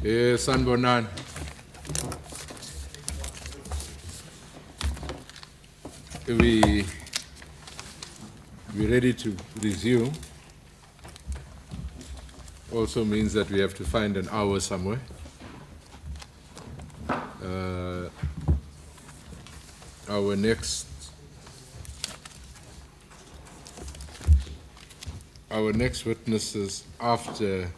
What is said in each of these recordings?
Sanbonan. We're ready to resume. Also means that we have to find an hour somewhere. Our next witnesses after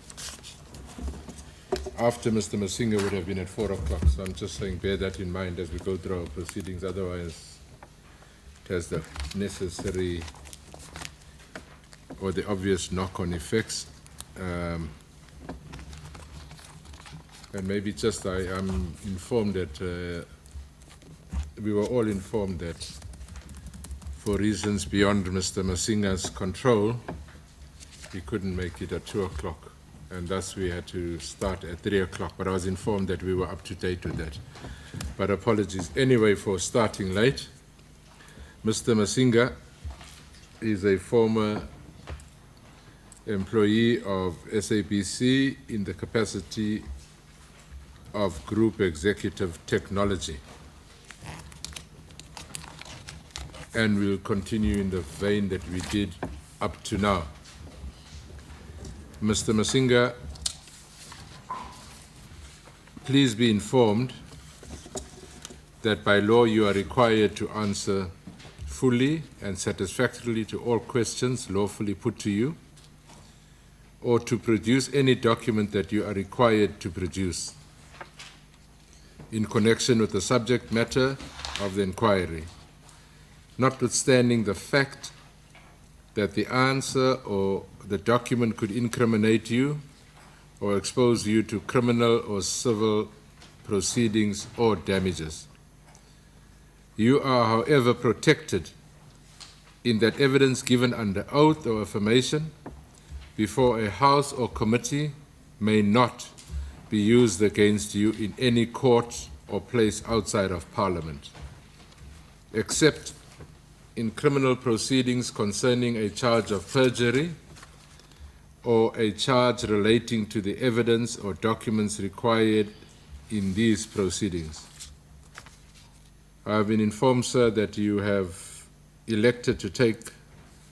Mr. Masinga would have been at 4 o'clock. So I'm just saying, bear that in mind as we go through our proceedings. Otherwise, it has the necessary or the obvious knock-on effects. And maybe just I'm informed that we were all informed that for reasons beyond Mr. Masinga's control, we couldn't make it at 2 o'clock, and thus we had to start at 3 o'clock, but I was informed that we were up to date with that. But apologies anyway for starting late. Mr. Masinga is a former employee of SABC in the capacity of Group Executive Technology, and will continue in the vein that we did up to now. Mr. Masinga, please be informed that by law you are required to answer fully and satisfactorily to all questions lawfully put to you, or to produce any document that you are required to produce in connection with the subject matter of the inquiry, notwithstanding the fact that the answer or the document could incriminate you or expose you to criminal or civil proceedings or damages. You are, however, protected in that evidence given under oath or affirmation before a House or committee may not be used against you in any court or place outside of Parliament, except in criminal proceedings concerning a charge of perjury or a charge relating to the evidence or documents required in these proceedings. I have been informed, sir, that you have elected to take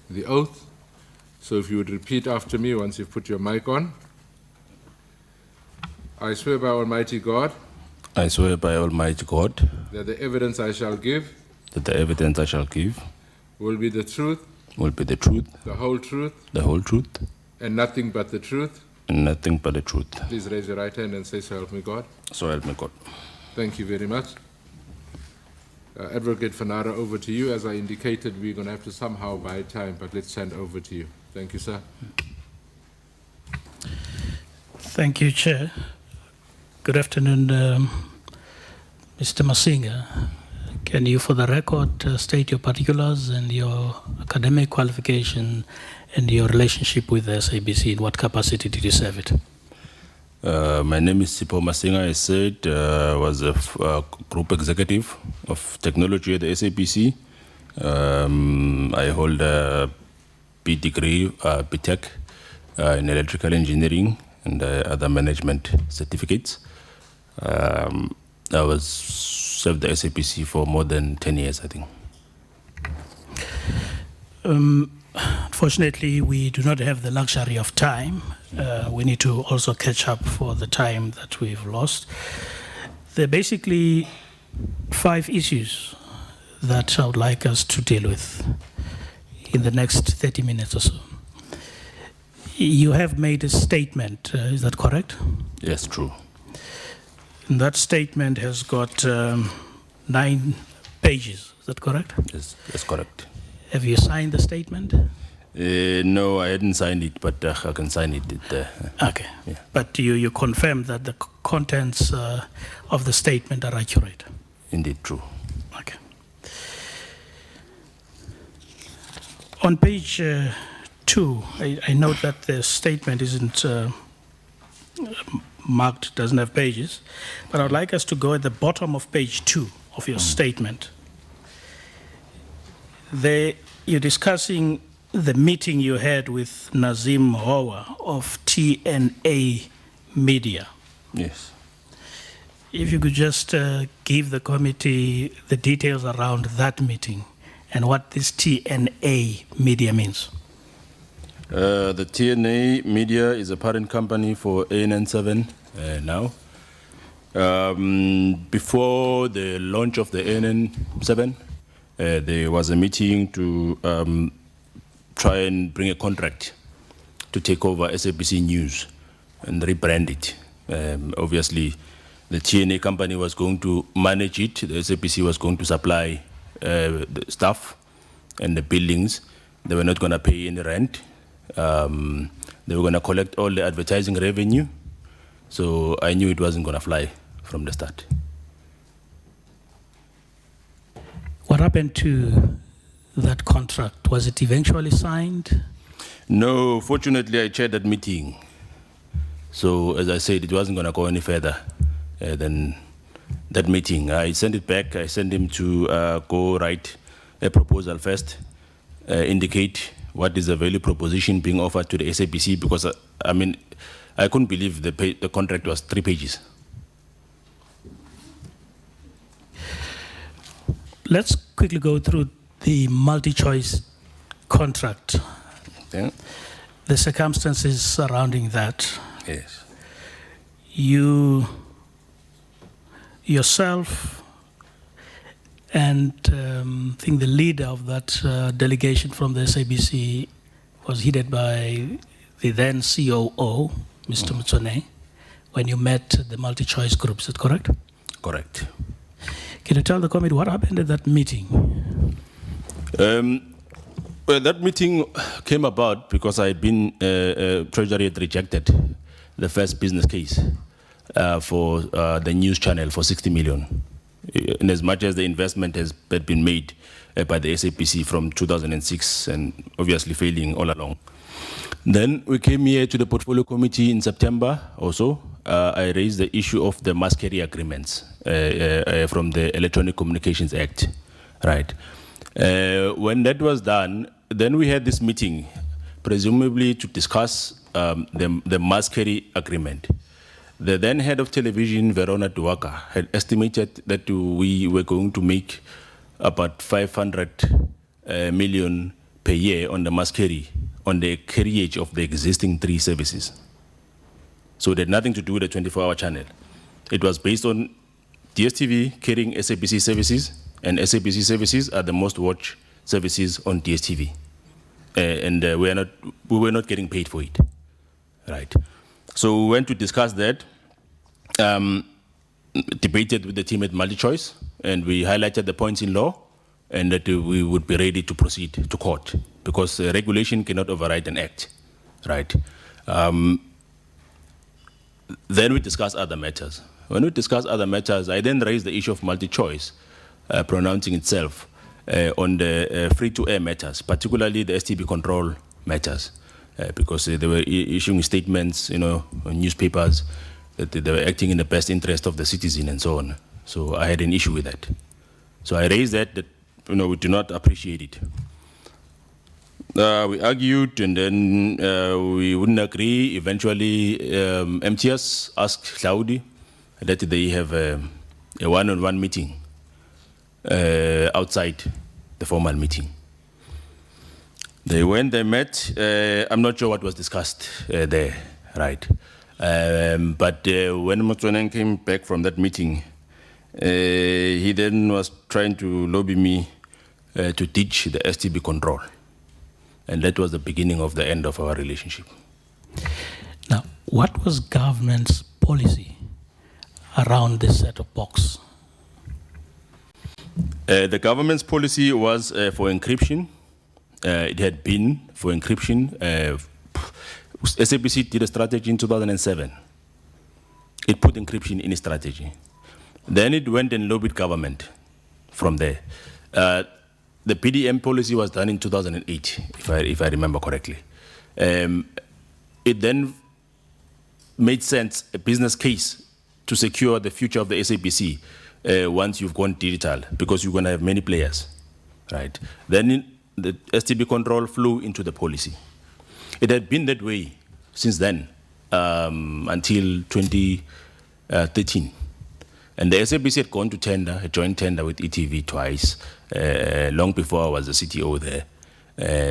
the oath, so if you would repeat after me once you've put your mic on. I swear by Almighty God. I swear by Almighty God. That the evidence I shall give. That the evidence I shall give. Will be the truth. Will be the truth. The whole truth. The whole truth. And nothing but the truth. And nothing but the truth. Please raise your right hand and say, so help me God. So help me God. Thank you very much. Advocate Fanara, over to you. As I indicated, we're going to have to somehow buy time, but let's hand over to you. Thank you, sir. Thank you, Chair. Good afternoon, Mr. Masinga. Can you, for the record, state your particulars and your academic qualification and your relationship with the SABC? In what capacity did you serve it? My name is Sipho Masinga. I said was a group executive of technology at the SABC. I hold a B degree, BTech, in electrical engineering and other management certificates. I was served the SABC for more than 10 years, I think. Unfortunately, we do not have the luxury of time. We need to also catch up for the time that we've lost. There are basically 5 issues that I would like us to deal with in the next 30 minutes or so. You have made a statement, is that correct? Yes, true. And that statement has got 9 pages, is that correct? Yes, that's correct. Have you signed the statement? No, I hadn't signed it, but I can sign it. Okay. Yeah. But you confirm that the contents of the statement are accurate? Indeed, true. Okay. On page 2, I note that the statement isn't marked, doesn't have pages, but I'd like us to go at the bottom of page 2 of your statement. There, you're discussing the meeting you had with Nazim Hoa of TNA Media. Yes. If you could just give the committee the details around that meeting and what this TNA media means. The TNA Media is a parent company for ANN7 now. Before the launch of the ANN7, there was a meeting to try and bring a contract to take over SABC News and rebrand it. Obviously, the TNA company was going to manage it. The SABC was going to supply the staff and the buildings. They were not going to pay any rent. They were going to collect all the advertising revenue. So I knew it wasn't going to fly from the start. What happened to that contract? Was it eventually signed? No, fortunately, I chaired that meeting. So as I said, it wasn't going to go any further than that meeting. I sent it back. I sent him to go write a proposal first, indicate what is the value proposition being offered to the SABC, because I mean, I couldn't believe the contract was 3 pages. Let's quickly go through the MultiChoice contract, Yeah. the circumstances surrounding that. Yes. You yourself and I think the leader of that delegation from the SABC was headed by the then COO, Mr. Mutsone, when you met the MultiChoice group. Is that correct? Correct. Can you tell the committee what happened at that meeting? Well, that meeting came about because I had been, Treasury had rejected the first business case for the news channel for 60 million. In as much as the investment had been made by the SABC from 2006 and obviously failing all along. Then we came here to the portfolio committee in September also. I raised the issue of the mass carrier agreements from the Electronic Communications Act, right? When that was done, then we had this meeting, presumably to discuss the mass carry agreement. The then head of television, Verona Duwaka, had estimated that we were going to make about 500 million per year on the mass carry, on the carriage of the existing 3 services. So it had nothing to do with the 24-hour channel. It was based on DSTV carrying SABC services, and SABC services are the most watched services on DSTV. And we were not getting paid for it, right? So we went to discuss that, debated with the team at MultiChoice, and we highlighted the points in law, and that we would be ready to proceed to court, because regulation cannot override an act, right? Then we discussed other matters. When we discussed other matters, I then raised the issue of MultiChoice pronouncing itself on the free-to-air matters, particularly the STB control matters, because they were issuing statements, on newspapers, that they were acting in the best interest of the citizen and so on. So I had an issue with that. So I raised that we do not appreciate it. We argued, and then we wouldn't agree. Eventually, MTS asked Claudi that they have a one-on-one meeting outside the formal meeting. They went, they met. I'm not sure what was discussed there, right? But when Motsonen came back from that meeting, he then was trying to lobby me to ditch the STB control. And that was the beginning of the end of our relationship. Now, what was government's policy around this set-top box? The government's policy was for encryption. It had been for encryption. SABC did a strategy in 2007. It put encryption in its strategy. Then it went and lobbied government from there. The PDM policy was done in 2008, if I remember correctly. It then made sense, a business case, to secure the future of the SABC once you've gone digital, because you're going to have many players, right? Then the STB control flew into the policy. It had been that way since then, until 13. And the SABC had gone to tender, a joint tender with ETV twice, long before I was the CTO there.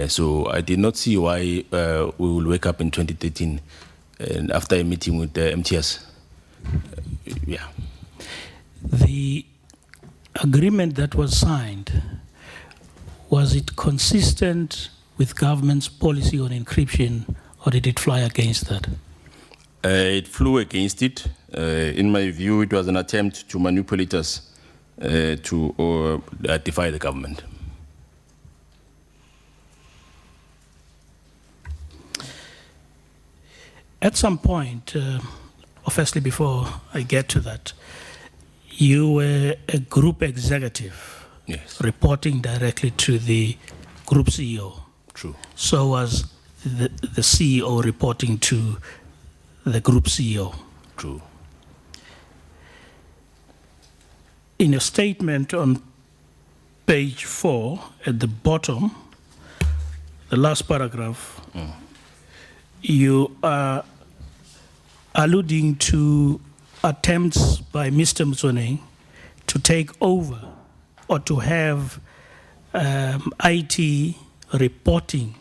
So I did not see why we will wake up in 2013 and after a meeting with the MTS. Yeah. The agreement that was signed, was it consistent with government's policy on encryption, or did it fly against that? It flew against it. In my view, it was an attempt to manipulate us to defy the government. At some point, firstly, before I get to that, you were a group executive, Yes. reporting directly to the group CEO. True. So was the CEO reporting to the group CEO. True. In your statement on page 4, at the bottom, the last paragraph, you are alluding to attempts by Mr. Mtsoneng to take over or to have IT reporting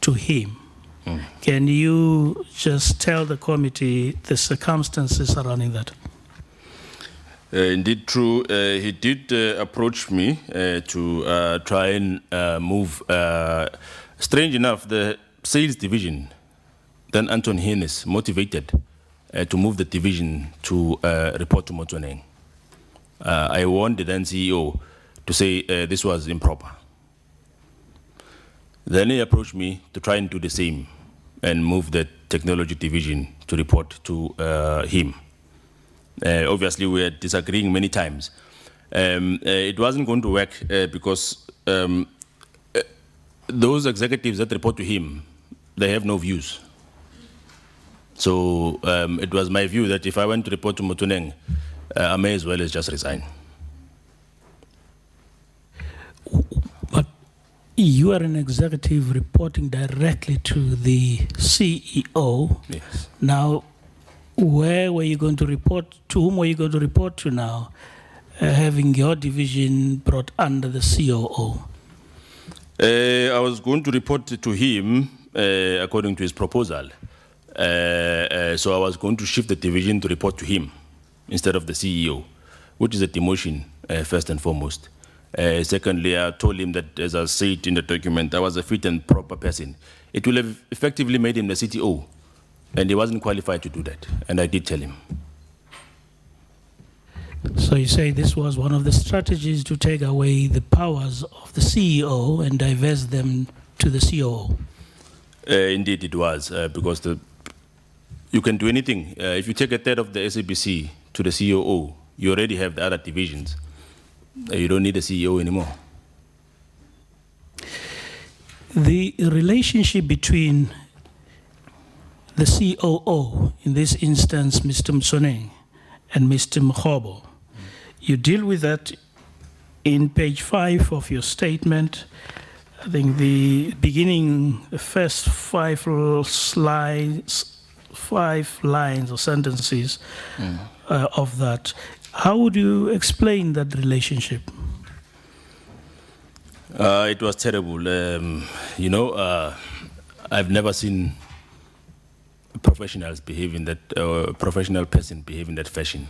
to him. Can you just tell the committee the circumstances surrounding that? Indeed, true. He did approach me to try and move. Strange enough, the sales division, then Anton Hennes, motivated to move the division to report to Mtsoneng. I warned the then CEO to say this was improper. Then he approached me to try and do the same and move the technology division to report to him. Obviously, we were disagreeing many times. It wasn't going to work because those executives that report to him, they have no views. So it was my view that if I went to report to Mtsoneng, I may as well as just resign. But you are an executive reporting directly to the CEO. Yes. Now, where were you going to report to? Whom were you going to report to now, having your division brought under the COO? I was going to report to him according to his proposal. So I was going to shift the division to report to him instead of the CEO, which is a demotion, first and foremost. Secondly, I told him that, as I said in the document, I was a fit and proper person. It will have effectively made him the CTO, and he wasn't qualified to do that, and I did tell him. So you say this was one of the strategies to take away the powers of the CEO and divest them to the COO? Indeed, it was, because you can do anything. If you take a third of the SABC to the COO, you already have the other divisions. You don't need a CEO anymore. The relationship between the COO, in this instance, Mr. Mtsoneng, and Mr. Mkhobo, you deal with that in page 5 of your statement. I think the beginning, the first 5 lines or sentences of that. How would you explain that relationship? It was terrible. I've never seen professionals behave in that, professional person behave in that fashion.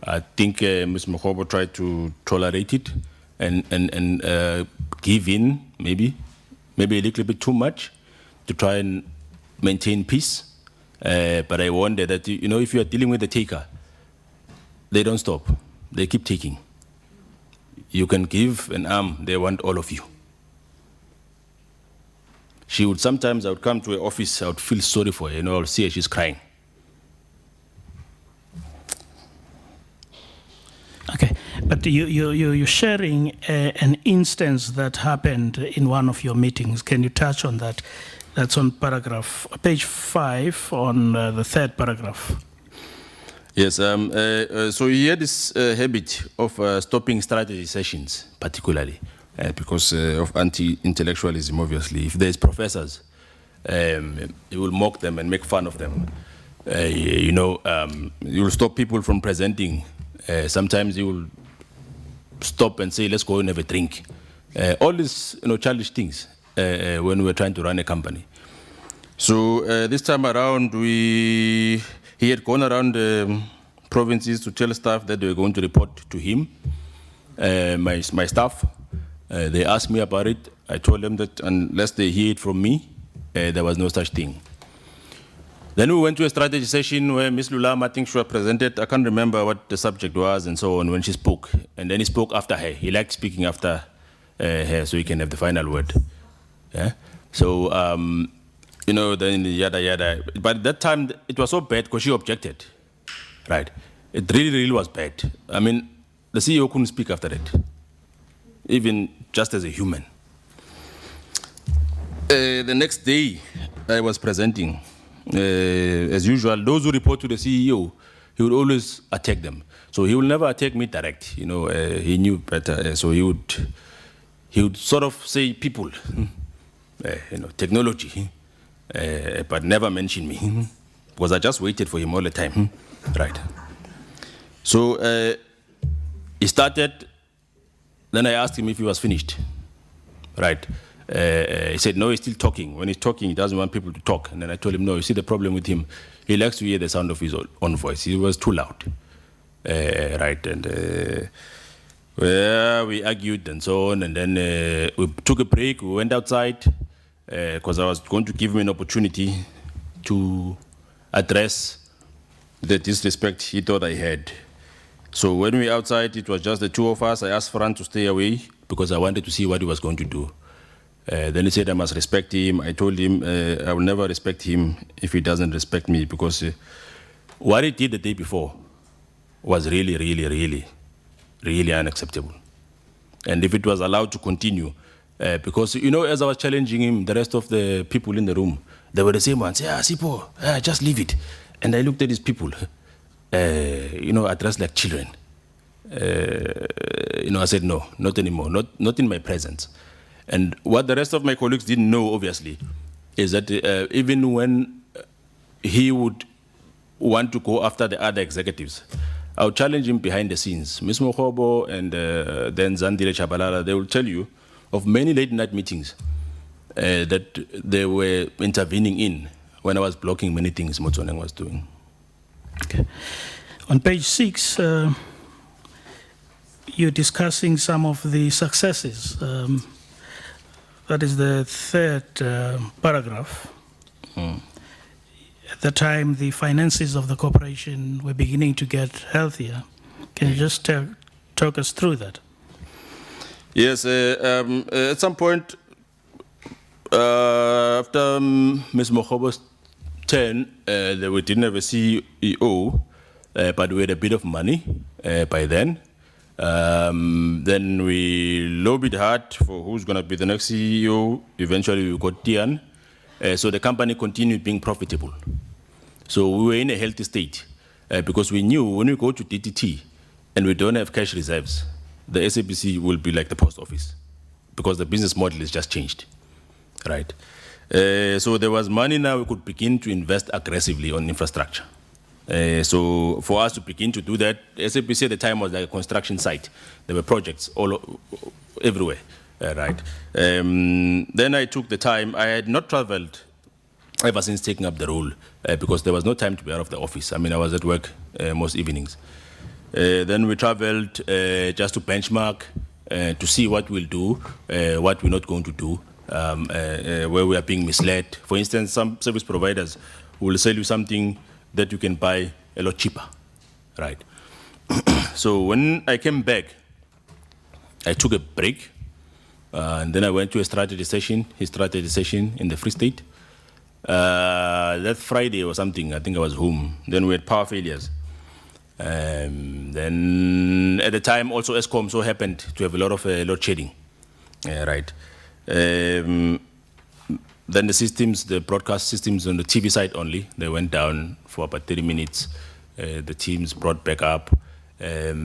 I think Ms. Mkhobo tried to tolerate it and give in, maybe a little bit too much, to try and maintain peace. But I wonder that, if you are dealing with a taker, they don't stop. They keep taking. You can give an arm, they want all of you. Sometimes I would come to her office, I would feel sorry for her, I'll see her, she's crying. Okay, but you're sharing an instance that happened in one of your meetings. Can you touch on that? That's on page 5 on the 3rd paragraph. Yes, so he had this habit of stopping strategy sessions, particularly, because of anti-intellectualism, obviously. If there's professors, he will mock them and make fun of them. you'll stop people from presenting. Sometimes you'll stop and say, let's go and have a drink. All these childish things when we're trying to run a company. So this time around, he had gone around the provinces to tell staff that they were going to report to him, my staff. They asked me about it. I told them that unless they hear it from me, there was no such thing. Then we went to a strategy session where Ms. Lulam, I think she was presented. I can't remember what the subject was and so on when she spoke. And then he spoke after her. He liked speaking after her so he can have the final word. Yeah? So, then yada yada. But at that time, it was so bad because she objected. Right? It really, really was bad. I mean, the CEO couldn't speak after it, even just as a human. The next day, I was presenting. As usual, those who report to the CEO, he would always attack them. So he will never attack me direct. He knew better. So he would sort of say people, technology, but never mention me because I just waited for him all the time. Right. So he started. Then I asked him if he was finished. Right. He said, no, he's still talking. When he's talking, he doesn't want people to talk. And then I told him, no, you see the problem with him? He likes to hear the sound of his own voice. He was too loud. Right, and we argued and so on. And then we took a break. We went outside because I was going to give him an opportunity to address the disrespect he thought I had. So when we were outside, it was just the two of us. I asked Fran to stay away because I wanted to see what he was going to do. Then he said I must respect him. I told him I will never respect him if he doesn't respect me because what he did the day before was really, really, really, really unacceptable. And if it was allowed to continue, because, as I was challenging him, the rest of the people in the room, they were the same ones. Yeah, Sipo, just leave it. And I looked at these people, addressed like children. I said, no, not anymore, not in my presence. And what the rest of my colleagues didn't know, obviously, is that even when he would want to go after the other executives, I would challenge him behind the scenes. Ms. Mokhobo and then Zandile Chabalala, they will tell you of many late-night meetings that they were intervening in when I was blocking many things Motsoneng was doing. Okay. On page 6, you're discussing some of the successes. That is the third paragraph. At the time, the finances of the corporation were beginning to get healthier. Can you just talk us through that? Yes, at some point, after Ms. Mokhobo's turn, we didn't have a CEO, but we had a bit of money by then. Then we lobbied hard for who's going to be the next CEO. Eventually, we got Tian. So the company continued being profitable. So we were in a healthy state because we knew when we go to DTT and we don't have cash reserves, the SABC will be like the post office because the business model has just changed, right? So there was money now. We could begin to invest aggressively on infrastructure. So for us to begin to do that, SABC at the time was like a construction site. There were projects everywhere, right? Then I took the time. I had not traveled ever since taking up the role because there was no time to be out of the office. I mean, I was at work most evenings. Then we traveled just to benchmark, to see what we'll do, what we're not going to do, where we are being misled. For instance, some service providers will sell you something that you can buy a lot cheaper, right? So when I came back, I took a break, and then I went to his strategy session in the Free State. That Friday or something, I think I was home. Then we had power failures. Then at the time, also ESCOM so happened to have a lot of load shedding, right? Then the systems, the broadcast systems on the TV side only, they went down for about 30 minutes. The teams brought back up. They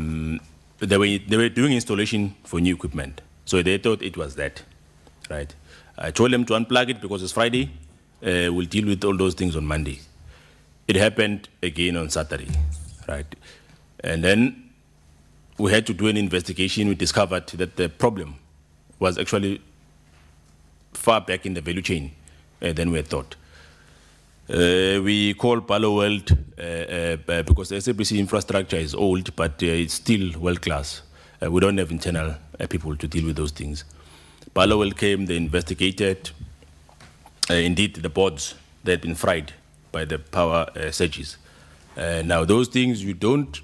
were doing installation for new equipment. So they thought it was that, right? I told them to unplug it because it's Friday. We'll deal with all those things on Monday. it happened again on Saturday, right? And then we had to do an investigation. We discovered that the problem was actually far back in the value chain than we had thought. We call Palo World because the SABC infrastructure is old, but it's still world class. We don't have internal people to deal with those things. Palo World came, they investigated. Indeed, the boards, they had been fried by the power surges. Now, those things, you don't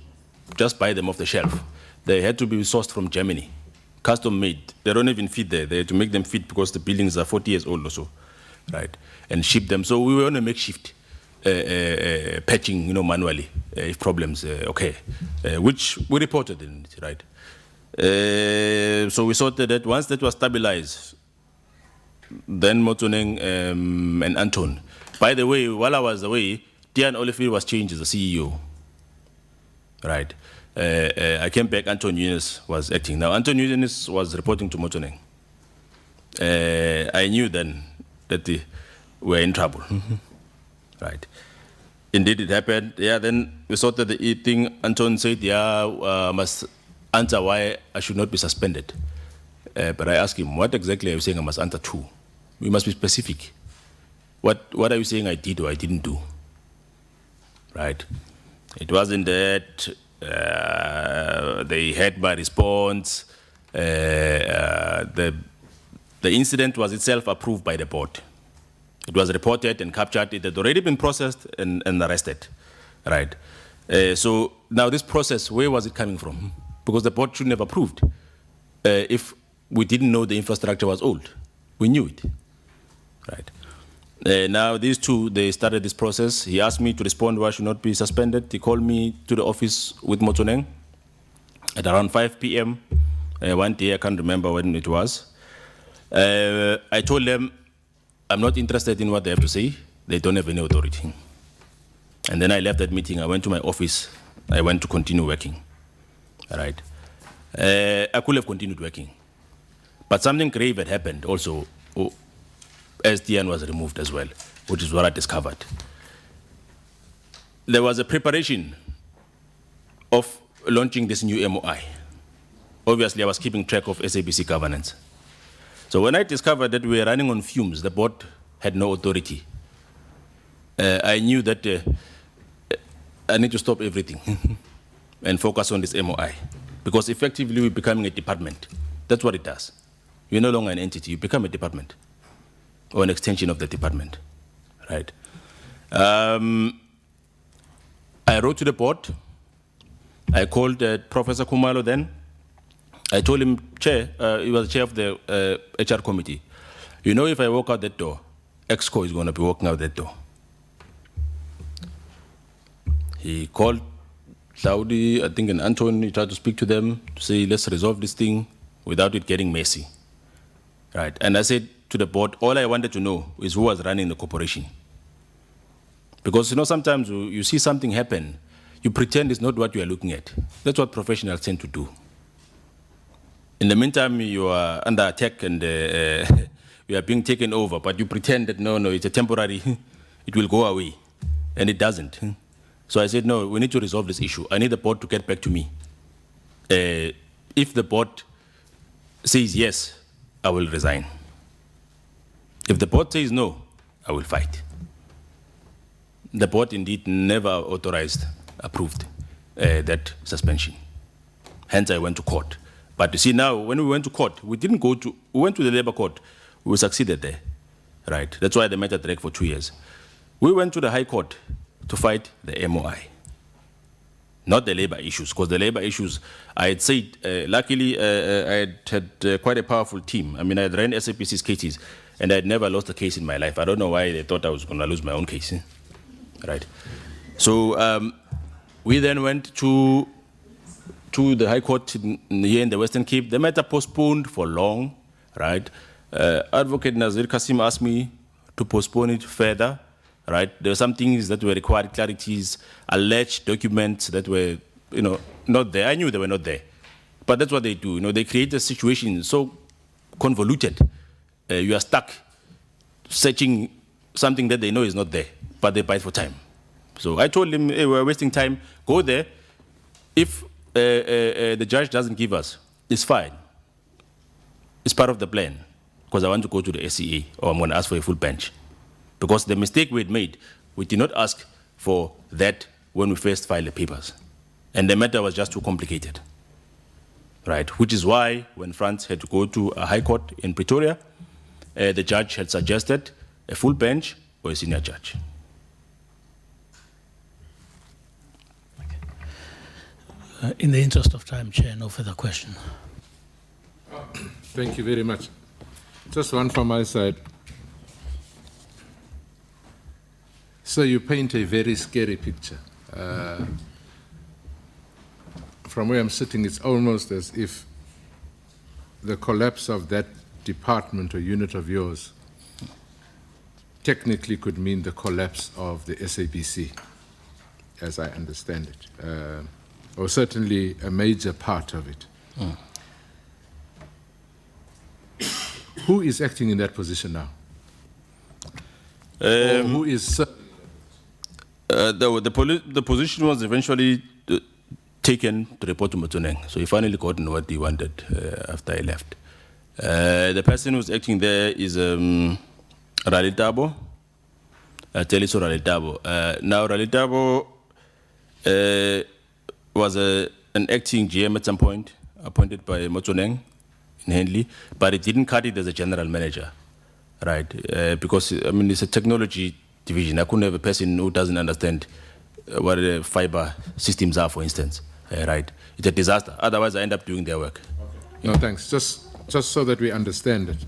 just buy them off the shelf. They had to be sourced from Germany, custom made. They don't even fit there. They had to make them fit because the buildings are 40 years old or so, right? And ship them. So we were on a makeshift patching, manually if problems occur, which we reported in it, right? So we sorted that. Once that was stabilized, then Motoneng and Anton. By the way, while I was away, Tian Olifield was changed as the CEO, right? I came back, Anton Yunus was acting. Now, Anton Yunus was reporting to Motoneng. I knew then that we were in trouble, right? Indeed, it happened. Yeah, then we sorted the thing. Anton said, must answer why I should not be suspended. But I asked him, what exactly are you saying I must answer to? We must be specific. What are you saying I did or I didn't do? Right? It wasn't that they had my response. The incident was itself approved by the board. It was reported and captured. It had already been processed and arrested. Right? So now this process, where was it coming from? Because the board shouldn't have approved if we didn't know the infrastructure was old. We knew it, right? Now these two, they started this process. He asked me to respond why I should not be suspended. He called me to the office with Motoneng at around 5 p.m. One day, I can't remember when it was. I told them, I'm not interested in what they have to say. They don't have any authority. And then I left that meeting. I went to my office. I went to continue working. All right. I could have continued working. But something grave had happened also as Tian was removed as well, which is what I discovered. There was a preparation of launching this new MOI. Obviously, I was keeping track of SABC governance. So when I discovered that we were running on fumes, the board had no authority, I knew that I need to stop everything and focus on this MOI. Because effectively, we're becoming a department. That's what it does. You're no longer an entity. You become a department or an extension of the department, right? I wrote to the board. I called Professor Kumalo then. I told him, Chair, he was chair of the HR committee. You know, if I walk out that door, EXCO is going to be walking out that door. He called Saudi, I think, and Anton. He tried to speak to them to say, let's resolve this thing without it getting messy. Right? And I said to the board, all I wanted to know is who was running the corporation. Because, sometimes you see something happen, you pretend it's not what you are looking at. That's what professionals tend to do. In the meantime, you are under attack and you are being taken over, but you pretend that, no, it's a temporary, it will go away. And it doesn't. So I said, no, we need to resolve this issue. I need the board to get back to me. If the board says yes, I will resign. If the board says no, I will fight. The board indeed never approved that suspension. Hence, I went to court. But you see now, when we went to court, we went to the labor court. We succeeded there, right? That's why the matter dragged for 2 years. We went to the High Court to fight the MOI, not the labor issues, because the labor issues, I had said, luckily, I had quite a powerful team. I mean, I had ran SABC's cases, and I had never lost a case in my life. I don't know why they thought I was going to lose my own case, right? So we then went to the High Court here in the Western Cape. The matter postponed for long, right? Advocate Nazir Kasim asked me to postpone it further, right? There were some things that were required clarities, alleged documents that were, not there. I knew they were not there. But that's what they do. They create a situation so convoluted. You are stuck searching something that they know is not there, but they bite for time. So I told him, hey, we're wasting time. Go there. If the judge doesn't give us, it's fine. It's part of the plan, because I want to go to the SCA, or I'm going to ask for a full bench. Because the mistake we had made, we did not ask for that when we first filed the papers. And the matter was just too complicated, right? Which is why when France had to go to a high court in Pretoria, the judge had suggested a full bench or a senior judge. In the interest of time, Chair, no further question. Thank you very much. Just one from my side. So you paint a very scary picture. From where I'm sitting, it's almost as if the collapse of that department or unit of yours technically could mean the collapse of the SABC, as I understand it, or certainly a major part of it. Who is acting in that position now? Or who is... The position was eventually taken to report to Motsoneng. So he finally got what he wanted after I left. The person who's acting there is Ralitabo. Teliso Ralitabo. Now Ralitabo was an acting GM at some point, appointed by Motsoneng in Henley, but it didn't cut it as a general manager, right? Because, I mean, it's a technology division. I couldn't have a person who doesn't understand what fiber systems are, for instance, right? It's a disaster. Otherwise, I end up doing their work. Okay. No, thanks. Just so that we understand it.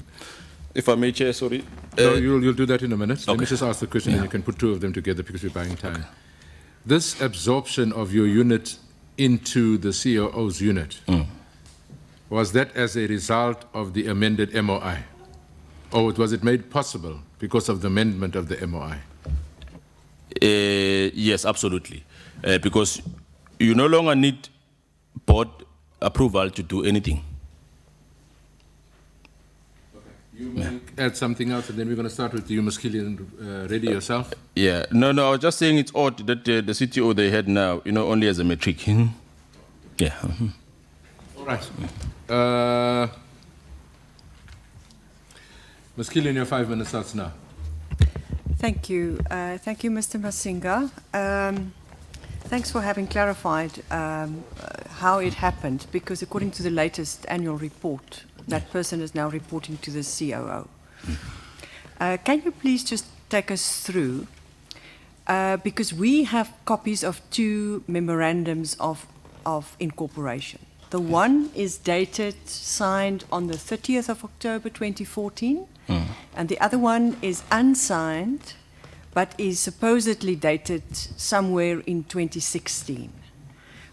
If I may, Chair, sorry. No, you'll do that in a minute. Okay. Let me just ask the question, and you can put two of them together because we're buying time. Okay. This absorption of your unit into the COO's unit, was that as a result of the amended MOI? Or was it made possible because of the amendment of the MOI? Yes, absolutely. Because you no longer need board approval to do anything. Okay. You may add something else, and then we're going to start with you, Ms. Killian. Ready yourself? Yeah. No, I was just saying it's odd that the CTO they had now, only as a metric. Yeah. All right. Ms. Killian, your 5 minutes starts now. Thank you. Thank you, Mr. Masinga. Thanks for having clarified how it happened, because according to the latest annual report, that person is now reporting to the COO. Can you please just take us through, because we have copies of two memorandums of incorporation. The one is dated, signed on the 30th of October 2014, and the other one is unsigned, but is supposedly dated somewhere in 2016.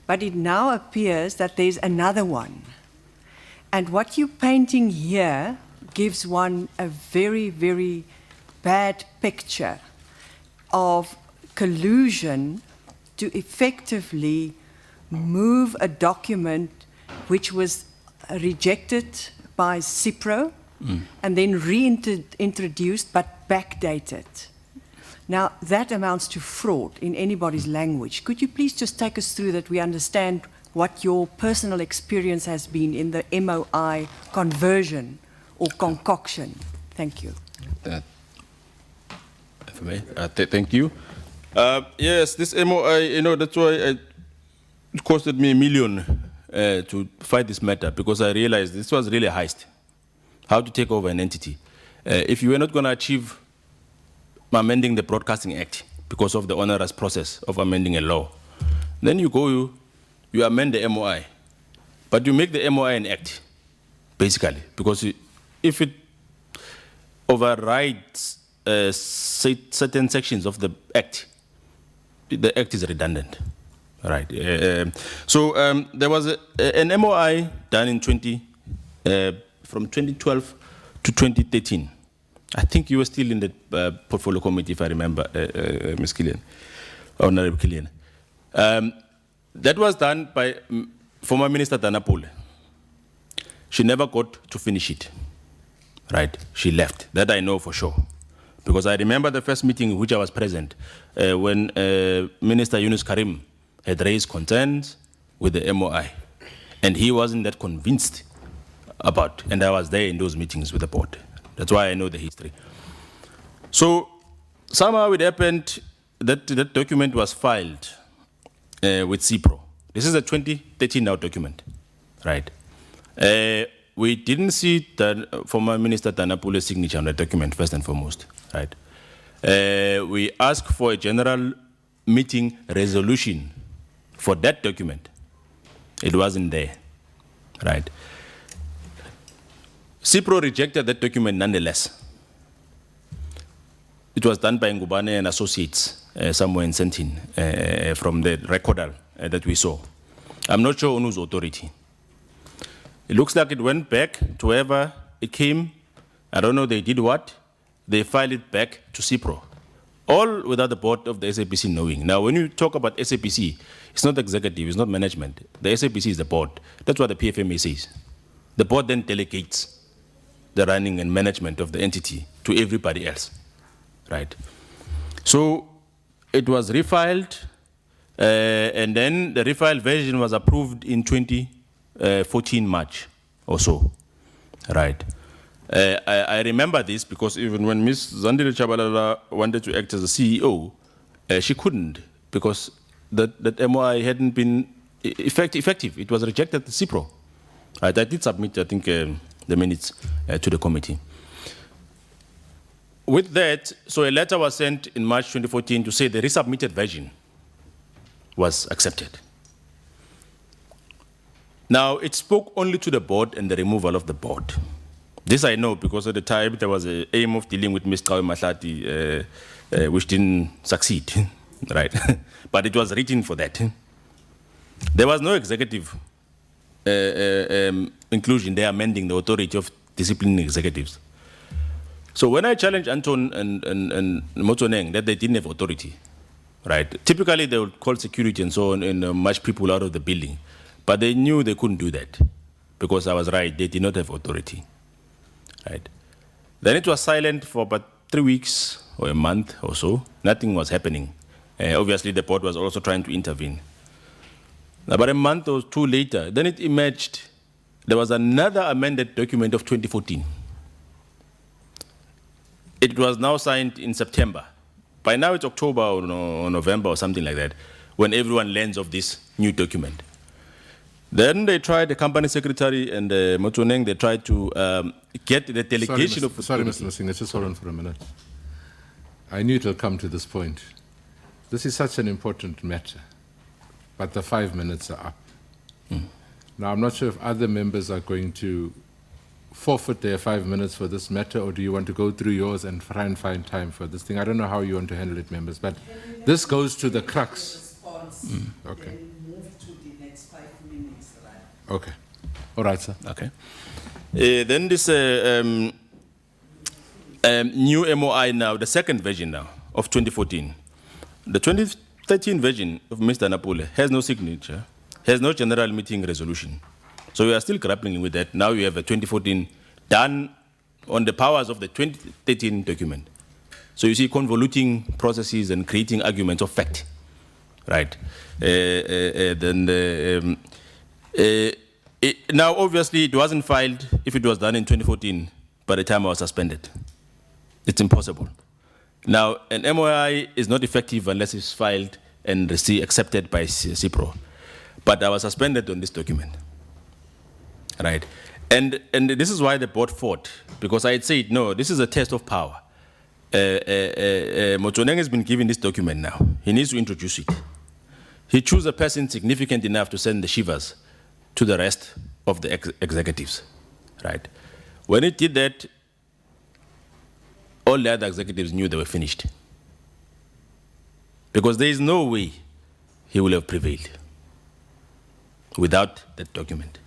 But it now appears that there's another one. And what you're painting here gives one a very, very bad picture of collusion to effectively move a document which was rejected by CIPRO and then reintroduced but backdated. Now, that amounts to fraud in anybody's language. Could you please just take us through that we understand what your personal experience has been in the MOI conversion or concoction? Thank you. If I may, thank you. Yes, this MOI, that's why it costed me $1 million to fight this matter, because I realized this was really a heist. How to take over an entity. If you were not going to achieve amending the Broadcasting Act because of the onerous process of amending a law, then you go, you amend the MOI, but you make the MOI an act, basically, because if it overrides certain sections of the act is redundant, right? So there was an MOI done in from 2012 to 2013. I think you were still in the portfolio committee, if I remember, Ms. Killian, Honorable Killian. That was done by former Minister Dana Pule. She never got to finish it, right? She left. That I know for sure. because I remember the first meeting in which I was present when Minister Yunus Karim had raised concerns with the MOI, and he wasn't that convinced about, and I was there in those meetings with the board. That's why I know the history. So somehow it happened that that document was filed with CIPRO. This is a 2013 now document, right? We didn't see the former Minister Tanapule's signature on the document, first and foremost, right? We asked for a general meeting resolution for that document. It wasn't there, right? CIPRO rejected that document nonetheless. It was done by Ngubane and Associates somewhere in Sentin from the record that we saw. I'm not sure on whose authority. It looks like it went back to whoever it came. I don't know they did what. They filed it back to CIPRO, all without the board of the SABC knowing. Now, when you talk about SABC, it's not executive, it's not management. The SABC is the board. That's what the PFMA says. The board then delegates the running and management of the entity to everybody else, right? So it was refiled, and then the refiled version was approved in 2014 March or so, right? I remember this because even when Ms. Zandile Chabalala wanted to act as a CEO, she couldn't because that MOI hadn't been effective. It was rejected at the CIPRO. Right, I did submit, I think, the minutes to the committee. With that, so a letter was sent in March 2014 to say the resubmitted version was accepted. Now, it spoke only to the board and the removal of the board. This I know because at the time there was an aim of dealing with Mr. Mahlati, which didn't succeed, right? But it was written for that. There was no executive inclusion there amending the authority of disciplining executives. So when I challenged Anton and Motoneng that they didn't have authority, right? Typically they would call security and so on and march people out of the building. But they knew they couldn't do that because I was right, they did not have authority, right? Then it was silent for about 3 weeks or a month or so. Nothing was happening. Obviously the board was also trying to intervene. About a month or two later, then it emerged, there was another amended document of 2014. It was now signed in September. By now it's October or November or something like that, when everyone learns of this new document. Then they tried, the company secretary and Motoneng, they tried to get the delegation of... Sorry, Mr. Masinga, just hold on for a minute. I knew it will come to this point. This is such an important matter, but the 5 minutes are up. Now, I'm not sure if other members are going to forfeit their 5 minutes for this matter, or do you want to go through yours and try and find time for this thing? I don't know how you want to handle it, members, but this goes to the crux. Okay. Okay. All right, sir. Okay. Then this new MOI now, the second version now of 2014. The 2013 version of Mr. Napule has no signature, has no general meeting resolution. So we are still grappling with that. Now we have a 2014 done on the powers of the 2013 document. So you see convoluting processes and creating arguments of fact, right? Now, obviously, it wasn't filed if it was done in 2014 by the time I was suspended. It's impossible. Now, an MOI is not effective unless it's filed and accepted by CIPRO. But I was suspended on this document, right? And this is why the board fought, because I had said, no, this is a test of power. Motoneng has been given this document now. He needs to introduce it. He chose a person significant enough to send the shivers to the rest of the executives, right? When he did that, all the other executives knew they were finished. Because there is no way he will have prevailed without that document.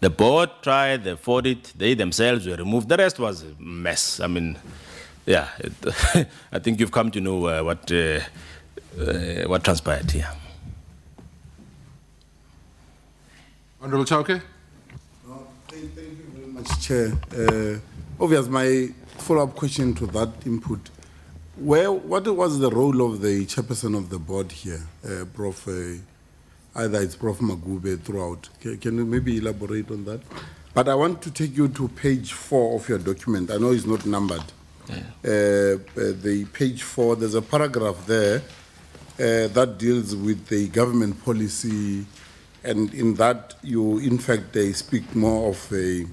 The board tried, they fought it, they themselves were removed. The rest was a mess. I mean, yeah, I think you've come to know what transpired here. Honorable Chauke? Thank you very much, Chair. Obviously, my follow-up question to that input. What was the role of the chairperson of the board here, Prof? Either it's Prof Magube throughout. Can you maybe elaborate on that? But I want to take you to page 4 of your document. I know it's not numbered. The page 4, there's a paragraph there that deals with the government policy, and in that you, in fact, they speak more of a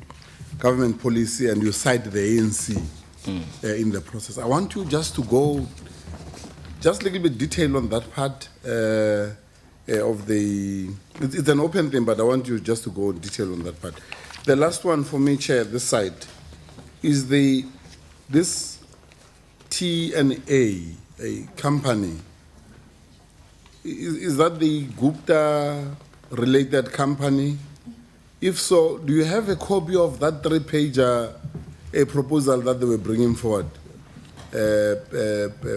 government policy, and you cite the ANC in the process. I want you just to go just a little bit detail on that part of the. It's an open thing, but I want you just to go in detail on that part. The last one for me, Chair, this side, is this TNA, a company. Is that the Gupta-related company? If so, do you have a copy of that 3-pager a proposal that they were bringing forward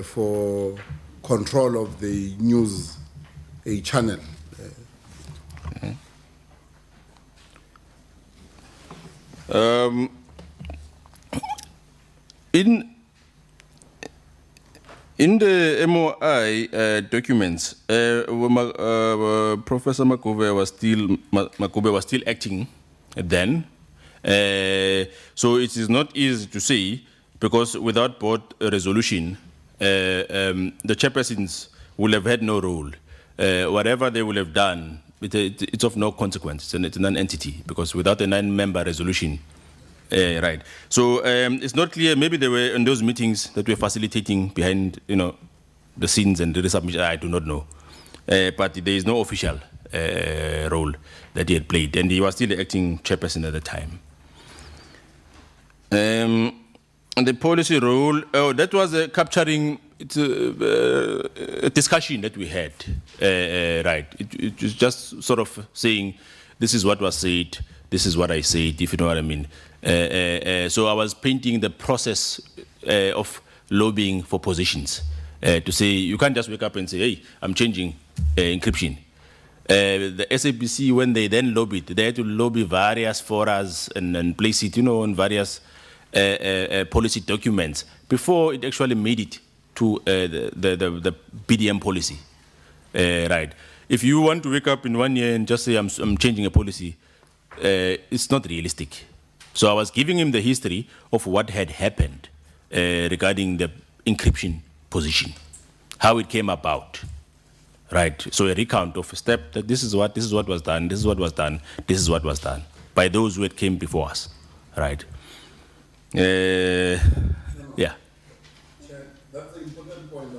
for control of the news, a channel? In the MOI documents, Professor Makube was still acting then. So it is not easy to say, because without board resolution, the chairpersons will have had no role. Whatever they will have done, it's of no consequence. It's a non-entity, because without a 9-member resolution, right. So it's not clear. Maybe they were in those meetings that were facilitating behind, the scenes and the resubmission. I do not know, but there is no official role that he had played, and he was still the acting chairperson at the time. And the policy role, that was capturing a discussion that we had, right? It was just sort of saying, this is what was said, this is what I said, if you know what I mean. So I was painting the process of lobbying for positions, to say, you can't just wake up and say, hey, I'm changing encryption. The SABC, when they then lobbied, they had to lobby various forums and place it, on various policy documents before it actually made it to the BDM policy, right? If you want to wake up in 1 year and just say I'm changing a policy, it's not realistic. So I was giving him the history of what had happened regarding the encryption position, how it came about, right? So a recount of a step that this is what was done, this is what was done, this is what was done by those who came before us, right? Yeah. That's an important point.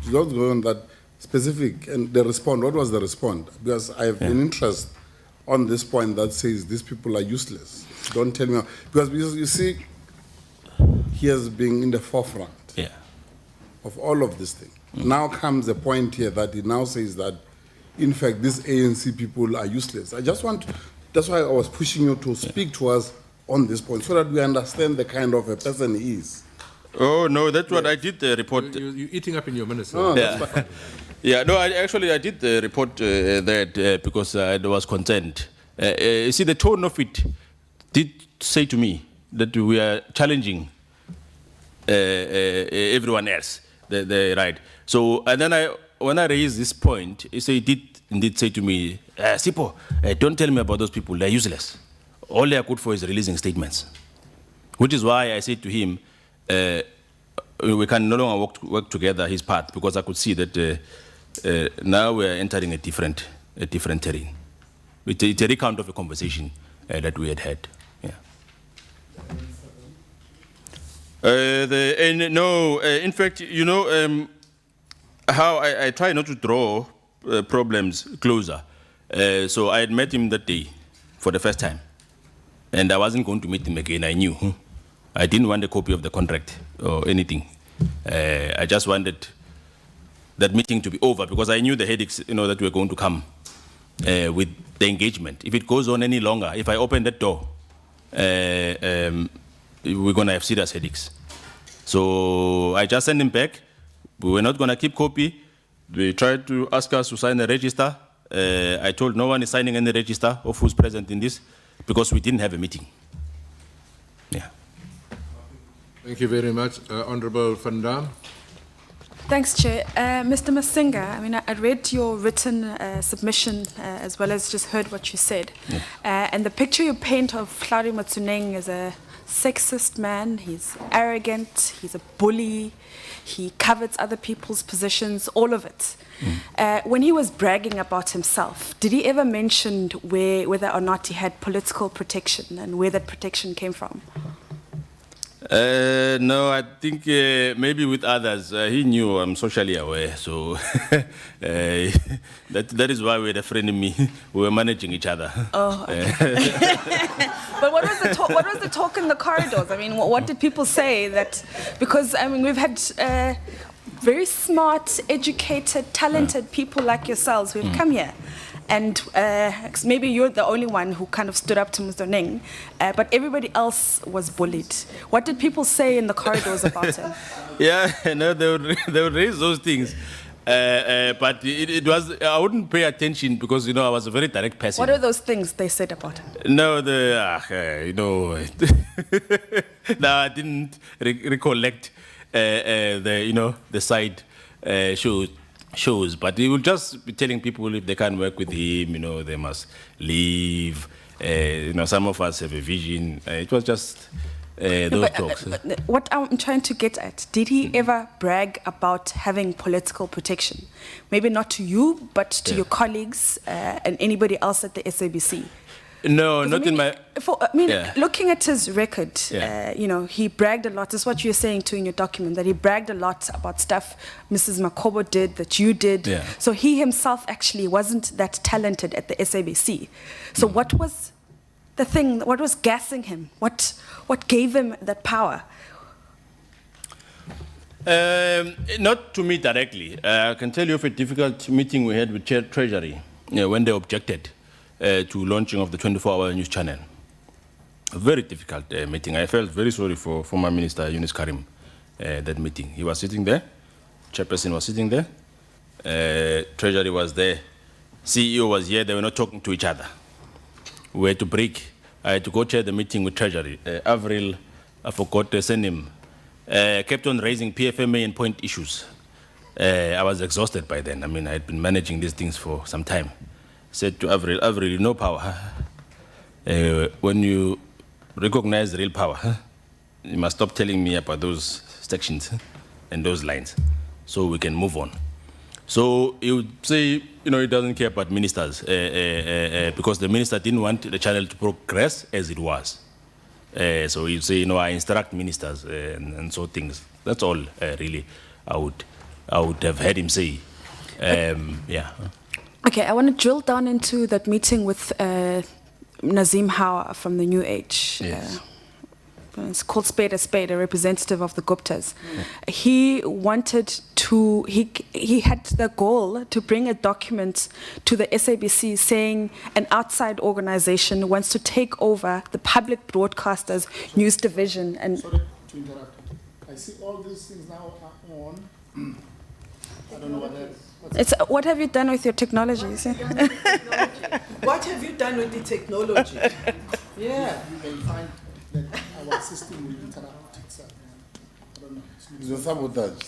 Just go on that specific and the response. What was the response? Because I have an interest on this point that says these people are useless. Don't tell me because you see, he has been in the forefront of all of this thing. Now comes the point here that he now says that, in fact, these ANC people are useless. I just want. That's why I was pushing you to speak to us on this point, so that we understand the kind of a person he is. Oh, no, that's what I did the report. You're eating up in your minutes. Oh, Yeah. Yeah, no, I did the report that because I was concerned. You see, the tone of it did say to me that we are challenging everyone else, the right. So, and then when I raised this point, he did indeed say to me, Sipo, don't tell me about those people, they're useless. All they are good for is releasing statements. Which is why I said to him, we can no longer work together, his part, because I could see that now we're entering a different terrain. It's a recount of a conversation that we had. Yeah. In fact, how I try not to draw problems closer. So I had met him that day for the first time. And I wasn't going to meet him again, I knew. I didn't want a copy of the contract or anything. I just wanted that meeting to be over because I knew the headaches, that were going to come with the engagement. If it goes on any longer, if I open that door, we're going to have serious headaches. So I just sent him back. We were not going to keep copy. They tried to ask us to sign a register. I told no one is signing any register of who's present in this because we didn't have a meeting. Yeah. Thank you very much. Honorable Van Dam. Thanks, Chair. Mr. Masinga, I mean, I read your written submission as well as just heard what you said. And the picture you paint of Claudio Matsuneng is a sexist man. He's arrogant. He's a bully. He covets other people's positions, all of it. When he was bragging about himself, did he ever mention whether or not he had political protection and where that protection came from? No, I think maybe with others. He knew I'm socially aware, so that is why we had a friend in me. We were managing each other. Oh, okay. But what was the talk in the corridors? I mean, what did people say that? Because I mean, we've had very smart, educated, talented people like yourselves who have come here. And maybe you're the only one who kind of stood up to Mr. Neng, but everybody else was bullied. What did people say in the corridors about him? Yeah, no, they would raise those things. But it was, I wouldn't pay attention because, I was a very direct person. What are those things they said about him? No, no, I didn't recollect the side shows, but he will just be telling people if they can't work with him, they must leave. Some of us have a vision. It was just those talks. What I'm trying to get at, did he ever brag about having political protection? Maybe not to you, but to your colleagues and anybody else at the SABC? No, not in my... Looking at his record, he bragged a lot. That's what you're saying too in your document, that he bragged a lot about stuff Mrs. Makobo did, that you did. Yeah. So he himself actually wasn't that talented at the SABC. So what was the thing, what was gassing him? What gave him that power? Not to me directly. I can tell you of a difficult meeting we had with Treasury when they objected to launching of the 24-hour news channel. A very difficult meeting. I felt very sorry for former Minister Yunus Karim, that meeting. He was sitting there, chairperson was sitting there, Treasury was there, CEO was here, they were not talking to each other. We had to break. I had to go chair the meeting with Treasury. Avril, I forgot to send him, kept on raising PFMA and point issues. I was exhausted by then. I mean, I had been managing these things for some time. Said to Avril, you know power. When you recognize real power, you must stop telling me about those sections and those lines so we can move on. So he would say, he doesn't care about ministers because the minister didn't want the channel to progress as it was. So he'd say, I instruct ministers and so things. That's all really I would have heard him say. Yeah. Okay, I want to drill down into that meeting with Nazim Hawa from the New Age. Yes. It's called Spade, a representative of the Guptas. He wanted to, he had the goal to bring a document to the SABC saying an outside organization wants to take over the public broadcasters news division. And sorry to interrupt. I see all these things now are on. I don't know what else. what have you done with your technology? You see? What have you done with the technology? Yeah. You can find that our system will interrupt itself. I don't know. It's a sabotage.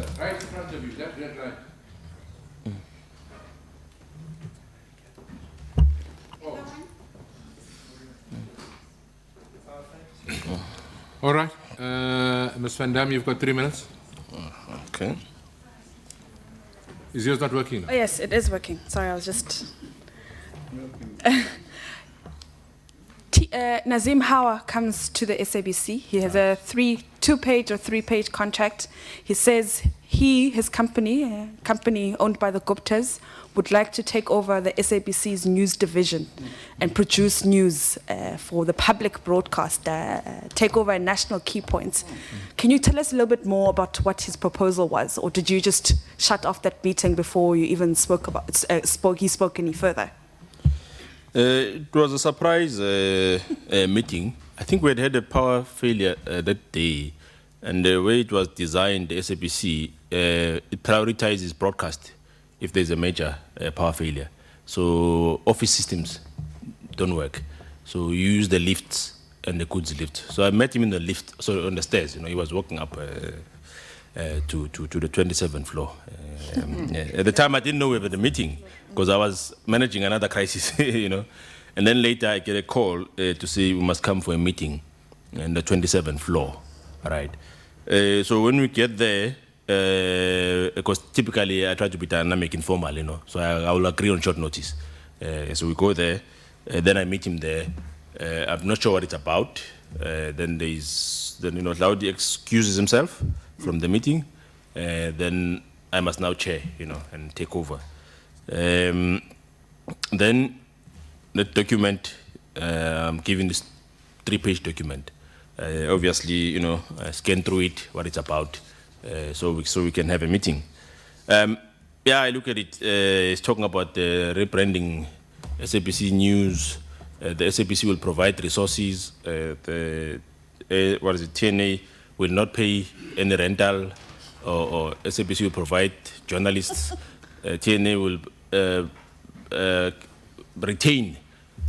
sir. Right in front of you, that red line. All right. Ms. Van Dam, you've got 3 minutes. Okay. Is yours not working now? Oh, yes, it is working. Sorry, I was just... Nazim Hawa comes to the SABC. He has a 2-page or 3-page contract. He says his company, a company owned by the Guptas, would like to take over the SABC's news division and produce news for the public broadcast, take over national key points. Can you tell us a little bit more about what his proposal was, or did you just shut off that meeting before you even spoke any further? It was a surprise meeting. I think we had a power failure that day, and the way it was designed, the SABC, it prioritizes broadcast if there's a major power failure. So office systems don't work. So you use the lifts and the goods lift. So I met him in the lift, so on the stairs. He was walking up to the 27th floor. At the time, I didn't know about the meeting because I was managing another crisis, And then later, I get a call to say we must come for a meeting on the 27th floor, right? So when we get there, because typically I try to be dynamic, informal, so I will agree on short notice. So we go there, then I meet him there. I'm not sure what it's about. Then Laudi excuses himself from the meeting. Then I must now chair, and take over. Then the document, I'm giving this 3-page document. Obviously, I scan through it, what it's about, so we can have a meeting. I look at it. It's talking about rebranding SABC News. The SABC will provide resources. TNA will not pay any rental, or SABC will provide journalists. TNA will retain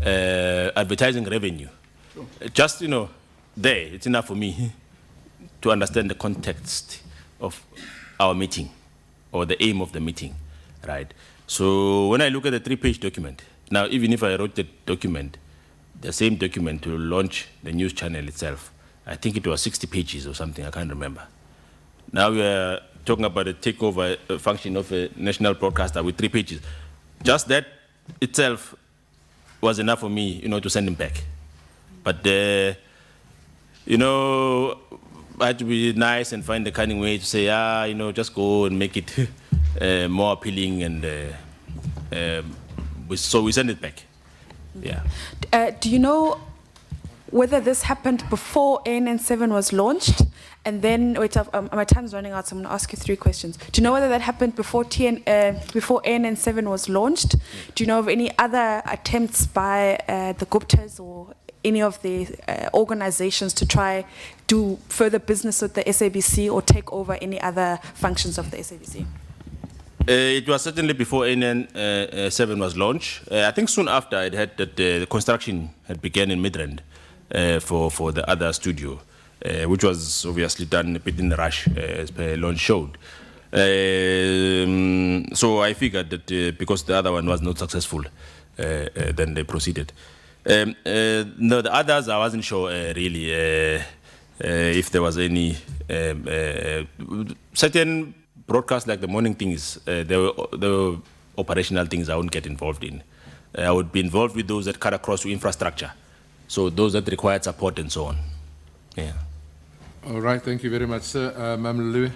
advertising revenue. Sure. Just, there, it's enough for me to understand the context of our meeting or the aim of the meeting, right? So when I look at the 3-page document, now even if I wrote the document, the same document to launch the news channel itself, I think it was 60 pages or something, I can't remember. Now we are talking about the takeover function of a national broadcaster with 3 pages. Just that itself was enough for me, to send him back. But, I had to be nice and find the cunning way to say, just go and make it more appealing, and so we send it back. Yeah. Do you know whether this happened before ANN7 was launched? And then, wait, my time's running out, so I'm going to ask you 3 questions. Do you know whether that happened before ANN7 was launched? Do you know of any other attempts by the Guptas or any of the organizations to try do further business with the SABC or take over any other functions of the SABC? It was certainly before ANN7 was launched. I think soon after I heard that the construction had begun in Midrand for the other studio, which was obviously done a bit in the rush, as per launch showed. So I figured that because the other one was not successful, then they proceeded. No, the others, I wasn't sure really if there was any certain broadcasts like the morning things. There were operational things I wouldn't get involved in. I would be involved with those that cut across to infrastructure, so those that required support and so on. Yeah. All right, thank you very much, sir. Ma'am Lulue.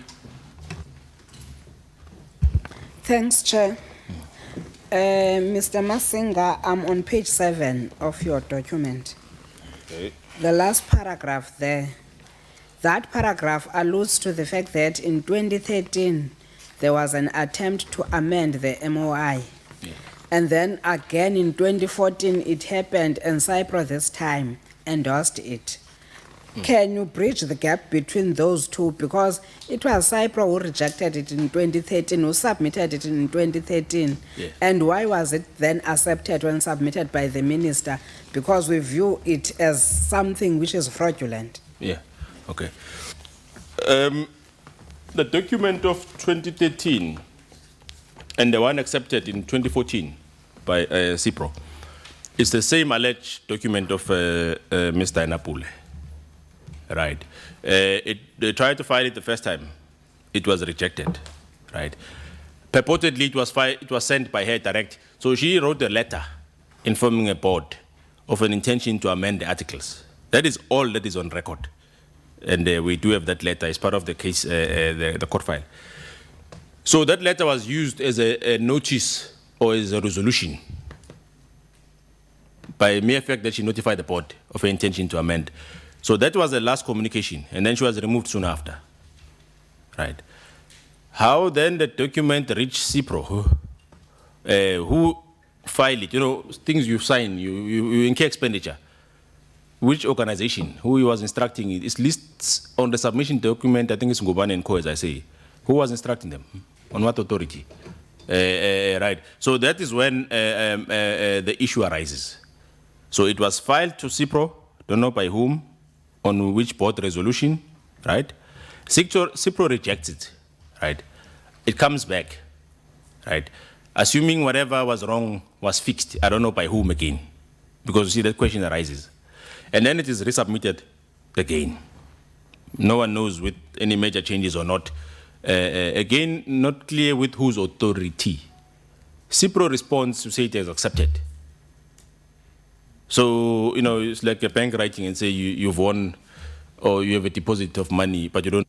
Thanks, Chair. Mr. Masinga, I'm on page 7 of your document. Okay. The last paragraph there, that paragraph alludes to the fact that in 2013, there was an attempt to amend the MOI. Yeah. And then again in 2014, it happened, and Cyprus this time endorsed it. Can you bridge the gap between those two? Because it was Cyprus who rejected it in 2013, who submitted it in 2013. Yeah. And why was it then accepted when submitted by the minister? Because we view it as something which is fraudulent. Yeah, okay. the document of 2013 and the one accepted in 2014 by CIPRO is the same alleged document of Mr. Inapule. Right. They tried to file it the first time. It was rejected. Right. Purportedly, it was sent by her direct. So she wrote a letter informing a board of an intention to amend the articles. That is all that is on record. And we do have that letter as part of the case, the court file. So that letter was used as a notice or as a resolution by mere fact that she notified the board of her intention to amend. So that was the last communication, and then she was removed soon after. Right. How then the document reached CIPRO? Who filed it? You know, things you sign, you incur expenditure. Which organization, who he was instructing it? It lists on the submission document, I think it's Ngubane and Co, as I say. Who was instructing them? On what authority? Right. So that is when the issue arises. So it was filed to CIPRO, don't know by whom, on which board resolution, right? CIPRO rejects it, right? It comes back, right? Assuming whatever was wrong was fixed, I don't know by whom again, because you see that question arises. And then it is resubmitted again. No one knows with any major changes or not. Again, not clear with whose authority. CIPRO responds to say it is accepted. So, you know, it's like a bank writing and say you've won or you have a deposit of money, but you don't.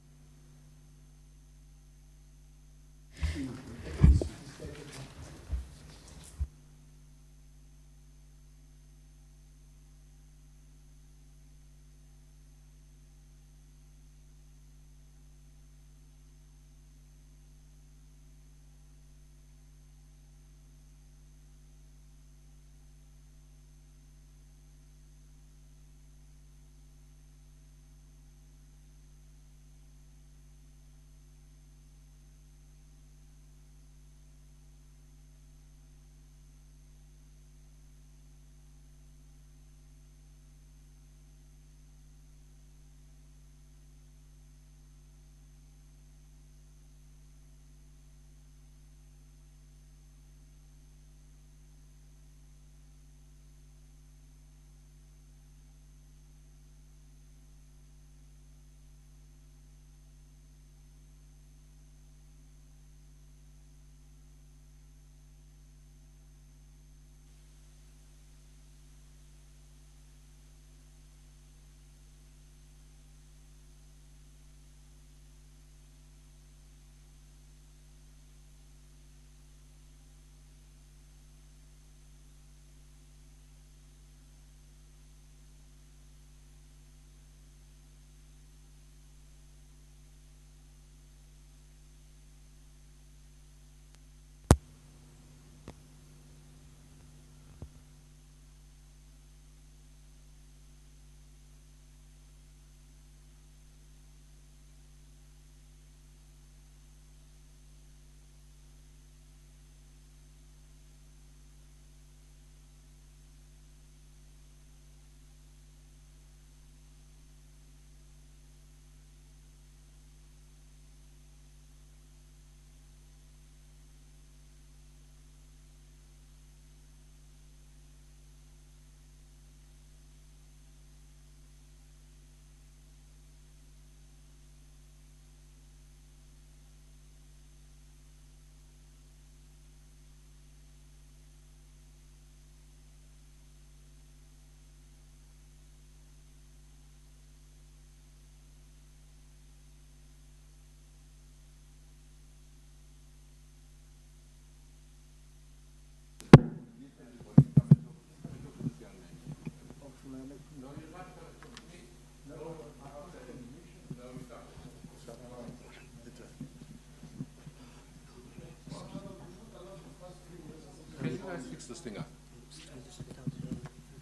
Fix this thing up.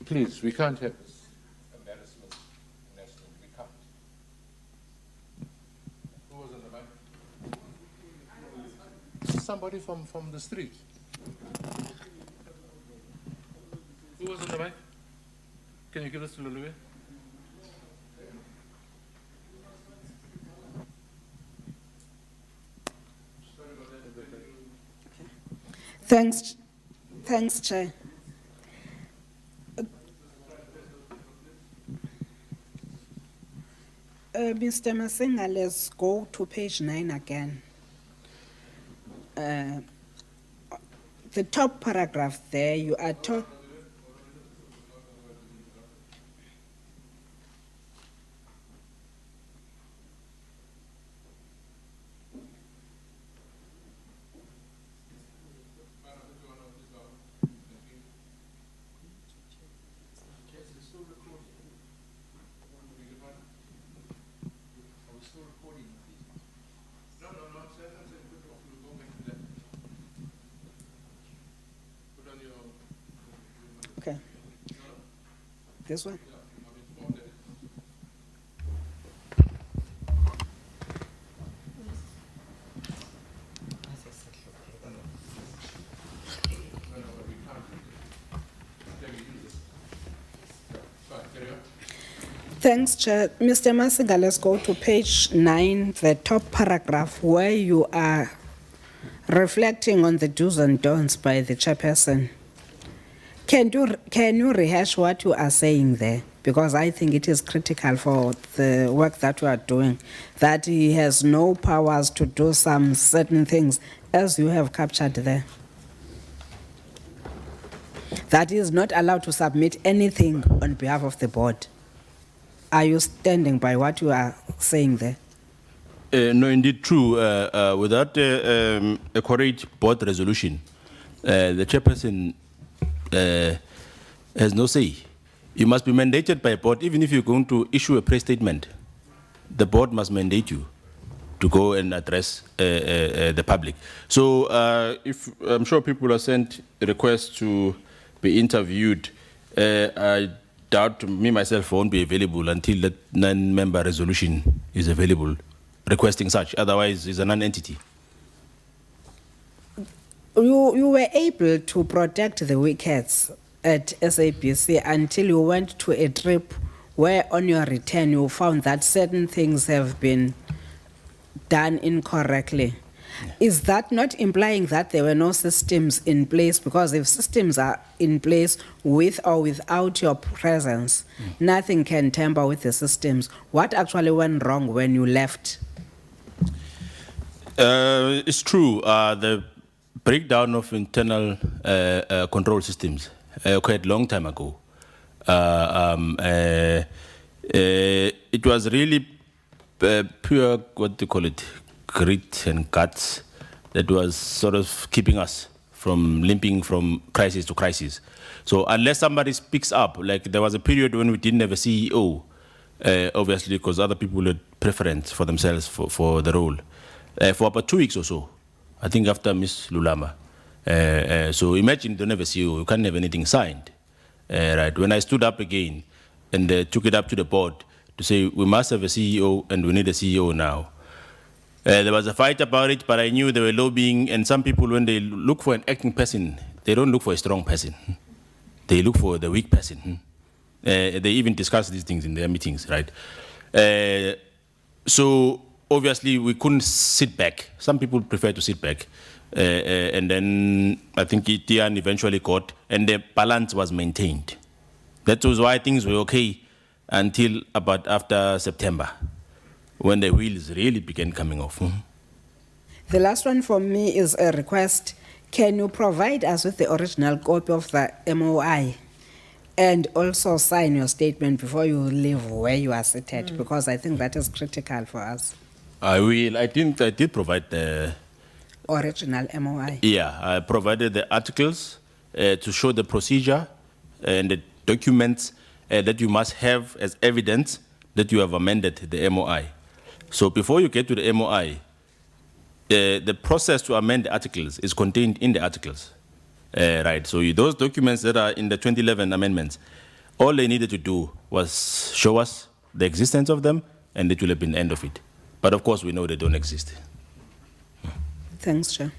Please, we can't have this embarrassment. We can't. Who was on the mic? Somebody from the street. Who was on the mic? Can you give this to Luluwe? Thanks, Chair. Mr. Masinga, let's go to page 9 again. The top paragraph there, you are talking. Okay. This one? Thanks, Chair. Mr. Masinga, let's go to page 9, the top paragraph, where you are reflecting on the do's and don'ts by the chairperson. Can you rehash what you are saying there? Because I think it is critical for the work that you are doing, that he has no powers to do some certain things, as you have captured there. That he is not allowed to submit anything on behalf of the board. Are you standing by what you are saying there? No, indeed true. Without a correct board resolution, the chairperson has no say. You must be mandated by a board. Even if you're going to issue a press statement, the board must mandate you to go and address the public. So if I'm sure people have sent requests to be interviewed, I doubt me myself won't be available until the 9-member resolution is available requesting such. Otherwise, it's a non-entity. You were able to protect the wickets at SABC until you went to a trip where on your return you found that certain things have been done incorrectly. Yeah. Is that not implying that there were no systems in place? Because if systems are in place with or without your presence, nothing can tamper with the systems. What actually went wrong when you left? It's true. The breakdown of internal control systems occurred a long time ago. It was really pure, what do you call it, grit and guts that was sort of keeping us from limping from crisis to crisis. So unless somebody speaks up, like there was a period when we didn't have a CEO, obviously because other people had preference for themselves for the role. For about 2 weeks or so, I think after Ms. Lulama. So imagine you don't have a CEO, you can't have anything signed. Right. When I stood up again and took it up to the board to say we must have a CEO and we need a CEO now, there was a fight about it, but I knew they were lobbying, and some people, when they look for an acting person, they don't look for a strong person. They look for the weak person. They even discuss these things in their meetings, right? So obviously we couldn't sit back. Some people prefer to sit back. And then I think Tian eventually got, and the balance was maintained. That was why things were okay until about after September, when the wheels really began coming off. The last one for me is a request. Can you provide us with the original copy of the MOI and also sign your statement before you leave where you are seated? Because I think that is critical for us. I will. I did provide the original MOI. Yeah, I provided the articles to show the procedure and the documents that you must have as evidence that you have amended the MOI. So before you get to the MOI, the process to amend the articles is contained in the articles. Right, so those documents that are in the 2011 amendments, all they needed to do was show us the existence of them, and it will have been the end of it. But of course, we know they don't exist. Thanks, Chair.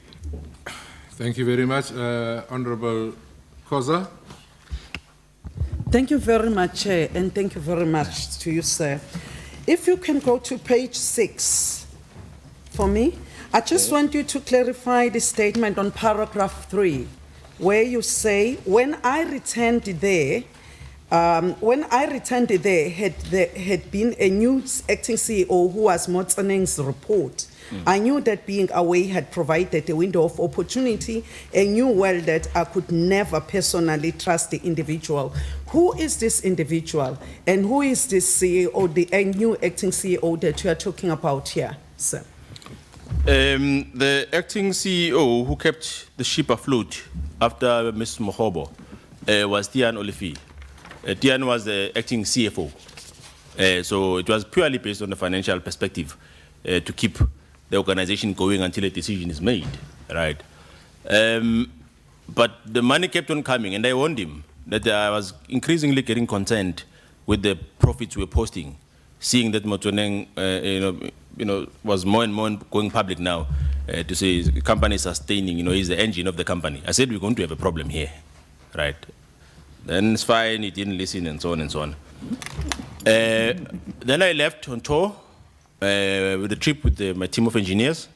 Thank you very much. Honorable Khoza. Thank you very much, Chair, and thank you very much to you, sir. If you can go to page 6 for me, I just want you to clarify the statement on paragraph 3, where you say, when I returned there, had been a new acting CEO who was Motsaneng's report. I knew that being away had provided a window of opportunity and knew well that I could never personally trust the individual. Who is this individual and who is this CEO, the new acting CEO that you are talking about here, sir? The acting CEO who kept the ship afloat after Ms. Mohobo was Tian Olifi. Tian was the acting CFO. So it was purely based on the financial perspective to keep the organization going until a decision is made, right? But the money kept on coming, and I warned him that I was increasingly getting concerned with the profits we were posting, seeing that Motsaneng, was more and more going public now to say the company is sustaining, he's the engine of the company. I said, we're going to have a problem here, right? Then it's fine, he didn't listen, and so on and so on. Then I left on tour with a trip with my team of engineers,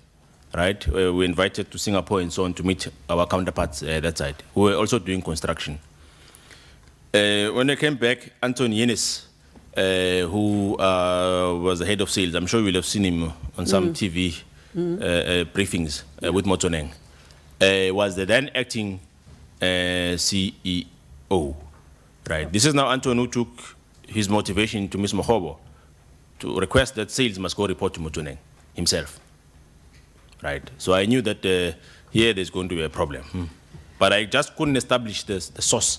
right? We were invited to Singapore and so on to meet our counterparts that side, who were also doing construction. When I came back, Anton Yenis, who was the head of sales, I'm sure you will have seen him on some TV briefings with Motsaneng, was the then acting CEO, right? This is now Anton who took his motivation to Ms. Mohobo to request that sales must go report to Motsaneng himself, right? So I knew that here there's going to be a problem. But I just couldn't establish the source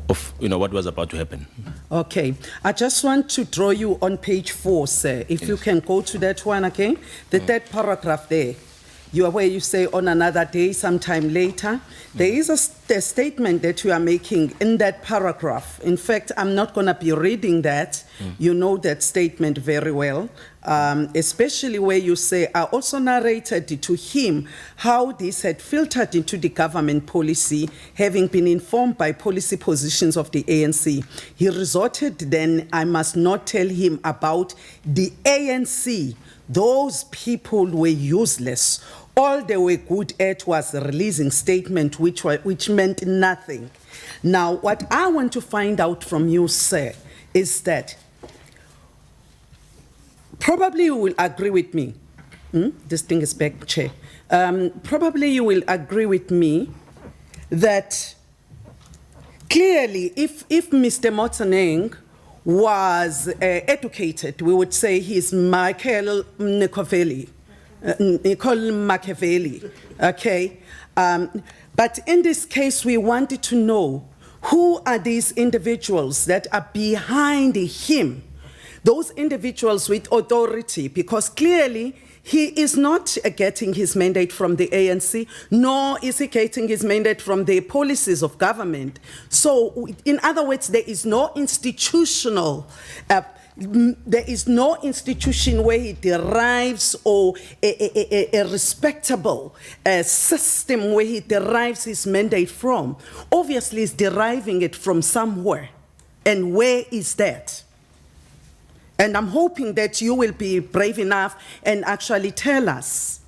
of what was about to happen. Okay, I just want to draw you on page 4, sir. If you can go to that one again, the third paragraph there. You are where you say on another day, sometime later. There is a statement that you are making in that paragraph. In fact, I'm not going to be reading that. You know that statement very well, especially where you say, I also narrated to him how this had filtered into the government policy, having been informed by policy positions of the ANC. He resorted then, I must not tell him about the ANC. Those people were useless. All they were good at was releasing statement which meant nothing. Now, what I want to find out from you, sir, is that probably you will agree with me. This thing is back, Chair. Probably you will agree with me that clearly if Mr. Motsaneng was educated, we would say he's Michael Machiavelli, okay? But in this case, we wanted to know who are these individuals that are behind him, those individuals with authority, because clearly he is not getting his mandate from the ANC, nor is he getting his mandate from the policies of government. So, in other words, there is no institutional, there is no institution where he derives or a respectable system where he derives his mandate from. Obviously, he's deriving it from somewhere. And where is that? And I'm hoping that you will be brave enough and actually tell us.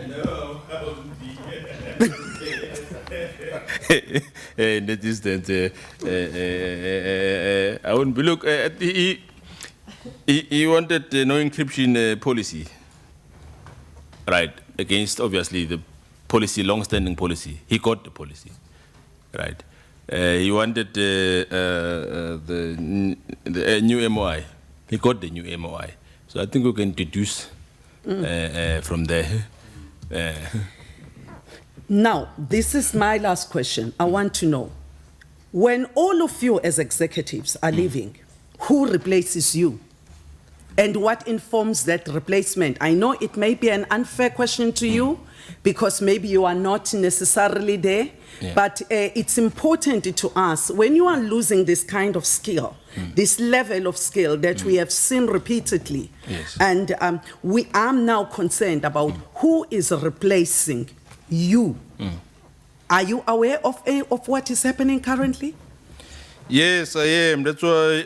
No, I wouldn't be. In that instance, I wouldn't be. Look, he wanted no encryption policy, right, against obviously the policy, long-standing policy. He got the policy, right. He wanted the new MOI. He got the new MOI. So I think we can deduce from there. Now, this is my last question. I want to know, when all of you as executives are leaving, who replaces you? And what informs that replacement? I know it may be an unfair question to you, because maybe you are not necessarily there, but it's important to us, when you are losing this kind of skill, this level of skill that we have seen repeatedly, and we are now concerned about who is replacing you. Are you aware of what is happening currently? Yes, I am. That's why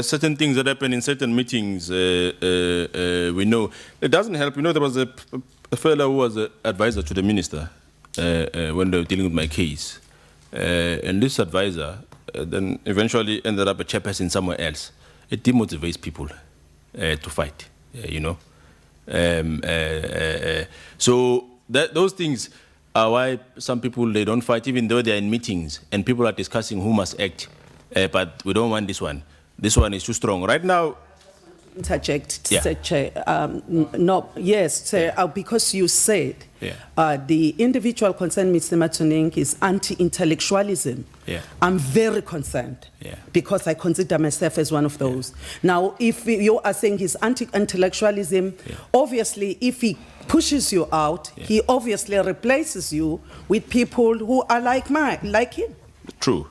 certain things that happen in certain meetings, we know. It doesn't help. You know, there was a fellow who was an advisor to the minister when they were dealing with my case. And this advisor then eventually ended up a chairperson somewhere else. It demotivates people to fight, you know. So those things are why some people, they don't fight, even though they're in meetings and people are discussing who must act. But we don't want this one. This one is too strong. Right now, Interject, Yeah. Sir Chair. No, yes, Sir, because you said the individual concerned, Mr. Matuneng, is anti-intellectualism. Yeah. I'm very concerned Yeah. because I consider myself as one of those. Now, if you are saying he's anti-intellectualism, obviously, if he pushes you out, he obviously replaces you with people who are like him. true.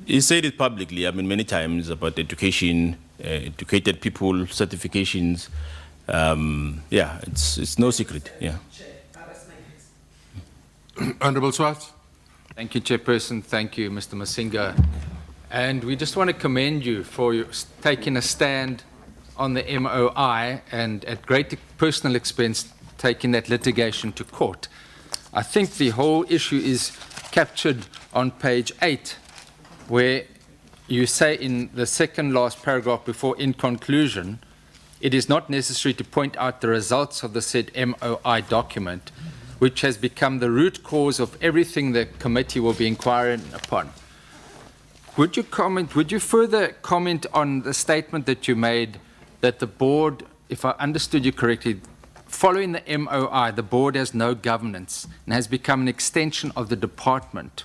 He said it publicly, I mean, many times about education, educated people, certifications. Yeah, it's no secret, yeah. Honourable Swartz. Thank you, Chairperson. Thank you, Mr. Masinga. And we just want to commend you for taking a stand on the MOI and at great personal expense taking that litigation to court. I think the whole issue is captured on page 8, where you say in the second last paragraph before, in conclusion, it is not necessary to point out the results of the said MOI document, which has become the root cause of everything the committee will be inquiring upon. Would you further comment on the statement that you made that the board, if I understood you correctly, following the MOI, the board has no governance and has become an extension of the department?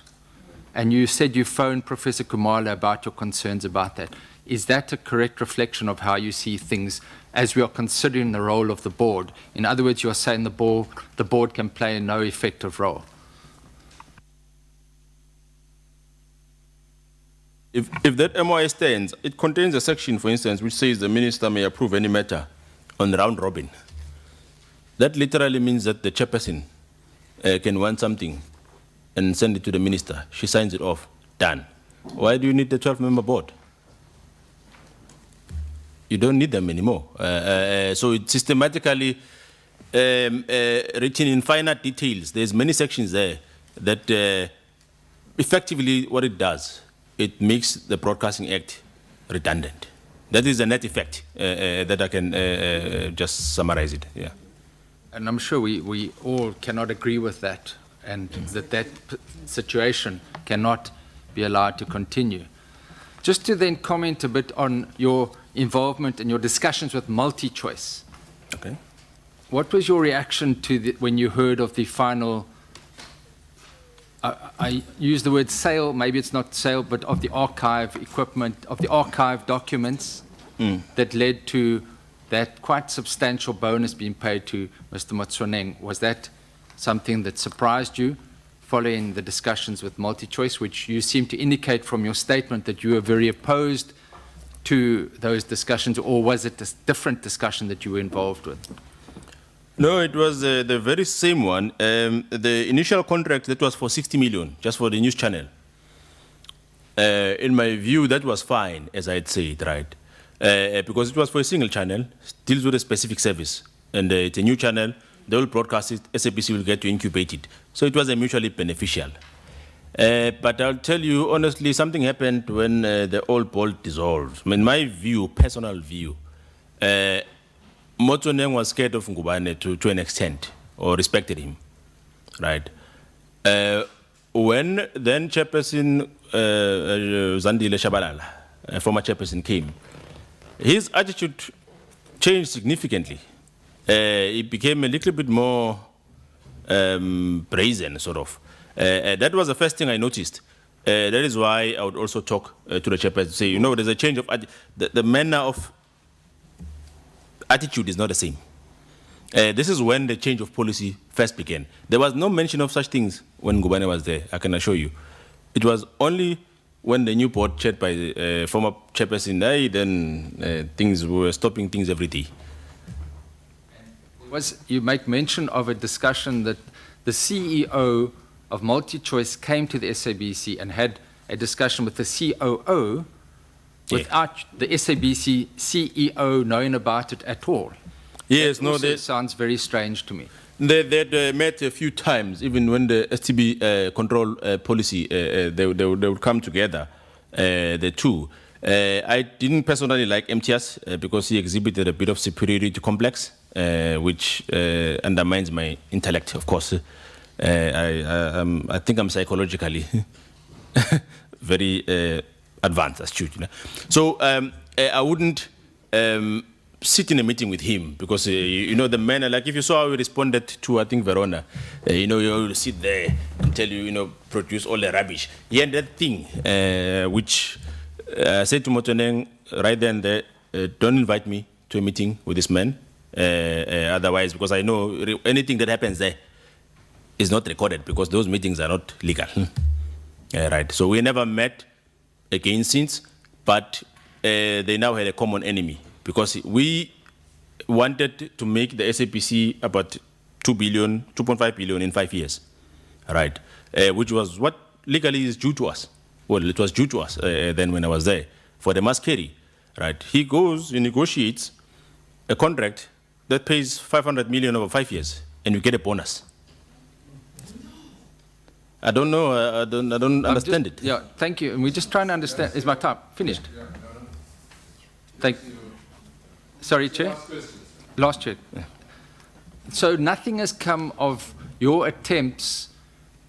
And you said you phoned Professor Kumalo about your concerns about that. Is that a correct reflection of how you see things as we are considering the role of the board? In other words, you are saying the board can play no effective role. If that MOI stands, it contains a section, for instance, which says the minister may approve any matter on round robin. That literally means that the chairperson can want something and send it to the minister. She signs it off. Done. Why do you need the 12-member board? You don't need them anymore. So it's systematically written in finer details. There's many sections there that effectively what it does, it makes the Broadcasting Act redundant. That is the net effect that I can just summarize it. Yeah. And I'm sure we all cannot agree with that, and that situation cannot be allowed to continue. Just to then comment a bit on your involvement and your discussions with MultiChoice. Okay. What was your reaction to when you heard of the final, I use the word sale, maybe it's not sale, but of the archive equipment, of the archive documents that led to that quite substantial bonus being paid to Mr. Matswaneng? Was that something that surprised you following the discussions with MultiChoice, which you seem to indicate from your statement that you were very opposed to those discussions, or was it a different discussion that you were involved with? No, it was the very same one. The initial contract, that was for 60 million, just for the news channel. In my view, that was fine, as I had said, right? Because it was for a single channel, deals with a specific service. And it's a new channel, they will broadcast it, SABC will get to incubate it. So it was a mutually beneficial. But I'll tell you, honestly, something happened when the old board dissolved. In my view, personal view, Motsoneng was scared of Ngubane to an extent, or respected him, right? When then Chairperson Zandile Shabalala, a former chairperson, came, his attitude changed significantly. He became a little bit more brazen, sort of. That was the first thing I noticed. That is why I would also talk to the chairperson to say, you know, there's a change of the manner of attitude is not the same. This is when the change of policy first began. There was no mention of such things when Ngubane was there, I can assure you. It was only when the new board chaired by the former chairperson, then things were stopping things every day. You make mention of a discussion that the CEO of MultiChoice came to the SABC and had a discussion with the COO without the SABC CEO knowing about it at all. Yes, That no, also they, sounds very strange to me. they met a few times, even when the STB control policy, they would come together, the two. I didn't personally like MTS because he exhibited a bit of superiority complex, which undermines my intellect, of course. I think I'm psychologically very advanced, astute. You know? So I wouldn't sit in a meeting with him because, you know, the man, like if you saw how he responded to, I think, Verona, you know, you will sit there and tell you, you know, produce all the rubbish. He had that thing, which I said to Motoneng right then, there, don't invite me to a meeting with this man. Otherwise, because I know anything that happens there is not recorded because those meetings are not legal. Right. So we never met again since, but they now had a common enemy because we wanted to make the SABC about 2.5 billion in 5 years. Right. Which was what legally is due to us. Well, it was due to us then when I was there for the mass carry. Right. He goes, he negotiates a contract that pays 500 million over 5 years, and you get a bonus. I don't know. I don't understand it. Yeah, thank you. And we're just trying to understand. Is my time finished? Sorry, Chair. Last Chair. Yeah. So nothing has come of your attempts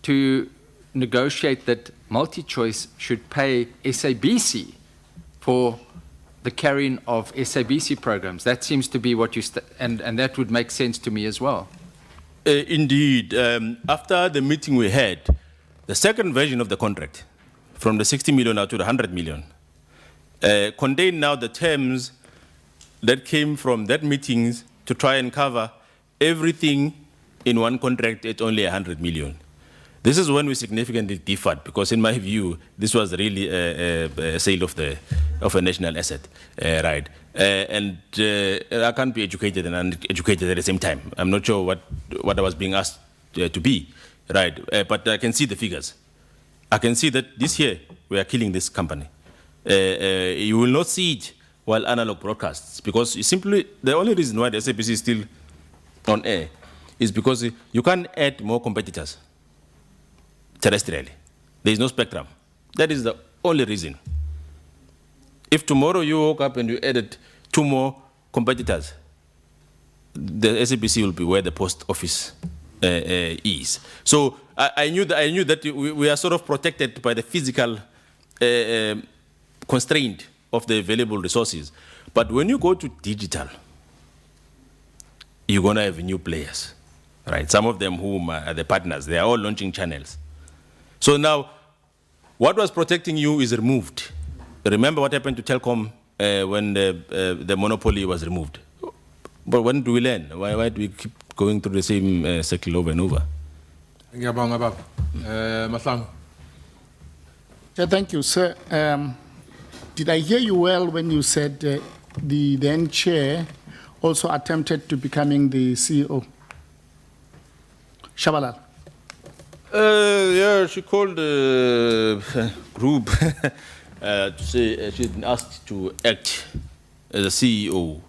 to negotiate that MultiChoice should pay SABC for the carrying of SABC programs. That seems to be what you and that would make sense to me as well. Indeed. After the meeting we had, the second version of the contract, from the 60 million out to the 100 million, contained now the terms that came from that meetings to try and cover everything in one contract at only 100 million. This is when we significantly differed, because in my view, this was really a sale of a national asset, right? And I can't be educated and uneducated at the same time. I'm not sure what I was being asked to be, right? But I can see the figures. I can see that this year we are killing this company. You will not see it while analog broadcasts, because simply the only reason why the SABC is still on air is because you can't add more competitors terrestrially. There is no spectrum. That is the only reason. If tomorrow you woke up and you added 2 more competitors, the SABC will be where the post office is. So I knew that we are sort of protected by the physical constraint of the available resources. But when you go to digital, you're going to have new players, right? Some of them whom are the partners, they are all launching channels. So now, what was protecting you is removed. Remember what happened to Telkom when the monopoly was removed. But when do we learn? Why do we keep going through the same cycle over and over? Thank you, sir. Did I hear you well when you said the then chair also attempted to becoming the CEO? Shabalal. Yeah, she called the group to say she'd been asked to act as a CEO.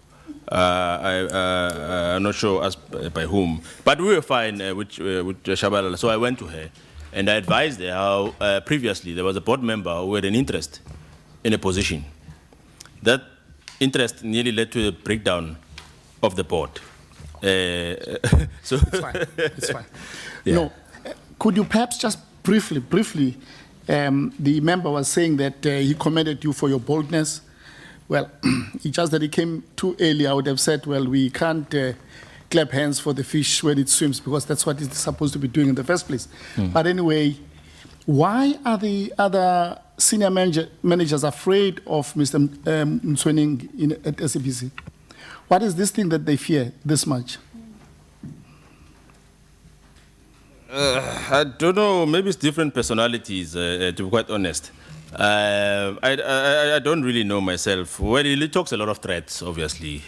I'm not sure as by whom, but we were fine with Shabalala. So I went to her and I advised her how previously there was a board member who had an interest in a position. That interest nearly led to a breakdown of the board. So it's fine. It's fine. Yeah. No. Could you perhaps just briefly, the member was saying that he commended you for your boldness. Well, it's just that he came too early. I would have said, well, we can't clap hands for the fish when it swims, because that's what it's supposed to be doing in the first place. But anyway, why are the other senior managers afraid of Mr. Mtswening at SABC? What is this thing that they fear this much? I don't know. Maybe it's different personalities, to be quite honest. I don't really know myself. Well, he talks a lot of threats, obviously,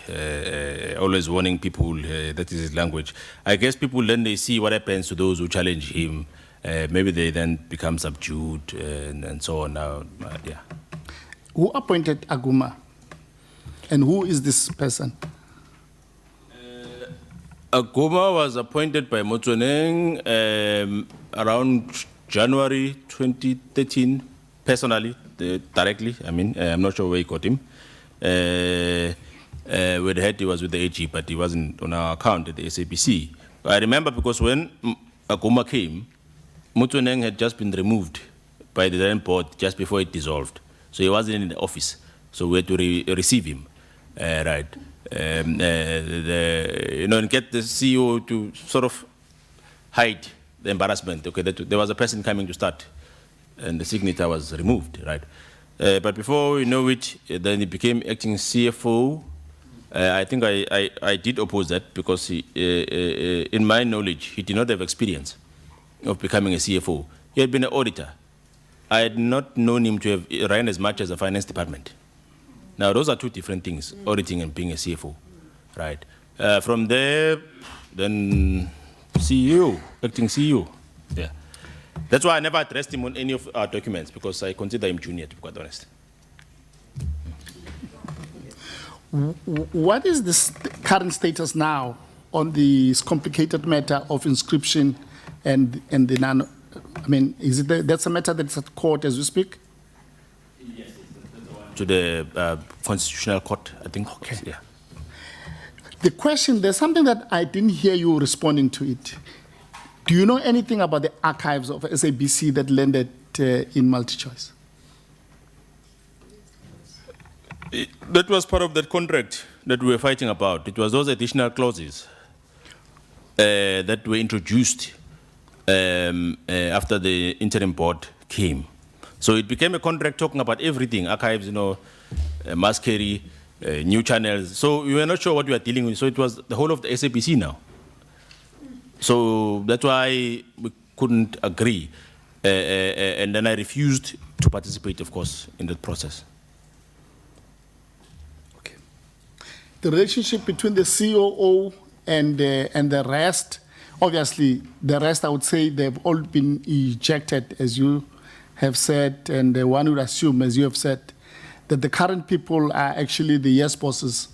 always warning people, that is his language. I guess people then they see what happens to those who challenge him, Maybe they then become subdued and so on. Now, yeah. Who appointed Aguma? And who is this person? Aguma was appointed by Motsoneng around January 2013, personally, directly. I mean, I'm not sure where he got him. With the head, he was with the AG, but he wasn't on our account at the SABC. I remember because when Aguma came, Motsoneng had just been removed by the then board just before it dissolved. So he wasn't in the office. So we had to receive him, right? And get the CEO to sort of hide the embarrassment. Okay, that there was a person coming to start, and the signature was removed, right? But before we know it, then he became acting CFO. I think I did oppose that because he, in my knowledge, he did not have experience of becoming a CFO. He had been an auditor. I had not known him to have run as much as a finance department. Now, those are two different things, auditing and being a CFO, right? From there, then CEO, acting CEO, yeah. That's why I never addressed him on any of our documents, because I consider him junior, to be quite honest. What is the current status now on this complicated matter of inscription and the nano? I mean, is it that's a matter that's at court as we speak? Yes, to the Constitutional Court, I think. Okay. Yeah. The question, there's something that I didn't hear you responding to it. Do you know anything about the archives of SABC that landed in MultiChoice? That was part of that contract that we were fighting about. It was those additional clauses that were introduced after the interim board came. So it became a contract talking about everything, archives, mass carry, new channels. So we were not sure what we were dealing with. So it was the whole of the SABC now. So that's why we couldn't agree. And then I refused to participate, of course, in that process. Okay. The relationship between the COO and the rest, obviously, the rest, I would say, they've all been ejected, as you have said, and one would assume, as you have said, that the current people are actually the yes bosses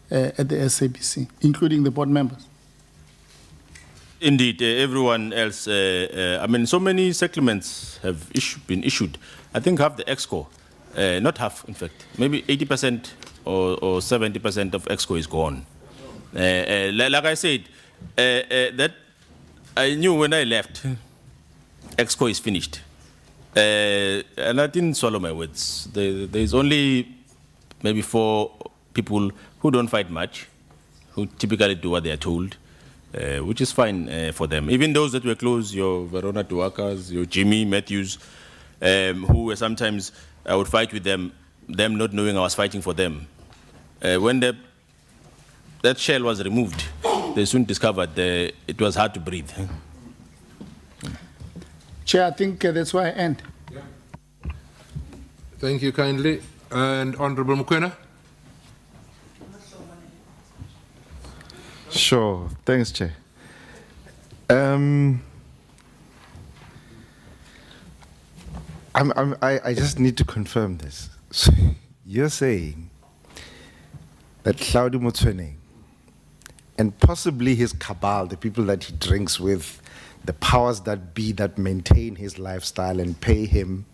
at the SABC, including the board members. Indeed, everyone else, I mean, so many settlements have been issued. I think half the EXCO, not half, in fact, maybe 80% or 70% of EXCO is gone. Like I said, that I knew when I left, EXCO is finished. And I didn't swallow my words. There's only maybe 4 people who don't fight much, who typically do what they are told. Which is fine for them. Even those that were close, your Verona Duakas, your Jimmy Matthews, who were sometimes, I would fight with them not knowing I was fighting for them. When that shell was removed, they soon discovered it was hard to breathe. Chair, I think that's where I end. Yeah. Thank you kindly. And Honorable Mukwena? Sure. Thanks, Chair. I just need to confirm this. So you're saying that Hlaudi Motsoneng and possibly his cabal, the people that he drinks with, the powers that be that maintain his lifestyle and pay him,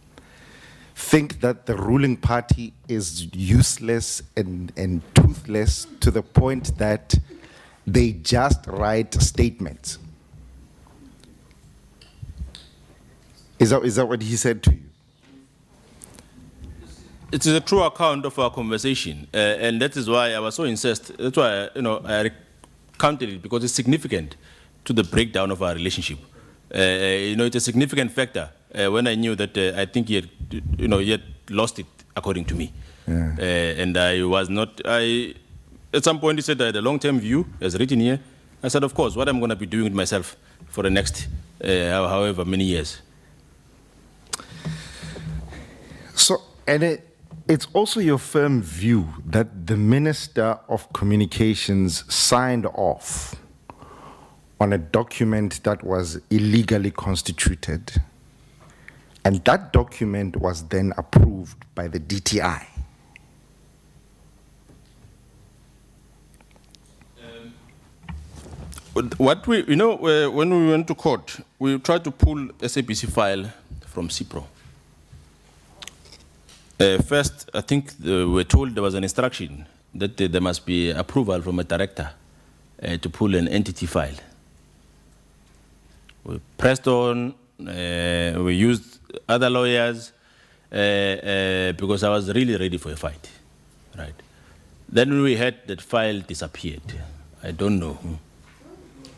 think that the ruling party is useless and toothless to the point that they just write statements. Is that what he said to you? It is a true account of our conversation, and that is why I was so incensed. That's why I recounted it, because it's significant to the breakdown of our relationship. It's a significant factor when I knew that I think he had lost it, according to me. Yeah. And I was not. At some point, he said I had a long-term view, as written here. I said, of course, what I'm going to be doing with myself for the next however many years. So, and it's also your firm view that the Minister of Communications signed off on a document that was illegally constituted, and that document was then approved by the DTI. What we, you know, when we went to court, we tried to pull SABC file from CIPRO. First, I think we were told there was an instruction that there must be approval from a director to pull an entity file. We pressed on, we used other lawyers because I was really ready for a fight, right? Then we had that file disappeared. I don't know who.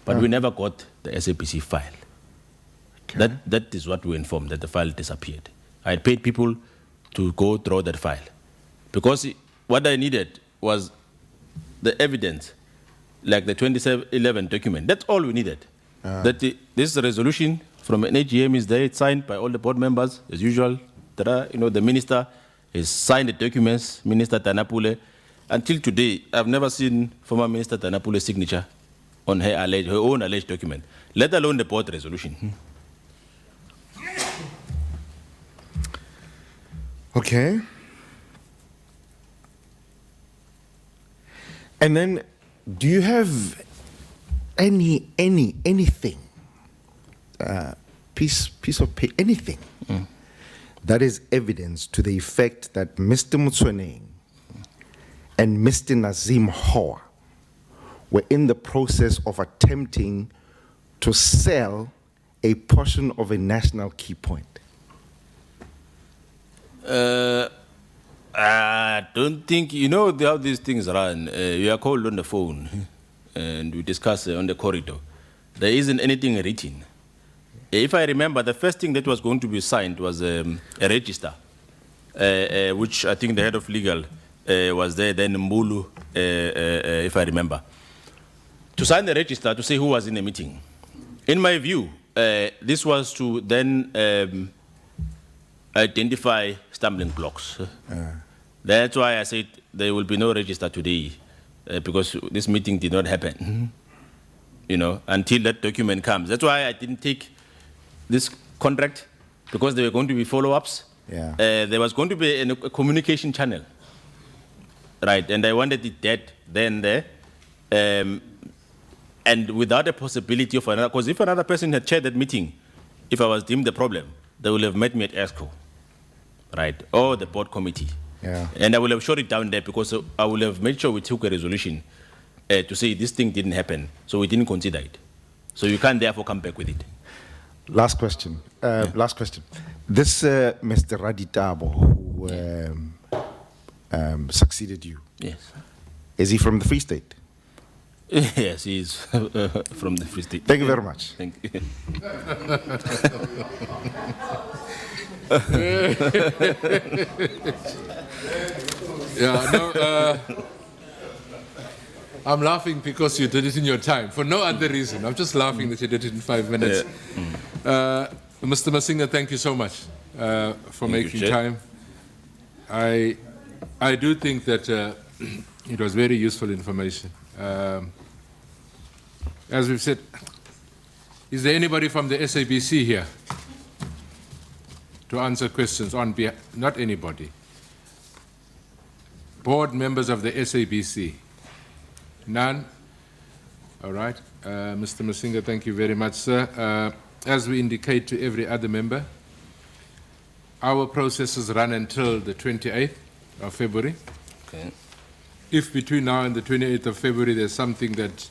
But we never got the SABC file. Okay. That is what we were informed, that the file disappeared. I had paid people to go through that file. Because what I needed was the evidence, like the 2011 document. That's all we needed. This resolution from an AGM is there, it's signed by all the board members, as usual. The minister has signed the documents, Minister Tanapule. Until today, I've never seen former Minister Tanapule's signature on her own alleged document, let alone the board resolution. Okay. And then, do you have anything, piece of paper, anything that is evidence to the effect that Mr. Motsoeneng and Mr. Nazim Hoa were in the process of attempting to sell a portion of a national key point? I don't think, you know how these things run. You are called on the phone and we discuss on the corridor. There isn't anything written. If I remember, the first thing that was going to be signed was a register, which I think the head of legal was there, then Mbulu, if I remember, to sign the register to say who was in the meeting. In my view, this was to then identify stumbling blocks. That's why I said there will be no register today, because this meeting did not happen, until that document comes. That's why I didn't take this contract, because there were going to be follow-ups. Yeah. There was going to be a communication channel, right? And I wanted it dead then there. And without a possibility of another, because if another person had chaired that meeting, if I was deemed the problem, they would have met me at ESCO, right? Or the board committee. Yeah. And I will have shut it down there, because I will have made sure we took a resolution to say this thing didn't happen, so we didn't consider it. So you can't therefore come back with it. Last question. Last question. This Mr. Raditabo, who succeeded you, Yes. is he from the Free State? Yes, he's from the Free State. Thank you very much. Thank you. I'm laughing because you did it in your time, for no other reason. I'm just laughing that you did it in 5 minutes. Mr. Masinga, thank you so much for making time. I do think that it was very useful information. As we've said, is there anybody from the SABC here to answer questions on behalf? Not anybody. Board members of the SABC? None? All right. Mr. Masinga, thank you very much, sir. As we indicate to every other member, our processes run until the 28th of February. Okay. If between now and the 28th of February there's something that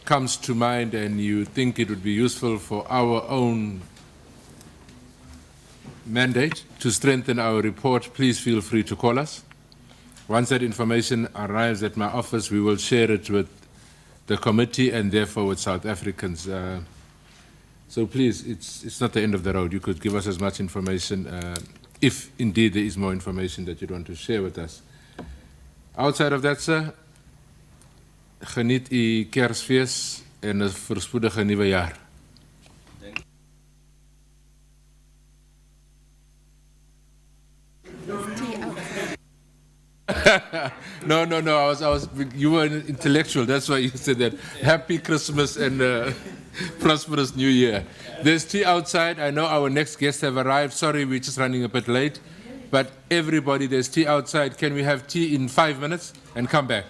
comes to mind and you think it would be useful for our own mandate to strengthen our report, please feel free to call us. Once that information arrives at my office, we will share it with the committee and therefore with South Africans. So please, it's not the end of the road. You could give us as much information, if indeed there is more information that you'd want to share with us. Outside of that, sir, geniet u Kersfees en 'n voorspoedige nuwe jaar. No, no, no. You were an intellectual. That's why you said that. Happy Christmas and prosperous New Year. There's tea outside. I know our next guests have arrived. Sorry, we're just running a bit late. But everybody, there's tea outside. Can we have tea in 5 minutes and come back?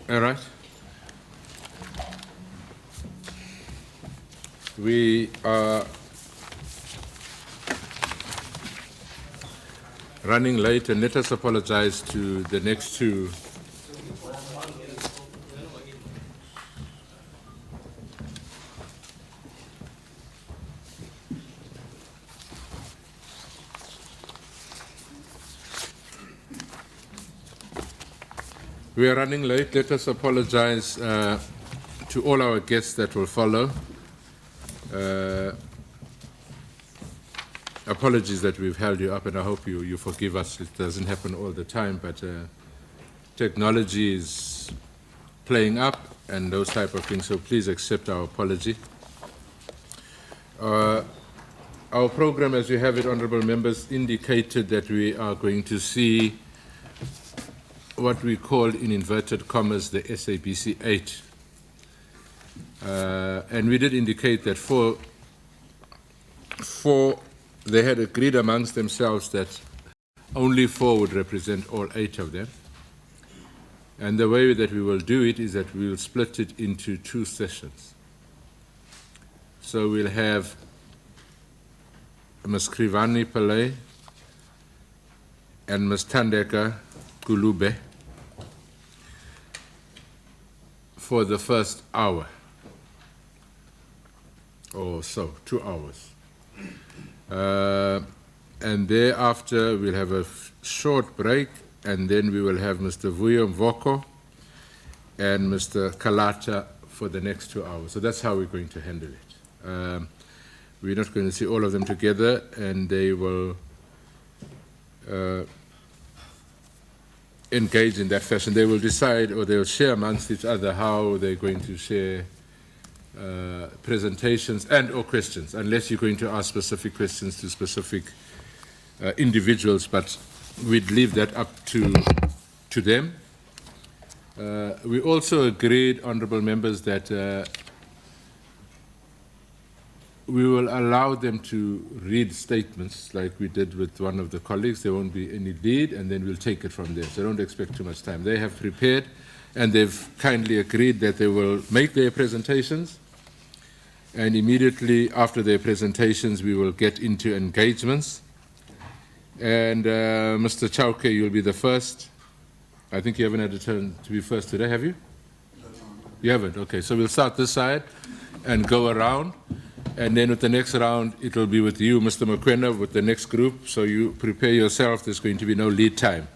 All right. We are running late, and let us apologize to the next two. We are running late. Let us apologize to all our guests that will follow. Apologies that we've held you up, and I hope you forgive us. It doesn't happen all the time, but technology is playing up and those type of things, so please accept our apology. Our program, as you have it, honorable members, indicated that we are going to see what we call, in inverted commas, the SABC 8. And we did indicate that they had agreed amongst themselves that only 4 would represent all 8 of them. And the way that we will do it is that we will split it into 2 sessions. So we'll have Ms. Krivani Pillay and Ms. Thandeka Kulube for the first hour or so, 2 hours. And thereafter we'll have a short break, and then we will have Mr. Vuyo Mvoko and Mr. Kalata for the next 2 hours. So that's how we're going to handle it. We're not going to see all of them together, and they will engage in that fashion. They will decide, or they'll share amongst each other how they're going to share presentations and or questions, unless you're going to ask specific questions to specific individuals, but we'd leave that up to them. We also agreed, honorable members, that we will allow them to read statements like we did with one of the colleagues. There won't be any lead, and then we'll take it from there. So don't expect too much time. They have prepared, and they've kindly agreed that they will make their presentations, and immediately after their presentations, we will get into engagements. And Mr. Chauke, you'll be the first. I think you haven't had a turn to be first today, have you? You haven't? Okay, so we'll start this side and go around. And then with the next round, it will be with you, Mr. Mokwena, with the next group. So you prepare yourself. There's going to be no lead time.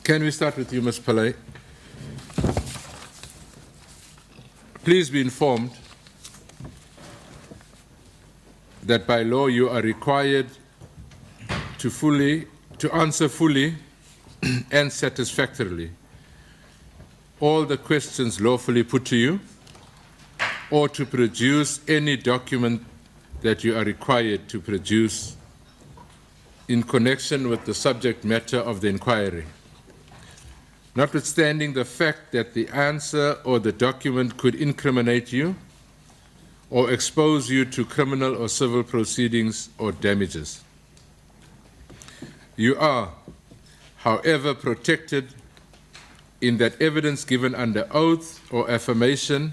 Can we start with you, Ms. Pillay? Please be informed that by law you are required to answer fully and satisfactorily all the questions lawfully put to you, or to produce any document that you are required to produce in connection with the subject matter of the inquiry, notwithstanding the fact that the answer or the document could incriminate you or expose you to criminal or civil proceedings or damages. You are, however, protected in that evidence given under oath or affirmation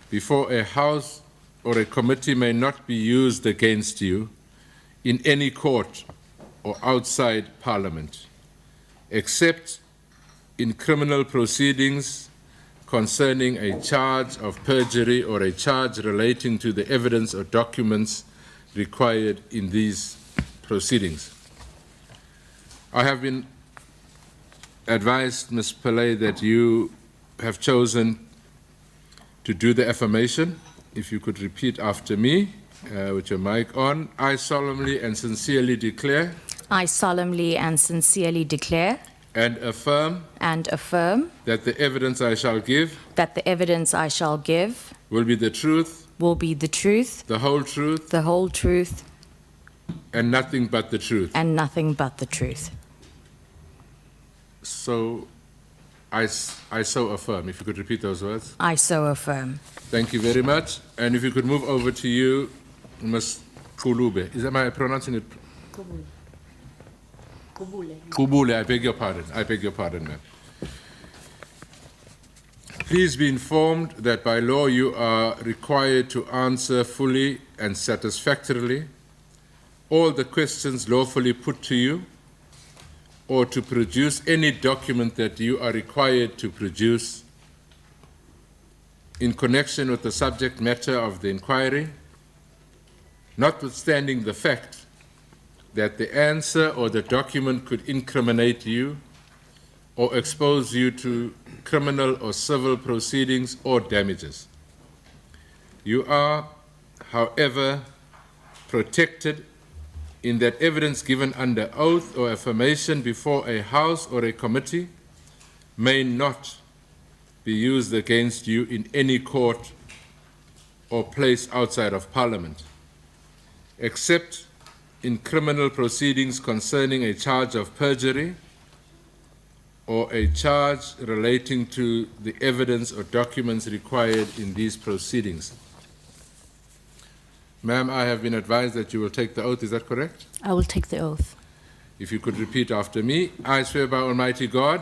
before a House or a committee may not be used against you in any court or outside Parliament, except in criminal proceedings concerning a charge of perjury or a charge relating to the evidence or documents required in these proceedings. I have been advised, Ms. Pillay, that you have chosen to do the affirmation. If you could repeat after me with your mic on. I solemnly and sincerely declare. I solemnly and sincerely declare. And affirm. And affirm. That the evidence I shall give. That the evidence I shall give. Will be the truth. Will be the truth. The whole truth. The whole truth. And nothing but the truth. And nothing but the truth. So, I so affirm. If you could repeat those words. I so affirm. Thank you very much. And if you could move over to you, Ms. Kulube. Is that my pronouncing it? Kubule. I beg your pardon. I beg your pardon, ma'am. Please be informed that by law you are required to answer fully and satisfactorily all the questions lawfully put to you, or to produce any document that you are required to produce in connection with the subject matter of the inquiry, notwithstanding the fact that the answer or the document could incriminate you or expose you to criminal or civil proceedings or damages. You are, however, protected in that evidence given under oath or affirmation before a House or a committee may not be used against you in any court or place outside of Parliament, except in criminal proceedings concerning a charge of perjury or a charge relating to the evidence or documents required in these proceedings. Ma'am, I have been advised that you will take the oath. Is that correct? I will take the oath. If you could repeat after me. I swear by Almighty God.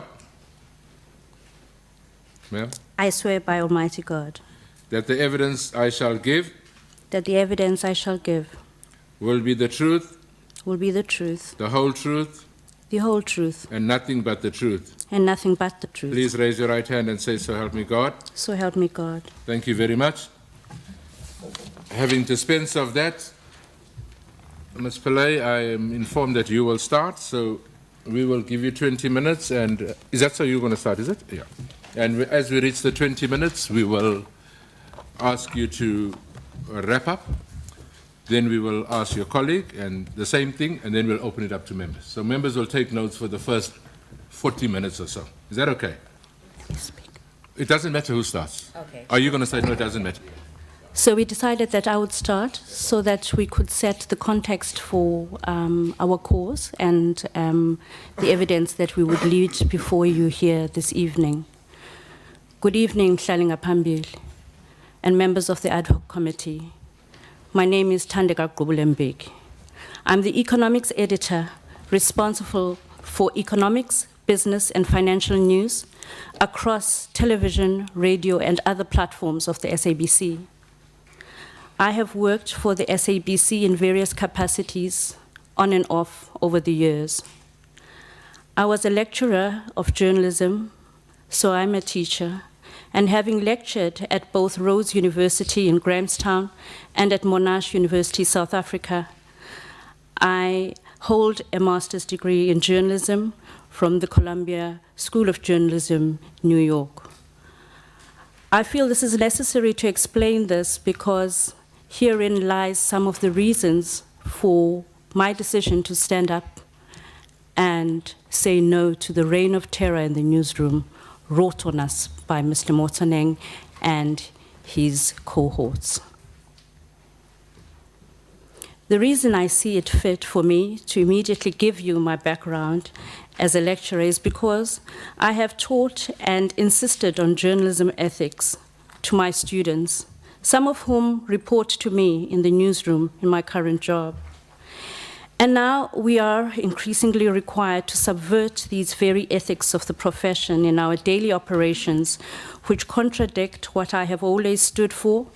Ma'am? I swear by Almighty God That the evidence I shall give that the evidence I shall give will be the truth, will be the truth, the whole truth, the whole truth, and nothing but the truth. and nothing but the truth. Please raise your right hand and say, so help me God. So help me God. Thank you very much. Having dispensed of that, Ms. Pillay, I am informed that you will start, so we will give you 20 minutes. And is that so you're going to start, is it? Yeah. And as we reach the 20 minutes, we will ask you to wrap up. Then we will ask your colleague, and the same thing, and then we'll open it up to members. So members will take notes for the first 40 minutes or so. Is that okay? It doesn't matter who starts. Okay. Are you going to say, no, it doesn't matter? So we decided that I would start so that we could set the context for our cause and the evidence that we would lead before you here this evening. Good evening, Mhlalinga Phambili, and members of the ad hoc committee. My name is Thandeka Gqubulembeki. I'm the economics editor responsible for economics, business, and financial news across television, radio, and other platforms of the SABC. I have worked for the SABC in various capacities, on and off, over the years. I was a lecturer of journalism, so I'm a teacher, and having lectured at both Rhodes University in Grahamstown and at Monash University, South Africa, I hold a master's degree in journalism from the Columbia School of Journalism, New York. I feel this is necessary to explain this because herein lies some of the reasons for my decision to stand up and say no to the reign of terror in the newsroom wrought on us by Mr. Motsoneng and his cohorts. The reason I see it fit for me to immediately give you my background as a lecturer is because I have taught and insisted on journalism ethics to my students, some of whom report to me in the newsroom in my current job. And now we are increasingly required to subvert these very ethics of the profession in our daily operations, which contradict what I have always stood for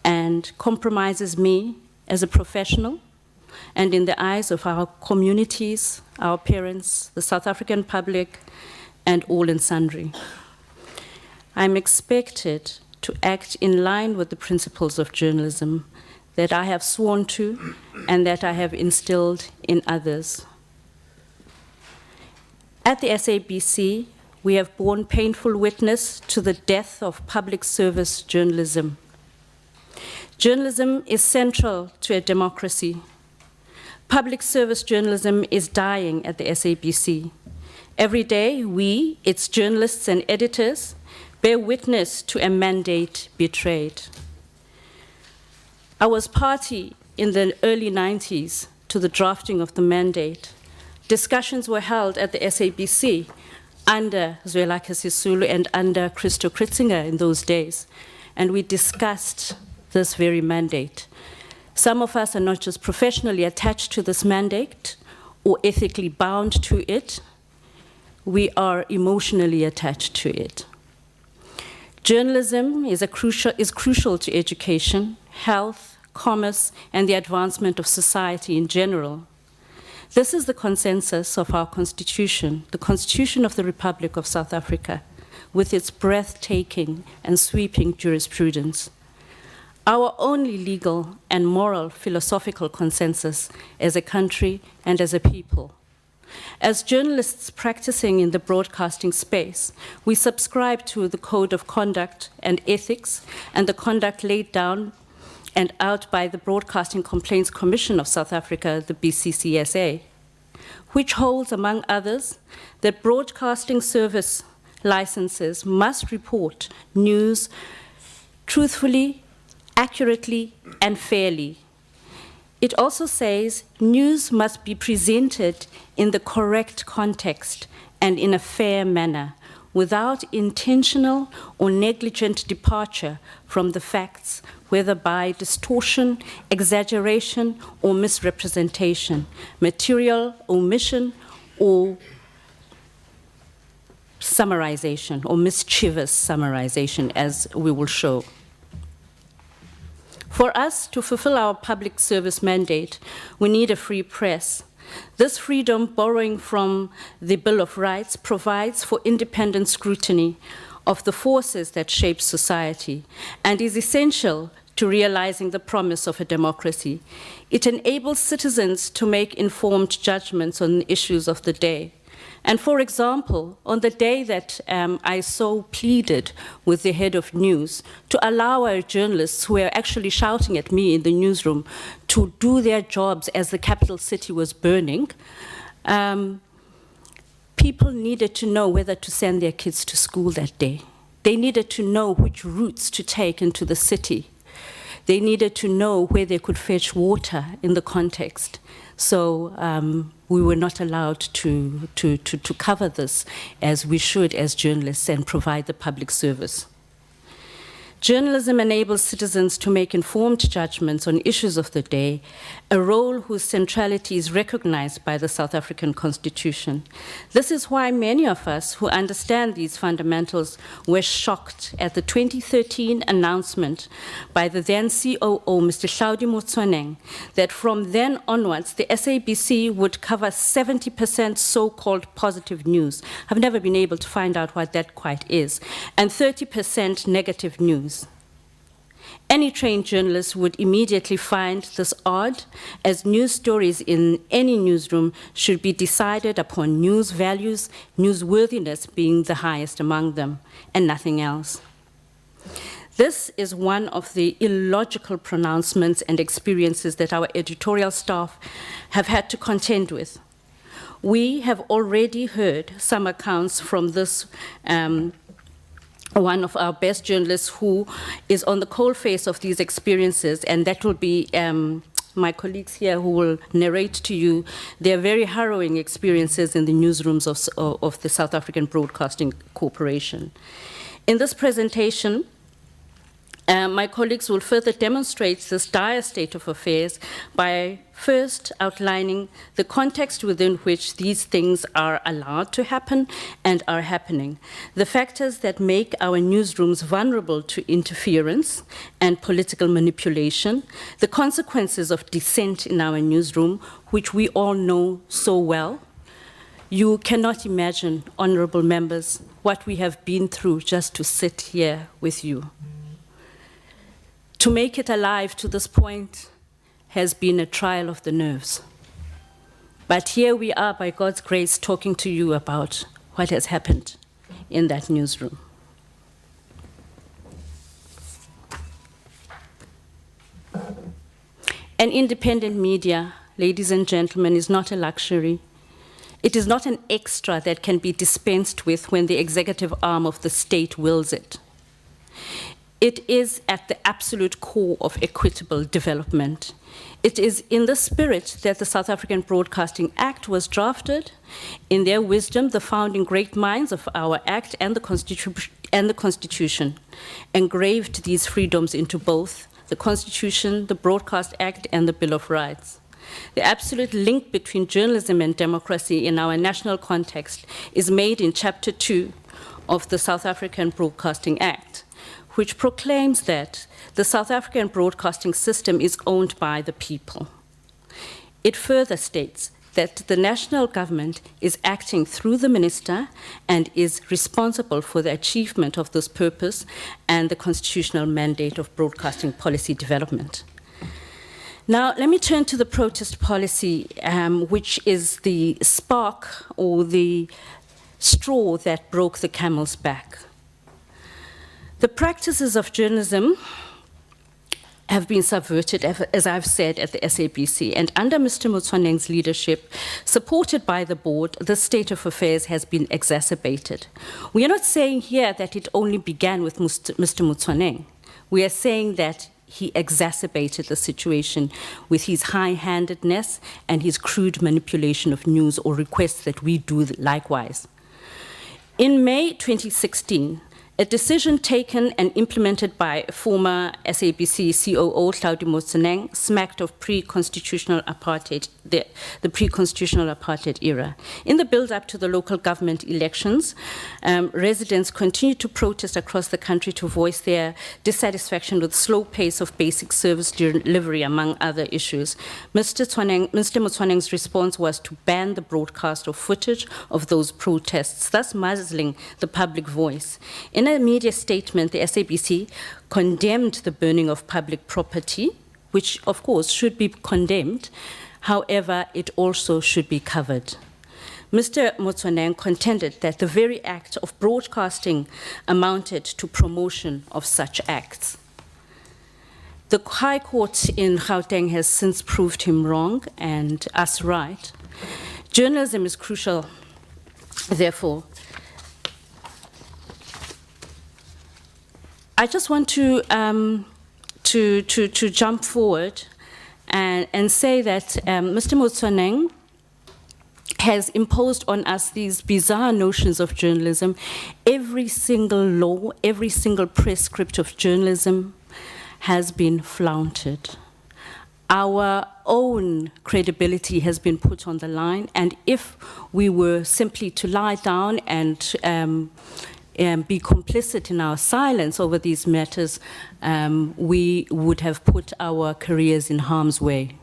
and compromises me as a professional and in the eyes of our communities, our parents, the South African public, and all and sundry. I'm expected to act in line with the principles of journalism that I have sworn to and that I have instilled in others. At the SABC, we have borne painful witness to the death of public service journalism. Journalism is central to a democracy. Public service journalism is dying at the SABC. Every day, we, its journalists and editors, bear witness to a mandate betrayed. I was party in the early 90s to the drafting of the mandate. Discussions were held at the SABC under Zwelakhe Sisulu and under Christo Kritzinger in those days, and we discussed this very mandate. Some of us are not just professionally attached to this mandate or ethically bound to it, we are emotionally attached to it. Journalism is crucial to education, health, commerce, and the advancement of society in general. This is the consensus of our Constitution, the Constitution of the Republic of South Africa, with its breathtaking and sweeping jurisprudence. Our only legal and moral philosophical consensus as a country and as a people. As journalists practicing in the broadcasting space, we subscribe to the Code of Conduct and Ethics and the conduct laid down and out by the Broadcasting Complaints Commission of South Africa, the BCCSA, which holds, among others, that broadcasting service licenses must report news truthfully, accurately, and fairly. It also says news must be presented in the correct context and in a fair manner, without intentional or negligent departure from the facts, whether by distortion, exaggeration, or misrepresentation, material omission, or summarization, or mischievous summarization, as we will show. For us to fulfill our public service mandate, we need a free press. This freedom, borrowing from the Bill of Rights, provides for independent scrutiny of the forces that shape society and is essential to realizing the promise of a democracy. It enables citizens to make informed judgments on issues of the day. And for example, on the day that I so pleaded with the head of news to allow our journalists who were actually shouting at me in the newsroom to do their jobs as the capital city was burning, people needed to know whether to send their kids to school that day. They needed to know which routes to take into the city. They needed to know where they could fetch water in the context. So we were not allowed to cover this as we should as journalists and provide the public service. Journalism enables citizens to make informed judgments on issues of the day, a role whose centrality is recognized by the South African Constitution. This is why many of us who understand these fundamentals were shocked at the 2013 announcement by the then COO, Mr. Hlaudi Motsoeneng, that from then onwards, the SABC would cover 70% so-called positive news. I've never been able to find out what that quite is, and 30% negative news. Any trained journalist would immediately find this odd, as news stories in any newsroom should be decided upon news values, newsworthiness being the highest among them, and nothing else. This is one of the illogical pronouncements and experiences that our editorial staff have had to contend with. We have already heard some accounts from this one of our best journalists who is on the coalface of these experiences, and that will be my colleagues here who will narrate to you their very harrowing experiences in the newsrooms of the South African Broadcasting Corporation. In this presentation, my colleagues will further demonstrate this dire state of affairs by first outlining the context within which these things are allowed to happen and are happening, the factors that make our newsrooms vulnerable to interference and political manipulation, the consequences of dissent in our newsroom, which we all know so well. You cannot imagine, honorable members, what we have been through just to sit here with you. To make it alive to this point has been a trial of the nerves. But here we are, by God's grace, talking to you about what has happened in that newsroom. An independent media, ladies and gentlemen, is not a luxury. It is not an extra that can be dispensed with when the executive arm of the state wills it. It is at the absolute core of equitable development. It is in the spirit that the South African Broadcasting Act was drafted. In their wisdom, the founding great minds of our Act and the Constitution engraved these freedoms into both the Constitution, the Broadcast Act, and the Bill of Rights. The absolute link between journalism and democracy in our national context is made in Chapter 2 of the South African Broadcasting Act. which proclaims that the South African broadcasting system is owned by the people. It further states that the national government is acting through the minister and is responsible for the achievement of this purpose and the constitutional mandate of broadcasting policy development. Now, let me turn to the protest policy, which is the spark or the straw that broke the camel's back. The practices of journalism have been subverted, as I've said, at the SABC. And under Mr. Motsoeneng's leadership, supported by the board, the state of affairs has been exacerbated. We are not saying here that it only began with Mr. Motsoeneng. We are saying that he exacerbated the situation with his high-handedness and his crude manipulation of news or requests that we do likewise. In May 2016, a decision taken and implemented by former SABC COO Hlaudi Motsoeneng smacked of pre-constitutional apartheid, the pre-constitutional apartheid era. In the build-up to the local government elections, residents continued to protest across the country to voice their dissatisfaction with the slow pace of basic service delivery, among other issues. Mr. Motsoeneng's response was to ban the broadcast of footage of those protests, thus muzzling the public voice. In a media statement, the SABC condemned the burning of public property, which of course should be condemned. However, it also should be covered. Mr. Motsoeneng contended that the very act of broadcasting amounted to promotion of such acts. The High Court in Gauteng has since proved him wrong and us right. Journalism is crucial, therefore. I just want to jump forward and say that Mr. Motsoeneng has imposed on us these bizarre notions of journalism. Every single law, every single prescript of journalism has been flaunted. Our own credibility has been put on the line, and if we were simply to lie down and be complicit in our silence over these matters, we would have put our careers in harm's way.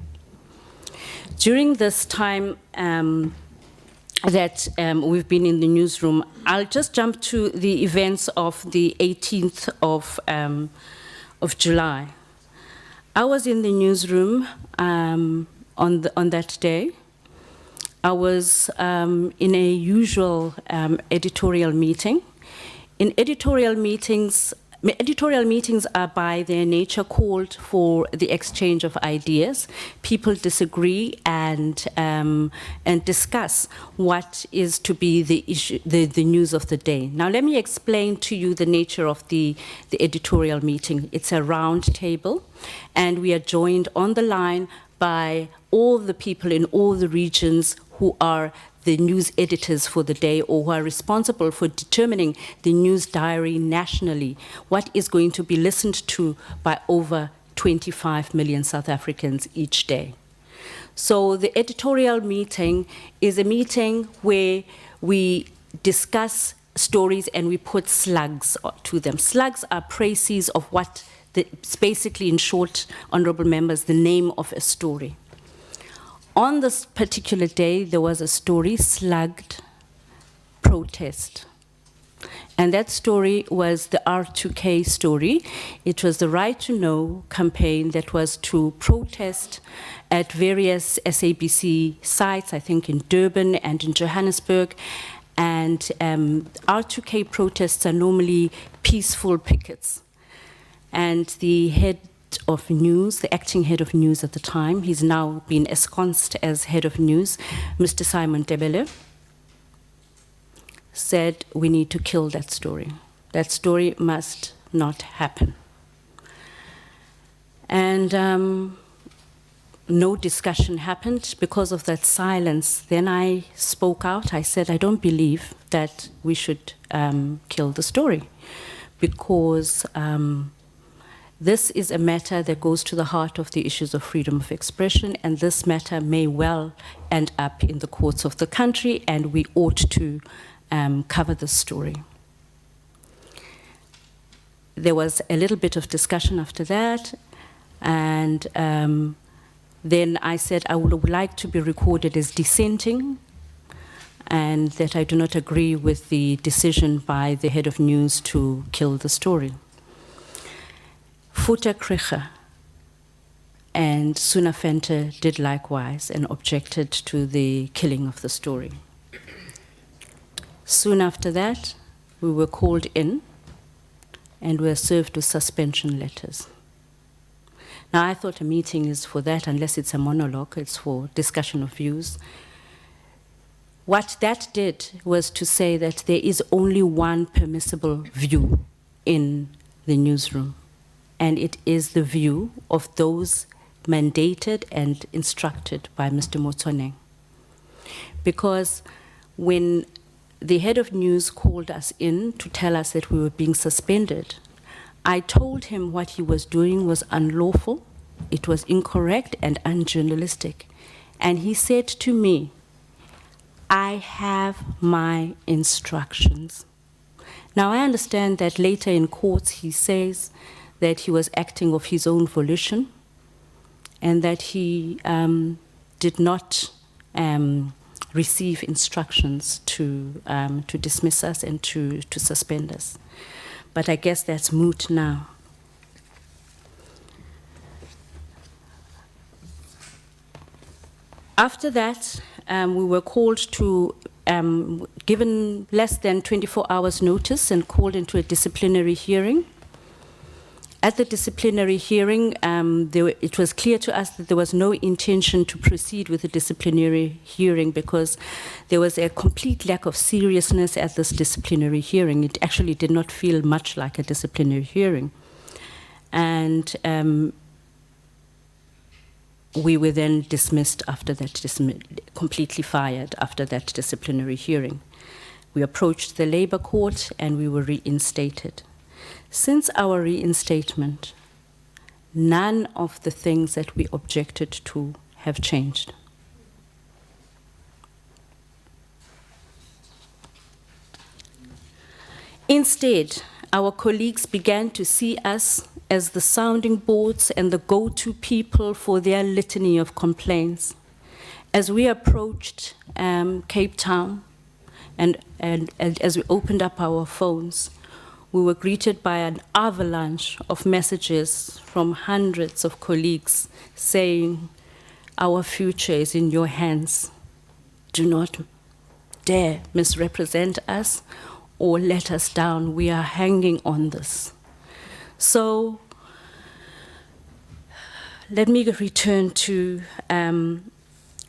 During this time that we've been in the newsroom, I'll just jump to the events of the 18th of July. I was in the newsroom on that day. I was in a usual editorial meeting. In editorial meetings are by their nature called for the exchange of ideas. People disagree and discuss what is to be the issue, the news of the day. Now, let me explain to you the nature of the editorial meeting. It's a round table, and we are joined on the line by all the people in all the regions who are the news editors for the day, or who are responsible for determining the news diary nationally, what is going to be listened to by over 25 million South Africans each day. So the editorial meeting is a meeting where we discuss stories and we put slugs to them. Slugs are précis of what, it's basically, in short, honorable members, the name of a story. On this particular day, there was a story, slugged protest. And that story was the R2K story. It was the Right to Know campaign that was to protest at various SABC sites, I think in Durban and in Johannesburg. And R2K protests are normally peaceful pickets. And the head of news, the acting head of news at the time, he's now been ensconced as head of news, Mr. Simon Tebele, said we need to kill that story. That story must not happen. And no discussion happened because of that silence. Then I spoke out. I said, I don't believe that we should kill the story, because this is a matter that goes to the heart of the issues of freedom of expression, and this matter may well end up in the courts of the country, and we ought to cover the story. there was a little bit of discussion after that, and then I said I would like to be recorded as dissenting, and that I do not agree with the decision by the head of news to kill the story. Futa Kricha and Suna Venter did likewise and objected to the killing of the story. Soon after that, we were called in and were served with suspension letters. Now, I thought a meeting is for that, unless it's a monologue, it's for discussion of views. What that did was to say that there is only one permissible view in the newsroom, and it is the view of those mandated and instructed by Mr. Motsoneng. Because when the head of news called us in to tell us that we were being suspended, I told him what he was doing was unlawful, it was incorrect and unjournalistic. And he said to me, I have my instructions. Now, I understand that later in courts he says that he was acting of his own volition and that he did not receive instructions to dismiss us and to suspend us. But I guess that's moot now. After that, we were called to, given less than 24 hours notice and called into a disciplinary hearing. At the disciplinary hearing, it was clear to us that there was no intention to proceed with the disciplinary hearing because there was a complete lack of seriousness at this disciplinary hearing. It actually did not feel much like a disciplinary hearing. And we were then dismissed after that, completely fired after that disciplinary hearing. We approached the labor court and we were reinstated. Since our reinstatement, none of the things that we objected to have changed. Instead, our colleagues began to see us as the sounding boards and the go-to people for their litany of complaints. As we approached Cape Town and as we opened up our phones, we were greeted by an avalanche of messages from hundreds of colleagues saying, our future is in your hands. Do not dare misrepresent us or let us down. We are hanging on this. So let me return to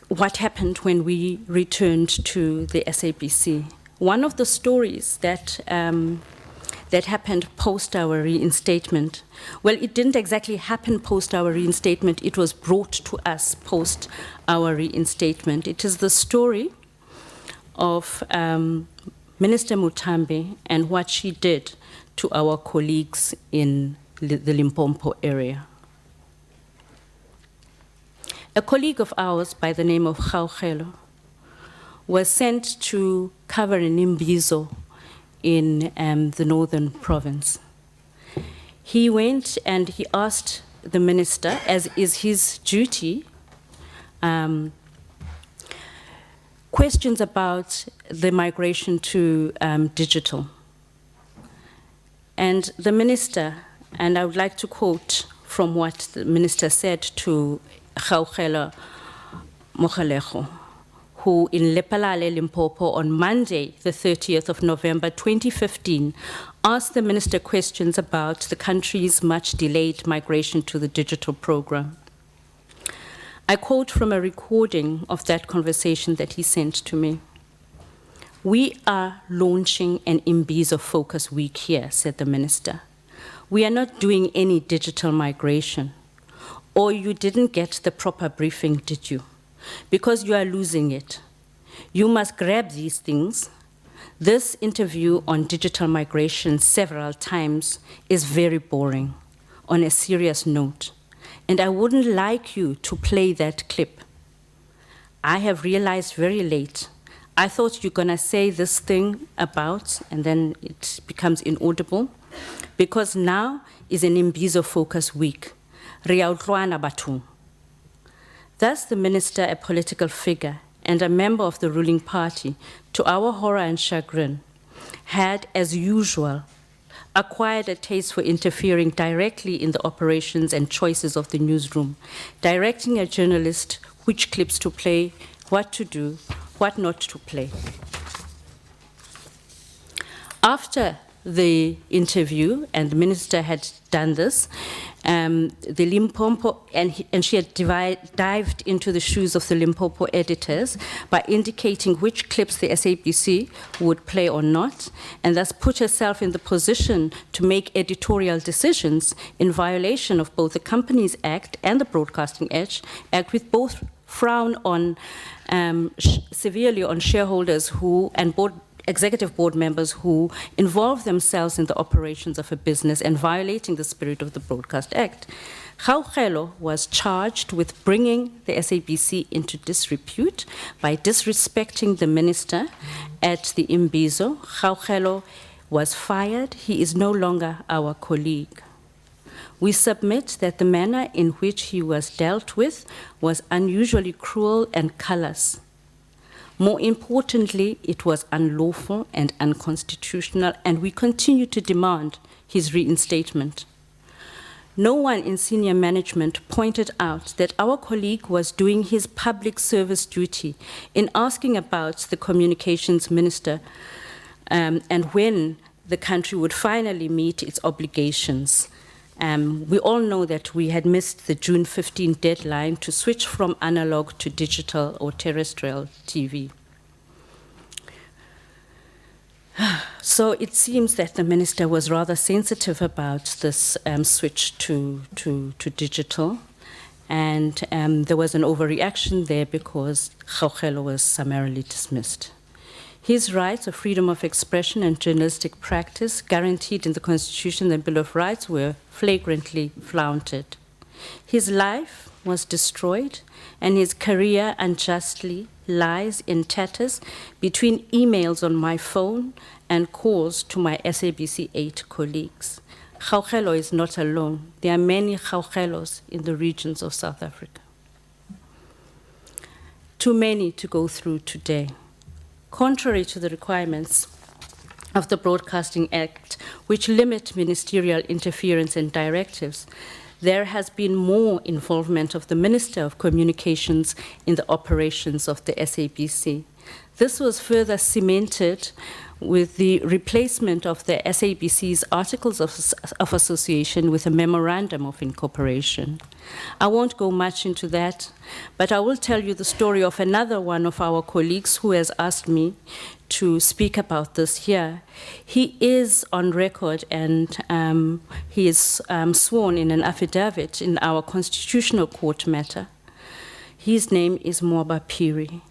what happened when we returned to the SABC. One of the stories that happened post our reinstatement, well, it didn't exactly happen post our reinstatement, it was brought to us post our reinstatement. It is the story of Minister Mutambi and what she did to our colleagues in the Limpopo area. A colleague of ours by the name of Gaugelo was sent to cover an imbizo in the northern province. He went and he asked the minister, as is his duty, questions about the migration to digital. And the minister, and I would like to quote from what the minister said to Gaugelo Mogalejo, who in Lepalale, Limpopo, on Monday, the 30th of November 2015, asked the minister questions about the country's much delayed migration to the digital program. I quote from a recording of that conversation that he sent to me. We are launching an Imbizo Focus Week here, said the minister. We are not doing any digital migration. Or you didn't get the proper briefing, did you? Because you are losing it. You must grab these things. This interview on digital migration several times is very boring, on a serious note. And I wouldn't like you to play that clip. I have realized very late. I thought you're gonna say this thing about, and then it becomes inaudible. because now is an Imbizo focus week. Re a utlwana bathong. Thus, the minister, a political figure and a member of the ruling party, to our horror and chagrin, had, as usual, acquired a taste for interfering directly in the operations and choices of the newsroom, directing a journalist which clips to play, what to do, what not to play. After the interview, and the minister had done this, the Limpopo, and she had dived into the shoes of the Limpopo editors by indicating which clips the SABC would play or not, and thus put herself in the position to make editorial decisions in violation of both the Companies Act and the Broadcasting Act, with both frown on severely on shareholders who and executive board members who involve themselves in the operations of a business and violating the spirit of the Broadcast Act. Gaugelo was charged with bringing the SABC into disrepute by disrespecting the minister at the Imbizo. Gaugelo was fired. He is no longer our colleague. We submit that the manner in which he was dealt with was unusually cruel and callous. More importantly, it was unlawful and unconstitutional, and we continue to demand his reinstatement. No one in senior management pointed out that our colleague was doing his public service duty in asking about the communications minister and when the country would finally meet its obligations. We all know that we had missed the June 15 deadline to switch from analog to digital or terrestrial TV. So it seems that the minister was rather sensitive about this switch to digital, and there was an overreaction there because Gaugelo was summarily dismissed. His rights of freedom of expression and journalistic practice guaranteed in the Constitution and Bill of Rights were flagrantly flaunted. His life was destroyed and his career unjustly lies in tatters between emails on my phone and calls to my SABC 8 colleagues. Gaugelo is not alone. There are many Gaugelos in the regions of South Africa. Too many to go through today. Contrary to the requirements of the Broadcasting Act, which limit ministerial interference and directives, there has been more involvement of the Minister of Communications in the operations of the SABC. This was further cemented with the replacement of the SABC's Articles of Association with a Memorandum of Incorporation. I won't go much into that, but I will tell you the story of another one of our colleagues who has asked me to speak about this here. He is on record and he is sworn in an affidavit in our Constitutional Court matter. His name is Mwaba Phiri.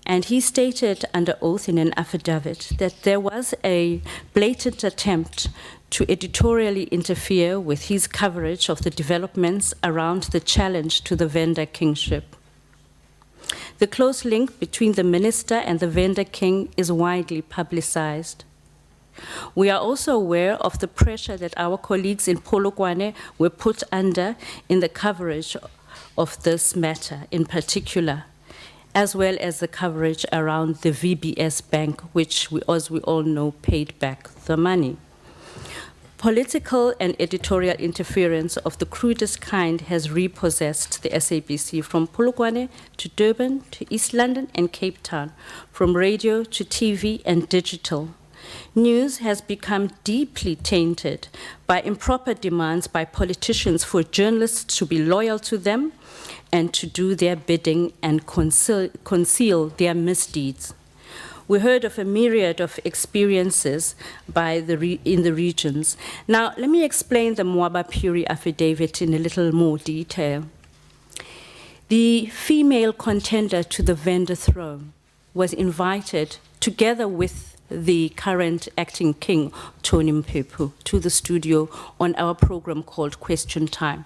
And he stated under oath in an affidavit that there was a blatant attempt to editorially interfere with his coverage of the developments around the challenge to the vendor kingship. The close link between the minister and the vendor king is widely publicized. We are also aware of the pressure that our colleagues in Polokwane were put under in the coverage of this matter in particular, as well as the coverage around the VBS Bank, which, as we all know, paid back the money. Political and editorial interference of the crudest kind has repossessed the SABC from Polokwane to Durban to East London and Cape Town, from radio to TV and digital. News has become deeply tainted by improper demands by politicians for journalists to be loyal to them and to do their bidding and conceal their misdeeds. We heard of a myriad of experiences in the regions. Now, let me explain the Mwaba Phiri affidavit in a little more detail. The female contender to the vendor throne was invited, together with the current acting king, Tony Mpepu, to the studio on our program called Question Time.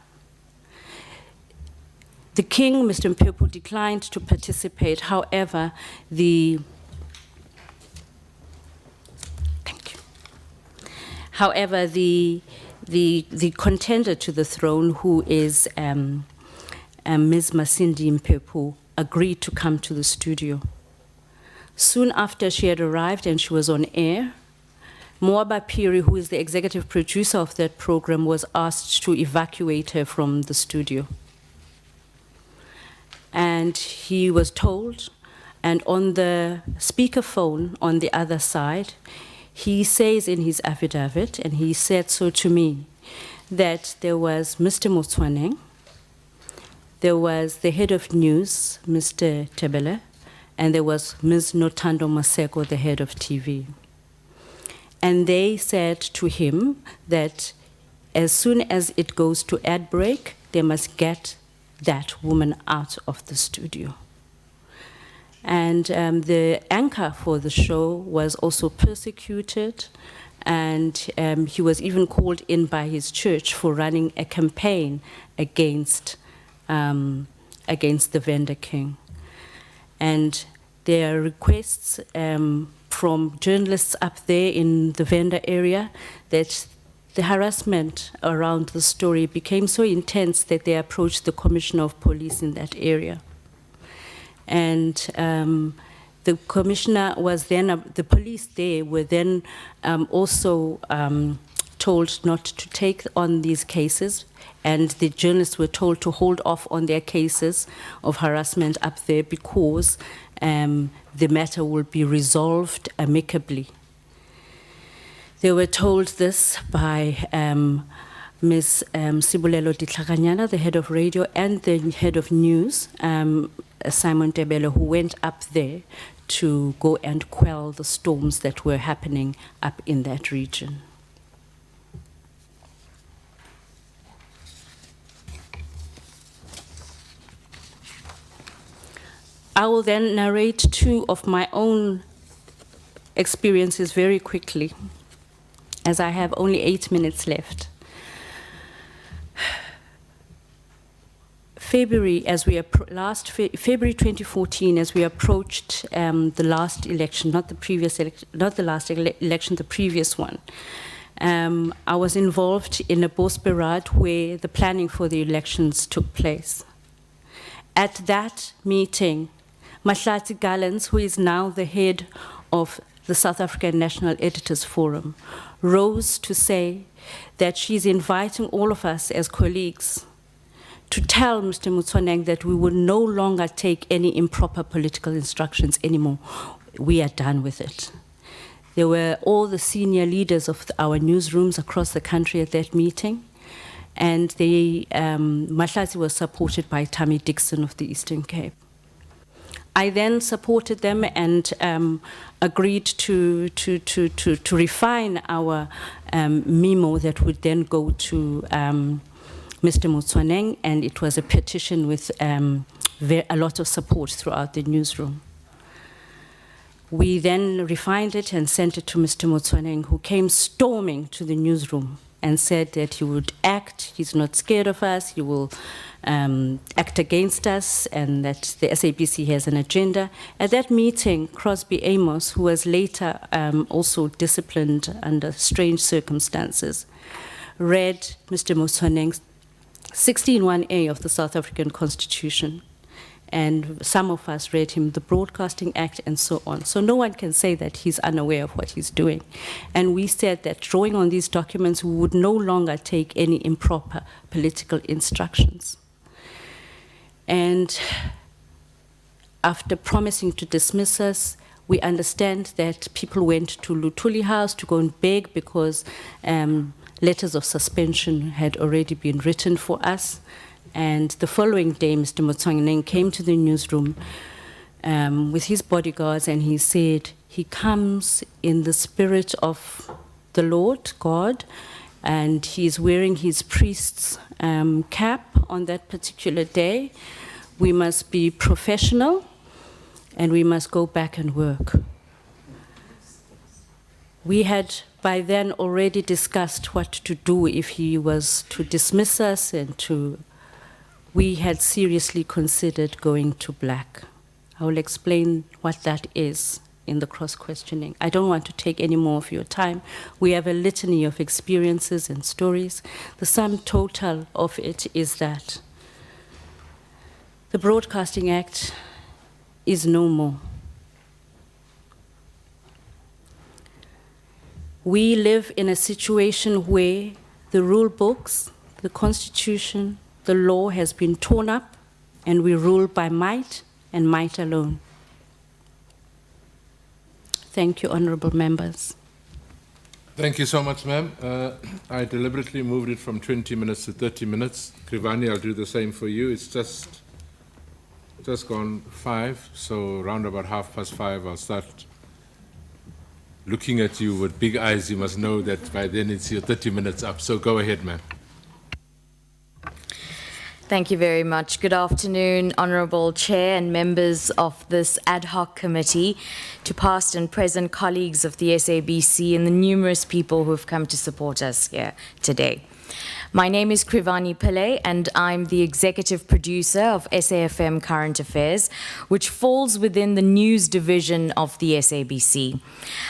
The king, Mr. Mpepu, declined to participate. However, However, the contender to the throne, who is Ms. Masindi Mpepu, agreed to come to the studio. Soon after she had arrived and she was on air, Moaba Piri, who is the executive producer of that program, was asked to evacuate her from the studio. And he was told, and on the speakerphone on the other side, he says in his affidavit, and he said so to me, that there was Mr. Motswaneng, there was the head of news, Mr. Tebele, and there was Ms. Notando Maseko, the head of TV. And they said to him that as soon as it goes to ad break, they must get that woman out of the studio. And the anchor for the show was also persecuted, and he was even called in by his church for running a campaign against the vendor king. And there are requests from journalists up there in the vendor area that the harassment around the story became so intense that they approached the commissioner of police in that area. And the commissioner was then, the police there were then also told not to take on these cases, and the journalists were told to hold off on their cases of harassment up there because the matter will be resolved amicably. They were told this by Ms. Sibulelo Ditlhakanyana, the head of radio, and the head of news, Simon Tebele, who went up there to go and quell the storms that were happening up in that region. I will then narrate two of my own experiences very quickly, as I have only 8 minutes left. February 2014, as we approached the last election, not the previous election, the previous one. I was involved in a Bosberad where the planning for the elections took place. At that meeting, Mahlati Gallens, who is now the head of the South African National Editors Forum, rose to say that she's inviting all of us as colleagues to tell Mr. Motswaneng that we will no longer take any improper political instructions anymore. We are done with it. There were all the senior leaders of our newsrooms across the country at that meeting, and Mahlati was supported by Tammy Dixon of the Eastern Cape. I then supported them and agreed to refine our memo that would then go to Mr. Motswaneng, and it was a petition with a lot of support throughout the newsroom. We then refined it and sent it to Mr. Motswaneng, who came storming to the newsroom and said that he would act, he's not scared of us, he will act against us, and that the SABC has an agenda. At that meeting, Crosby Amos, who was later also disciplined under strange circumstances, read Mr. Motswaneng's 16(1)(a) of the South African Constitution, and some of us read him the Broadcasting Act and so on. So no one can say that he's unaware of what he's doing. And we said that drawing on these documents, we would no longer take any improper political instructions. And after promising to dismiss us, we understand that people went to Luthuli House to go and beg because letters of suspension had already been written for us. And the following day, Mr. Motswaneng came to the newsroom with his bodyguards, and he said he comes in the spirit of the Lord God, and he's wearing his priest's cap on that particular day. We must be professional, and we must go back and work. We had by then already discussed what to do if he was to dismiss us, and we had seriously considered going to black. I will explain what that is in the cross-questioning. I don't want to take any more of your time. We have a litany of experiences and stories. The sum total of it is that the Broadcasting Act is no more. We live in a situation where the rule books, the Constitution, the law has been torn up, and we rule by might and might alone. Thank you, honorable members. Thank you so much, ma'am. I deliberately moved it from 20 minutes to 30 minutes. Krivani, I'll do the same for you. It's just gone 5, so around about 5:30, I'll start looking at you with big eyes. You must know that by then it's your 30 minutes up. So go ahead, ma'am. Thank you very much. Good afternoon, Honourable Chair and members of this ad hoc committee, to past and present colleagues of the SABC and the numerous people who have come to support us here today. My name is Krivani Pillay, and I'm the executive producer of SAFM Current Affairs, which falls within the news division of the SABC.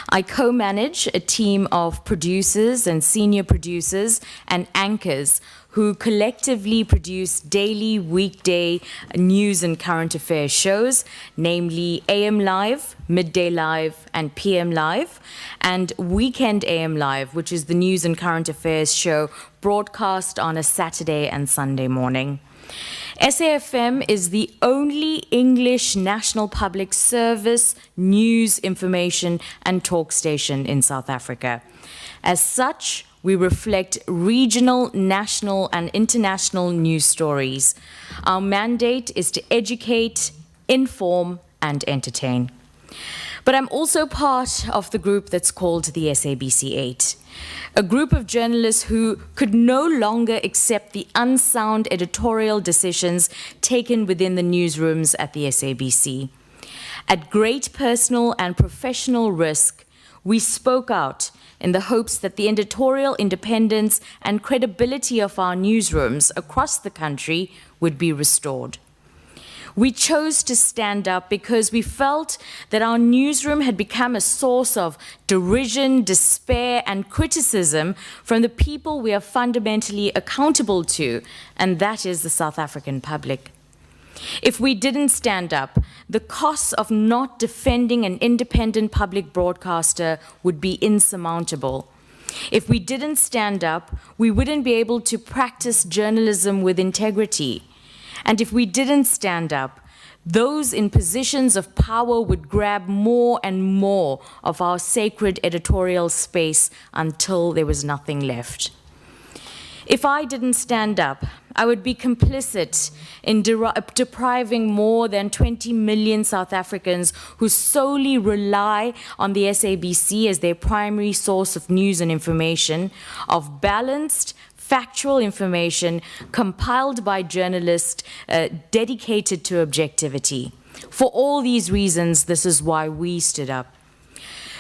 I co-manage a team of producers and senior producers and anchors who collectively produce daily, weekday news and current affairs shows, namely AM Live, Midday Live, and PM Live, and Weekend AM Live, which is the news and current affairs show broadcast on a Saturday and Sunday morning. SAFM is the only English national public service news, information, and talk station in South Africa. As such, we reflect regional, national, and international news stories. Our mandate is to educate, inform, and entertain. But I'm also part of the group that's called the SABC 8, a group of journalists who could no longer accept the unsound editorial decisions taken within the newsrooms at the SABC. At great personal and professional risk, we spoke out in the hopes that the editorial independence and credibility of our newsrooms across the country would be restored. We chose to stand up because we felt that our newsroom had become a source of derision, despair, and criticism from the people we are fundamentally accountable to, and that is the South African public. If we didn't stand up, the costs of not defending an independent public broadcaster would be insurmountable. If we didn't stand up, we wouldn't be able to practice journalism with integrity. And if we didn't stand up, those in positions of power would grab more and more of our sacred editorial space until there was nothing left. If I didn't stand up, I would be complicit in depriving more than 20 million South Africans who solely rely on the SABC as their primary source of news and information, of balanced, factual information compiled by journalists dedicated to objectivity. For all these reasons, this is why we stood up.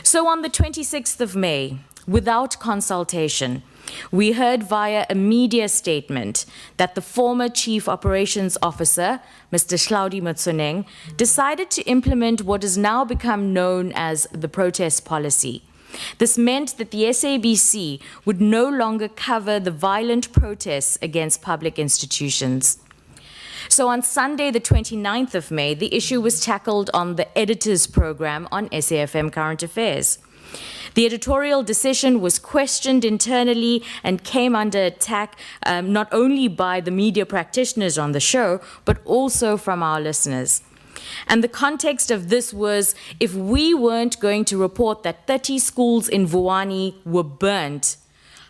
So on the 26th of May, without consultation, we heard via a media statement that the former Chief Operations Officer, Mr. Hlaudi Motsoeneng, decided to implement what has now become known as the protest policy. This meant that the SABC would no longer cover the violent protests against public institutions. So on Sunday, the 29th of May, the issue was tackled on the Editors Program on SAFM Current Affairs. The editorial decision was questioned internally and came under attack not only by the media practitioners on the show, but also from our listeners. And the context of this was, if we weren't going to report that 30 schools in Vuwani were burnt,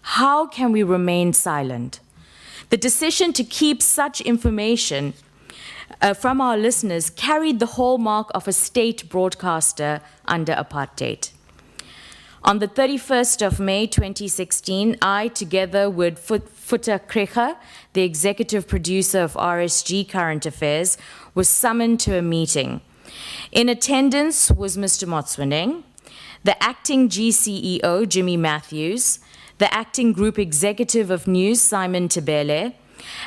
how can we remain silent? The decision to keep such information from our listeners carried the hallmark of a state broadcaster under apartheid. On the 31st of May 2016, I, together with Futa Krecha, the executive producer of RSG Current Affairs, was summoned to a meeting. In attendance was Mr. Motsoeneng, the acting GCEO, Jimmy Matthews, the acting group executive of news, Simon Tebele,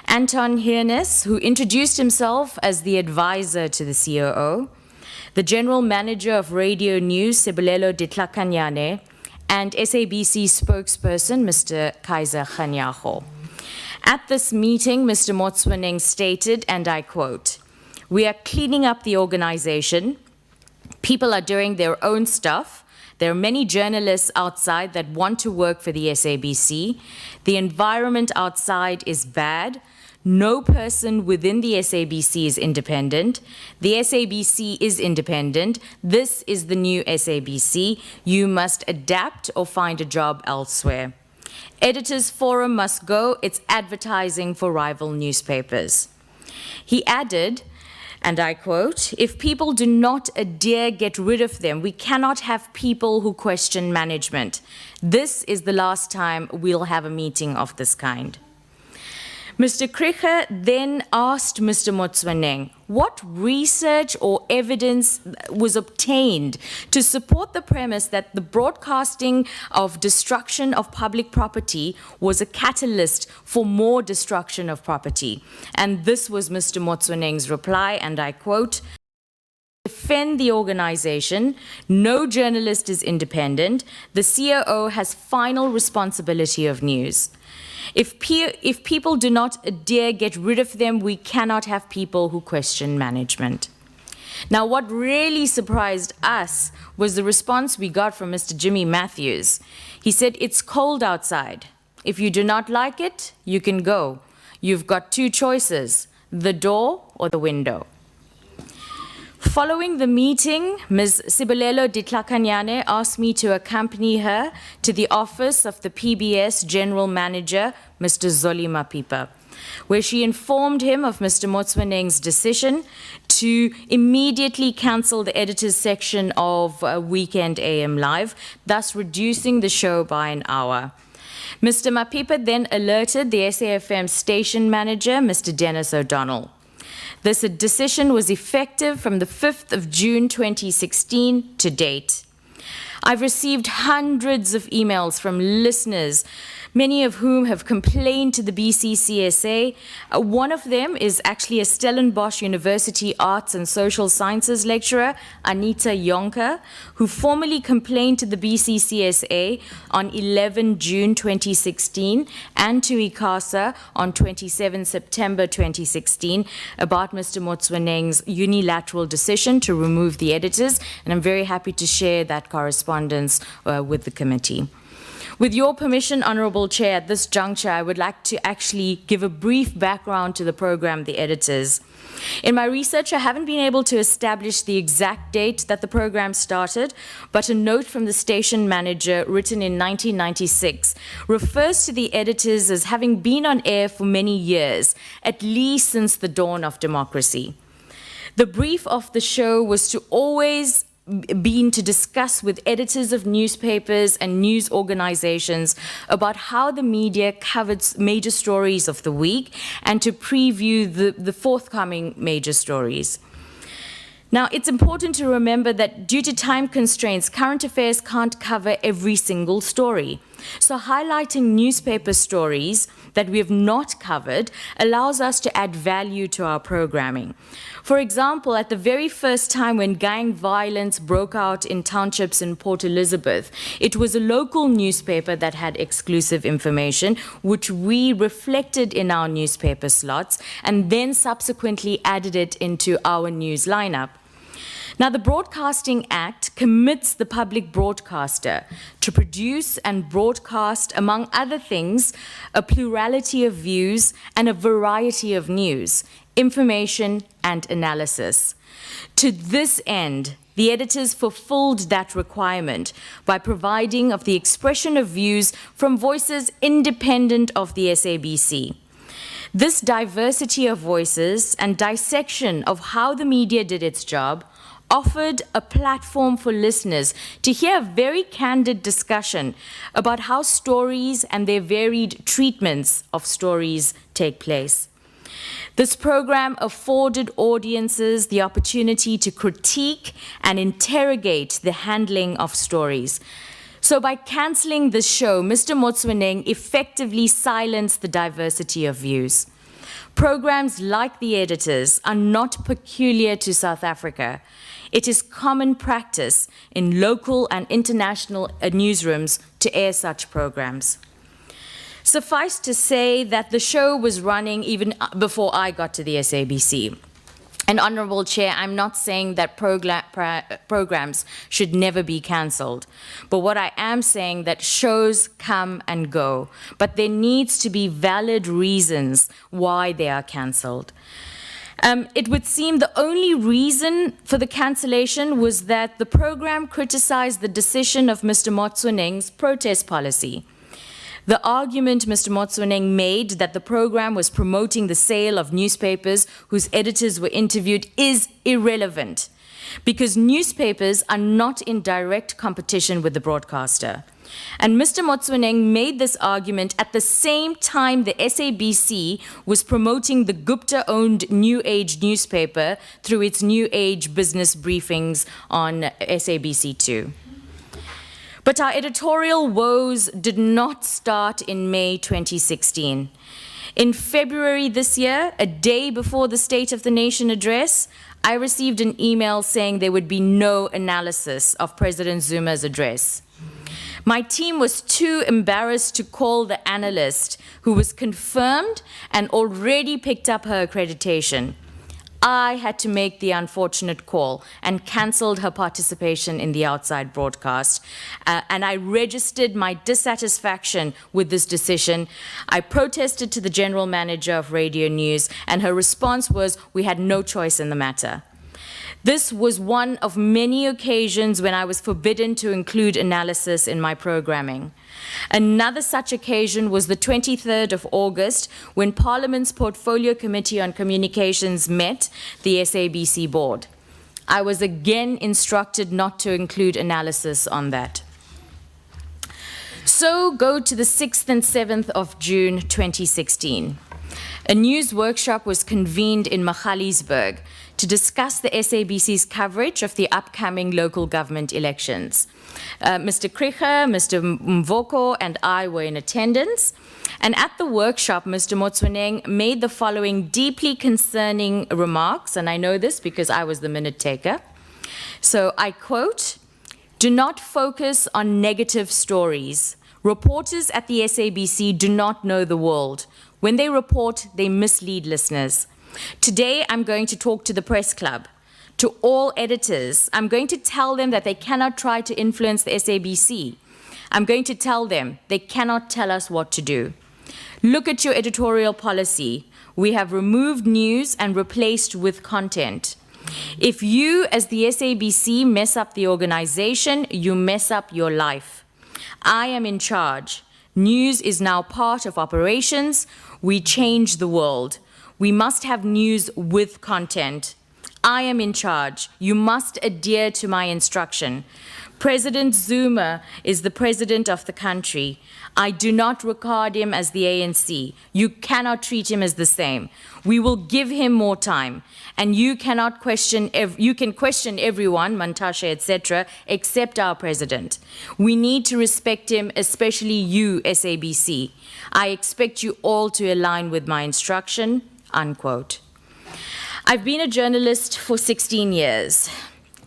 Anton Hirnes, who introduced himself as the advisor to the COO, the General Manager of Radio News, Sibulelo Ditlakanyane, and SABC spokesperson, Mr. Kaiser Khanyago. At this meeting, Mr. Motswaneng stated, and I quote, "We are cleaning up the organization. People are doing their own stuff. There are many journalists outside that want to work for the SABC. The environment outside is bad. No person within the SABC is independent. The SABC is independent. This is the new SABC. You must adapt or find a job elsewhere. Editors Forum must go. It's advertising for rival newspapers." He added, and I quote, "If people do not dare get rid of them, we cannot have people who question management. This is the last time we'll have a meeting of this kind." Mr. Krige then asked Mr. Motswaneng what research or evidence was obtained to support the premise that the broadcasting of destruction of public property was a catalyst for more destruction of property. And this was Mr. Motswaneng's reply, and I quote, "Defend the organization. No journalist is independent. The COO has final responsibility of news. If people do not dare get rid of them, we cannot have people who question management." Now, what really surprised us was the response we got from Mr. Jimmy Matthews. He said, "It's cold outside. If you do not like it, you can go. You've got two choices, the door or the window." Following the meeting, Ms. Sibulelo Ditlakanyane asked me to accompany her to the office of the PBS General Manager, Mr. Zoli Mapipa, where she informed him of Mr. Motswaneng's decision to immediately cancel the editor's section of Weekend AM Live, thus reducing the show by an hour. Mr. Mapipa then alerted the SAFM station manager, Mr. Dennis O'Donnell. This decision was effective from the 5th of June 2016 to date. I've received hundreds of emails from listeners, many of whom have complained to the BCCSA. One of them is actually a Stellenbosch University Arts and Social Sciences lecturer, Anita Yonker, who formally complained to the BCCSA on 11 June 2016 and to ICASA on 27 September 2016 about Mr. Motswaneng's unilateral decision to remove the editors, and I'm very happy to share that correspondence with the committee. With your permission, Honourable Chair, at this juncture, I would like to actually give a brief background to the program, The Editors. In my research, I haven't been able to establish the exact date that the program started, but a note from the station manager written in 1996 refers to The Editors as having been on air for many years, at least since the dawn of democracy. The brief of the show was to always been to discuss with editors of newspapers and news organizations about how the media covered major stories of the week and to preview the forthcoming major stories. Now, it's important to remember that due to time constraints, current affairs can't cover every single story. So highlighting newspaper stories that we have not covered allows us to add value to our programming. For example, at the very first time when gang violence broke out in townships in Port Elizabeth, it was a local newspaper that had exclusive information, which we reflected in our newspaper slots and then subsequently added it into our news lineup. Now, the Broadcasting Act commits the public broadcaster to produce and broadcast, among other things, a plurality of views and a variety of news, information and analysis. To this end, the editors fulfilled that requirement by providing of the expression of views from voices independent of the SABC. This diversity of voices and dissection of how the media did its job offered a platform for listeners to hear a very candid discussion about how stories and their varied treatments of stories take place. This program afforded audiences the opportunity to critique and interrogate the handling of stories. So by cancelling this show, Mr. Motswaneng effectively silenced the diversity of views. Programs like The Editors are not peculiar to South Africa. It is common practice in local and international newsrooms to air such programs. Suffice to say that the show was running even before I got to the SABC. And Honourable Chair, I'm not saying that programs should never be cancelled, but what I am saying that shows come and go, but there needs to be valid reasons why they are cancelled. It would seem the only reason for the cancellation was that the program criticized the decision of Mr. Motsoeneng's protest policy. The argument Mr. Motsoeneng made that the program was promoting the sale of newspapers whose editors were interviewed is irrelevant, because newspapers are not in direct competition with the broadcaster. And Mr. Motsoeneng made this argument at the same time the SABC was promoting the Gupta-owned New Age newspaper through its New Age business briefings on SABC2. But our editorial woes did not start in May 2016. In February this year, a day before the State of the Nation address, I received an email saying there would be no analysis of President Zuma's address. My team was too embarrassed to call the analyst, who was confirmed and already picked up her accreditation. I had to make the unfortunate call and cancelled her participation in the outside broadcast. And I registered my dissatisfaction with this decision. I protested to the general manager of Radio News, and her response was, "We had no choice in the matter." This was one of many occasions when I was forbidden to include analysis in my programming. Another such occasion was the 23rd of August, when Parliament's Portfolio Committee on Communications met the SABC board. I was again instructed not to include analysis on that. So go to the 6th and 7th of June 2016. A news workshop was convened in Magaliesburg to discuss the SABC's coverage of the upcoming local government elections. Mr. Krieger, Mr. Mvoko, and I were in attendance. And at the workshop, Mr. Motsoeneng made the following deeply concerning remarks, and I know this because I was the minute taker. So I quote, "Do not focus on negative stories. Reporters at the SABC do not know the world. When they report, they mislead listeners. Today, I'm going to talk to the press club, to all editors. I'm going to tell them that they cannot try to influence the SABC. I'm going to tell them they cannot tell us what to do. Look at your editorial policy. We have removed news and replaced with content. If you, as the SABC, mess up the organization, you mess up your life. I am in charge. News is now part of operations. We change the world. We must have news with content. I am in charge. You must adhere to my instruction. President Zuma is the president of the country. I do not regard him as the ANC. You cannot treat him as the same. We will give him more time. And you cannot question, you can question everyone, Mantashe, etc., except our president. We need to respect him, especially you, SABC. I expect you all to align with my instruction," unquote. I've been a journalist for 16 years.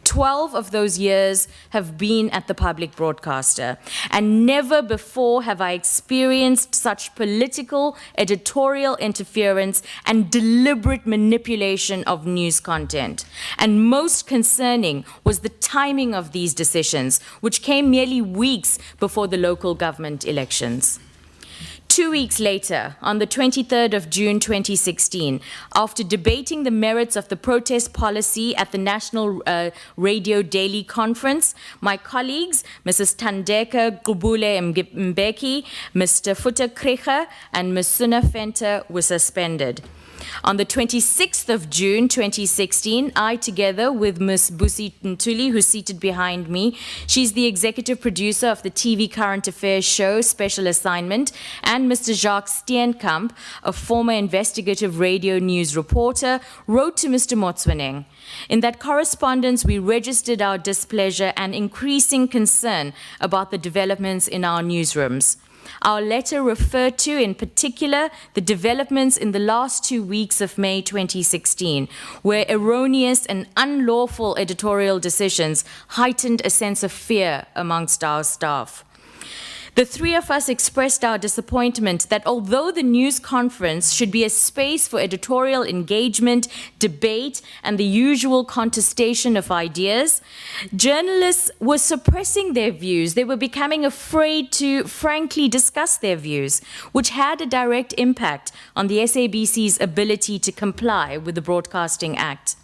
12 of those years have been at the public broadcaster, and never before have I experienced such political, editorial interference and deliberate manipulation of news content. And most concerning was the timing of these decisions, which came merely weeks before the local government elections. 2 weeks later, on the 23rd of June 2016, after debating the merits of the protest policy at the National Radio Daily Conference, my colleagues, Mrs. Tandeka Gubule Mbeki, Mr. Futa Krieger, and Ms. Suna Venter were suspended. On the 26th of June 2016, I, together with Ms. Busi Ntuli, who's seated behind me, she's the executive producer of the TV Current Affairs show Special Assignment, and Mr. Jacques Steenkamp, a former investigative radio news reporter, wrote to Mr. Motsoeneng. In that correspondence, we registered our displeasure and increasing concern about the developments in our newsrooms. Our letter referred to, in particular, the developments in the last 2 weeks of May 2016, where erroneous and unlawful editorial decisions heightened a sense of fear amongst our staff. The three of us expressed our disappointment that although the news conference should be a space for editorial engagement, debate, and the usual contestation of ideas, journalists were suppressing their views. They were becoming afraid to frankly discuss their views, which had a direct impact on the SABC's ability to comply with the Broadcasting Act.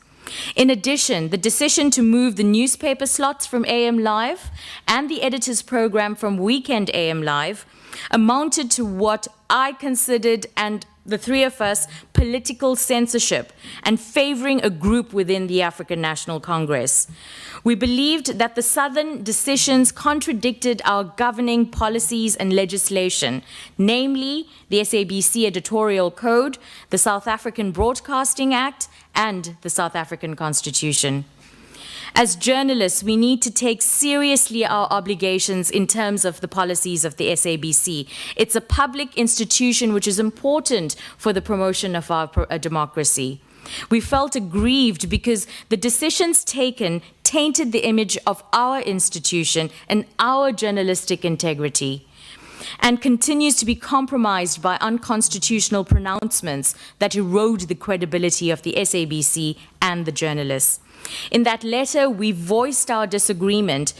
In addition, the decision to move the newspaper slots from AM Live and the editor's program from Weekend AM Live amounted to what I considered, and the three of us, political censorship and favoring a group within the African National Congress. We believed that the Southern decisions contradicted our governing policies and legislation, namely the SABC Editorial Code, the South African Broadcasting Act, and the South African Constitution. As journalists, we need to take seriously our obligations in terms of the policies of the SABC. It's a public institution which is important for the promotion of our democracy. We felt aggrieved because the decisions taken tainted the image of our institution and our journalistic integrity, and continues to be compromised by unconstitutional pronouncements that erode the credibility of the SABC and the journalists. In that letter, we voiced our disagreement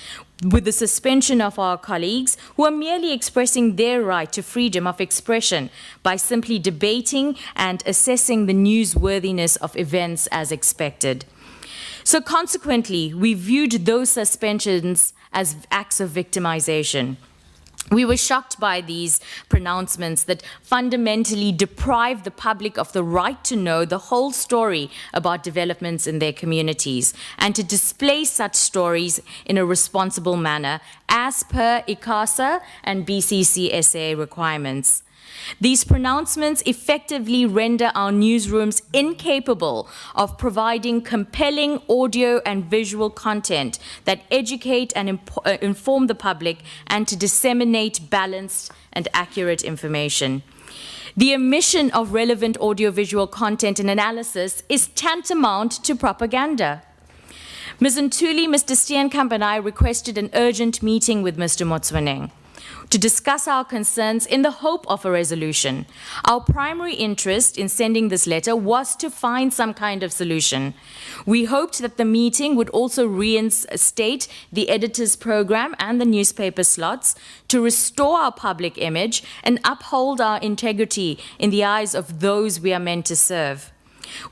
with the suspension of our colleagues who are merely expressing their right to freedom of expression by simply debating and assessing the newsworthiness of events as expected. So consequently, we viewed those suspensions as acts of victimization. We were shocked by these pronouncements that fundamentally deprive the public of the right to know the whole story about developments in their communities and to display such stories in a responsible manner as per ICASA and BCCSA requirements. These pronouncements effectively render our newsrooms incapable of providing compelling audio and visual content that educate and inform the public and to disseminate balanced and accurate information. The omission of relevant audiovisual content and analysis is tantamount to propaganda. Ms. Ntuli, Mr. Steenkamp, and I requested an urgent meeting with Mr. Motswaneng to discuss our concerns in the hope of a resolution. Our primary interest in sending this letter was to find some kind of solution. We hoped that the meeting would also reinstate the editor's program and the newspaper slots to restore our public image and uphold our integrity in the eyes of those we are meant to serve.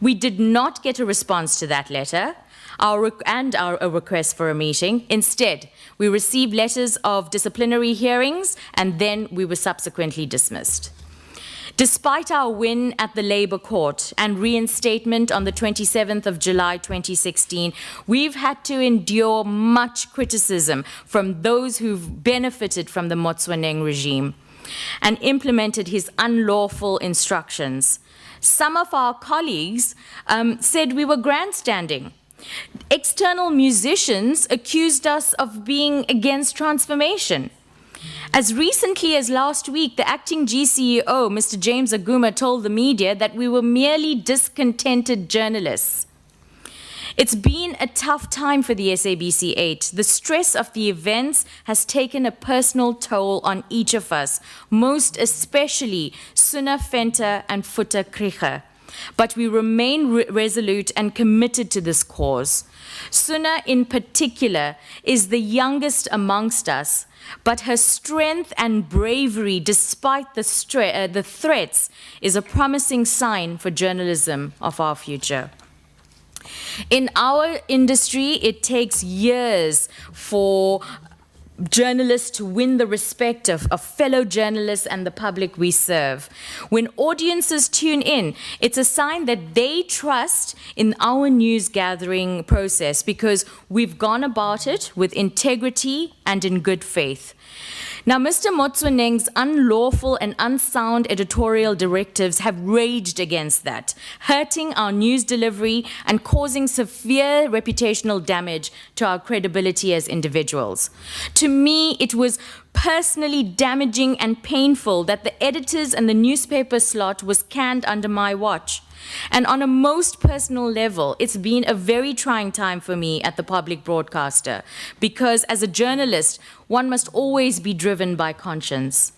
We did not get a response to that letter, our request for a meeting. Instead, we received letters of disciplinary hearings, and then we were subsequently dismissed. Despite our win at the Labour Court and reinstatement on the 27th of July 2016, we've had to endure much criticism from those who've benefited from the Motswaneng regime and implemented his unlawful instructions. Some of our colleagues said we were grandstanding. External musicians accused us of being against transformation. As recently as last week, the acting GCEO, Mr. James Aguma, told the media that we were merely discontented journalists. It's been a tough time for the SABC 8. The stress of the events has taken a personal toll on each of us, most especially Suna Venter and Futa Krige. But we remain resolute and committed to this cause. Suna, in particular, is the youngest amongst us, but her strength and bravery, despite the threats, is a promising sign for journalism of our future. In our industry, it takes years for journalists to win the respect of fellow journalists and the public we serve. When audiences tune in, it's a sign that they trust in our news gathering process because we've gone about it with integrity and in good faith. Now, Mr. Motsoeneng's unlawful and unsound editorial directives have raged against that, hurting our news delivery and causing severe reputational damage to our credibility as individuals. To me, it was personally damaging and painful that the editors and the newspaper slot was canned under my watch. And on a most personal level, it's been a very trying time for me at the public broadcaster, because as a journalist, one must always be driven by conscience.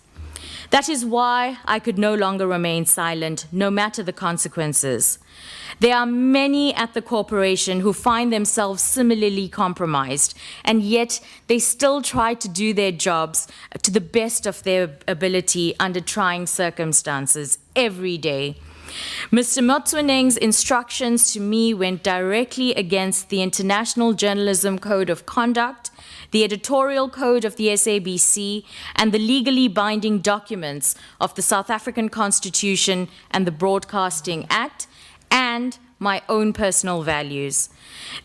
That is why I could no longer remain silent, no matter the consequences. There are many at the corporation who find themselves similarly compromised, and yet they still try to do their jobs to the best of their ability under trying circumstances every day. Mr. Motsoeneng's instructions to me went directly against the International Journalism Code of Conduct, the Editorial Code of the SABC, and the legally binding documents of the South African Constitution and the Broadcasting Act, and my own personal values.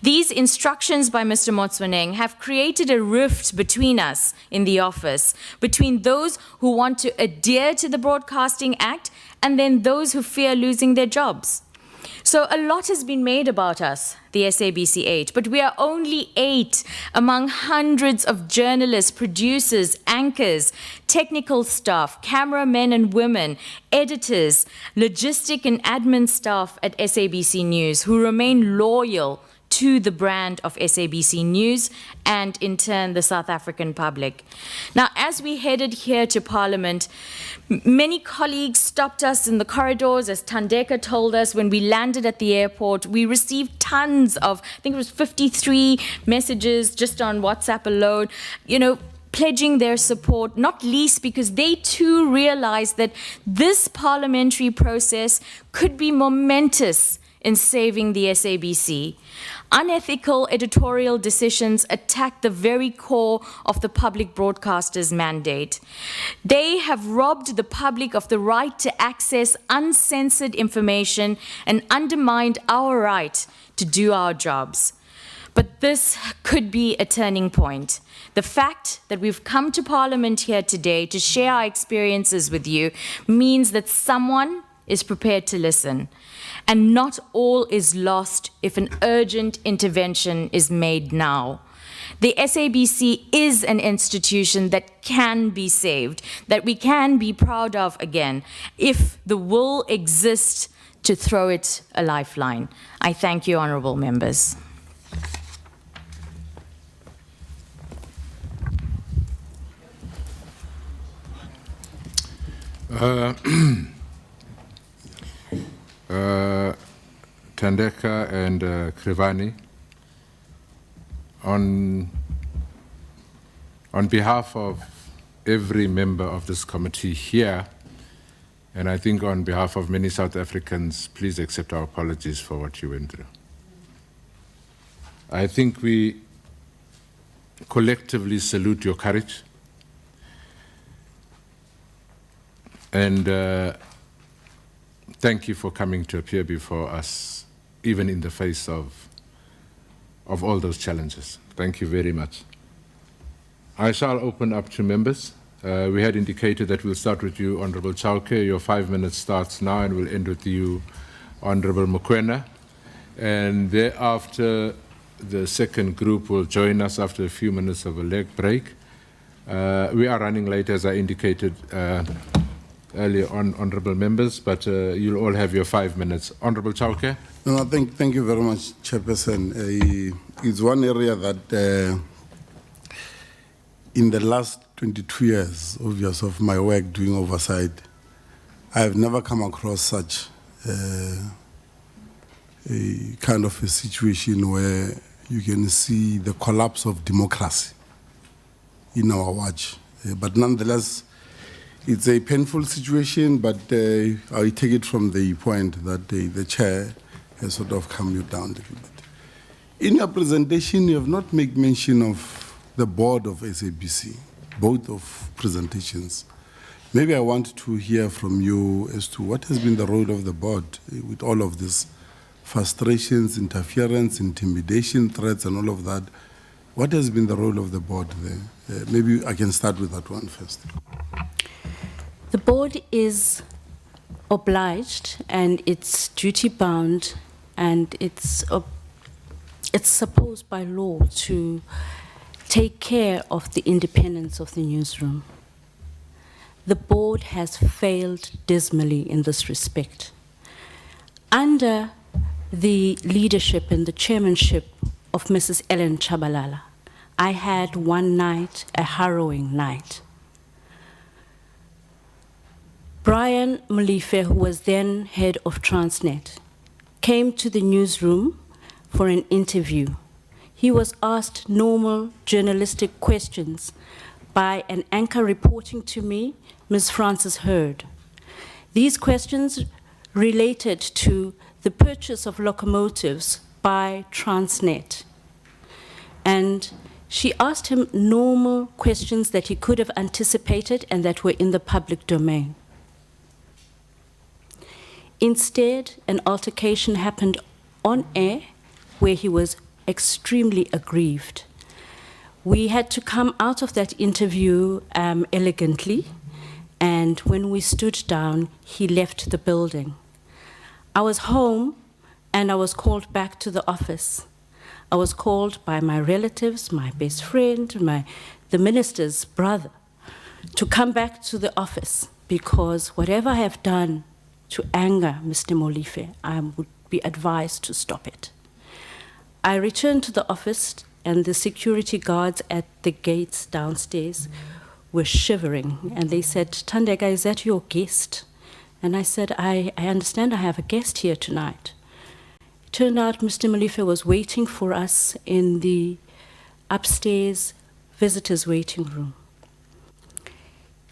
These instructions by Mr. Motsoeneng have created a rift between us in the office, between those who want to adhere to the Broadcasting Act and then those who fear losing their jobs. So a lot has been made about us, the SABC 8, but we are only 8 among hundreds of journalists, producers, anchors, technical staff, cameramen and women, editors, logistic and admin staff at SABC News who remain loyal to the brand of SABC News and, in turn, the South African public. Now, as we headed here to Parliament, many colleagues stopped us in the corridors, as Thandeka told us when we landed at the airport. We received tons of, I think it was 53 messages just on WhatsApp alone, pledging their support, not least because they too realized that this parliamentary process could be momentous in saving the SABC. Unethical editorial decisions attack the very core of the public broadcaster's mandate. They have robbed the public of the right to access uncensored information and undermined our right to do our jobs. But this could be a turning point. The fact that we've come to Parliament here today to share our experiences with you means that someone is prepared to listen. And not all is lost if an urgent intervention is made now. The SABC is an institution that can be saved, that we can be proud of again, if the will exists to throw it a lifeline. I thank you, honourable members. Thandeka and Krivani, on behalf of every member of this committee here, and I think on behalf of many South Africans, please accept our apologies for what you went through. I think we collectively salute your courage and thank you for coming to appear before us, even in the face of all those challenges. Thank you very much. I shall open up to members. We had indicated that we'll start with you, Honourable Chauke. Your 5 minutes starts now, and we'll end with you, Honourable Mokoena. And thereafter, the second group will join us after a few minutes of a leg break. We are running late, as I indicated earlier on, honourable members, but you'll all have your 5 minutes. Honourable Chauke. No, thank you very much, Chairperson. It's one area that in the last 22 years, obvious, of my work doing oversight, I have never come across such a kind of a situation where you can see the collapse of democracy in our watch. But nonetheless, it's a painful situation, but I take it from the point that the chair has sort of calmed you down a little bit. In your presentation, you have not made mention of the board of SABC, both of presentations. Maybe I want to hear from you as to what has been the role of the board with all of this frustrations, interference, intimidation, threats, and all of that. What has been the role of the board there? Maybe I can start with that one first. The board is obliged and it's duty bound and it's supposed by law to take care of the independence of the newsroom. The board has failed dismally in this respect. Under the leadership and the chairmanship of Mrs. Ellen Chabalala, I had one night, a harrowing night. Brian Molefe, who was then head of Transnet, came to the newsroom for an interview. He was asked normal journalistic questions by an anchor reporting to me, Ms. Frances Hurd. These questions related to the purchase of locomotives by Transnet. And she asked him normal questions that he could have anticipated and that were in the public domain. Instead, an altercation happened on air where he was extremely aggrieved. We had to come out of that interview elegantly, and when we stood down, he left the building. I was home, and I was called back to the office. I was called by my relatives, my best friend, the minister's brother, to come back to the office because whatever I have done to anger Mr. Molefe, I would be advised to stop it. I returned to the office and the security guards at the gates downstairs were shivering and they said, "Tandega, is that your guest?" And I said, I understand I have a guest here tonight. It turned out Mr. Molefe was waiting for us in the upstairs visitors' waiting room.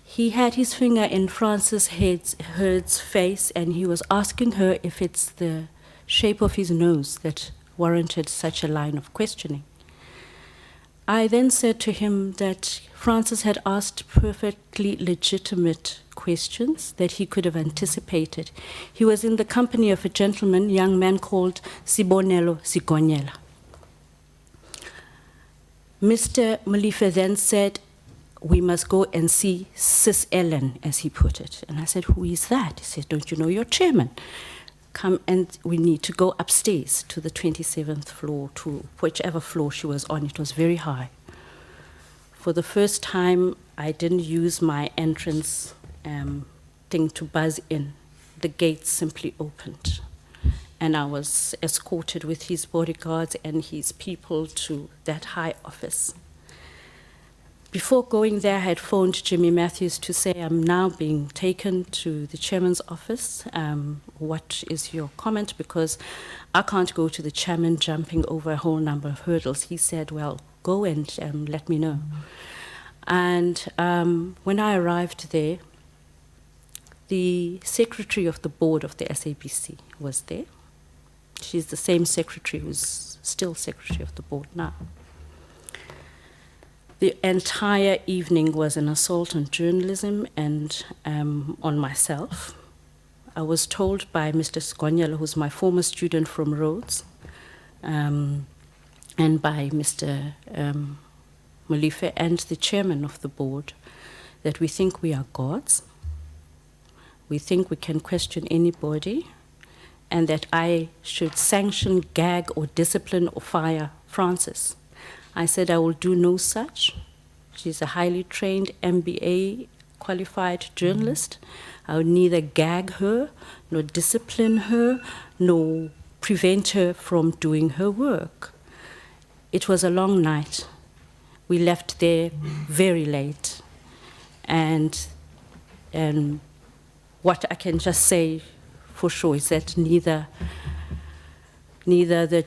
He had his finger in Frances Hurd's face and he was asking her if it's the shape of his nose that warranted such a line of questioning. I then said to him that Frances had asked perfectly legitimate questions that he could have anticipated. He was in the company of a gentleman, young man called Sibonelo Sigonyela. Mr. Molefe then said, "We must go and see Sis Ellen," as he put it. And I said, "Who is that?" He said, "Don't you know your chairman? Come and we need to go upstairs to the 27th floor, to whichever floor she was on. It was very high. For the first time, I didn't use my entrance thing to buzz in. The gate simply opened. And I was escorted with his bodyguards and his people to that high office. Before going there, I had phoned Jimmy Matthews to say, "I'm now being taken to the chairman's office. What is your comment? Because I can't go to the chairman jumping over a whole number of hurdles." He said, "Well, go and let me know." And when I arrived there, the secretary of the board of the SABC was there. She's the same secretary who's still secretary of the board now. The entire evening was an assault on journalism and on myself. I was told by Mr. Sigonyela, who's my former student from Rhodes, and by Mr. Molefe and the chairman of the board, that we think we are gods. We think we can question anybody, and that I should sanction, gag, or discipline or fire Frances. I said I will do no such. She's a highly trained MBA qualified journalist. I would neither gag her, nor discipline her, nor prevent her from doing her work. It was a long night. We left there very late. And what I can just say for sure is that neither the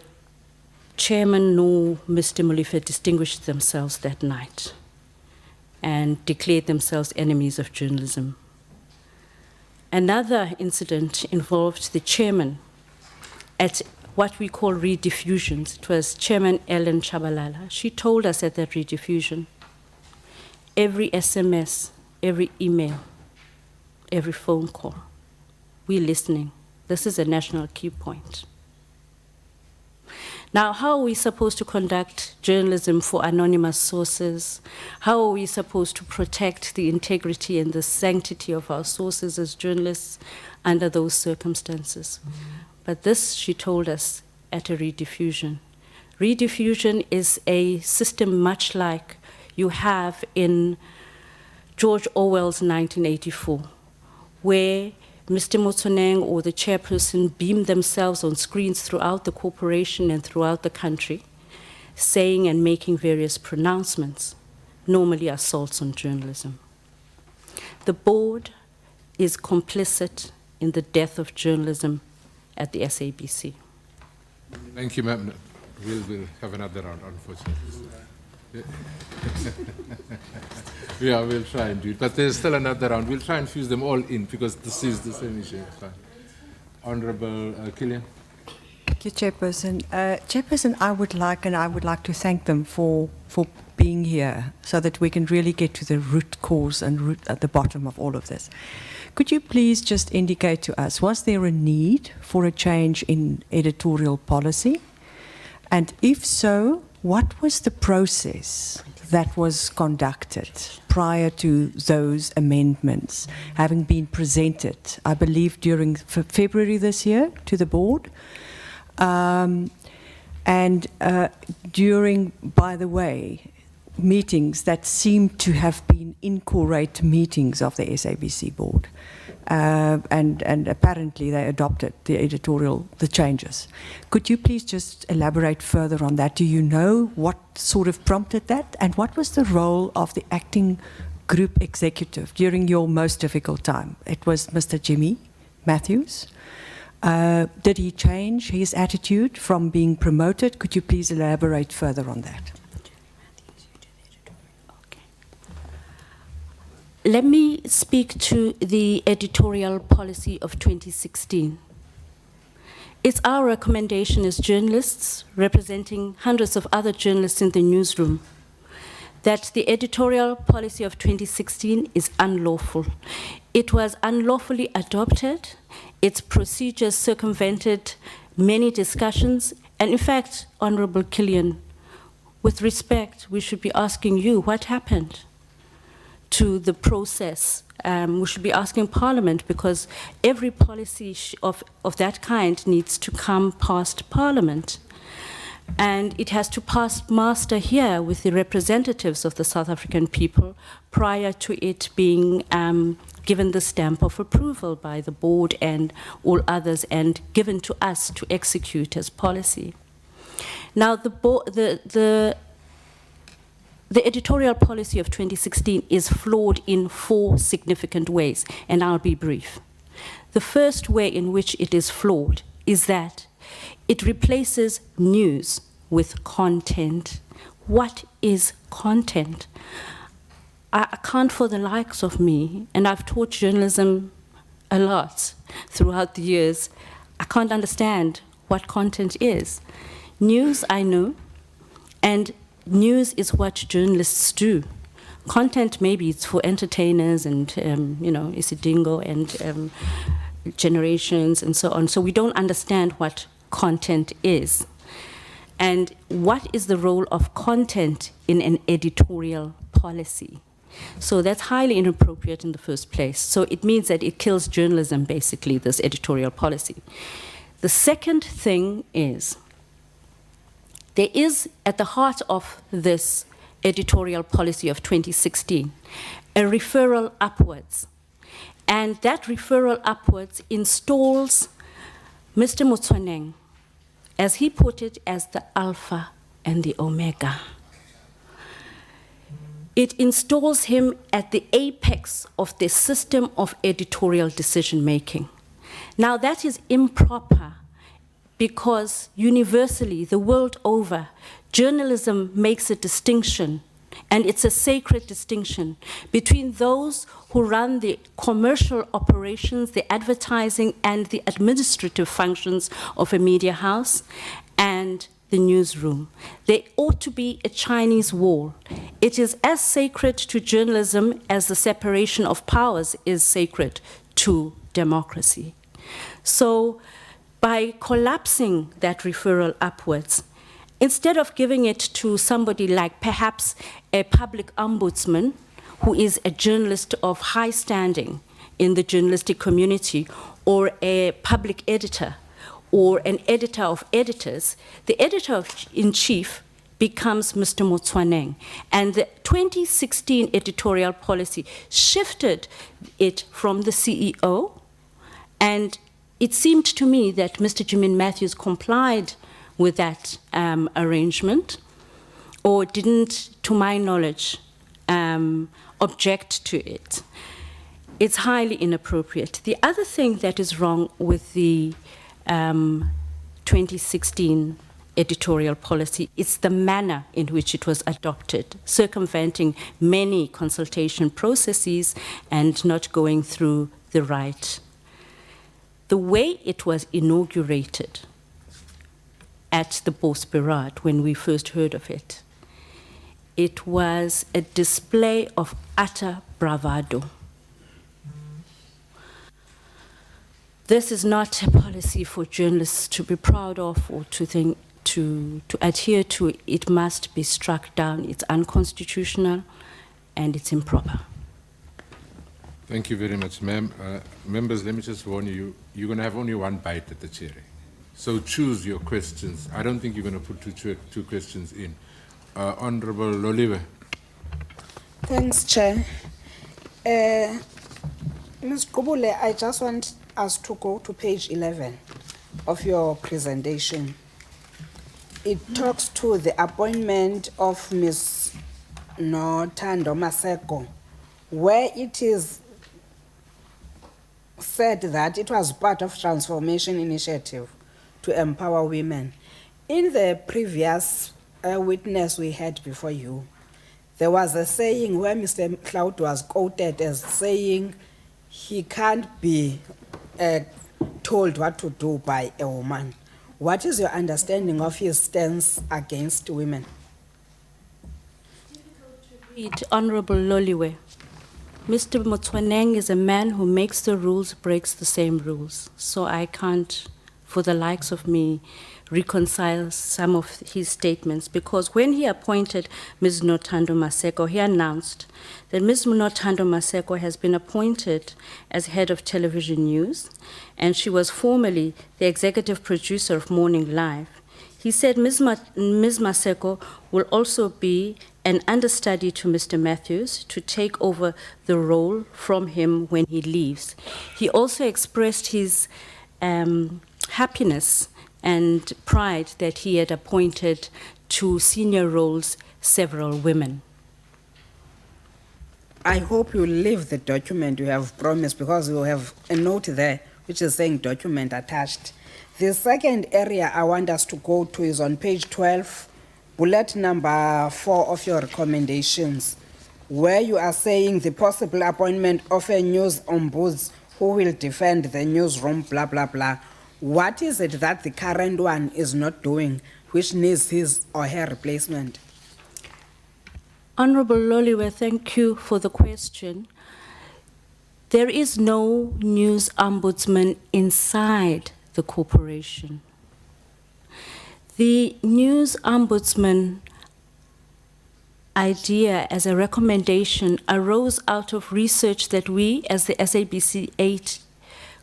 chairman nor Mr. Molefe distinguished themselves that night and declared themselves enemies of journalism. Another incident involved the chairman at what we call rediffusions. It was Chairman Ellen Chabalala. She told us at that rediffusion, every SMS, every email, every phone call, we're listening. This is a national key point. Now, how are we supposed to conduct journalism for anonymous sources? How are we supposed to protect the integrity and the sanctity of our sources as journalists under those circumstances? But this, she told us, at a rediffusion. Rediffusion is a system much like you have in George Orwell's 1984, where Mr. Motsoneng or the chairperson beamed themselves on screens throughout the corporation and throughout the country, saying and making various pronouncements, normally assaults on journalism. The board is complicit in the death of journalism at the SABC. Thank you, ma'am. We'll have another round, unfortunately. Yeah, we'll try and do it. But there's still another round. We'll try and fuse them all in because this is the same issue. Fine. Honorable Killian. Thank you, Chairperson. Chairperson, I would like to thank them for being here so that we can really get to the root cause and root at the bottom of all of this. Could you please just indicate to us, was there a need for a change in editorial policy? And if so, what was the process that was conducted prior to those amendments having been presented, I believe, during February this year to the board? During, by the way, meetings that seem to have been incorrect meetings of the SABC board. And apparently they adopted the editorial, the changes. Could you please just elaborate further on that? Do you know what sort of prompted that? And what was the role of the acting group executive during your most difficult time? It was Mr. Jimmy Matthews. Did he change his attitude from being promoted? Could you please elaborate further on that? Let me speak to the editorial policy of 2016. It's our recommendation as journalists, representing hundreds of other journalists in the newsroom, that the editorial policy of 2016 is unlawful. It was unlawfully adopted, its procedures circumvented many discussions, and in fact, Honorable Killian, with respect, we should be asking you what happened to the process. We should be asking Parliament, because every policy of that kind needs to come past Parliament. And it has to pass muster here with the representatives of the South African people prior to it being given the stamp of approval by the board and all others and given to us to execute as policy. Now, the editorial policy of 2016 is flawed in 4 significant ways, and I'll be brief. The first way in which it is flawed is that it replaces news with content. What is content? I can't for the likes of me, and I've taught journalism a lot throughout the years, I can't understand what content is. News, I know, and news is what journalists do. Content, maybe it's for entertainers and, Isidingo and generations and so on. So we don't understand what content is. And what is the role of content in an editorial policy? So that's highly inappropriate in the first place. So it means that it kills journalism, basically, this editorial policy. The second thing is, there is, at the heart of this editorial policy of 2016, a referral upwards. And that referral upwards installs Mr. Motsoneng, as he put it, as the alpha and the omega. It installs him at the apex of the system of editorial decision-making. Now, that is improper, because universally, the world over, journalism makes a distinction, and it's a sacred distinction, between those who run the commercial operations, the advertising, and the administrative functions of a media house, and the newsroom. There ought to be a Chinese wall. It is as sacred to journalism as the separation of powers is sacred to democracy. So, by collapsing that referral upwards, instead of giving it to somebody like perhaps a public ombudsman who is a journalist of high standing in the journalistic community, or a public editor, or an editor of editors, the editor-in-chief becomes Mr. Motsoeneng. And the 2016 editorial policy shifted it from the CEO, and it seemed to me that Mr. Jimin Matthews complied with that arrangement, or didn't, to my knowledge, object to it. It's highly inappropriate. The other thing that is wrong with the 2016 editorial policy is the manner in which it was adopted, circumventing many consultation processes and not going through the right. The way it was inaugurated at the Bosperad when we first heard of it, it was a display of utter bravado. This is not a policy for journalists to be proud of or to adhere to. It must be struck down. It's unconstitutional and it's improper. Thank you very much, ma'am. Members, let me just warn you, you're going to have only one bite at the cherry. So choose your questions. I don't think you're going to put two questions in. Honorable Loliwe. Thanks, Chair. Ms. Kubule, I just want us to go to page 11 of your presentation. It talks to the appointment of Ms. Nothando Maseko, where it is said that it was part of transformation initiative to empower women. In the previous witness we had before you, there was a saying where Mr. Cloud was quoted as saying he can't be told what to do by a woman. What is your understanding of his stance against women? Honorable Loliwe, Mr. Motsoeneng is a man who makes the rules, breaks the same rules. So I can't, for the likes of me, reconcile some of his statements, because when he appointed Ms. Nothando Maseko, he announced that Ms. Nothando Maseko has been appointed as head of television news, and she was formerly the executive producer of Morning Live. He said Ms. Maseko will also be an understudy to Mr. Matthews to take over the role from him when he leaves. He also expressed his happiness and pride that he had appointed to senior roles several women. I hope you leave the document you have promised, because you have a note there which is saying document attached. The second area I want us to go to is on page 12, bullet number 4 of your recommendations, where you are saying the possible appointment of a news ombuds who will defend the newsroom, blah, blah, blah. What is it that the current one is not doing, which needs his or her replacement? Honorable Loliwe, thank you for the question. There is no news ombudsman inside the corporation. The news ombudsman idea as a recommendation arose out of research that we, as the SABC 8,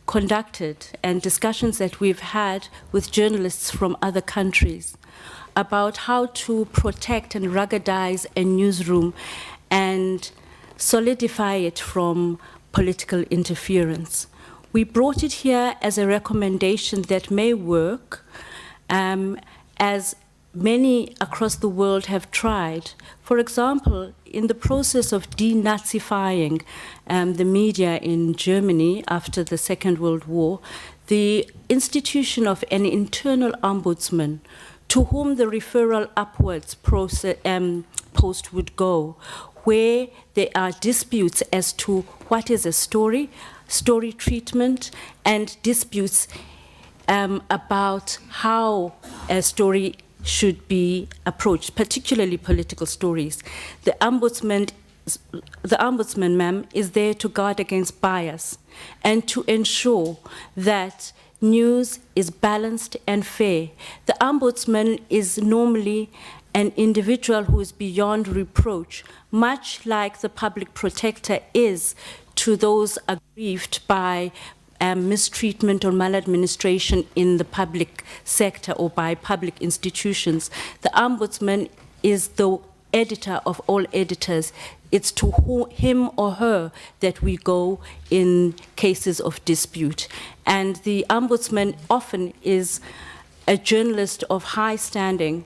conducted and discussions that we've had with journalists from other countries about how to protect and ruggedize a newsroom and solidify it from political interference. We brought it here as a recommendation that may work, as many across the world have tried. For example, in the process of denazifying the media in Germany after the Second World War, the institution of an internal ombudsman to whom the referral upwards post would go, where there are disputes as to what is a story treatment, and disputes about how a story should be approached, particularly political stories. The ombudsman, ma'am, is there to guard against bias and to ensure that news is balanced and fair. The Ombudsman is normally an individual who is beyond reproach, much like the public protector is to those aggrieved by mistreatment or maladministration in the public sector or by public institutions. The Ombudsman is the editor of all editors. It's to him or her that we go in cases of dispute. And the Ombudsman often is a journalist of high standing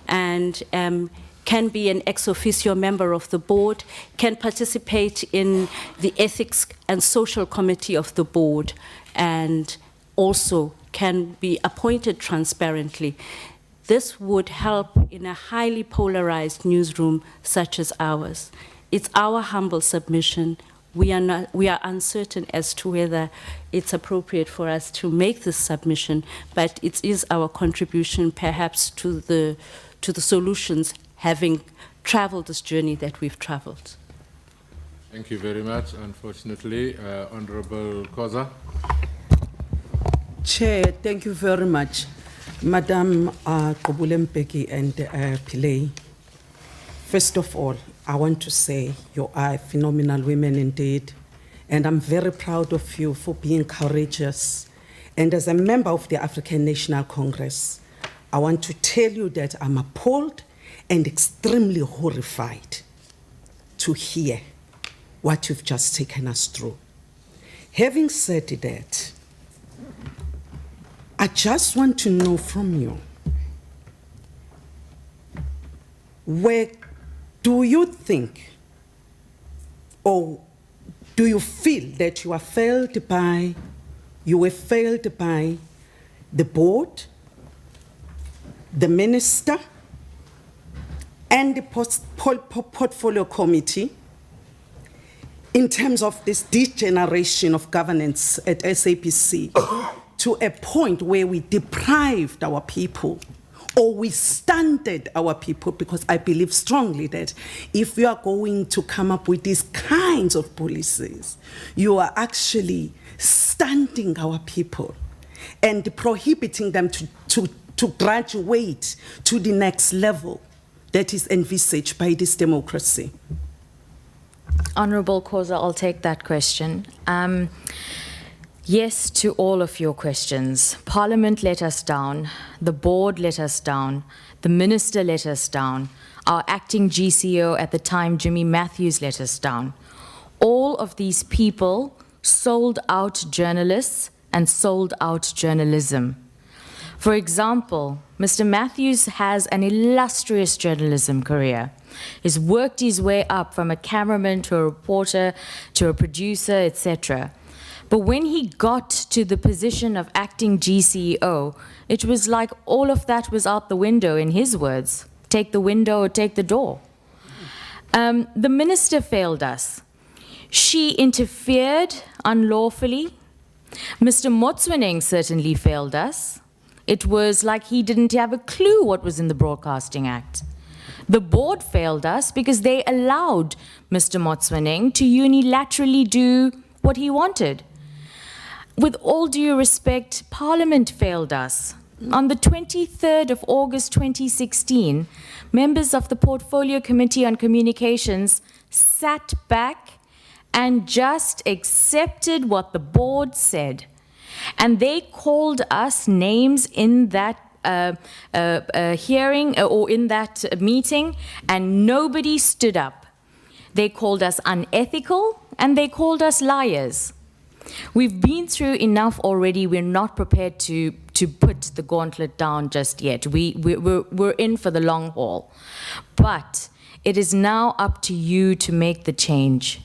and can be an ex officio member of the board, can participate in the ethics and social committee of the board, and also can be appointed transparently. This would help in a highly polarized newsroom such as ours. It's our humble submission. We are uncertain as to whether it's appropriate for us to make this submission, but it is our contribution perhaps to the solutions, having traveled this journey that we've traveled. Thank you very much. Unfortunately, Honorable Koza. Chair, thank you very much. Madam Kobulempeki and Pillay, first of all, I want to say you are phenomenal women indeed, and I'm very proud of you for being courageous. And as a member of the African National Congress, I want to tell you that I'm appalled and extremely horrified to hear what you've just taken us through. Having said that, I just want to know from you, where do you think, or do you feel that you were failed by the board, the minister, and the portfolio committee in terms of this degeneration of governance at SABC to a point where we deprived our people or we stunted our people? Because I believe strongly that if you are going to come up with these kinds of policies, you are actually stunting our people and prohibiting them to graduate to the next level that is envisaged by this democracy. Honourable Koza, I'll take that question. Yes to all of your questions. Parliament let us down. The board let us down. The minister let us down. Our acting GCO at the time, Jimmy Matthews, let us down. All of these people sold out journalists and sold out journalism. For example, Mr. Matthews has an illustrious journalism career. He's worked his way up from a cameraman to a reporter to a producer, etc. But when he got to the position of acting GCEO, it was like all of that was out the window, in his words. Take the window or take the door. The minister failed us. She interfered unlawfully. Mr. Motswaneng certainly failed us. It was like he didn't have a clue what was in the Broadcasting Act. The board failed us because they allowed Mr. Motswaneng to unilaterally do what he wanted. With all due respect, Parliament failed us. On the 23rd of August 2016, members of the Portfolio Committee on Communications sat back and just accepted what the board said. And they called us names in that hearing or in that meeting, and nobody stood up. They called us unethical and they called us liars. We've been through enough already. We're not prepared to put the gauntlet down just yet. We're in for the long haul. But it is now up to you to make the change.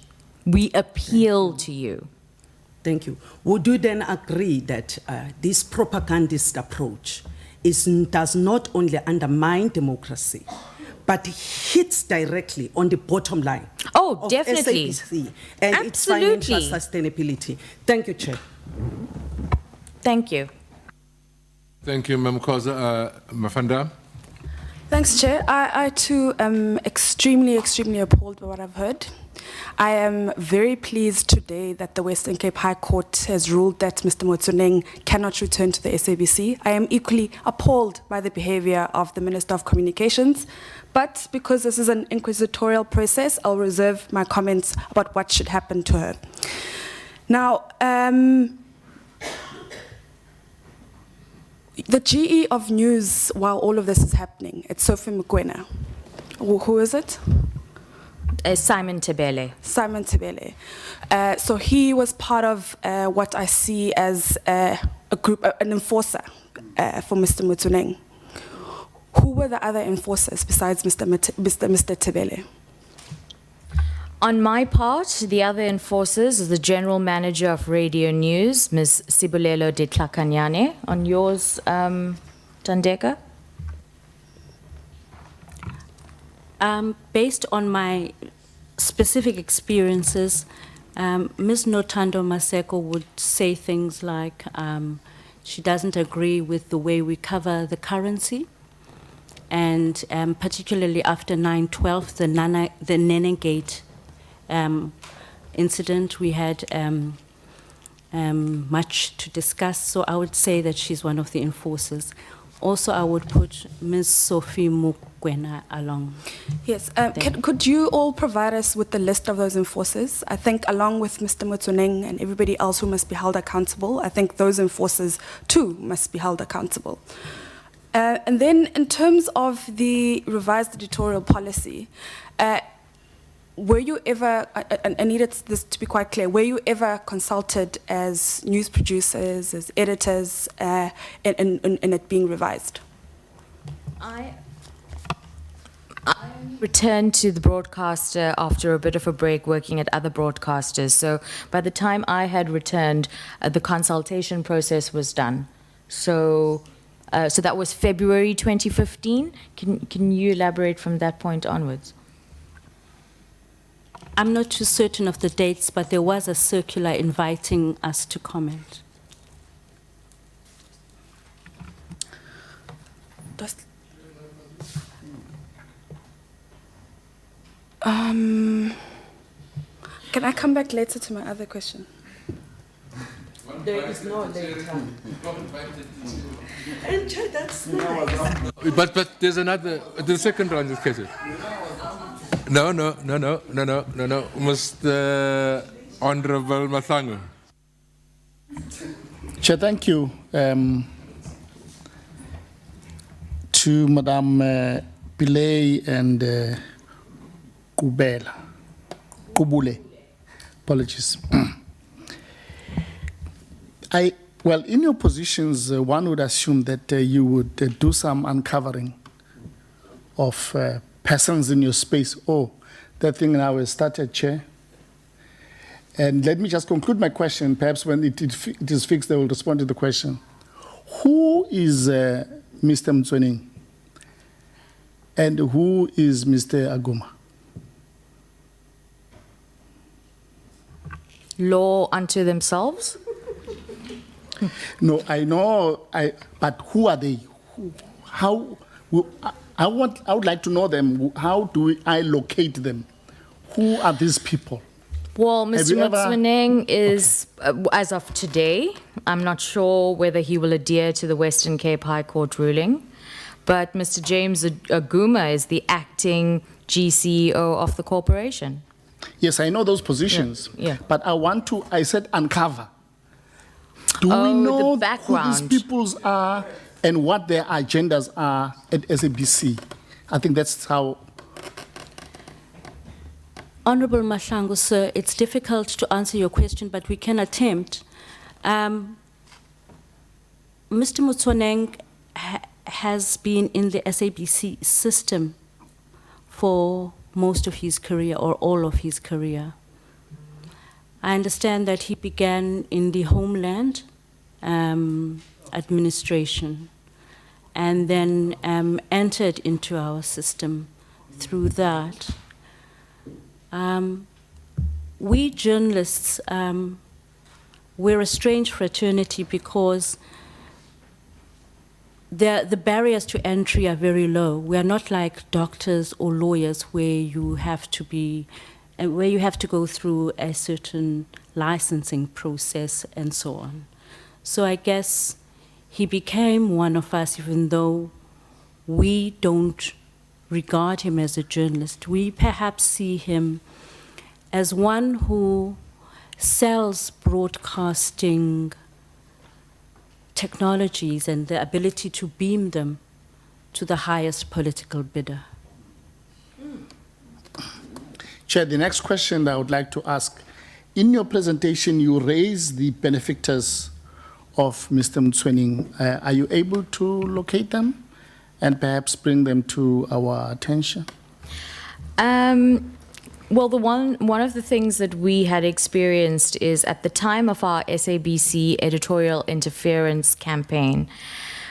We appeal to you. Thank you. Would you then agree that this propagandist approach does not only undermine democracy, but hits directly on the bottom line of definitely. SABC and Absolutely. its financial sustainability? Thank you, Chair. Thank you. Thank you, Ms. Koza. Mafanda. Thanks, Chair. I too am extremely appalled by what I've heard. I am very pleased today that the Western Cape High Court has ruled that Mr. Motsoneng cannot return to the SABC. I am equally appalled by the behavior of the Minister of Communications, but because this is an inquisitorial process, I'll reserve my comments about what should happen to her. Now, the GE of news while all of this is happening, it's Sophie Mokoena. Who is it? Simon Tebele. Simon Tebele. So he was part of what I see as a group, an enforcer for Mr. Motsoneng. Who were the other enforcers besides Mr. Tebele? On my part, the other enforcers is the General Manager of Radio News, Ms. Sibulelo de Tlakanyane. On yours, Tandeka? Based on my specific experiences, Ms. Notando Maseko would say things like she doesn't agree with the way we cover the currency, and particularly after 9/12, the Nenegate incident, we had much to discuss, so I would say that she's one of the enforcers. Also, I would put Ms. Sophie Mokoena along. Yes, could you all provide us with the list of those enforcers? I think along with Mr. Motsoneng and everybody else who must be held accountable, I think those enforcers too must be held accountable. And then in terms of the revised editorial policy, were you ever, I needed this to be quite clear, were you ever consulted as news producers, as editors, in it being revised? I returned to the broadcaster after a bit of a break working at other broadcasters. So by the time I had returned, the consultation process was done. So that was February 2015. Can you elaborate from that point onwards? I'm not too certain of the dates, but there was a circular inviting us to comment. Can I come back later to my other question? There is no later. That's nice. But there's another, the second round is scheduled. No, Mr. Honorable Masango. Chair, thank you to Madam Pillay and Kubule. Apologies. Well, in your positions, one would assume that you would do some uncovering of persons in your space. Oh, that thing now has started, Chair. And let me just conclude my question. Perhaps when it is fixed, they will respond to the question. Who is Mr. Motsoneng? And who is Mr. Aguma? Law unto themselves? No, I know, but who are they? I would like to know them. How do I locate them? Who are these people? Well, Mr. Motsoneng is, as of today, I'm not sure whether he will adhere to the Western Cape High Court ruling, but Mr. James Aguma is the acting GCEO of the corporation. Yes, I know those positions. Yeah. But I said uncover. Do we know who these peoples are and what their agendas are at SABC? I think that's how. Honorable Mahlangu, sir, it's difficult to answer your question, but we can attempt. Mr. Motsoneng has been in the SABC system for most of his career or all of his career. I understand that he began in the Homeland administration and then entered into our system through that. We journalists, we're a strange fraternity because the barriers to entry are very low. We are not like doctors or lawyers where you have to be where you have to go through a certain licensing process and so on. So I guess he became one of us, even though we don't regard him as a journalist. We perhaps see him as one who sells broadcasting technologies and the ability to beam them to the highest political bidder. Chair, the next question that I would like to ask, in your presentation, you raised the benefactors of Mr. Mtswening. Are you able to locate them and perhaps bring them to our attention? Well, one of the things that we had experienced is at the time of our SABC editorial interference campaign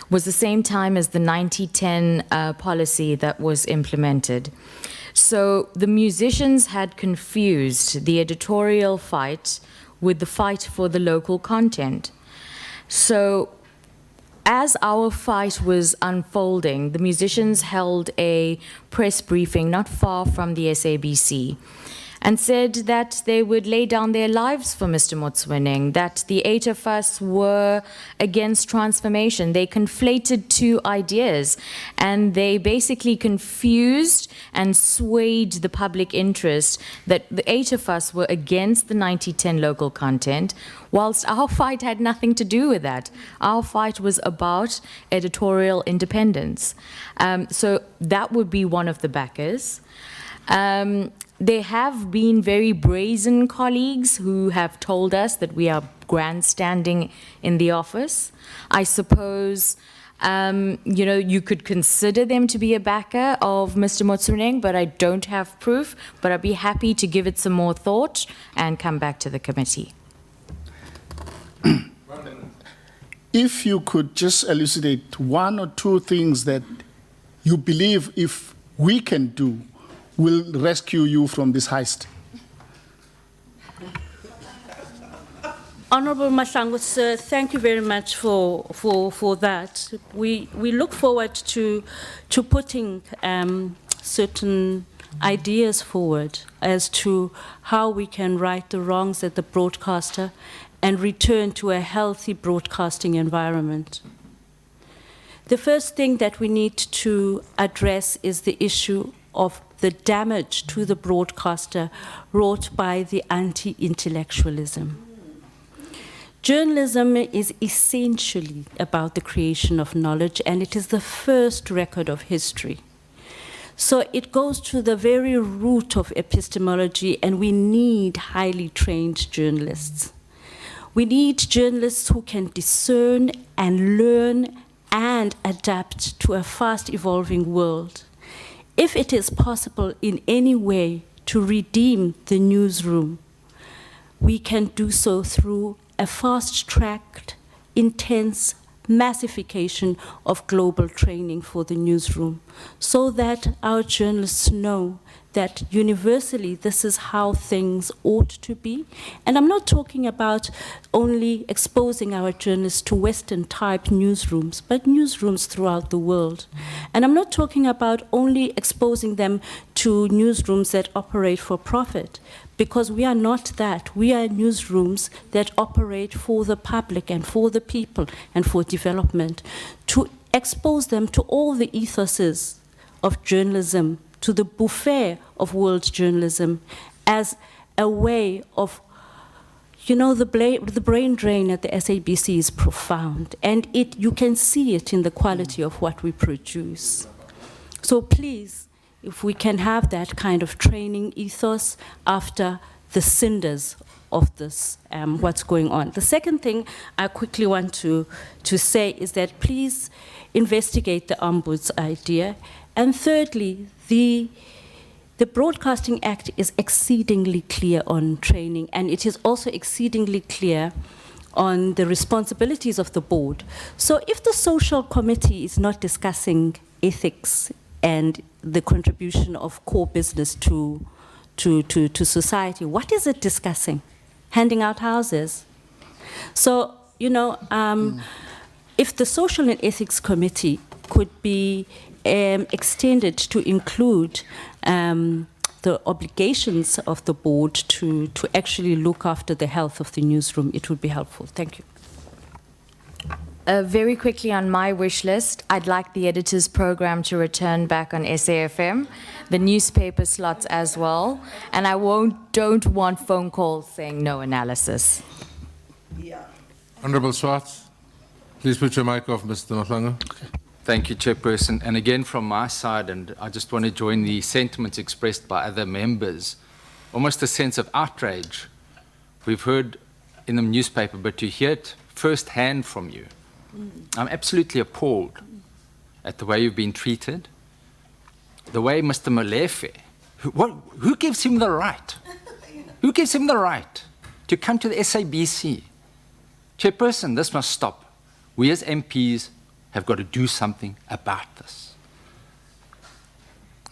was the same time as the 90-10 policy that was implemented. So the musicians had confused the editorial fight with the fight for the local content. So as our fight was unfolding, the musicians held a press briefing not far from the SABC and said that they would lay down their lives for Mr. Mtswening, that the 8 of us were against transformation. They conflated two ideas, and they basically confused and swayed the public interest that the 8 of us were against the 90-10 local content, whilst our fight had nothing to do with that. Our fight was about editorial independence. So that would be one of the backers. There have been very brazen colleagues who have told us that we are grandstanding in the office. I suppose, you could consider them to be a backer of Mr. Mtswening, but I don't have proof. But I'd be happy to give it some more thought and come back to the committee. If you could just elucidate one or two things that you believe if we can do will rescue you from this heist. Honorable Mahlangu, sir, thank you very much for that. We look forward to putting certain ideas forward as to how we can right the wrongs at the broadcaster and return to a healthy broadcasting environment. The first thing that we need to address is the issue of the damage to the broadcaster wrought by the anti-intellectualism. Journalism is essentially about the creation of knowledge, and it is the first record of history. So it goes to the very root of epistemology, and we need highly trained journalists. We need journalists who can discern and learn and adapt to a fast evolving world. If it is possible in any way to redeem the newsroom, we can do so through a fast-tracked, intense massification of global training for the newsroom, so that our journalists know that universally this is how things ought to be. And I'm not talking about only exposing our journalists to Western-type newsrooms, but newsrooms throughout the world. And I'm not talking about only exposing them to newsrooms that operate for profit, because we are not that. We are newsrooms that operate for the public and for the people and for development, to expose them to all the ethoses of journalism, to the buffet of world journalism, as a way of, the brain drain at the SABC is profound, and you can see it in the quality of what we produce. So please, if we can have that kind of training ethos after the cinders of this, what's going on. The second thing I quickly want to say is that please investigate the Ombuds idea. And thirdly, the Broadcasting Act is exceedingly clear on training, and it is also exceedingly clear on the responsibilities of the board. So if the social committee is not discussing ethics and the contribution of core business to society, what is it discussing? Handing out houses. So, if the Social and Ethics Committee could be extended to include the obligations of the board to actually look after the health of the newsroom, it would be helpful. Thank you. Very quickly on my wish list, I'd like the editors program to return back on SAFM, the newspaper slots as well, and I don't want phone calls saying no analysis. Honourable Swartz, please put your mic off, Mr. Mahlanga. Thank you, Chairperson. And again, from my side, and I just want to join the sentiments expressed by other members, almost a sense of outrage. We've heard in the newspaper, but to hear it firsthand from you, I'm absolutely appalled at the way you've been treated, the way Mr. Molefe, who gives him the right? Who gives him the right to come to the SABC? Chairperson, this must stop. We as MPs have got to do something about this.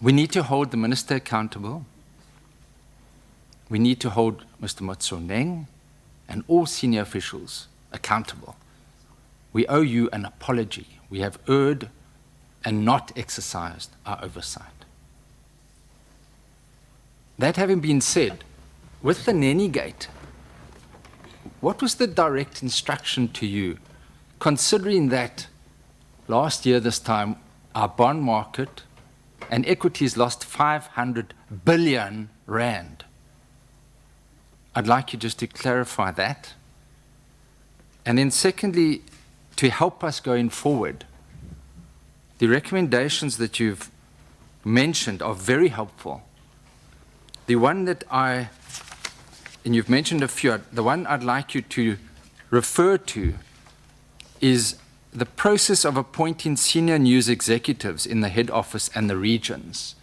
We need to hold the minister accountable. We need to hold Mr. Motsoneng and all senior officials accountable. We owe you an apology. We have erred and not exercised our oversight. That having been said, with the Nenny Gate, what was the direct instruction to you, considering that last year this time our bond market and equities lost 500 billion rand? I'd like you just to clarify that. And then secondly, to help us going forward, the recommendations that you've mentioned are very helpful. The one that and you've mentioned a few, the one I'd like you to refer to is the process of appointing senior news executives in the head office and the regions.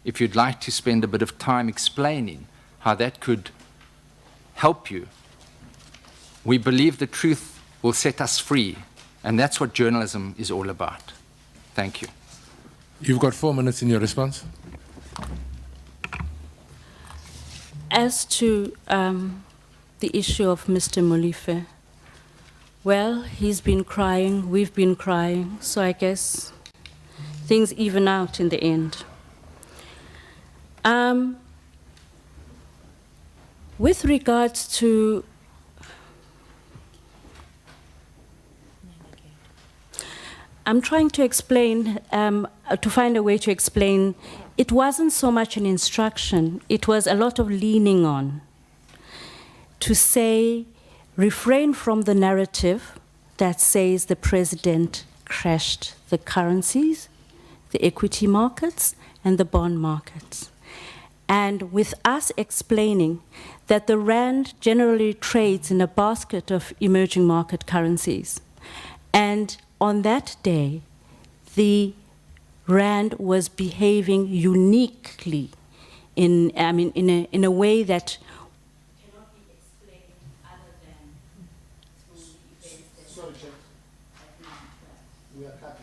If you'd like to spend a bit of time explaining how that could help you. We believe the truth will set us free, and that's what journalism is all about. Thank you. You've got 4 minutes in your response. As to the issue of Mr. Molefe, well, he's been crying, we've been crying, so I guess things even out in the end. With regards to I'm trying to explain, to find a way to explain, it wasn't so much an instruction, it was a lot of leaning on. To say, refrain from the narrative that says the president crashed the currencies, the equity markets, and the bond markets. And with us explaining that the rand generally trades in a basket of emerging market currencies. And on that day, the rand was behaving uniquely in a way that cannot be explained other than through the events that Sorry, Chair. We are cut off.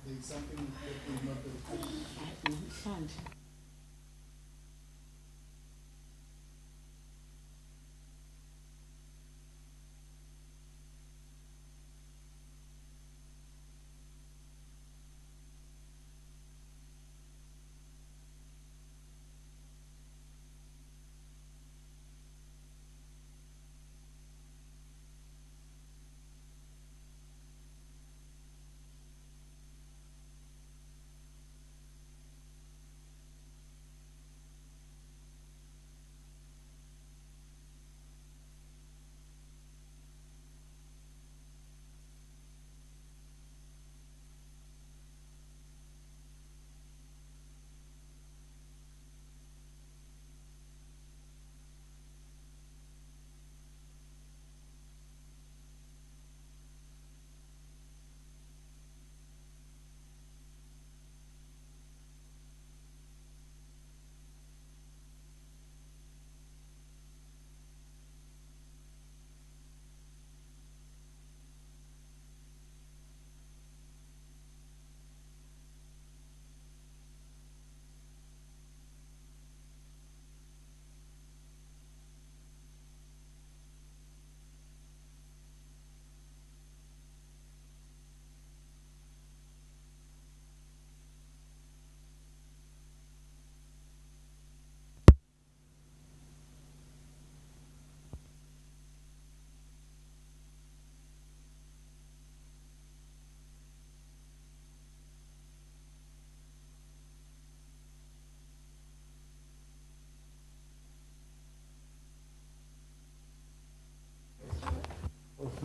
There is something that will not be.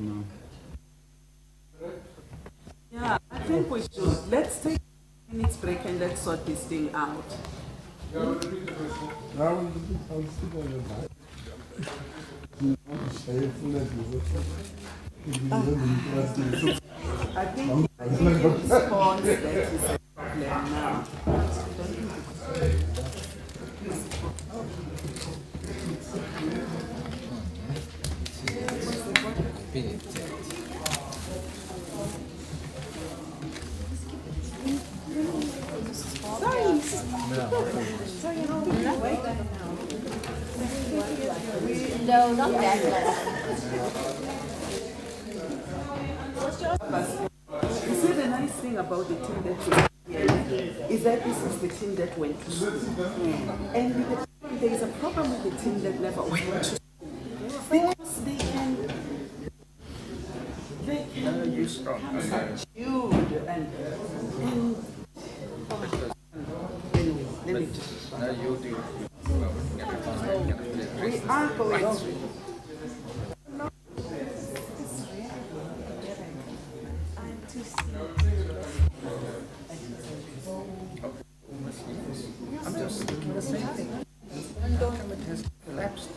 now. Yeah, I think we should. Let's take a minutes break and let's sort this thing out. I think your response that is a problem now. No, not that. You see, the nice thing about the team that went here is that this is the team that went to school. And with the, there is a problem with the team that never went to school. Because they can become subdued and anyway, let me just. We are going through. I'm just thinking the same thing. The document has collapsed.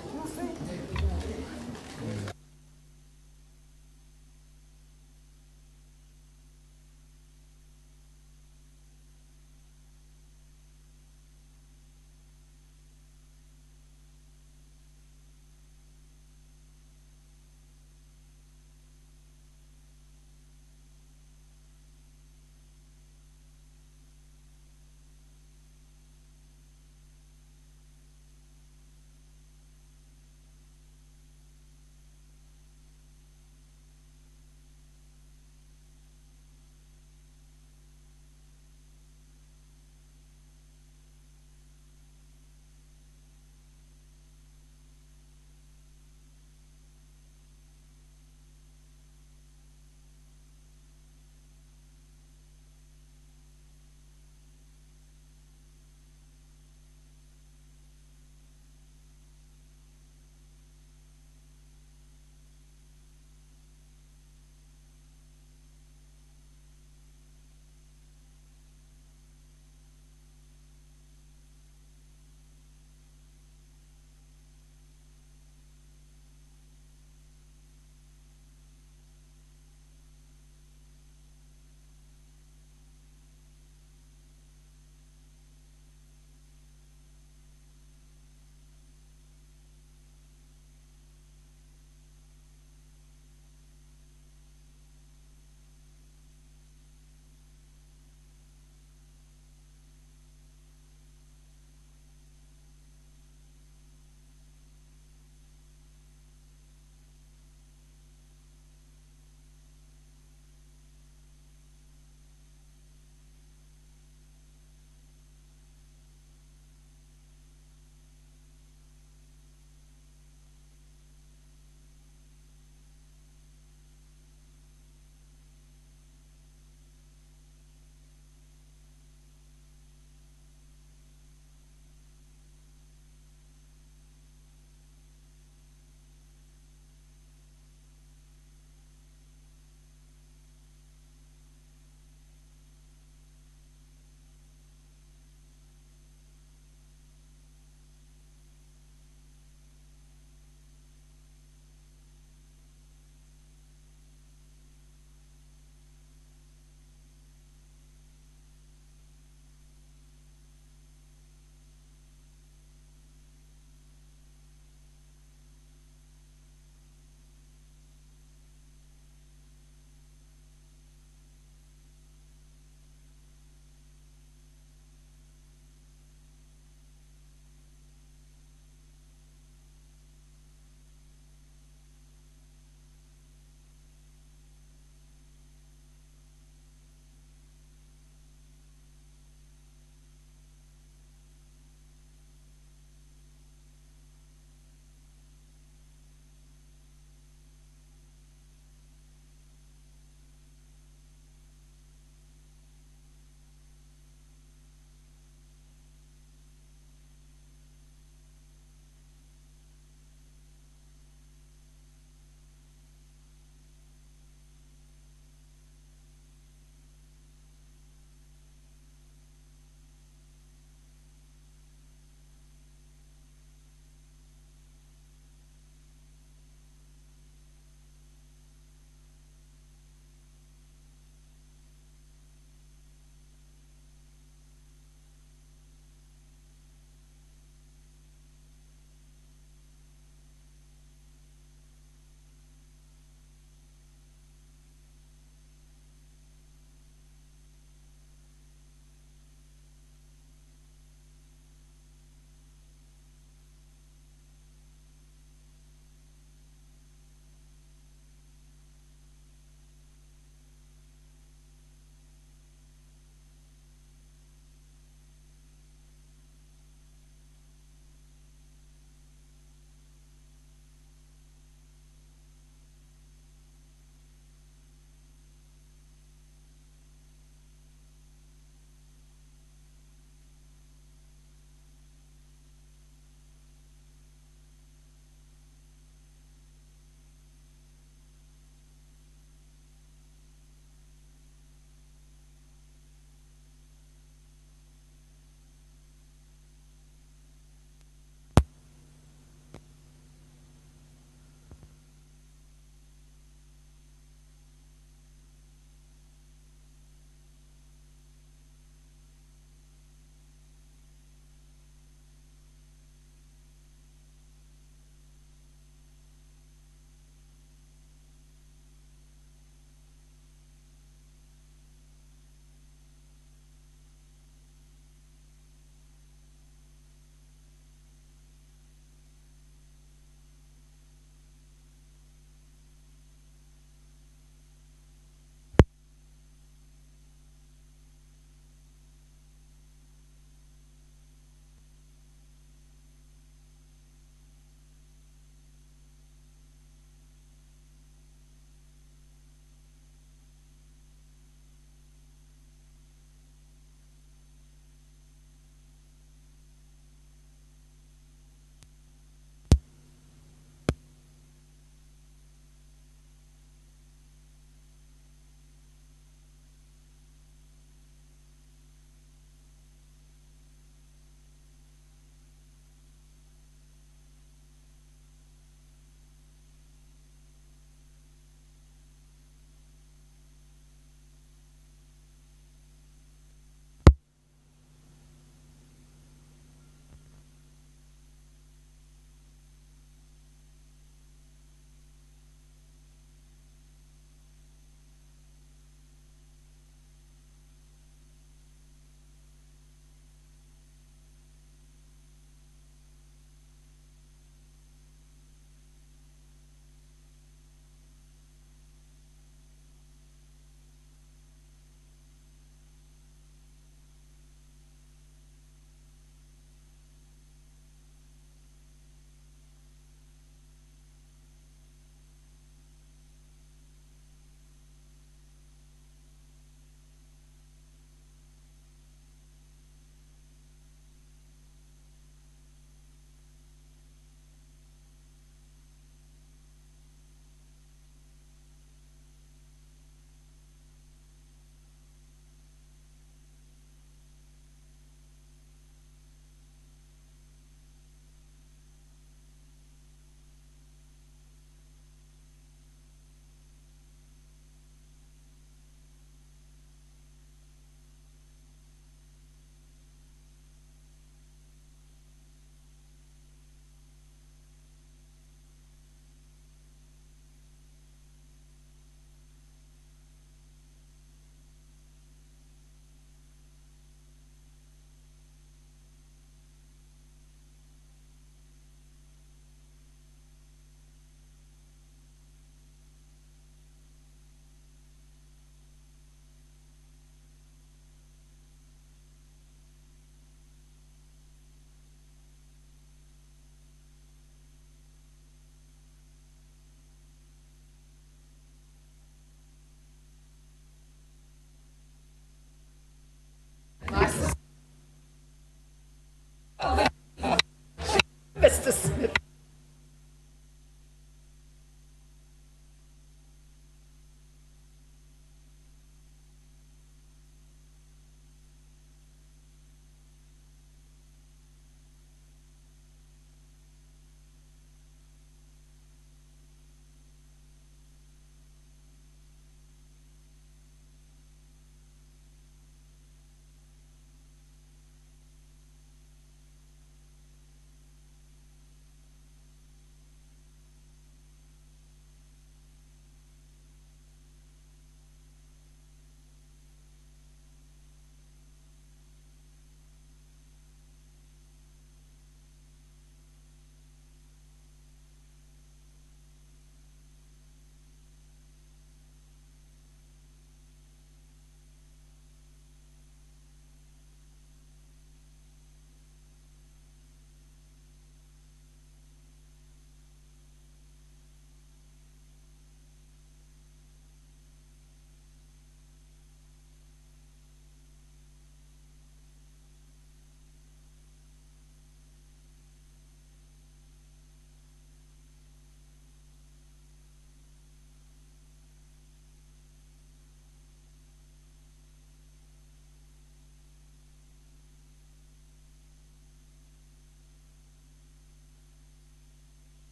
Mr. Smith.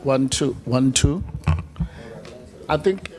One, two, 1, 2. I think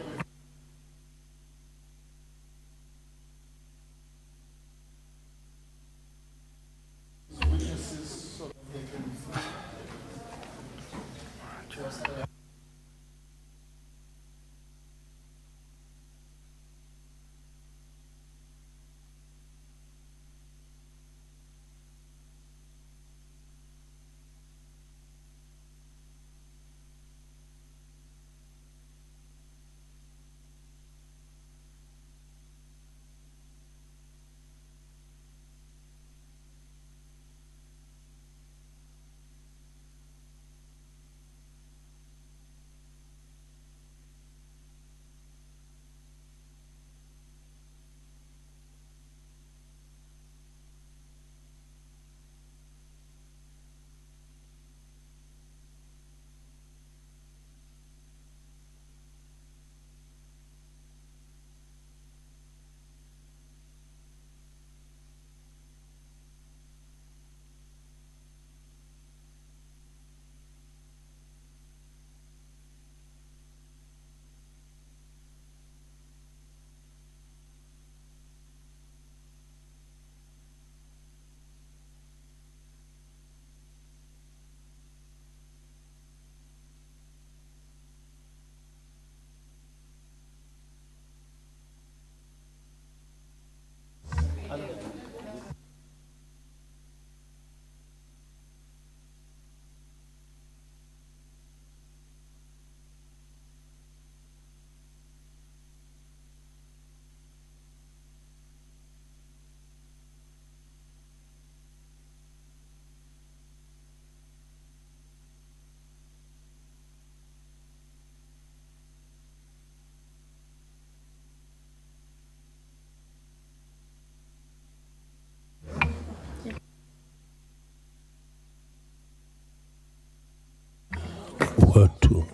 word to.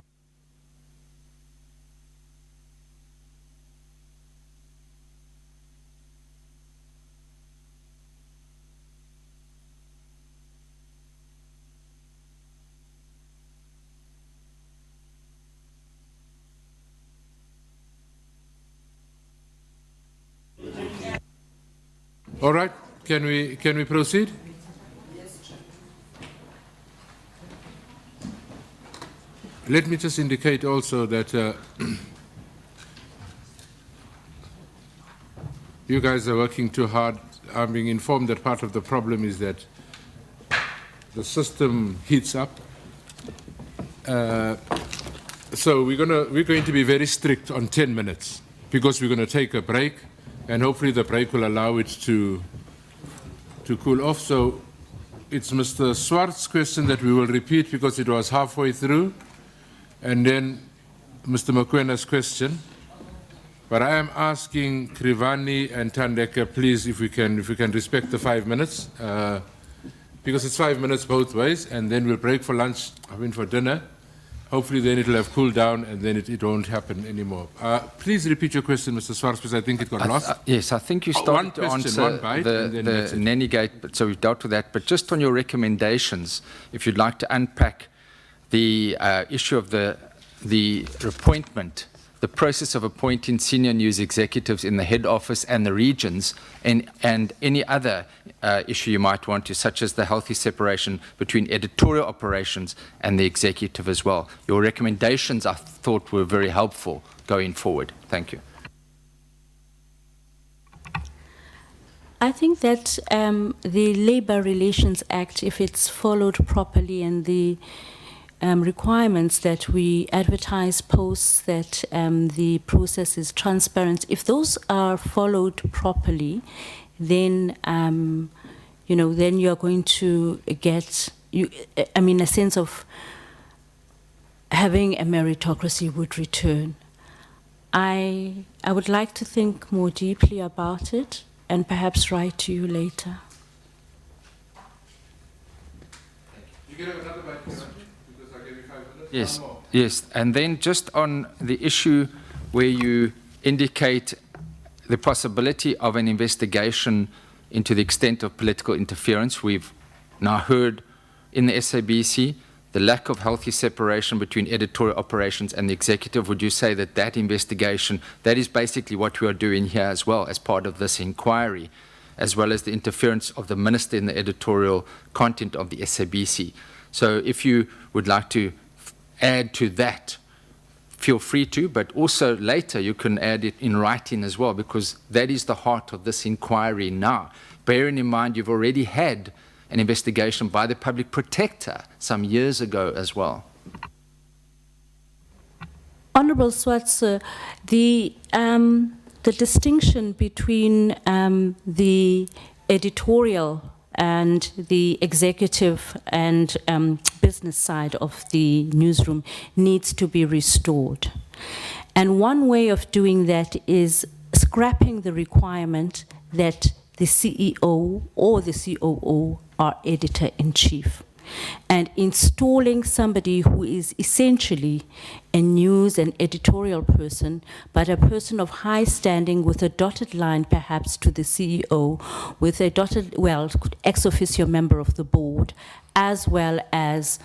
All right, can we proceed? Let me just indicate also that you guys are working too hard. I'm being informed that part of the problem is that the system heats up. So we're going to be very strict on 10 minutes because we're going to take a break, and hopefully the break will allow it to cool off. So it's Mr. Swart's question that we will repeat because it was halfway through, and then Mr. Mokwena's question. But I am asking Krivani and Tandeka, please, if we can respect the 5 minutes, because it's 5 minutes both ways, and then we'll break for lunch, for dinner. Hopefully then it'll have cooled down and then it won't happen anymore. Please repeat your question, Mr. Swartz, because I think it got lost. Yes, I think you started to answer the nanny gate, so we've dealt with that. But just on your recommendations, if you'd like to unpack the issue of the appointment, the process of appointing senior news executives in the head office and the regions, and any other issue you might want to, such as the healthy separation between editorial operations and the executive as well. Your recommendations, I thought, were very helpful going forward. Thank you. I think that the Labour Relations Act, if it's followed properly, and the requirements that we advertise posts, that the process is transparent, if those are followed properly, then then you are going to get a sense of having a meritocracy would return. I would like to think more deeply about it and perhaps write to you later. You can have another bite, because I gave you 5 minutes. Yes, yes. And then just on the issue where you indicate the possibility of an investigation into the extent of political interference, we've now heard in the SABC the lack of healthy separation between editorial operations and the executive. Would you say that that investigation, that is basically what we are doing here as well as part of this inquiry, as well as the interference of the minister in the editorial content of the SABC? So if you would like to add to that, feel free to, but also later you can add it in writing as well, because that is the heart of this inquiry now. Bearing in mind you've already had an investigation by the public protector some years ago as well. Honourable Swartz, the distinction between the editorial and the executive and business side of the newsroom needs to be restored. And one way of doing that is scrapping the requirement that the CEO or the COO are editor-in-chief, and installing somebody who is essentially a news and editorial person, but a person of high standing with a dotted line perhaps to the CEO, with a dotted, well, ex officio member of the board, as well as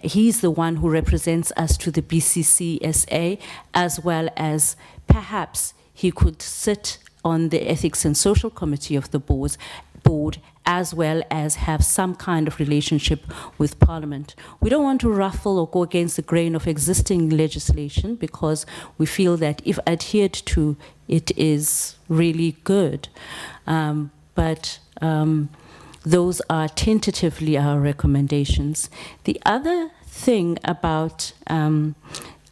he's the one who represents us to the BCCSA, as well as perhaps he could sit on the Ethics and Social Committee of the board, as well as have some kind of relationship with Parliament. We don't want to ruffle or go against the grain of existing legislation, because we feel that if adhered to, it is really good. But those are tentatively our recommendations. The other thing about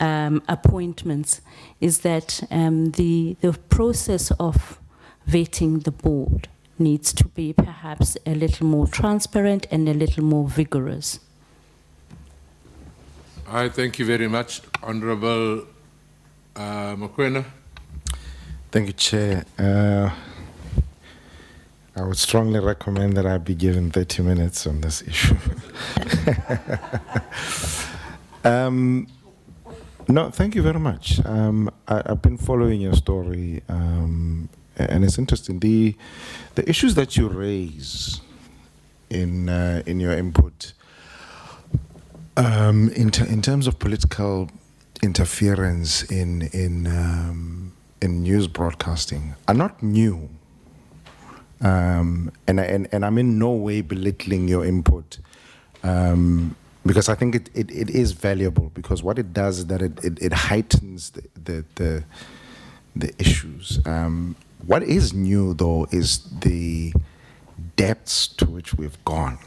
appointments is that the process of vetting the board needs to be perhaps a little more transparent and a little more vigorous. I thank you very much, Honourable Mokoena. Thank you, Chair. I would strongly recommend that I be given 30 minutes on this issue. No, thank you very much. I've been following your story, and it's interesting. The issues that you raise in your input, in terms of political interference in news broadcasting, are not new. And I'm in no way belittling your input. Because I think it is valuable, because what it does is that it heightens the issues. What is new, though, is the depths to which we've gone.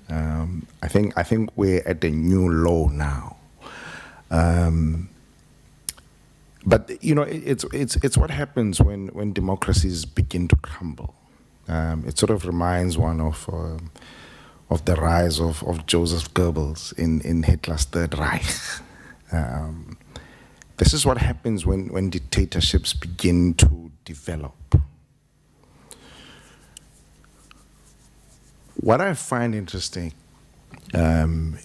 I think we're at a new low now. But you know, it's what happens when democracies begin to crumble. It sort of reminds one of the rise of Joseph Goebbels in Hitler's Third Reich. This is what happens when dictatorships begin to develop. What I find interesting in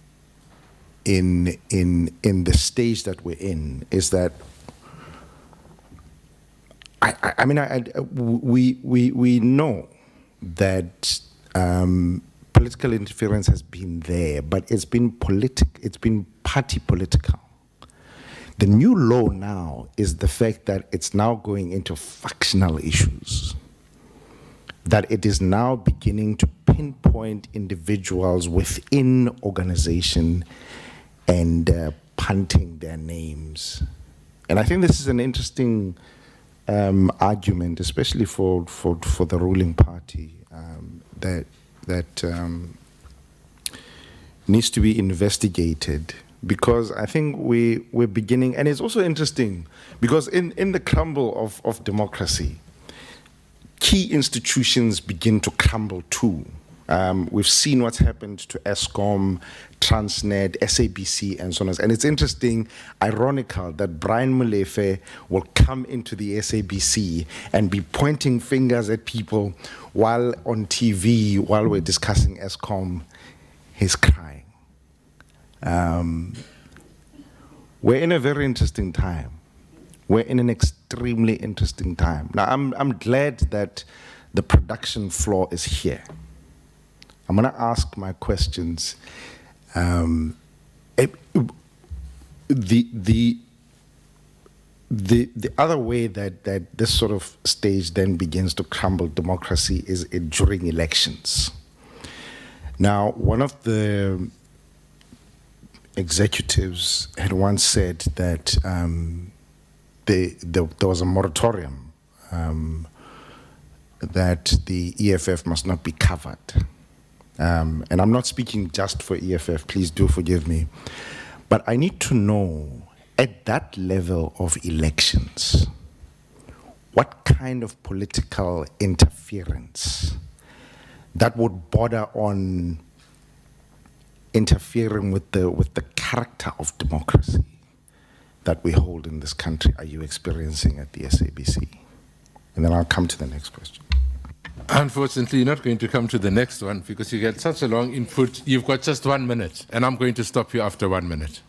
the stage that we're in is that we know that political interference has been there, but it's been party political. The new law now is the fact that it's now going into factional issues, that it is now beginning to pinpoint individuals within organization and punting their names. And I think this is an interesting argument, especially for the ruling party, that needs to be investigated, because I think we're beginning, and it's also interesting because in the crumble of democracy, key institutions begin to crumble too. We've seen what's happened to ESCOM, Transnet, SABC, and so on. And it's interesting, ironical, that Brian Molefe will come into the SABC and be pointing fingers at people while on TV, while we're discussing ESCOM, he's crying. We're in a very interesting time. We're in an extremely interesting time. Now, I'm glad that the production floor is here. I'm going to ask my questions. The other way that this sort of stage then begins to crumble democracy is during elections. Now, one of the executives had once said that there was a moratorium, that the EFF must not be covered. And I'm not speaking just for EFF, please do forgive me. But I need to know, at that level of elections, what kind of political interference that would border on interfering with the character of democracy that we hold in this country are you experiencing at the SABC? And then I'll come to the next question. Unfortunately, you're not going to come to the next one because you get such a long input. You've got just 1 minute, and I'm going to stop you after 1 minute.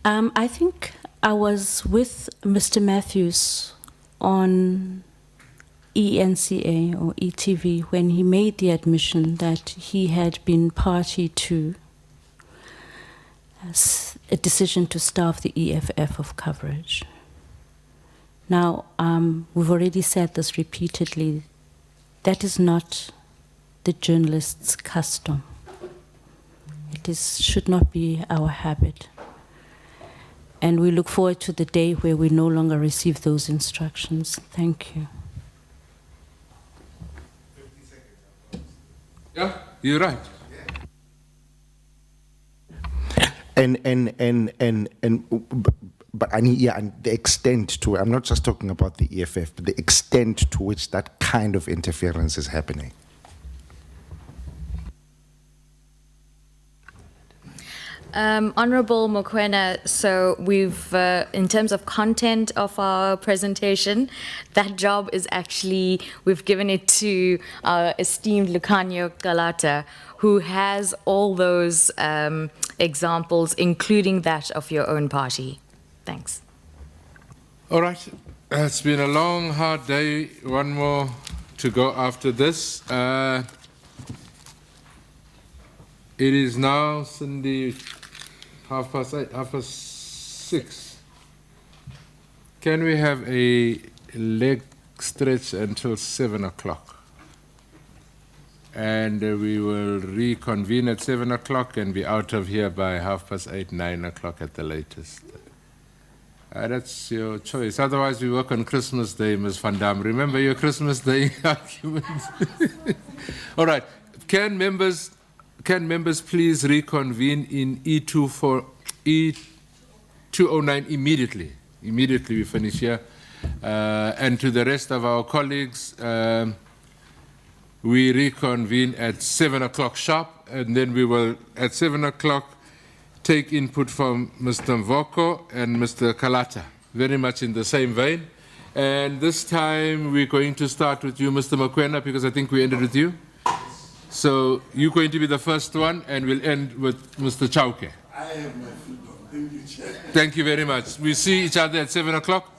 I think I was with Mr. Matthews on ENCA or ETV when he made the admission that he had been party to a decision to starve the EFF of coverage. Now, we've already said this repeatedly, that is not the journalist's custom. It should not be our habit. And we look forward to the day where we no longer receive those instructions. Thank you. Yeah, you're right. But I need, and the extent to, I'm not just talking about the EFF, but the extent to which that kind of interference is happening. Honorable Mokoena, so we've, in terms of content of our presentation, that job is actually, we've given it to our esteemed Lucanio Galata, who has all those examples, including that of your own party. Thanks. All right. It's been a long, hard day. One more to go after this. It is now, Cindy, 8:30, 6:30. Can we have a leg stretch until 7 o'clock? And we will reconvene at 7 o'clock and be out of here by 8:30, 9 o'clock at the latest. That's your choice. Otherwise, we work on Christmas Day, Ms. Van Dam. Remember your Christmas Day argument? All right. Can members please reconvene in E209 immediately? Immediately we finish here. And to the rest of our colleagues, we reconvene at 7 o'clock sharp, and then we will, at 7 o'clock, take input from Mr. Mvoko and Mr. Kalata, very much in the same vein. And this time we're going to start with you, Mr. Mokoena, because I think we ended with you. So you're going to be the first one, and we'll end with Mr. Chauke. I have my freedom. Thank you, Chair. Thank you very much. We see each other at 7 o'clock.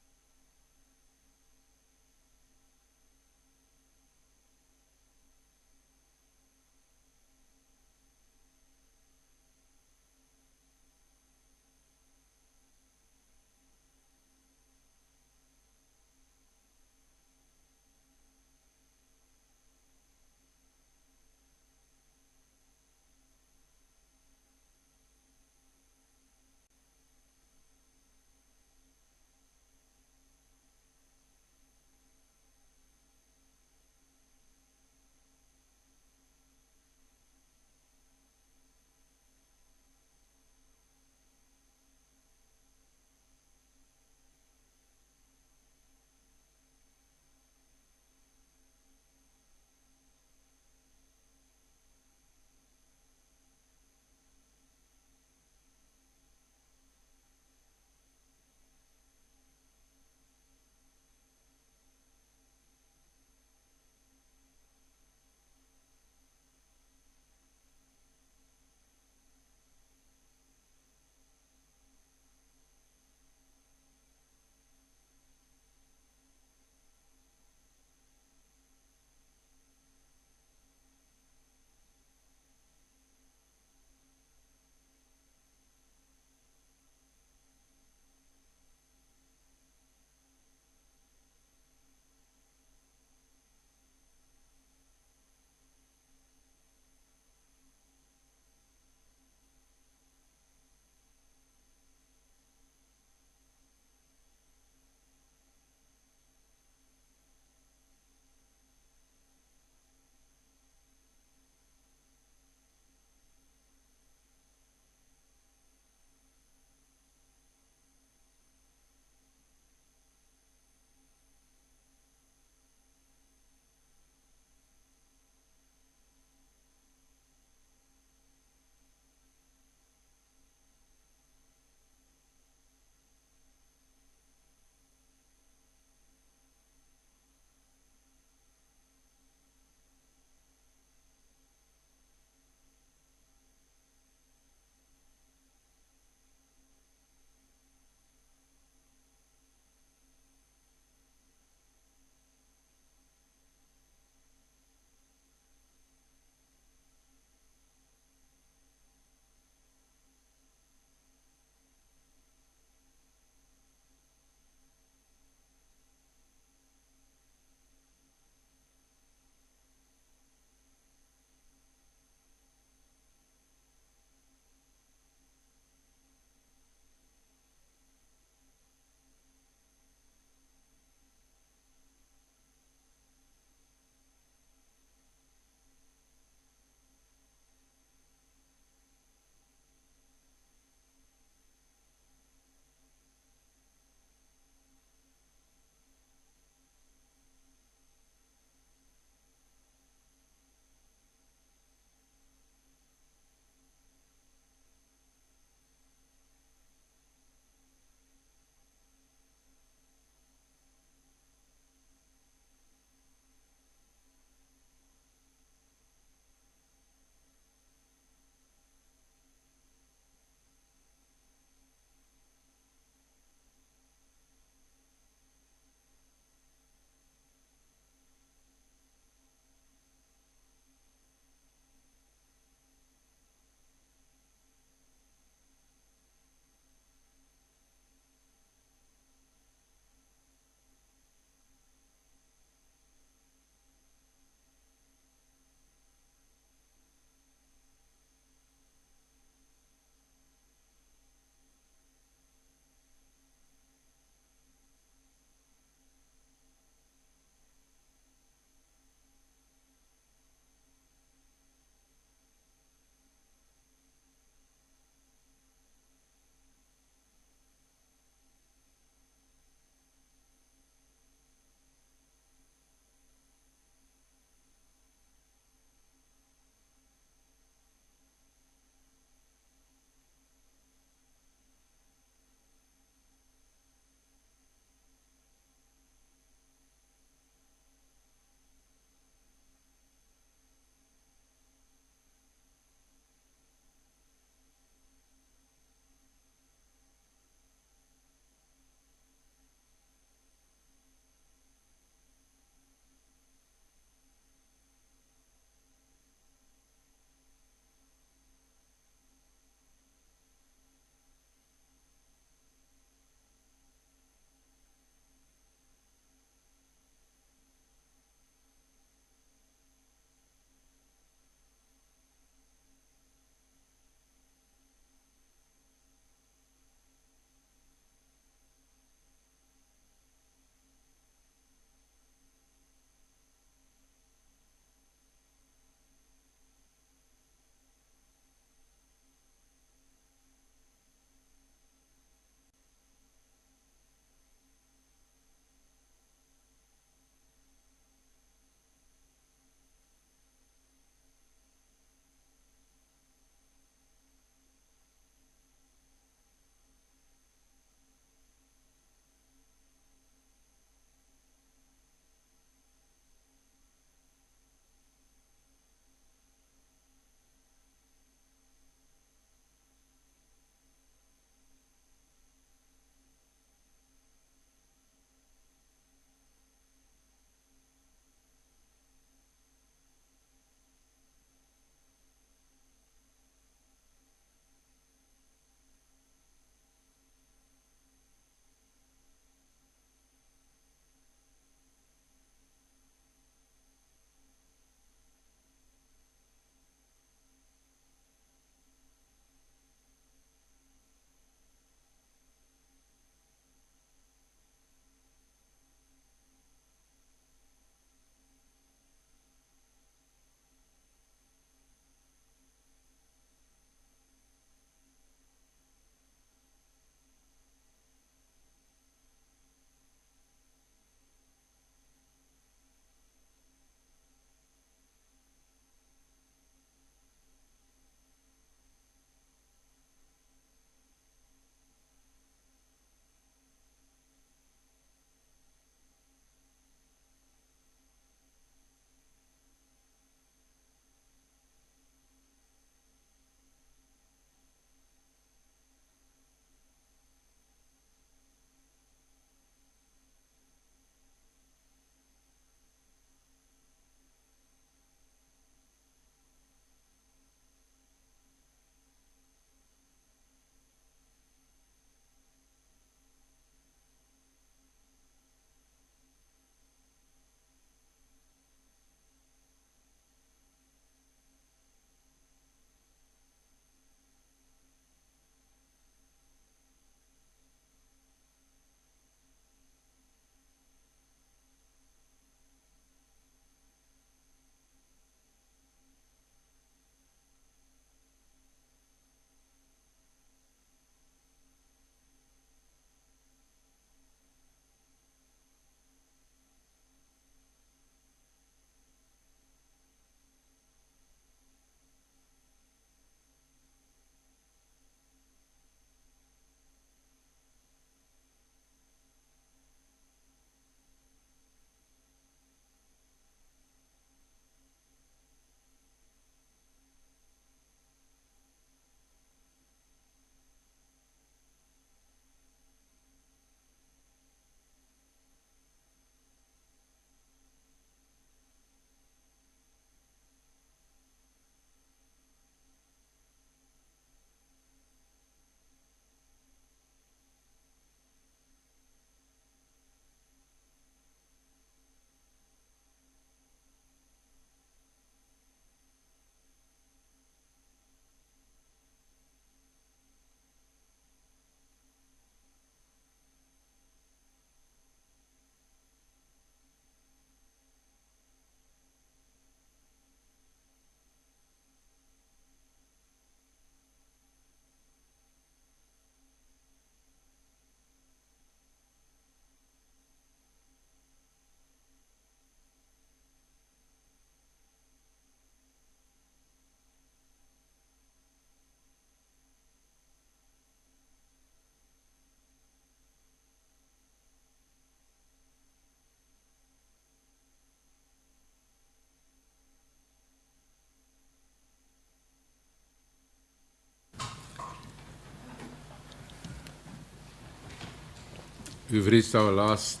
We've reached our last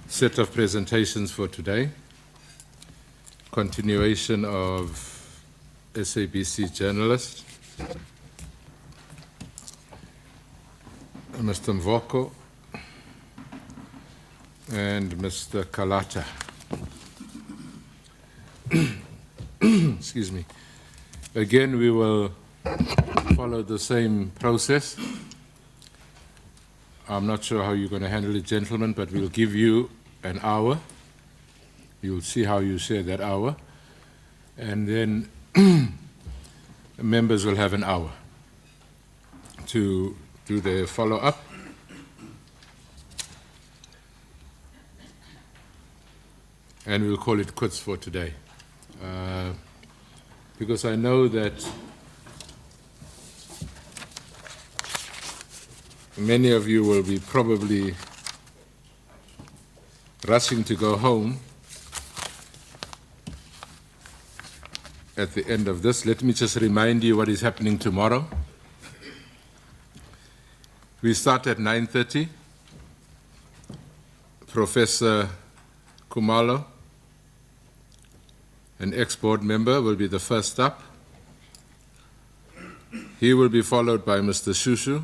set of presentations for today. Continuation of SABC journalist, Mr. Mvoko and Mr. Kalata. Excuse me. Again, we will follow the same process. I'm not sure how you're going to handle it, gentlemen, but we'll give you an hour. You'll see how you share that hour. And then members will have an hour to do their follow-up. And we'll call it quits for today. Because I know that many of you will be probably rushing to go home at the end of this. Let me just remind you what is happening tomorrow. We start at 9:30. Professor Kumalo, an ex-board member, will be the first up. He will be followed by Mr. Shushu,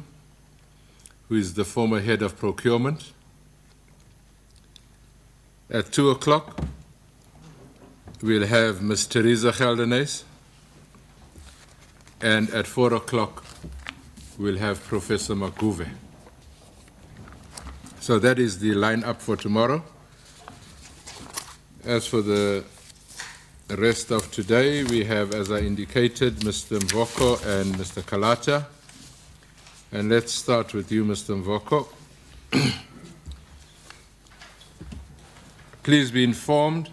who is the former head of procurement. At 2 o'clock, we'll have Ms. Teresa Geldenes, and at 4 o'clock, we'll have Professor Makuve. So that is the line-up for tomorrow. As for the rest of today, we have, as I indicated, Mr. Mvoko and Mr. Kalata. And let's start with you, Mr. Mvoko. Please be informed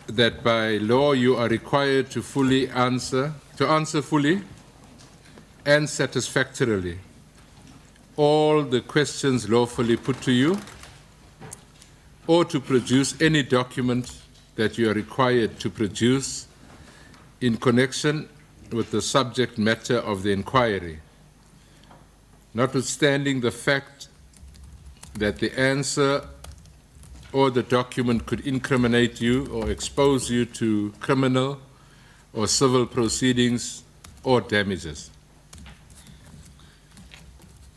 that by law you are required to answer fully and satisfactorily all the questions lawfully put to you, or to produce any document that you are required to produce in connection with the subject matter of the inquiry, notwithstanding the fact that the answer or the document could incriminate you or expose you to criminal or civil proceedings or damages.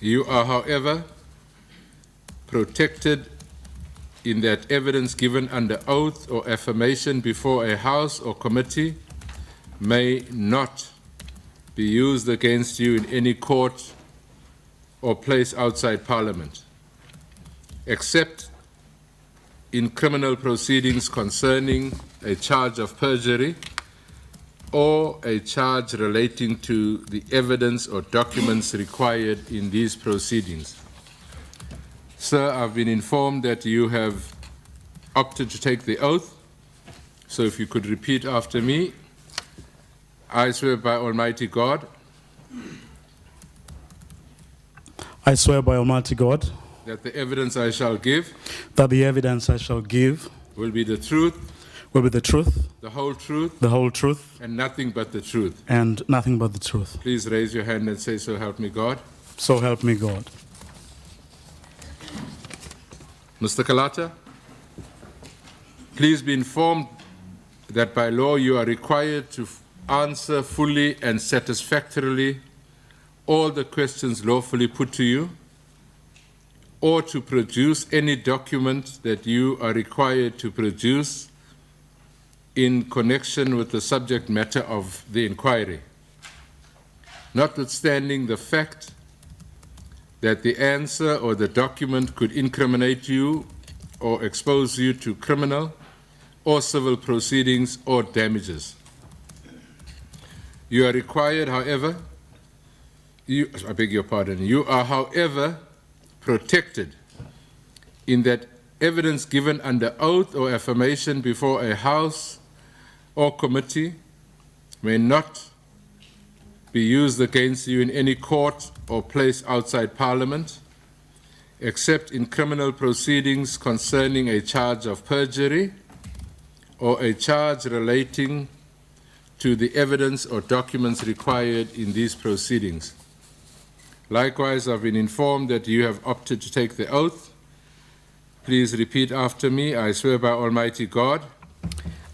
You are, however, protected in that evidence given under oath or affirmation before a House or committee may not be used against you in any court or place outside Parliament, except in criminal proceedings concerning a charge of perjury or a charge relating to the evidence or documents required in these proceedings. Sir, I've been informed that you have opted to take the oath, so if you could repeat after me. I swear by Almighty God. I swear by Almighty God. That the evidence I shall give. That the evidence I shall give. Will be the truth. Will be the truth. The whole truth. The whole truth. And nothing but the truth. And nothing but the truth. Please raise your hand and say, so help me God. So help me God. Mr. Kalata, please be informed that by law you are required to answer fully and satisfactorily all the questions lawfully put to you, or to produce any document that you are required to produce in connection with the subject matter of the inquiry, notwithstanding the fact that the answer or the document could incriminate you or expose you to criminal or civil proceedings or damages. You are required, however, I beg your pardon, you are, however, protected in that evidence given under oath or affirmation before a House or committee may not be used against you in any court or place outside Parliament, except in criminal proceedings concerning a charge of perjury or a charge relating to the evidence or documents required in these proceedings. Likewise, I've been informed that you have opted to take the oath. Please repeat after me. I swear by Almighty God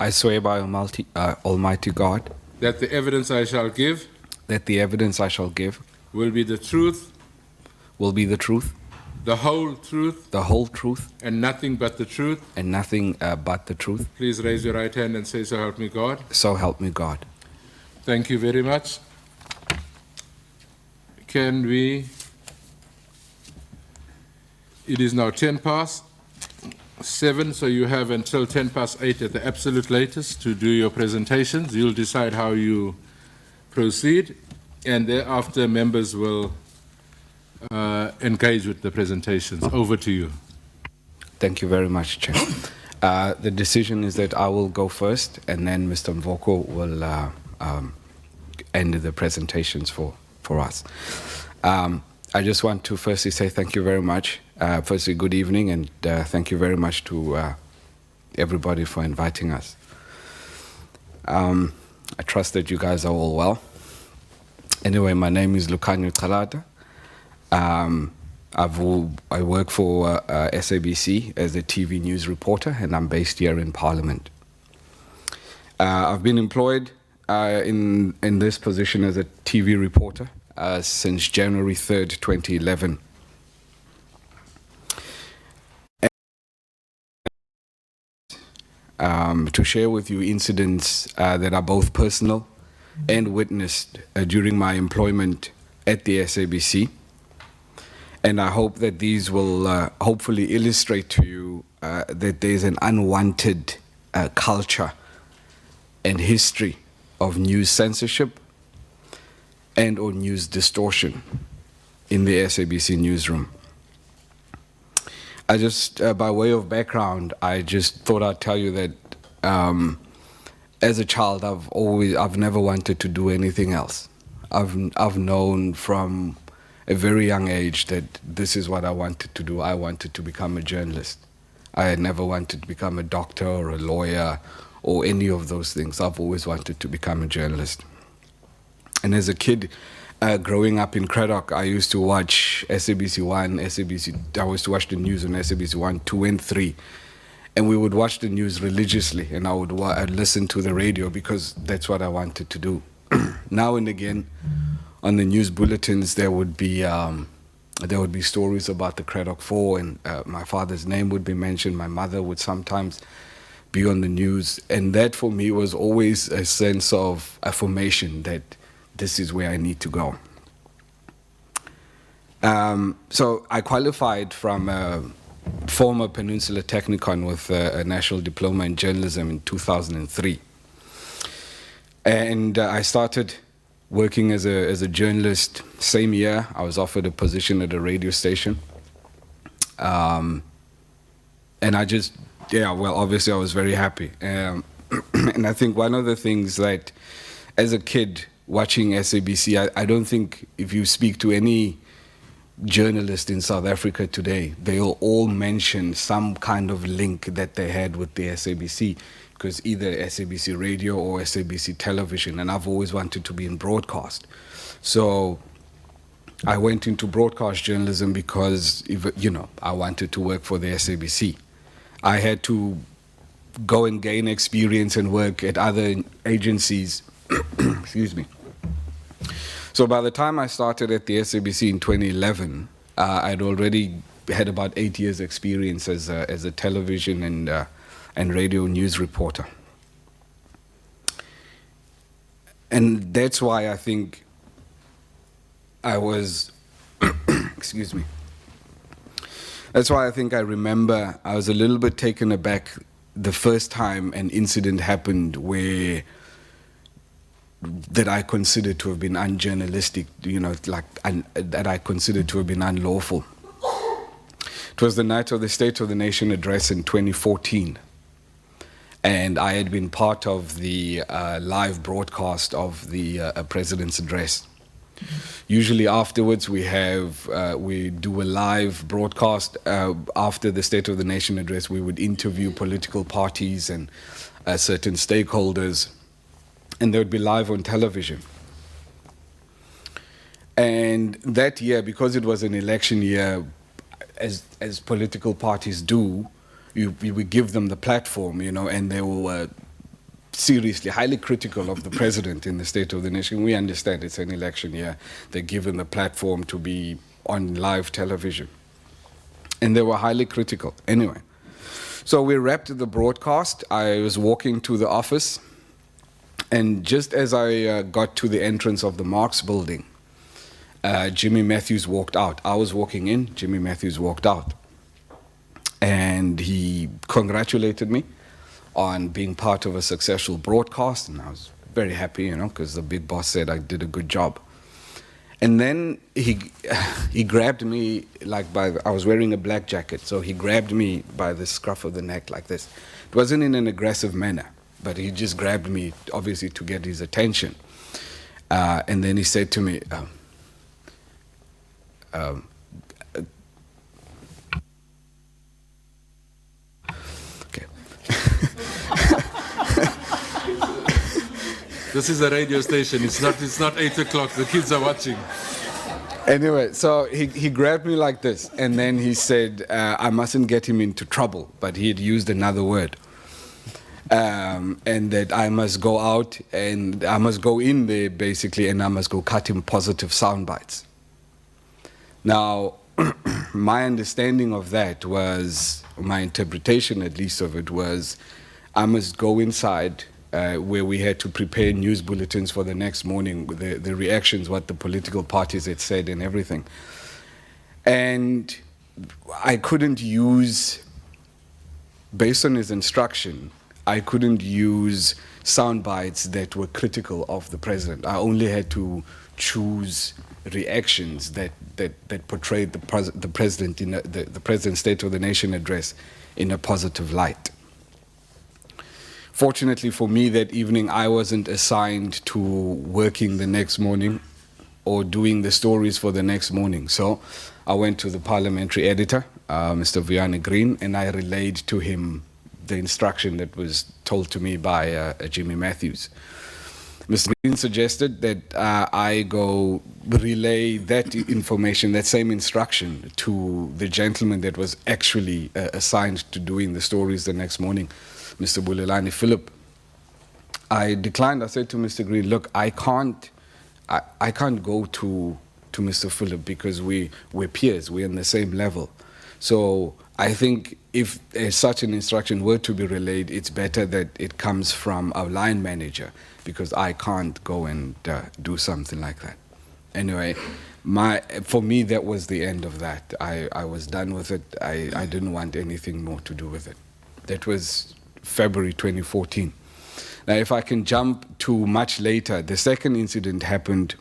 I swear by Almighty God that the evidence I shall give that the evidence I shall give will be the truth, will be the truth, the whole truth, and nothing but the truth. nothing but the truth. Please raise your right hand and say, so help me God. So help me God. Thank you very much. Can we... It is now 7:10, so you have until 8:10 at the absolute latest to do your presentations. You'll decide how you proceed, and thereafter members will engage with the presentations. Over to you. Thank you very much, Chair. The decision is that I will go first, and then Mr. Mvoko will end the presentations for us. I just want to firstly say thank you very much. Firstly, good evening, and thank you very much to everybody for inviting us. I trust that you guys are all well. Anyway, my name is Lukanyo Kalata. I work for SABC as a TV news reporter, and I'm based here in Parliament. I've been employed in this position as a TV reporter since January 3rd, 2011. To share with you incidents that are both personal and witnessed during my employment at the SABC. And I hope that these will hopefully illustrate to you that there's an unwanted culture and history of news censorship and or news distortion in the SABC newsroom. I just, by way of background, I just thought I'd tell you that as a child, I've never wanted to do anything else. I've known from a very young age that this is what I wanted to do. I wanted to become a journalist. I had never wanted to become a doctor or a lawyer or any of those things. I've always wanted to become a journalist. And as a kid, growing up in Craddock, I used to watch SABC 1, I used to watch the news on SABC 1, 2, and 3. And we would watch the news religiously, and I'd listen to the radio because that's what I wanted to do. Now and again, on the news bulletins, there would be stories about the Craddock 4, and my father's name would be mentioned. My mother would sometimes be on the news, and that for me was always a sense of affirmation that this is where I need to go. So I qualified from a former Peninsula Technikon with a National Diploma in Journalism in 2003. And I started working as a journalist. Same year, I was offered a position at a radio station. And I just, obviously I was very happy. And I think one of the things that, as a kid watching SABC, I don't think if you speak to any journalist in South Africa today, they'll all mention some kind of link that they had with the SABC, because either SABC radio or SABC television, and I've always wanted to be in broadcast. So I went into broadcast journalism because, I wanted to work for the SABC. I had to go and gain experience and work at other agencies. Excuse me. So by the time I started at the SABC in 2011, I'd already had about 8 years experience as a television and radio news reporter. And that's why I think I was, excuse me. That's why I think I remember I was a little bit taken aback the first time an incident happened that I considered to have been unjournalistic, that I considered to have been unlawful. It was the night of the State of the Nation address in 2014. And I had been part of the live broadcast of the President's address. Usually afterwards we do a live broadcast. After the State of the Nation address, we would interview political parties and certain stakeholders, and they would be live on television. And that year, because it was an election year, as political parties do, we give them the platform, and they were seriously, highly critical of the president in the State of the Nation. We understand it's an election year. They're given the platform to be on live television. And they were highly critical. Anyway, so we wrapped the broadcast. I was walking to the office, and just as I got to the entrance of the Marx building, Jimmy Matthews walked out. I was walking in, Jimmy Matthews walked out. And he congratulated me on being part of a successful broadcast, and I was very happy, because the big boss said I did a good job. And then he grabbed me I was wearing a black jacket, so he grabbed me by the scruff of the neck like this. It wasn't in an aggressive manner, but he just grabbed me, obviously, to get his attention. And then he said to me, okay. This is a radio station. It's not 8 o'clock. The kids are watching. Anyway, so he grabbed me like this, and then he said, I mustn't get him into trouble, but he had used another word. And that I must go out, and I must go in there, basically, and I must go cut him positive sound bites. Now, my understanding of that was, my interpretation at least of it was, I must go inside where we had to prepare news bulletins for the next morning, the reactions, what the political parties had said and everything. And I couldn't use, based on his instruction, I couldn't use sound bites that were critical of the president. I only had to choose reactions that portrayed the president in the president's State of the Nation address in a positive light. Fortunately for me, that evening I wasn't assigned to working the next morning or doing the stories for the next morning. So I went to the parliamentary editor, Mr. Vianney Green, and I relayed to him the instruction that was told to me by Jimmy Matthews. Mr. Green suggested that I go relay that information, that same instruction, to the gentleman that was actually assigned to doing the stories the next morning, Mr. Bulelani Philip. I declined. I said to Mr. Green, look, I can't go to Mr. Philip because we're peers, we're in the same level. So I think if such an instruction were to be relayed, it's better that it comes from our line manager, because I can't go and do something like that. Anyway, for me, that was the end of that. I was done with it. I didn't want anything more to do with it. That was February 2014. Now, if I can jump to much later, the second incident happened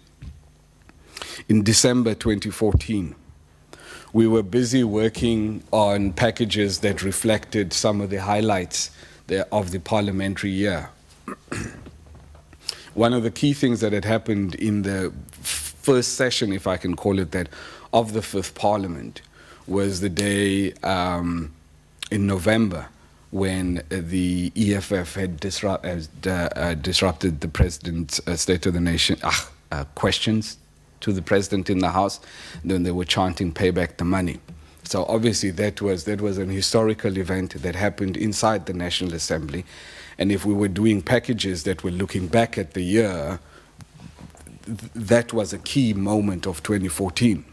in December 2014. We were busy working on packages that reflected some of the highlights of the parliamentary year. One of the key things that had happened in the first session, if I can call it that, of the Fifth Parliament was the day in November when the EFF had disrupted the President's State of the Nation questions to the President in the House. Then they were chanting, "Pay back the money." So obviously that was an historical event that happened inside the National Assembly. And if we were doing packages that were looking back at the year, that was a key moment of 2014.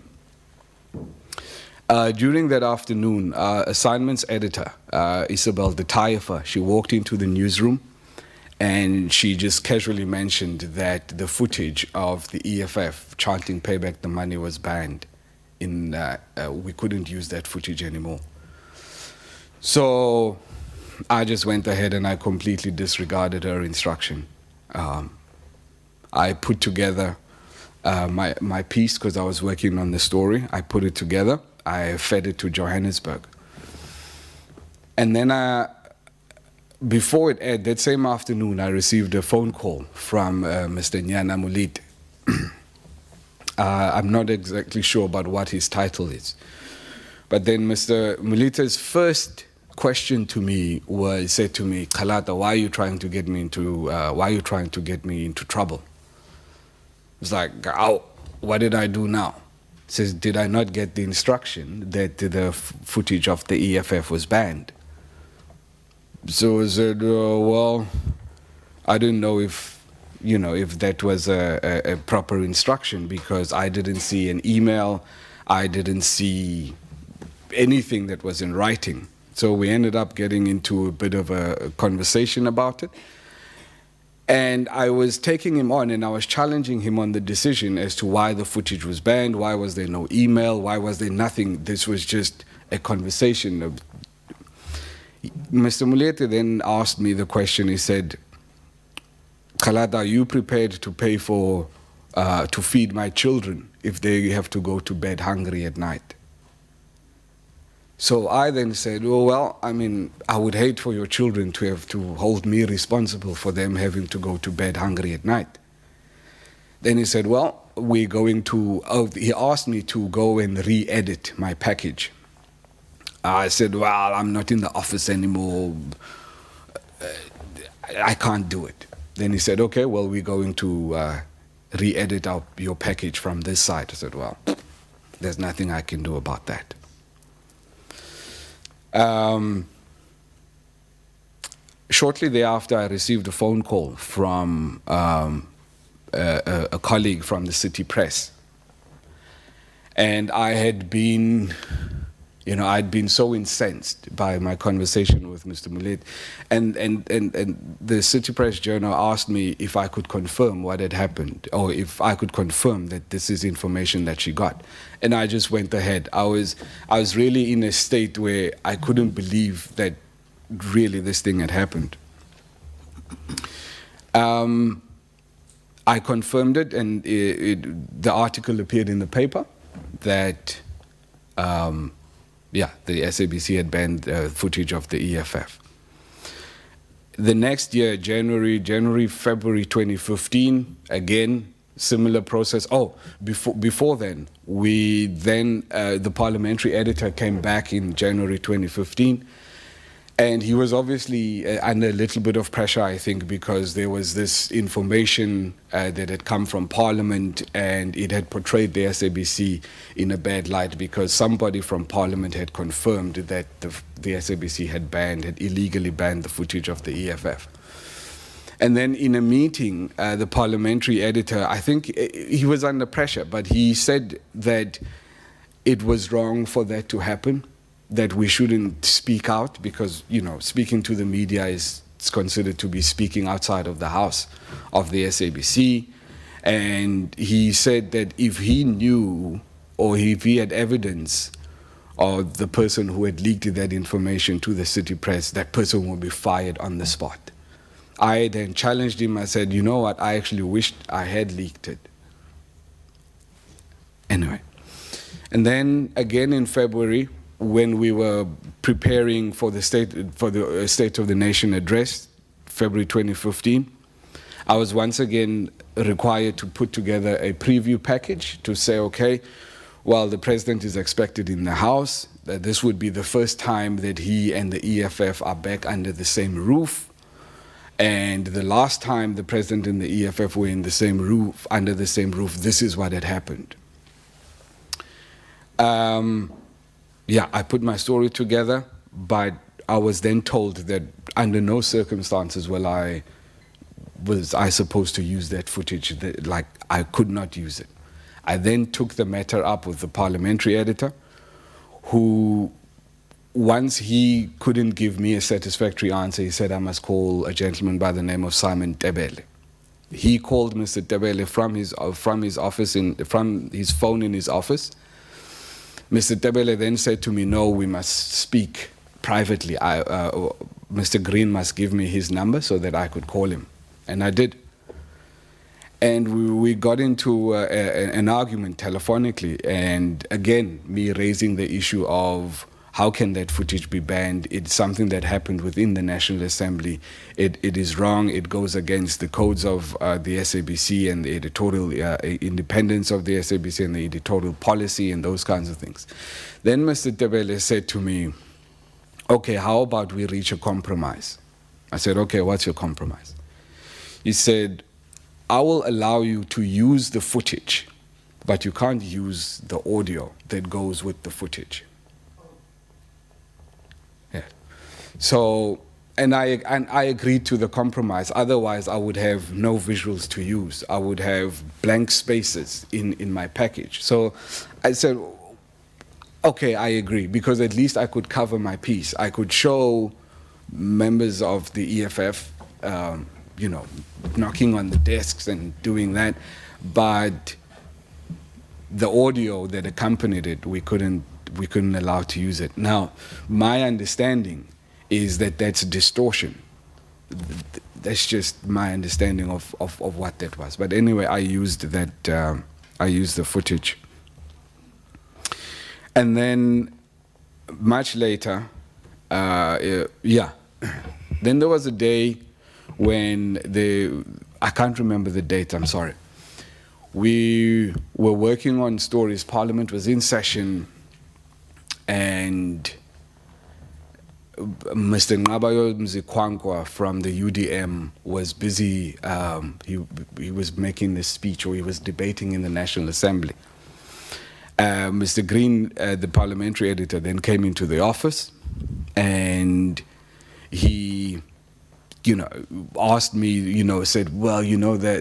During that afternoon, assignments editor, Isabel de Taifa, she walked into the newsroom and she just casually mentioned that the footage of the EFF chanting "Pay back the money" was banned. We couldn't use that footage anymore. So I just went ahead and I completely disregarded her instruction. I put together my piece because I was working on the story. I put it together. I fed it to Johannesburg. And then before it aired, that same afternoon, I received a phone call from Mr. Nyana Mulite. I'm not exactly sure about what his title is. But then Mr. Mulite's first question to me said to me, "Khalata, why are you trying to get me into trouble?" It's like, "Ow, what did I do now? He says, did I not get the instruction that the footage of the EFF was banned? So I said, well, I didn't know if, if that was a proper instruction, because I didn't see an email, I didn't see anything that was in writing. So we ended up getting into a bit of a conversation about it. And I was taking him on, and I was challenging him on the decision as to why the footage was banned, why was there no email, why was there nothing. This was just a conversation. Mr. Mulete then asked me the question. He said, Khalad, are you prepared to pay for, to feed my children if they have to go to bed hungry at night? So I then said, well, I mean, I would hate for your children to have to hold me responsible for them having to go to bed hungry at night. Then he said, well, we're going to, he asked me to go and re-edit my package. I said, well, I'm not in the office anymore. I can't do it. Then he said, okay, well, we're going to re-edit your package from this side. I said, well, there's nothing I can do about that. Shortly thereafter, I received a phone call from a colleague from the city press. And I had been, I'd been so incensed by my conversation with Mr. Mulete. And the city press journal asked me if I could confirm what had happened, or if I could confirm that this is information that she got. And I just went ahead. I was really in a state where I couldn't believe that really this thing had happened. I confirmed it, and the article appeared in the paper that, the SABC had banned footage of the EFF. The next year, February 2015, again, similar process. Oh, before then, the parliamentary editor came back in January 2015, and he was obviously under a little bit of pressure, I think, because there was this information that had come from Parliament, and it had portrayed the SABC in a bad light because somebody from Parliament had confirmed that the SABC had illegally banned the footage of the EFF. And then in a meeting, the parliamentary editor, I think he was under pressure, but he said that it was wrong for that to happen, that we shouldn't speak out because, speaking to the media is considered to be speaking outside of the house of the SABC. And he said that if he knew or if he had evidence of the person who had leaked that information to the city press, that person would be fired on the spot. I then challenged him. I said, you know what, I actually wished I had leaked it. Anyway. And then again in February, when we were preparing for the State of the Nation address, February 2015, I was once again required to put together a preview package to say, okay, well, the president is expected in the House, that this would be the first time that he and the EFF are back under the same roof. And the last time the president and the EFF were in the same roof, under the same roof, this is what had happened. I put my story together, but I was then told that under no circumstances was I supposed to use that footage, like I could not use it. I then took the matter up with the parliamentary editor, who, once he couldn't give me a satisfactory answer, he said I must call a gentleman by the name of Simon Tebele. He called Mr. Tebele from his phone in his office. Mr. Tebele then said to me, no, we must speak privately. Mr. Green must give me his number so that I could call him. And I did. And we got into an argument telephonically. And again, me raising the issue of how can that footage be banned? It's something that happened within the National Assembly. It is wrong. It goes against the codes of the SABC and the editorial independence of the SABC and the editorial policy and those kinds of things. Then Mr. Tebele said to me, okay, how about we reach a compromise? I said, okay, what's your compromise? He said, I will allow you to use the footage but you can't use the audio that goes with the footage. Yeah. So, and I agreed to the compromise. Otherwise, I would have no visuals to use. I would have blank spaces in my package. So I said, okay, I agree, because at least I could cover my piece. I could show members of the EFF, you know, knocking on the desks and doing that, but the audio that accompanied it, we couldn't allow to use it. Now, my understanding is that that's distortion. That's just my understanding of what that was. But anyway, I used that. I used the footage. And then, much later, yeah. Then there was a day when I can't remember the date, I'm sorry. We were working on stories. Parliament was in session, and Mr. Ngabayo Mzikwankwa from the UDM was busy. He was making this speech, or he was debating in the National Assembly. Mr. Green, the parliamentary editor, then came into the office, and he, you know, asked me, you know, said, well, you know, the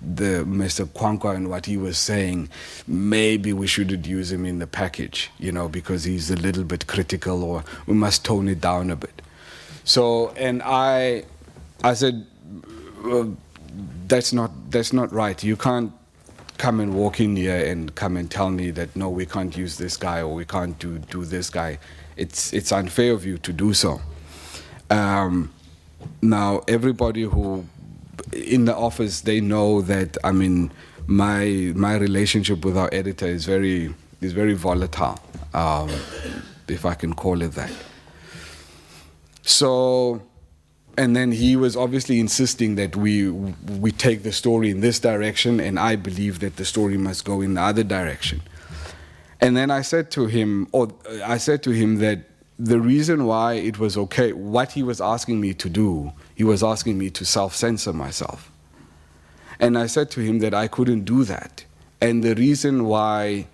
Mr. Kwankwa and what he was saying, maybe we shouldn't use him in the package, you know, because he's a little bit critical, or we must tone it down a bit. So, and I said, well, that's not right. You can't come and walk in here and come and tell me that, no, we can't use this guy, or we can't do this guy. It's unfair of you to do so. Now, everybody who in the office, they know that, I mean, my relationship with our editor is very volatile, if I can call it that. So, and then he was obviously insisting that we take the story in this direction, and I believe that the story must go in the other direction. And then I said to him that the reason why it was okay, what he was asking me to do, he was asking me to self-censor myself. And I said to him that I couldn't do that. And the reason why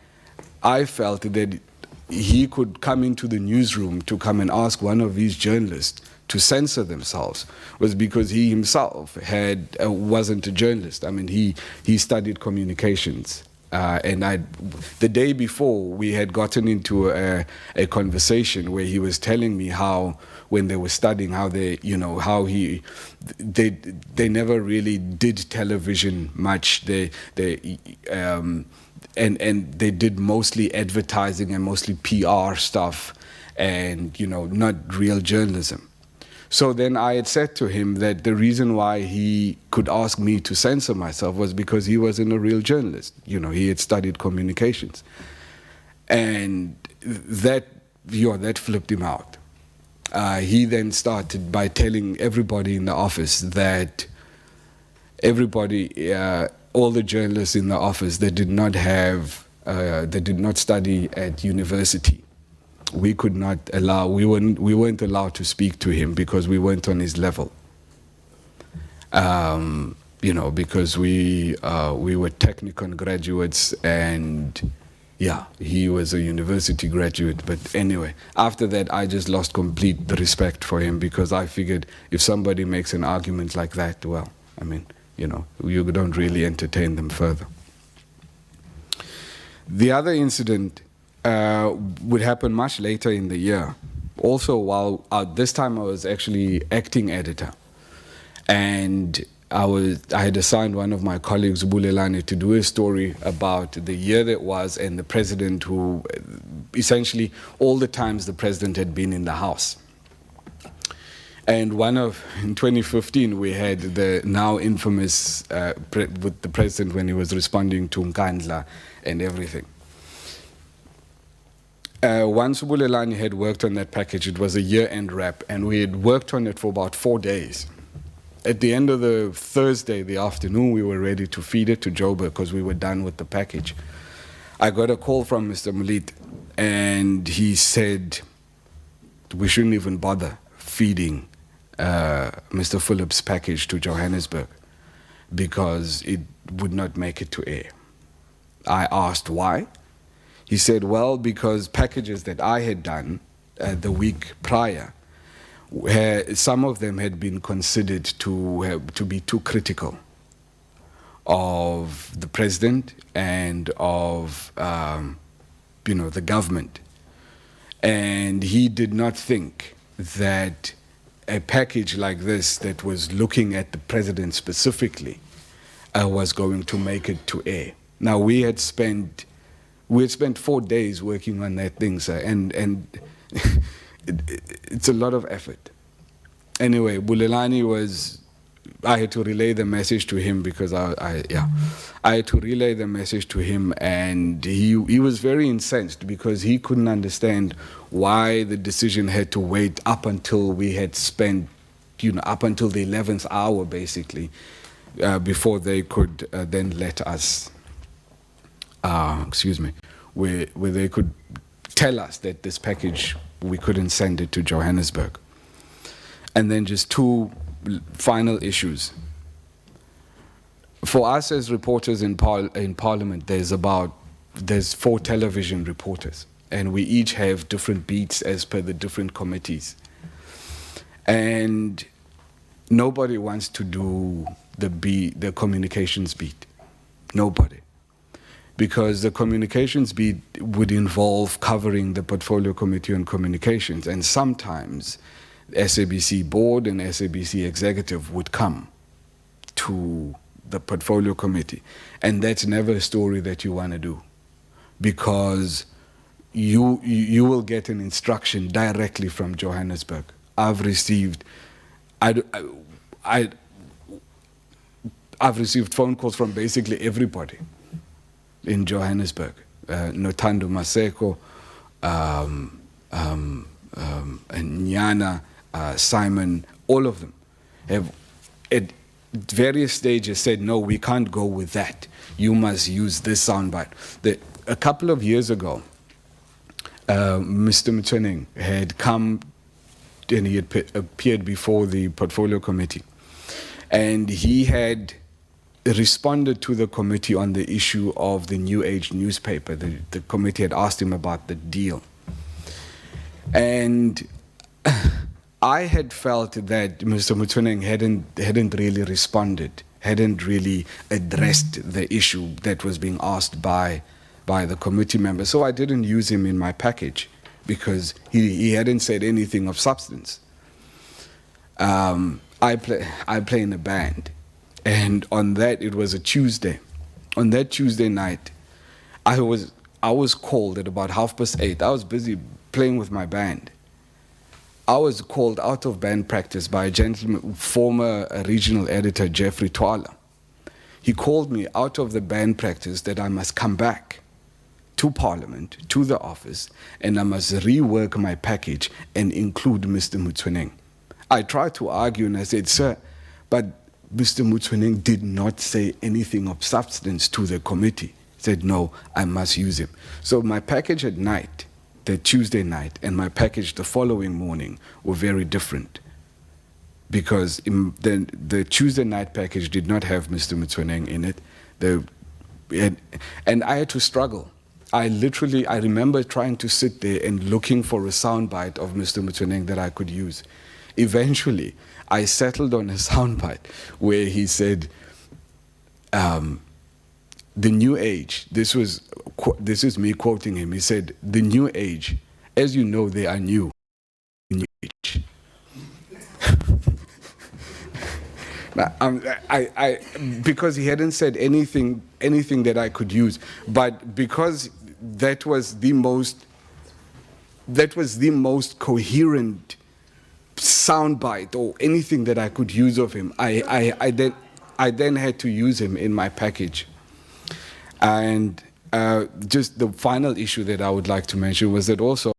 I felt that he could come into the newsroom to come and ask one of these journalists to censor themselves was because he himself wasn't a journalist. I mean, he studied communications. And the day before, we had gotten into a conversation where he was telling me how, when they were studying, how they, you know, how they never really did television much. And they did mostly advertising and mostly PR stuff, and, you know, not real journalism. So then I had said to him that the reason why he could ask me to censor myself was because he wasn't a real journalist. You know, he had studied communications. And that flipped him out. He then started by telling everybody in the office that all the journalists in the office, they did not study at university. We could not allow, we weren't allowed to speak to him because we weren't on his level. You know, because we were Technicon graduates, and yeah, he was a university graduate. But anyway, after that, I just lost complete respect for him, because I figured if somebody makes an argument like that, well, I mean, you know, you don't really entertain them further. The other incident would happen much later in the year. Also, while this time I was actually acting editor, and I had assigned one of my colleagues, Bulelani, to do a story about the year that was, and the president, who essentially all the times the president had been in the House. And in 2015, we had the now infamous with the president when he was responding to Nkandla and everything. Once Bulelani had worked on that package, it was a year-end wrap, and we had worked on it for about 4 days. At the end of the Thursday, the afternoon, we were ready to feed it to Joburg because we were done with the package. I got a call from Mr. Mulit, and he said we shouldn't even bother feeding Mr. Phillips' package to Johannesburg, because it would not make it to air. I asked why. He said, well, because packages that I had done the week prior, some of them had been considered to be too critical of the president and of the government. And he did not think that a package like this that was looking at the president specifically was going to make it to air. Now, we had spent 4 days working on that thing, sir, and it's a lot of effort. Anyway, Bulelani I had to relay the message to him because I had to relay the message to him, and he was very incensed because he couldn't understand why the decision had to wait up until we had spent, up until the 11th hour basically, before they could then let us, where they could tell us that this package, we couldn't send it to Johannesburg. And then just 2 final issues. For us as reporters in Parliament, there's 4 television reporters, and we each have different beats as per the different committees. And nobody wants to do the communications beat. Nobody. Because the communications beat would involve covering the Portfolio Committee on Communications, and sometimes SABC board and SABC executive would come to the Portfolio Committee. And that's never a story that you want to do, because you will get an instruction directly from Johannesburg. I've received phone calls from basically everybody in Johannesburg. Notando Maseko, and Nyana, Simon, all of them have at various stages said, no, we can't go with that. You must use this soundbite. A couple of years ago, Mr. Mutwening had come and he had appeared before the Portfolio Committee, and he had responded to the committee on the issue of the New Age newspaper. The committee had asked him about the deal. And I had felt that Mr. Mutwening hadn't really responded, hadn't really addressed the issue that was being asked by the committee members. So I didn't use him in my package because he hadn't said anything of substance. I play in a band, and on that, it was a Tuesday. On that Tuesday night, I was called at about 8:30. I was busy playing with my band. I was called out of band practice by a gentleman, former regional editor, Jeffrey Twala. He called me out of the band practice that I must come back to Parliament, to the office, and I must rework my package and include Mr. Mutwening. I tried to argue and I said, sir, but Mr. Mutwening did not say anything of substance to the committee. He said, no, I must use him. So my package at night, the Tuesday night, and my package the following morning were very different, because the Tuesday night package did not have Mr. Mutwening in it. And I had to struggle. I remember trying to sit there and looking for a soundbite of Mr. Mutwening that I could use. Eventually, I settled on a soundbite where he said, the new age, this is me quoting him, he said, the new age, as you know, they are new. The new age. Now, because he hadn't said anything that I could use, but because that was the most coherent soundbite or anything that I could use of him, I then had to use him in my package. And just the final issue that I would like to mention was that also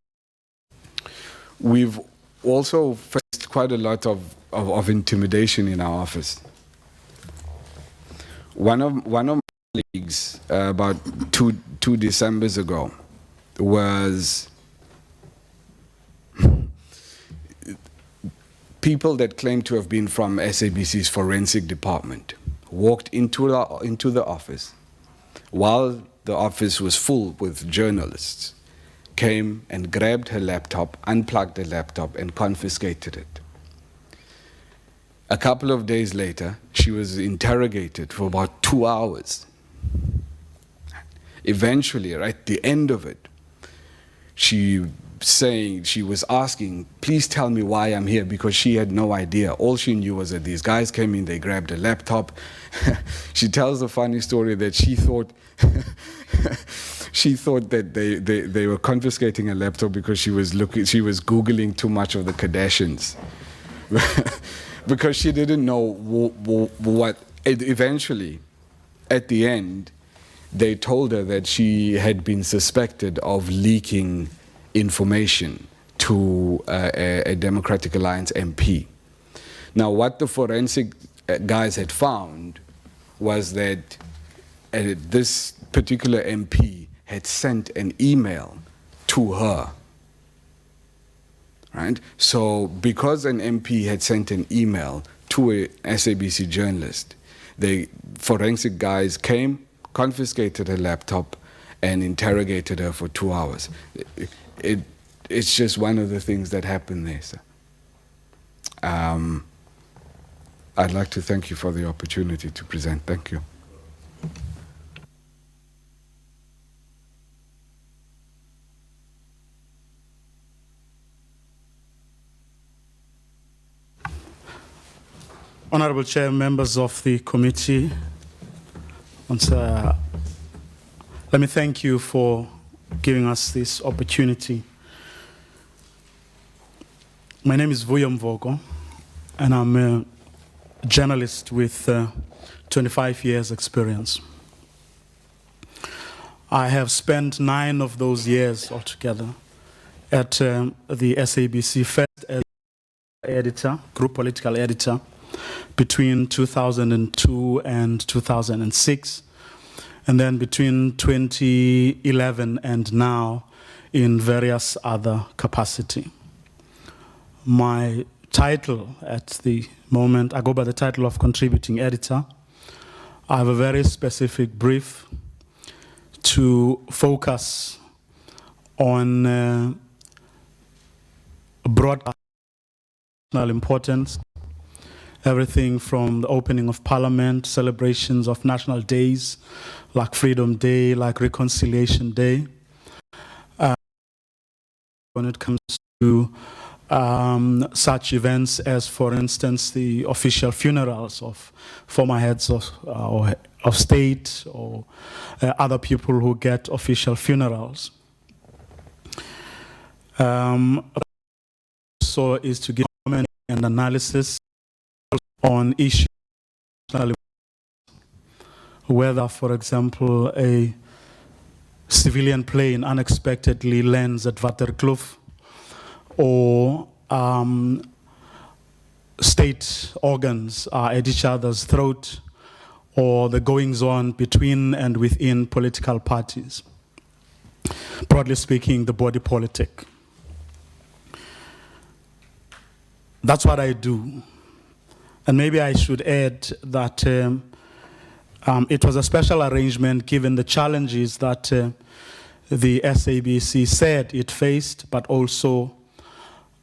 we've also faced quite a lot of intimidation in our office. One of my colleagues about two Decembers ago was people that claimed to have been from SABC's forensic department walked into the office while the office was full with journalists, came and grabbed her laptop, unplugged the laptop, and confiscated it. A couple of days later, she was interrogated for about 2 hours. Eventually, right at the end of it, she was asking, please tell me why I'm here, because she had no idea. All she knew was that these guys came in, they grabbed a laptop. She tells a funny story that she thought that they were confiscating a laptop because she was Googling too much of the Kardashians. Because she didn't know what. Eventually, at the end, they told her that she had been suspected of leaking information to a Democratic Alliance MP. Now, what the forensic guys had found was that this particular MP had sent an email to her. Right? So because an MP had sent an email to a SABC journalist, the forensic guys came, confiscated her laptop, and interrogated her for 2 hours. It's just one of the things that happened there, sir. I'd like to thank you for the opportunity to present. Thank you. Honorable Chair, members of the committee, let me thank you for giving us this opportunity. My name is Vuyo Mvogo, and I'm a journalist with 25 years experience. I have spent 9 of those years altogether at the SABC, first as editor, group political editor, between 2002 and 2006, and then between 2011 and now in various other capacity. My title at the moment, I go by the title of contributing editor. I have a very specific brief to focus on broadcast national importance, everything from the opening of Parliament, celebrations of national days, like Freedom Day, like Reconciliation Day. When it comes to such events as, for instance, the official funerals of former heads of state or other people who get official funerals. So is to give comment and analysis on issues, whether, for example, a civilian plane unexpectedly lands at Waterkloof, or state organs are at each other's throat, or the goings-on between and within political parties. Broadly speaking, the body politic. That's what I do. And maybe I should add that it was a special arrangement given the challenges that the SABC said it faced, but also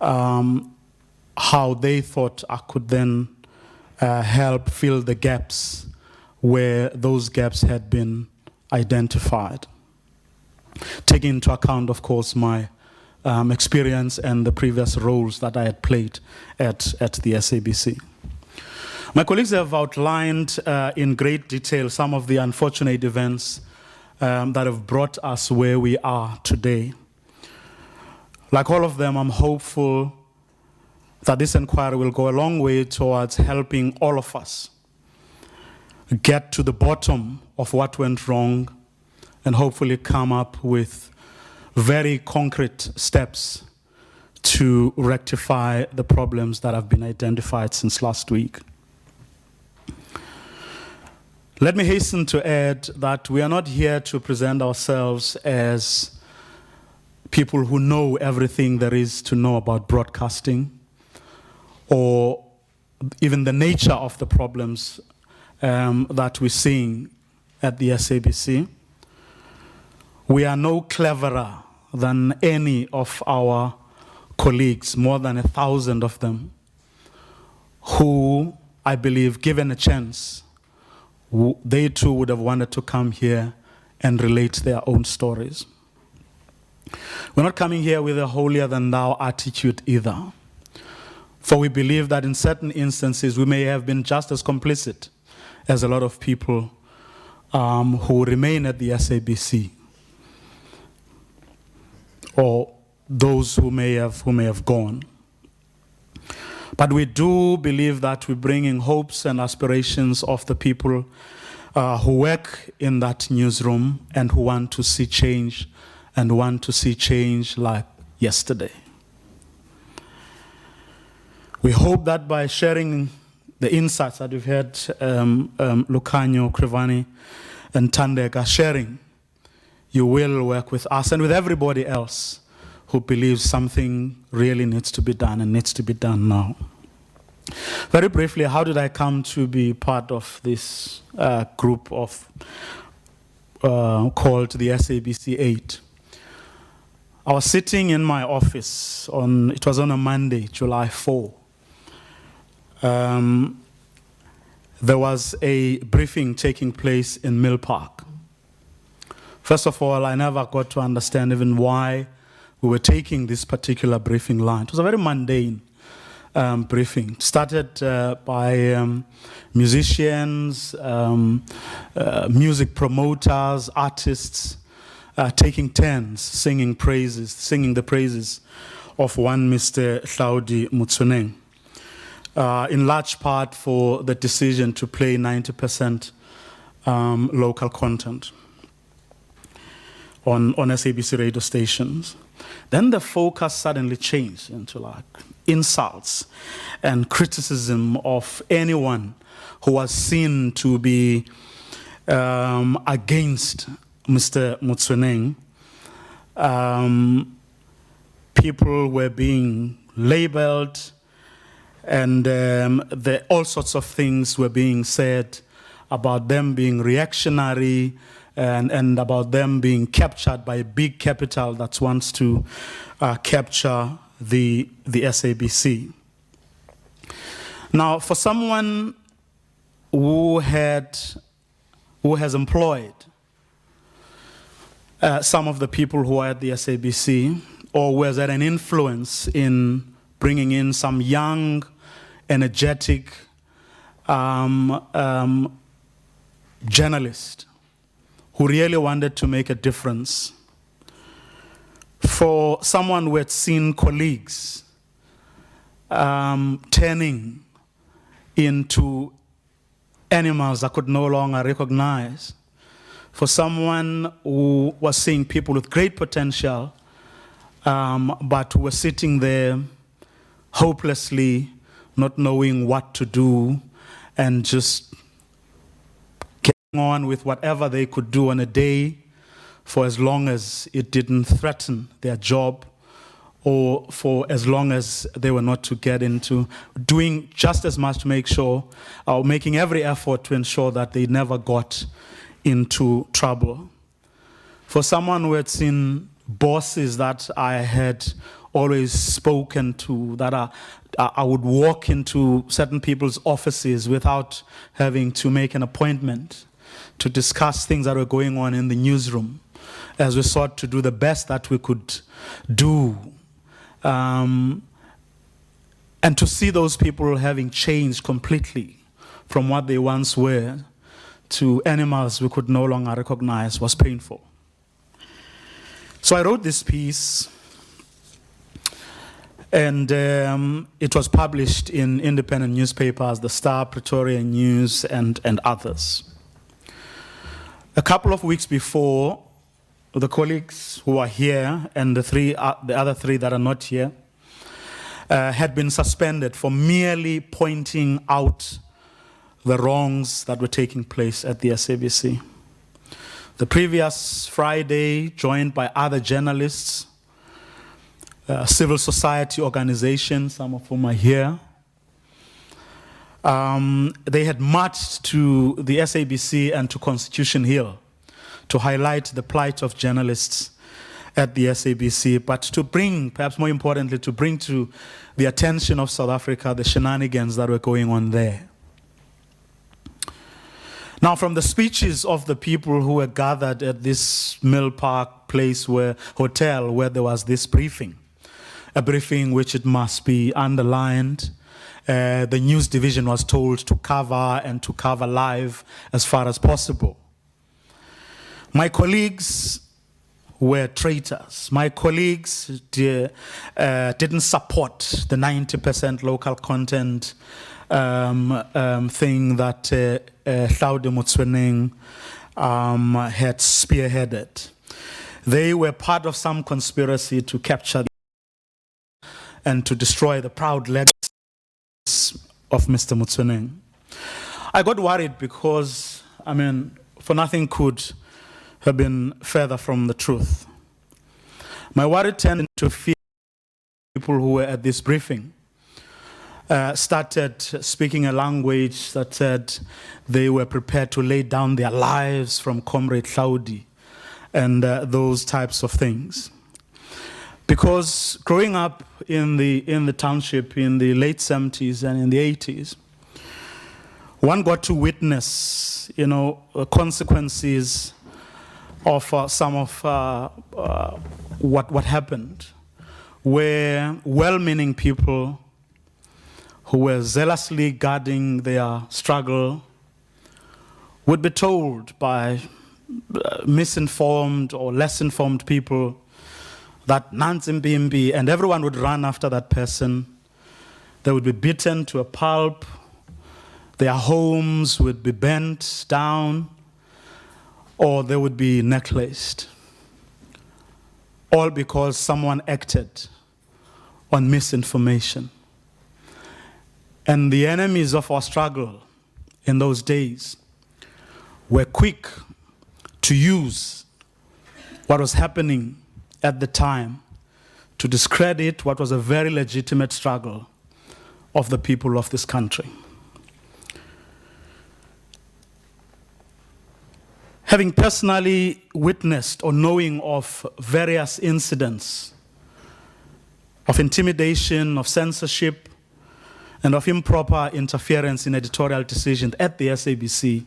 how they thought I could then help fill the gaps where those gaps had been identified. Taking into account, of course, my experience and the previous roles that I had played at the SABC. My colleagues have outlined in great detail some of the unfortunate events that have brought us where we are today. Like all of them, I'm hopeful that this inquiry will go a long way towards helping all of us get to the bottom of what went wrong and hopefully come up with very concrete steps to rectify the problems that have been identified since last week. Let me hasten to add that we are not here to present ourselves as people who know everything there is to know about broadcasting, or even the nature of the problems that we're seeing at the SABC. We are no cleverer than any of our colleagues, more than 1,000 of them, who, I believe, given a chance, they too would have wanted to come here and relate their own stories. We're not coming here with a holier-than-thou attitude either, for we believe that in certain instances we may have been just as complicit as a lot of people who remain at the SABC, or those who may have gone. But we do believe that we're bringing hopes and aspirations of the people who work in that newsroom and who want to see change, and want to see change like yesterday. We hope that by sharing the insights that we've had, Lucanio, Krivani, and Tandeka sharing, you will work with us and with everybody else who believes something really needs to be done and needs to be done now. Very briefly, how did I come to be part of this group of called the SABC 8? I was sitting in my office it was on a Monday, July 4. There was a briefing taking place in Mill Park. First of all, I never got to understand even why we were taking this particular briefing line. It was a very mundane briefing. It started by musicians, music promoters, artists, taking turns singing the praises of one Mr. Hlaudi Motsoeneng, in large part for the decision to play 90% local content on SABC radio stations. Then the focus suddenly changed into like insults and criticism of anyone who was seen to be against Mr. Motsoeneng. People were being labeled, and all sorts of things were being said about them being reactionary, and about them being captured by a big capital that wants to capture the SABC. Now, for someone who has employed some of the people who are at the SABC, or who has had an influence in bringing in some young, energetic journalist who really wanted to make a difference. For someone who had seen colleagues turning into animals that could no longer recognize. For someone who was seeing people with great potential, but who were sitting there hopelessly, not knowing what to do, and just getting on with whatever they could do on a day, for as long as it didn't threaten their job, or for as long as they were not to get into doing just as much to make sure, or making every effort to ensure that they never got into trouble. For someone who had seen bosses that I had always spoken to, that I would walk into certain people's offices without having to make an appointment to discuss things that were going on in the newsroom, as we sought to do the best that we could do. And to see those people having changed completely from what they once were to animals we could no longer recognize was painful. So I wrote this piece, and it was published in independent newspapers, The Star, Pretoria News, and others. A couple of weeks before, the colleagues who are here and the other three that are not here had been suspended for merely pointing out the wrongs that were taking place at the SABC. The previous Friday, joined by other journalists, civil society organizations, some of whom are here, they had marched to the SABC and to Constitution Hill to highlight the plight of journalists at the SABC, but to bring, perhaps more importantly, to bring to the attention of South Africa the shenanigans that were going on there. Now, from the speeches of the people who were gathered at this Mill Park hotel where there was this briefing, a briefing which, it must be underlined, the news division was told to cover and to cover live as far as possible. My colleagues were traitors. My colleagues didn't support the 90% local content thing that Hlaudi Motsoeneng had spearheaded. They were part of some conspiracy to capture and to destroy the proud legacy of Mr. Motsoeneng. I got worried because, I mean, for nothing could have been further from the truth. My worry turned into fear. People who were at this briefing started speaking a language that said they were prepared to lay down their lives from Comrade Hlaudi and those types of things. Because growing up in the township in the late 70s and in the 80s, one got to witness, consequences of some of what happened, where well-meaning people who were zealously guarding their struggle would be told by misinformed or less informed people that Nansi Mbimbi, and everyone would run after that person. They would be beaten to a pulp. Their homes would be burnt down, or they would be necklaced. All because someone acted on misinformation. And the enemies of our struggle in those days were quick to use what was happening at the time to discredit what was a very legitimate struggle of the people of this country. Having personally witnessed or knowing of various incidents of intimidation, of censorship, and of improper interference in editorial decisions at the SABC,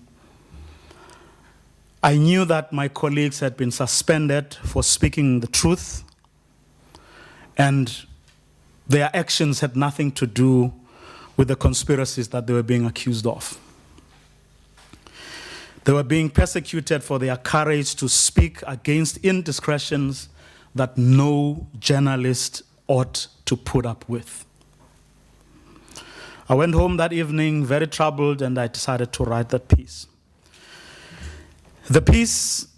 I knew that my colleagues had been suspended for speaking the truth, and their actions had nothing to do with the conspiracies that they were being accused of. They were being persecuted for their courage to speak against indiscretions that no journalist ought to put up with. I went home that evening very troubled, and I decided to write that piece. The piece,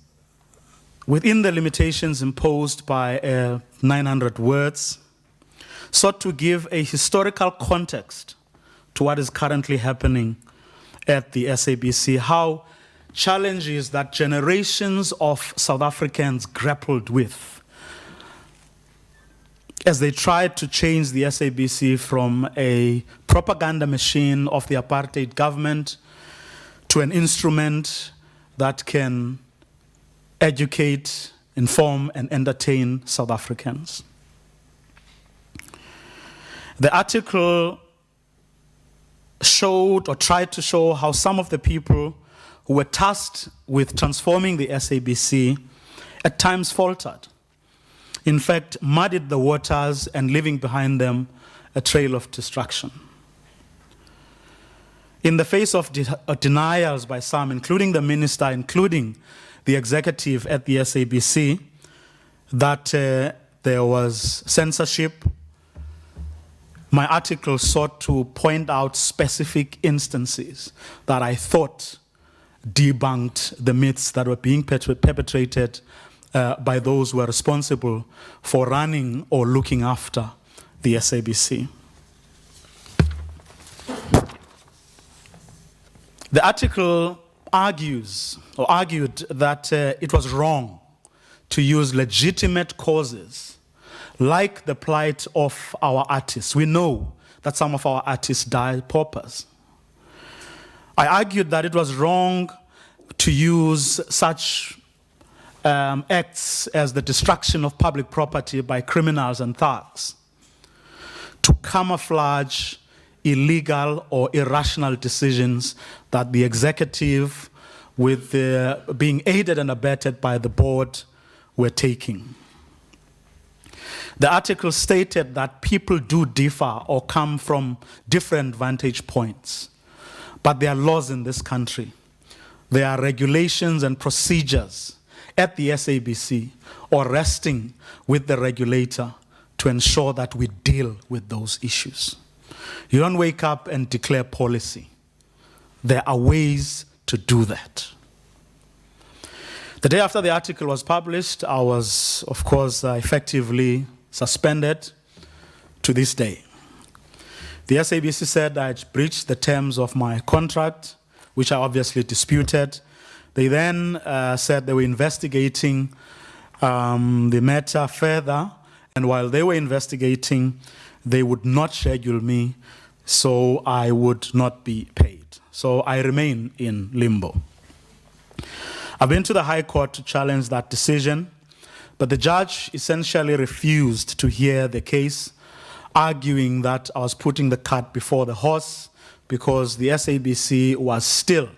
within the limitations imposed by 900 words, sought to give a historical context to what is currently happening at the SABC, how challenges that generations of South Africans grappled with as they tried to change the SABC from a propaganda machine of the apartheid government to an instrument that can educate, inform, and entertain South Africans. The article showed or tried to show how some of the people who were tasked with transforming the SABC at times faltered. In fact, muddied the waters and leaving behind them a trail of destruction. In the face of denials by some, including the minister, including the executive at the SABC, that there was censorship, my article sought to point out specific instances that I thought debunked the myths that were being perpetrated by those who were responsible for running or looking after the SABC. The article argued that it was wrong to use legitimate causes like the plight of our artists. We know that some of our artists died paupers. I argued that it was wrong to use such acts as the destruction of public property by criminals and thugs to camouflage illegal or irrational decisions that the executive, with being aided and abetted by the board, were taking. The article stated that people do differ or come from different vantage points, but there are laws in this country. There are regulations and procedures at the SABC or resting with the regulator to ensure that we deal with those issues. You don't wake up and declare policy. There are ways to do that. The day after the article was published, I was, of course, effectively suspended to this day. The SABC said I'd breached the terms of my contract, which I obviously disputed. They then said they were investigating the matter further, and while they were investigating, they would not schedule me, so I would not be paid. So I remain in limbo. I've been to the High Court to challenge that decision, but the judge essentially refused to hear the case, arguing that I was putting the cart before the horse because the SABC was still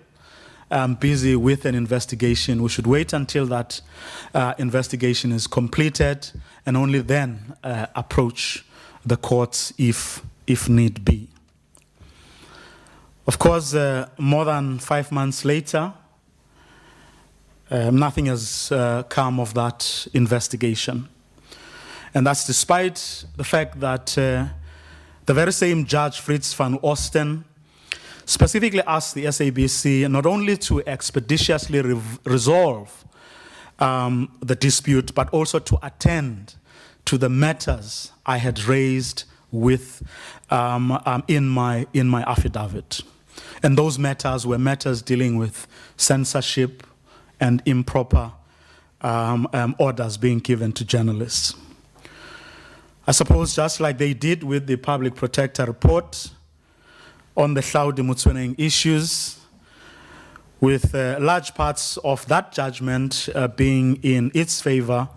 busy with an investigation. We should wait until that investigation is completed and only then approach the courts if need be. Of course, more than 5 months later, nothing has come of that investigation. And that's despite the fact that the very same Judge Fritz van Oosten specifically asked the SABC not only to expeditiously resolve the dispute, but also to attend to the matters I had raised with in my affidavit. And those matters were matters dealing with censorship and improper orders being given to journalists. I suppose just like they did with the Public Protector report on the Hlaudi Motsoeneng issues, with large parts of that judgment being in its favor,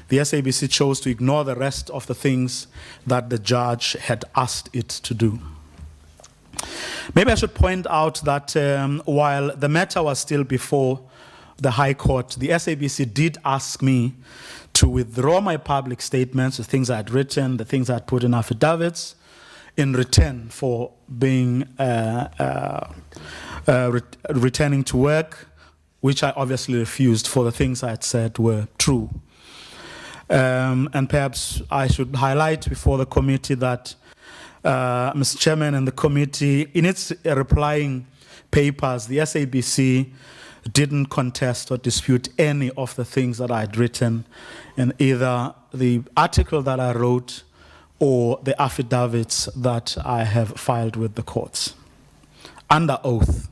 the SABC chose to ignore the rest of the things that the judge had asked it to do. Maybe I should point out that while the matter was still before the High Court, the SABC did ask me to withdraw my public statements, the things I had written, the things I had put in affidavits, in return for being returning to work, which I obviously refused, for the things I had said were true. And perhaps I should highlight before the committee that Mr. Chairman and the committee, in its replying papers, the SABC didn't contest or dispute any of the things that I had written in either the article that I wrote or the affidavits that I have filed with the courts under oath.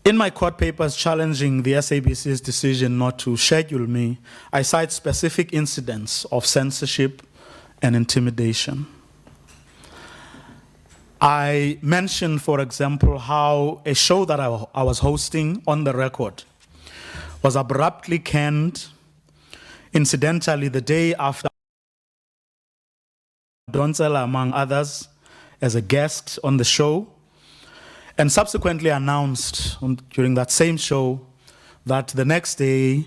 In my court papers challenging the SABC's decision not to schedule me, I cite specific incidents of censorship and intimidation. I mentioned, for example, how a show that I was hosting, On the Record, was abruptly canned, incidentally, the day after Donsela, among others, as a guest on the show, and subsequently announced during that same show that the next day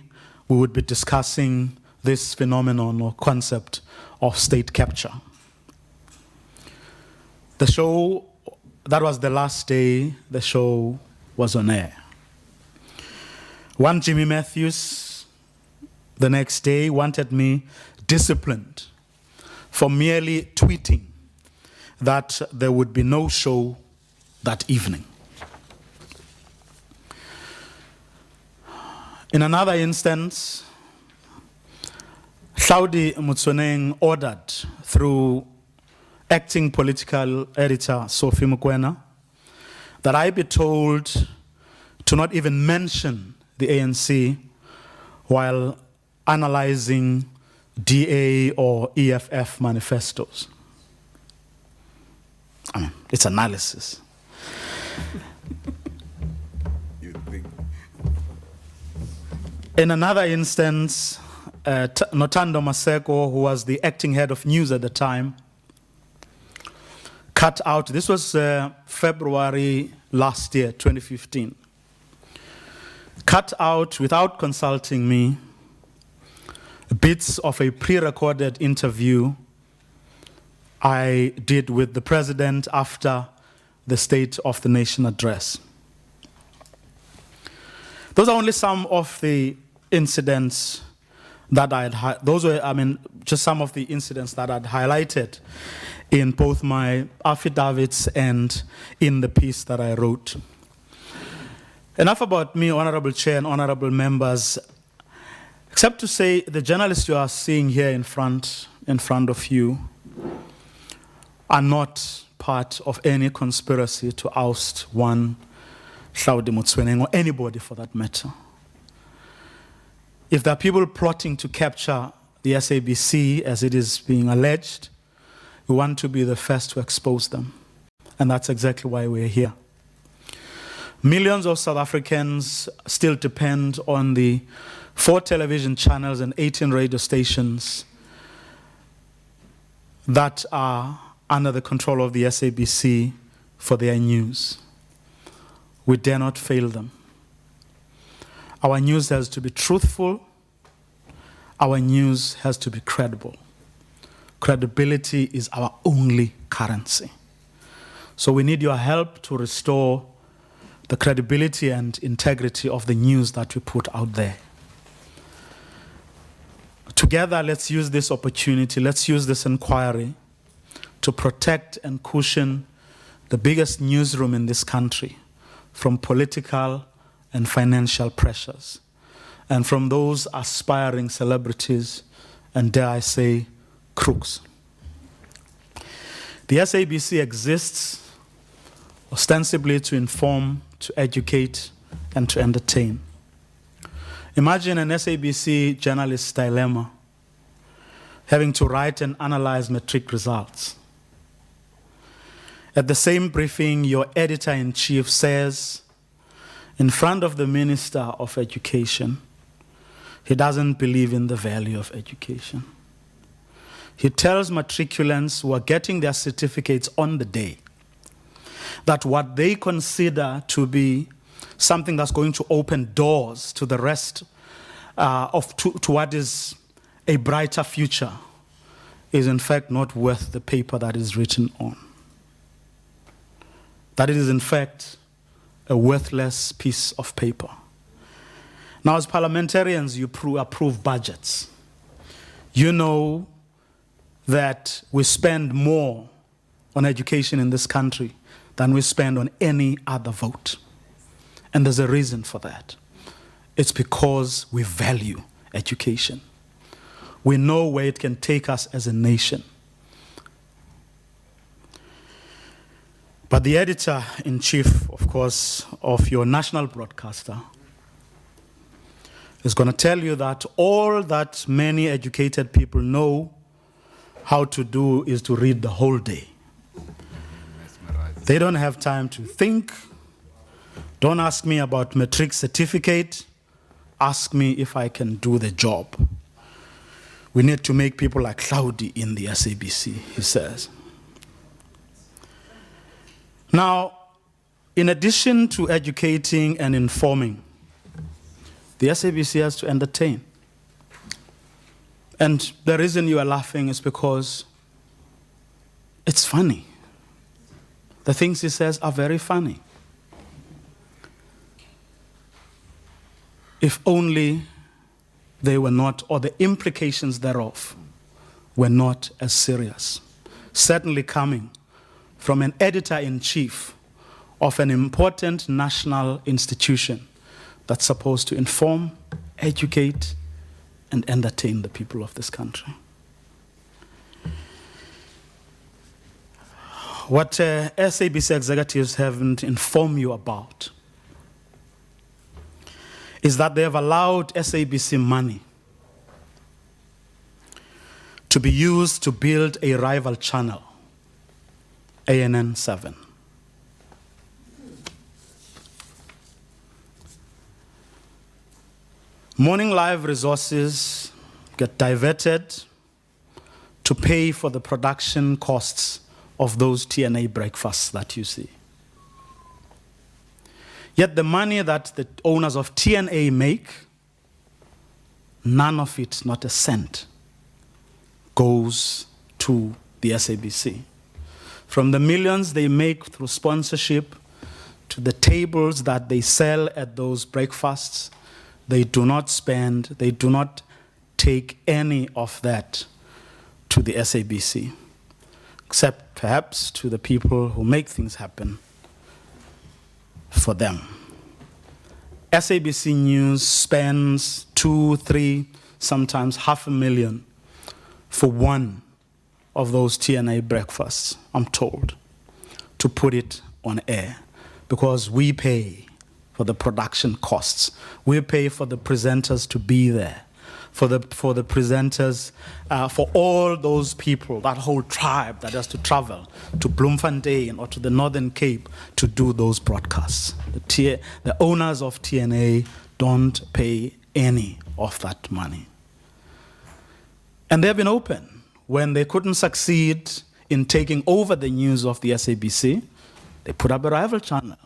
we would be discussing this phenomenon or concept of state capture. The show, that was the last day the show was on air. One Jimmy Matthews, the next day, wanted me disciplined for merely tweeting that there would be no show that evening. In another instance, Hlaudi Motsoeneng ordered through acting political editor Sophie Mokoena that I be told to not even mention the ANC while analyzing DA or EFF manifestos. I mean, it's analysis. In another instance, Notando Maseko, who was the acting head of news at the time, cut out, this was February last year, 2015, cut out, without consulting me, bits of a pre-recorded interview I did with the president after the State of the Nation address. Those are only some of the incidents that I had, those were, just some of the incidents that I'd highlighted in both my affidavits and in the piece that I wrote. Enough about me, Honorable Chair and honorable members, except to say the journalists you are seeing here in front of you are not part of any conspiracy to oust one Hlaudi Motsoeneng or anybody for that matter. If there are people plotting to capture the SABC, as it is being alleged, we want to be the first to expose them. And that's exactly why we're here. Millions of South Africans still depend on the 4 television channels and 18 radio stations that are under the control of the SABC for their news. We dare not fail them. Our news has to be truthful. Our news has to be credible. Credibility is our only currency. So we need your help to restore the credibility and integrity of the news that we put out there. Together, let's use this opportunity, let's use this inquiry to protect and cushion the biggest newsroom in this country from political and financial pressures, and from those aspiring celebrities and, dare I say, crooks. The SABC exists ostensibly to inform, to educate, and to entertain. Imagine an SABC journalist's dilemma, having to write and analyze matric results. At the same briefing, your editor-in-chief says, in front of the Minister of Education, he doesn't believe in the value of education. He tells matriculants who are getting their certificates on the day that what they consider to be something that's going to open doors to the rest to what is a brighter future is in fact not worth the paper that is written on. That it is in fact a worthless piece of paper. Now, as parliamentarians, you approve budgets. You know that we spend more on education in this country than we spend on any other vote. And there's a reason for that. It's because we value education. We know where it can take us as a nation. But the editor-in-chief, of course, of your national broadcaster is going to tell you that all that many educated people know how to do is to read the whole day. They don't have time to think. Don't ask me about matric certificate. Ask me if I can do the job. We need to make people like Hlaudi in the SABC, he says. Now, in addition to educating and informing, the SABC has to entertain. And the reason you are laughing is because it's funny. The things he says are very funny. If only they were not, or the implications thereof were not as serious. Certainly coming from an editor-in-chief of an important national institution that's supposed to inform, educate, and entertain the people of this country. What SABC executives haven't informed you about is that they have allowed SABC money to be used to build a rival channel, ANN 7. Morning Live resources get diverted to pay for the production costs of those TNA breakfasts that you see. Yet the money that the owners of TNA make, none of it, not a cent, goes to the SABC. From the millions they make through sponsorship to the tables that they sell at those breakfasts, they do not spend, they do not take any of that to the SABC, except perhaps to the people who make things happen for them. SABC News spends 2, 3, sometimes $500,000 for one of those TNA breakfasts, I'm told, to put it on air, because we pay for the production costs. We pay for the presenters to be there, for the presenters, for all those people, that whole tribe that has to travel to Bloemfontein or to the Northern Cape to do those broadcasts. The owners of TNA don't pay any of that money. And they've been open. When they couldn't succeed in taking over the news of the SABC, they put up a rival channel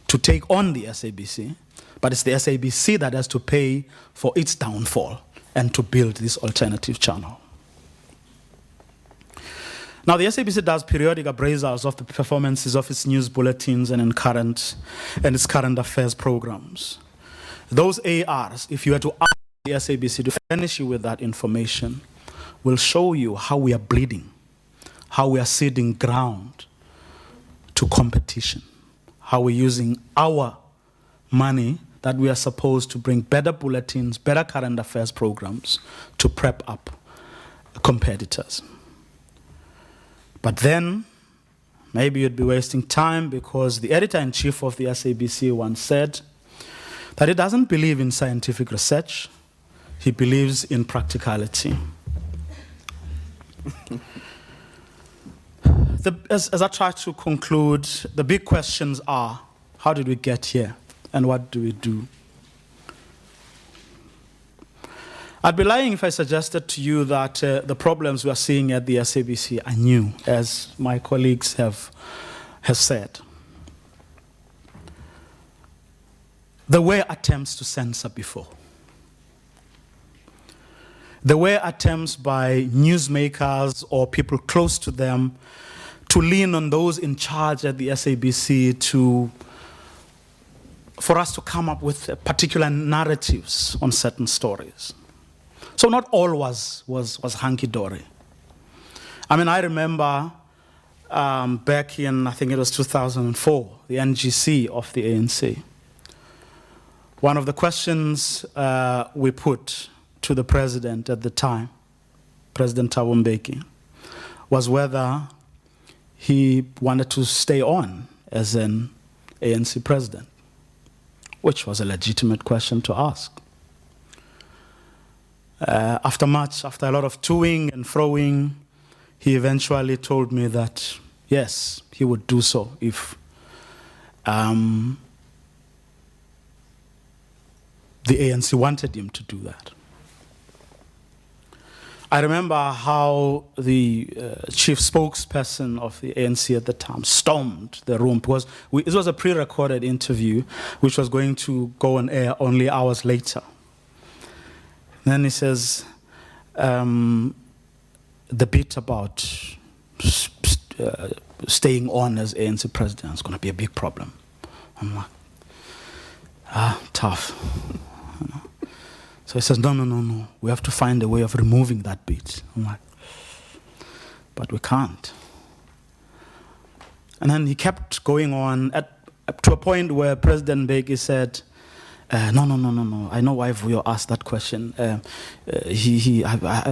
to take on the SABC, but it's the SABC that has to pay for its downfall and to build this alternative channel. Now, the SABC does periodic appraisals of the performances of its news bulletins and its current affairs programs. Those ARs, if you were to ask the SABC to furnish you with that information, will show you how we are bleeding, how we are ceding ground to competition, how we're using our money that we are supposed to bring better bulletins, better current affairs programs to prep up competitors. But then, maybe you'd be wasting time, because the editor-in-chief of the SABC once said that he doesn't believe in scientific research, he believes in practicality. As I try to conclude, the big questions are, how did we get here, and what do we do? I'd be lying if I suggested to you that the problems we are seeing at the SABC are new, as my colleagues have said. There were attempts to censor before. There were attempts by newsmakers or people close to them to lean on those in charge at the SABC for us to come up with particular narratives on certain stories. So not all was hunky-dory. I mean, I remember back in, I think it was 2004, the NGC of the ANC. One of the questions we put to the president at the time, President Thabo Mbeki, was whether he wanted to stay on as an ANC president, which was a legitimate question to ask. After a lot of toing and froing, he eventually told me that, yes, he would do so if the ANC wanted him to do that. I remember how the chief spokesperson of the ANC at the time stormed the room, because it was a pre-recorded interview which was going to go on air only hours later. And then he says, the bit about staying on as ANC president is going to be a big problem. I'm like, tough. You know? So he says, no, we have to find a way of removing that bit. I'm like, but we can't. And then he kept going on to a point where President Mbeki said, no, I know why Vuyo asked that question. I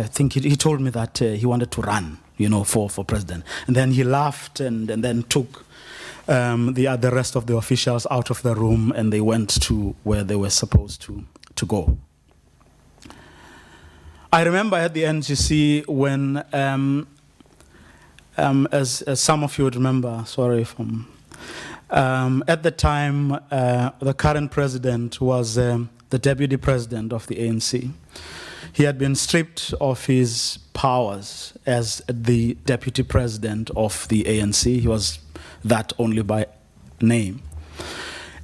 think he told me that he wanted to run, for president. And then he laughed and then took the rest of the officials out of the room, and they went to where they were supposed to go. I remember at the NGC when, as some of you would remember, sorry if I'm, at the time, the current president was the deputy president of the ANC. He had been stripped of his powers as the deputy president of the ANC. He was that only by name.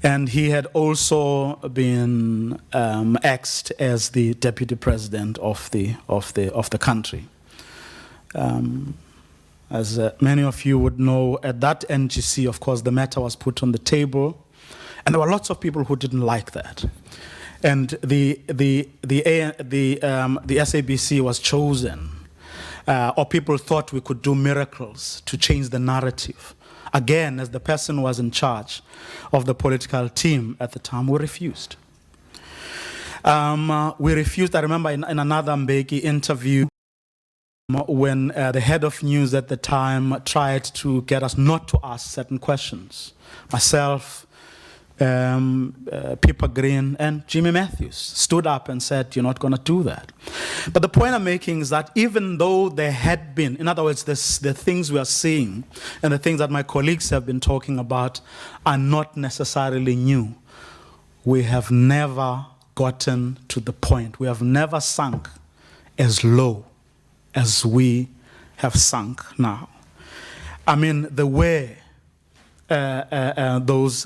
And he had also been axed as the deputy president of the country. As many of you would know, at that NGC, of course, the matter was put on the table, and there were lots of people who didn't like that. And the SABC was chosen, or people thought we could do miracles to change the narrative. Again, as the person who was in charge of the political team at the time, we refused. We refused. I remember in another Mbeki interview, when the head of news at the time tried to get us not to ask certain questions. Myself, Pippa Green, and Jimmy Matthews stood up and said, you're not going to do that. But the point I'm making is that even though there had been, in other words, the things we are seeing and the things that my colleagues have been talking about are not necessarily new. We have never gotten to the point. We have never sunk as low as we have sunk now. I mean, there were those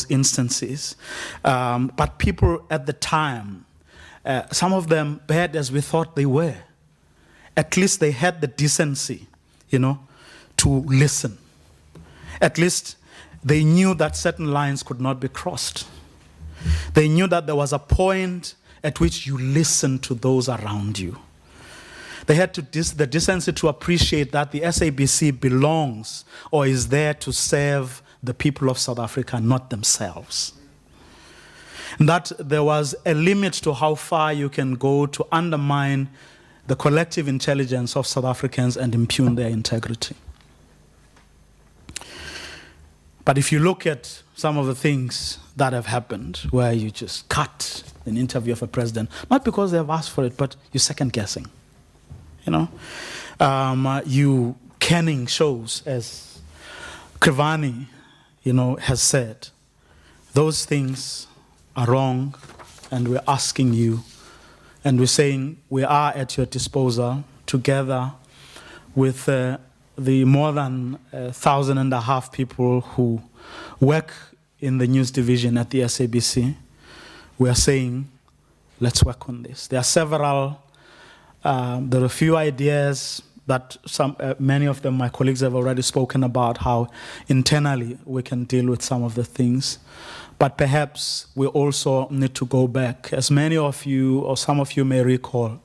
instances, but people at the time, some of them bad as we thought they were, at least they had the decency, to listen. At least they knew that certain lines could not be crossed. They knew that there was a point at which you listen to those around you. They had the decency to appreciate that the SABC belongs or is there to serve the people of South Africa, not themselves. And that there was a limit to how far you can go to undermine the collective intelligence of South Africans and impugn their integrity. But if you look at some of the things that have happened, where you just cut an interview of a president, not because they have asked for it, but you're second guessing. You canning shows, as Krivani, has said. Those things are wrong, and we're asking you, and we're saying we are at your disposal, together with the more than 1,500 people who work in the news division at the SABC. We are saying, let's work on this. There are several. There are a few ideas that many of them my colleagues have already spoken about, how internally we can deal with some of the things. But perhaps we also need to go back. As many of you, or some of you may recall,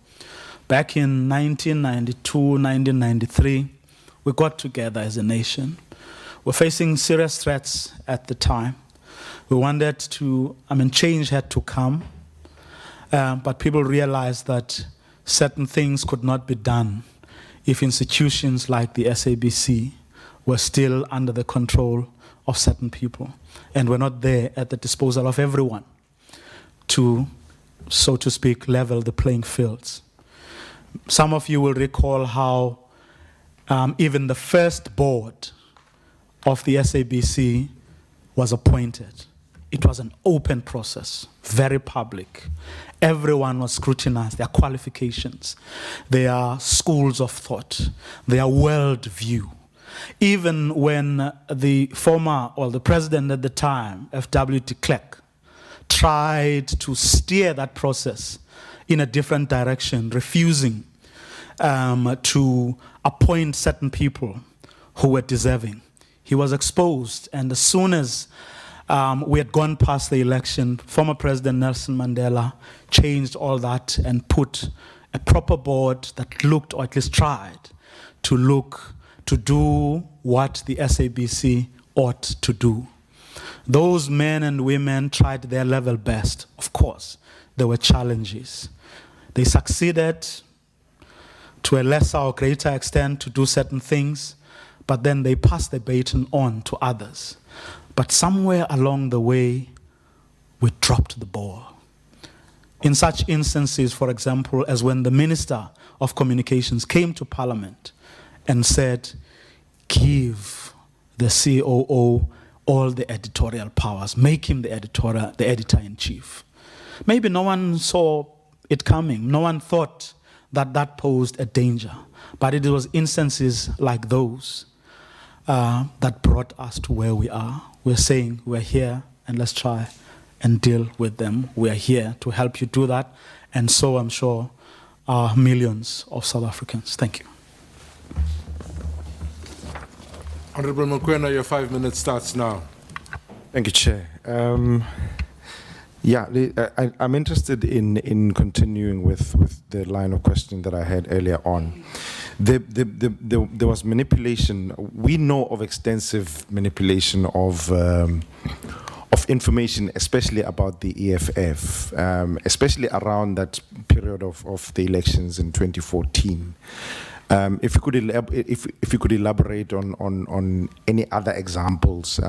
back in 1992, 1993, we got together as a nation. We're facing serious threats at the time. We wanted to, change had to come, but people realized that certain things could not be done if institutions like the SABC were still under the control of certain people and were not there at the disposal of everyone to, so to speak, level the playing fields. Some of you will recall how even the first board of the SABC was appointed. It was an open process, very public. Everyone was scrutinized, their qualifications, their schools of thought, their world view. Even when the former, or the president at the time, F.W. de Klerk, tried to steer that process in a different direction, refusing to appoint certain people who were deserving. He was exposed, and as soon as we had gone past the election, former President Nelson Mandela changed all that and put a proper board that looked, or at least tried, to do what the SABC ought to do. Those men and women tried their level best. Of course, there were challenges. They succeeded to a lesser or greater extent to do certain things, but then they passed the baton on to others. But somewhere along the way, we dropped the ball. In such instances, for example, as when the Minister of Communications came to Parliament and said, give the COO all the editorial powers, make him the editor-in-chief. maybe no one saw it coming. No one thought that that posed a danger. But it was instances like those that brought us to where we are. We're saying we're here and let's try and deal with them. We are here to help you do that. And so I'm sure are millions of South Africans. Thank you. Honorable Mokoena, your 5 minutes starts now. Thank you, Chair. I'm interested in continuing with the line of questioning that I had earlier on. There was manipulation. We know of extensive manipulation of information, especially about the EFF, especially around that period of the elections in 2014. If you could elaborate on any other examples,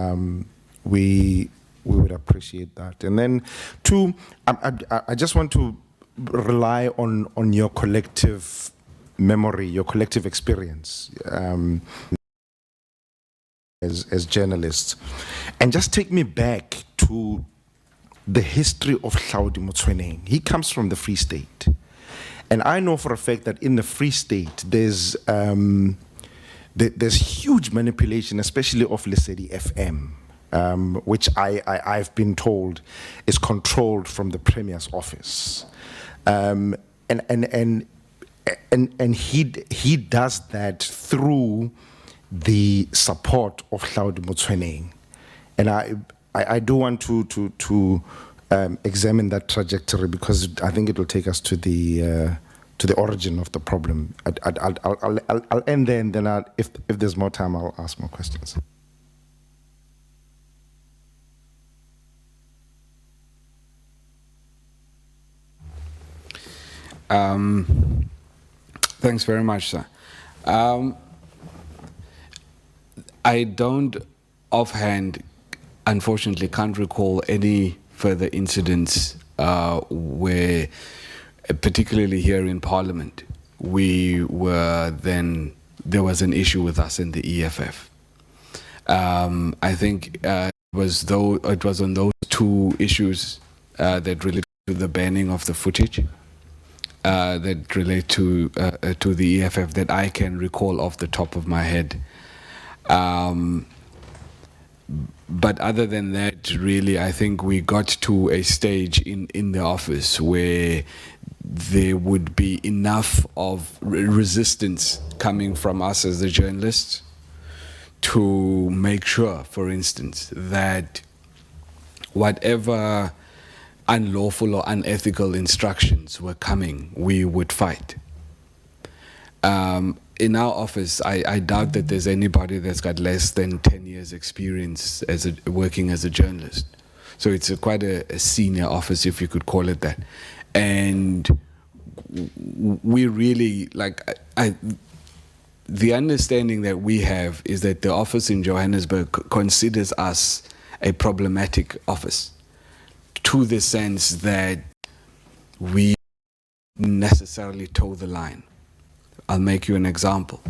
we would appreciate that. And then, two, I just want to rely on your collective memory, your collective experience as journalists, and just take me back to the history of Hlaudi Motsoeneng. He comes from the Free State. And I know for a fact that in the Free State, there's huge manipulation, especially of Lesedi FM, which I've been told is controlled from the Premier's office. And he does that through the support of Hlaudi Motsoeneng. And I do want to examine that trajectory, because I think it will take us to the origin of the problem. I'll end there, and then if there's more time, I'll ask more questions. Thanks very much, sir. I don't offhand, unfortunately, can't recall any further incidents where, particularly here in Parliament, there was an issue with us in the EFF. I think it was on those two issues that relate to the banning of the footage, that relate to the EFF, that I can recall off the top of my head. But other than that, really, I think we got to a stage in the office where there would be enough of resistance coming from us as the journalists to make sure, for instance, that whatever unlawful or unethical instructions were coming, we would fight. In our office, I doubt that there's anybody that's got less than 10 years experience working as a journalist. So it's quite a senior office, if you could call it that. And we really, the understanding that we have is that the office in Johannesburg considers us a problematic office, to the sense that we necessarily toe the line. I'll make you an example.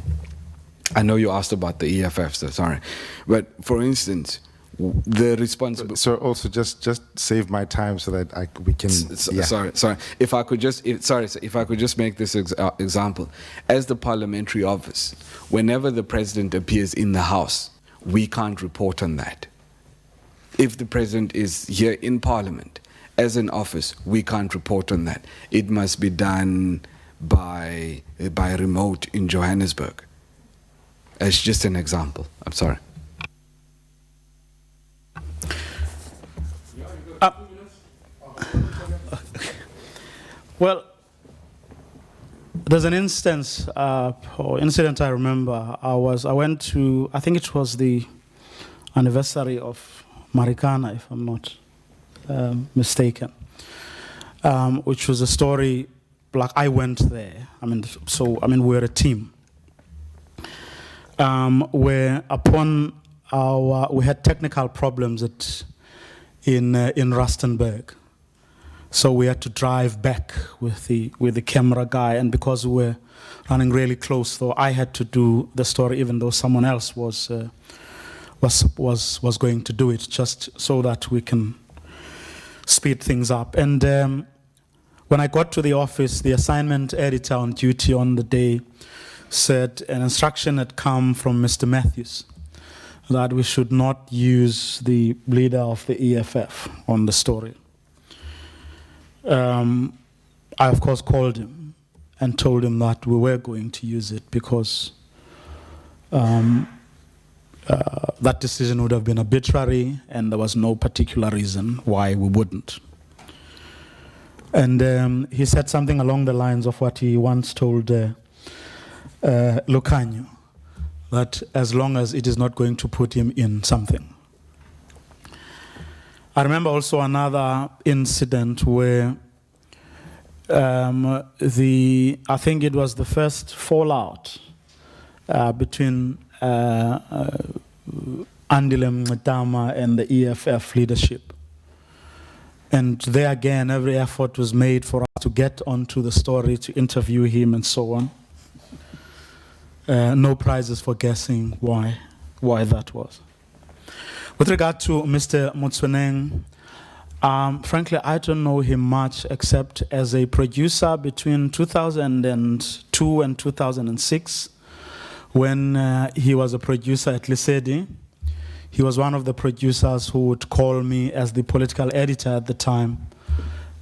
I know you asked about the EFF, so sorry. But for instance, the responsible... So also just save my time so that we can... Sorry. If I could just make this example. As the parliamentary office, whenever the president appears in the House, we can't report on that. If the president is here in Parliament, as an office, we can't report on that. It must be done by remote in Johannesburg. It's just an example. I'm sorry. Well, there's an instance or incident I remember. I went to, I think it was the anniversary of Marikana, if I'm not mistaken, which was a story. Like, I went there. We're a team. Where upon we had technical problems in Rustenburg, so we had to drive back with the camera guy, and because we were running really close, though, I had to do the story, even though someone else was going to do it, just so that we can speed things up. And when I got to the office, the assignment editor on duty on the day said an instruction had come from Mr. Matthews that we should not use the leader of the EFF on the story. I, of course, called him and told him that we were going to use it because that decision would have been arbitrary and there was no particular reason why we wouldn't. And he said something along the lines of what he once told Lucanio, that as long as it is not going to put him in something. I remember also another incident where I think it was the first fallout between Andile Mngxitama and the EFF leadership. And there again, every effort was made for us to get onto the story, to interview him and so on. No prizes for guessing why that was. With regard to Mr. Motsoeneng, frankly, I don't know him much except as a producer between 2002 and 2006, when he was a producer at Lesedi. He was one of the producers who would call me as the political editor at the time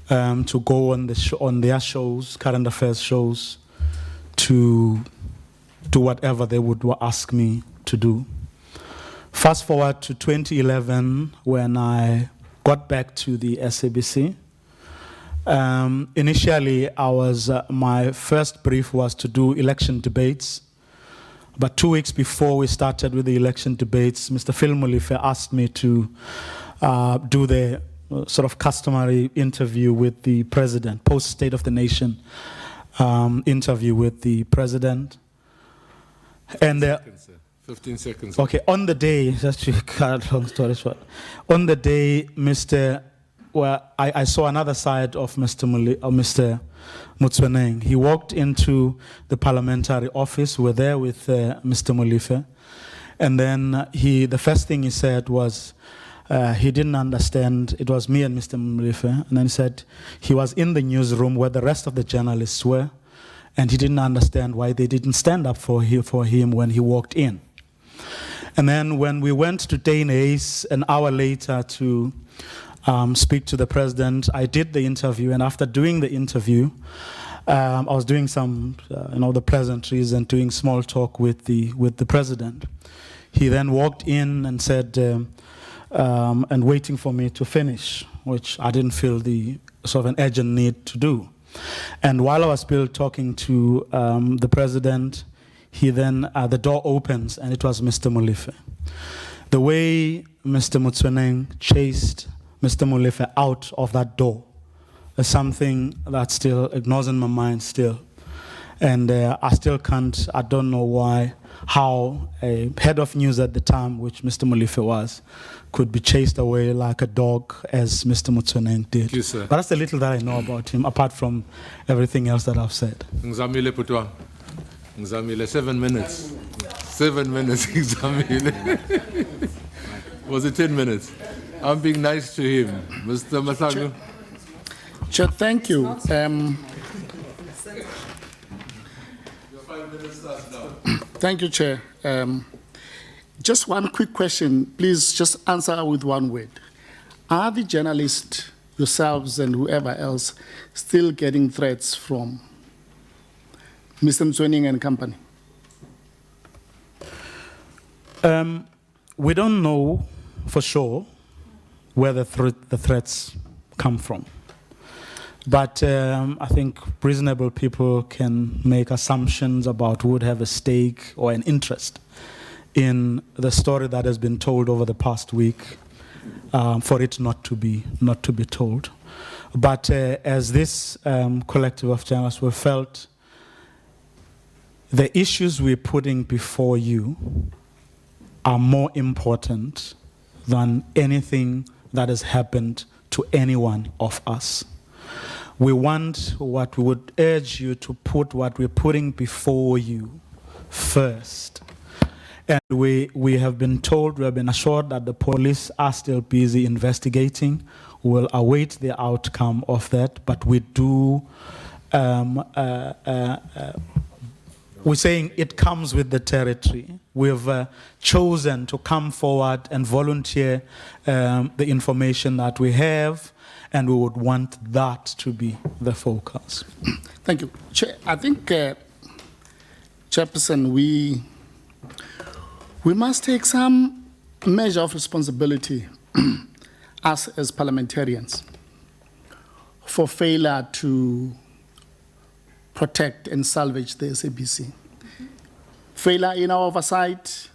to go on their shows, current affairs shows, to do whatever they would ask me to do. Fast forward to 2011, when I got back to the SABC. Initially, my first brief was to do election debates. But 2 weeks before we started with the election debates, Mr. Phil Molefe asked me to do the sort of customary interview with the president, post-State of the Nation interview with the president. And 15 seconds. Okay, on the day, just to cut a long story short, on the day, I saw another side of Mr. Motsoeneng. He walked into the parliamentary office. We were there with Mr. Molefe. And then the first thing he said was he didn't understand. It was me and Mr. Molefe. And then he said he was in the newsroom where the rest of the journalists were, and he didn't understand why they didn't stand up for him when he walked in. And then when we went to Dane Ace an hour later to speak to the president, I did the interview, and after doing the interview, I was doing some, the pleasantries and doing small talk with the president. He then walked in and said, and waiting for me to finish, which I didn't feel the sort of an urgent need to do. And while I was still talking to the president, he then, the door opens, and it was Mr. Molefe. The way Mr. Motsoeneng chased Mr. Molefe out of that door is something that still ignores in my mind still. And I don't know how a head of news at the time, which Mr. Molefe was, could be chased away like a dog as Mr. Motsoeneng did. Thank you, sir. But that's the little that I know about him, apart from everything else that I've said. Ngzamile Putwa. Ngzamile, 7 minutes. 7 minutes, Ngzamile. Was it 10 minutes? I'm being nice to him. Mr. Masango. Chair, thank you. Your 5 minutes starts now. Thank you, Chair. Just one quick question. Please just answer with one word. Are the journalists, yourselves and whoever else, still getting threats from Mr. Motsoeneng and company? We don't know for sure where the threats come from. But I think reasonable people can make assumptions about who would have a stake or an interest in the story that has been told over the past week, for it not to be told. But as this collective of journalists, we felt the issues we're putting before you are more important than anything that has happened to any one of us. We would urge you to put what we're putting before you first. And we have been told, we have been assured that the police are still busy investigating We'll await the outcome of that, but we do. We're saying it comes with the territory. We've chosen to come forward and volunteer the information that we have, and we would want that to be the focus. Thank you. Chair, I think, Chairperson, we must take some measure of responsibility us as parliamentarians for failure to protect and salvage the SABC. Failure in our oversight,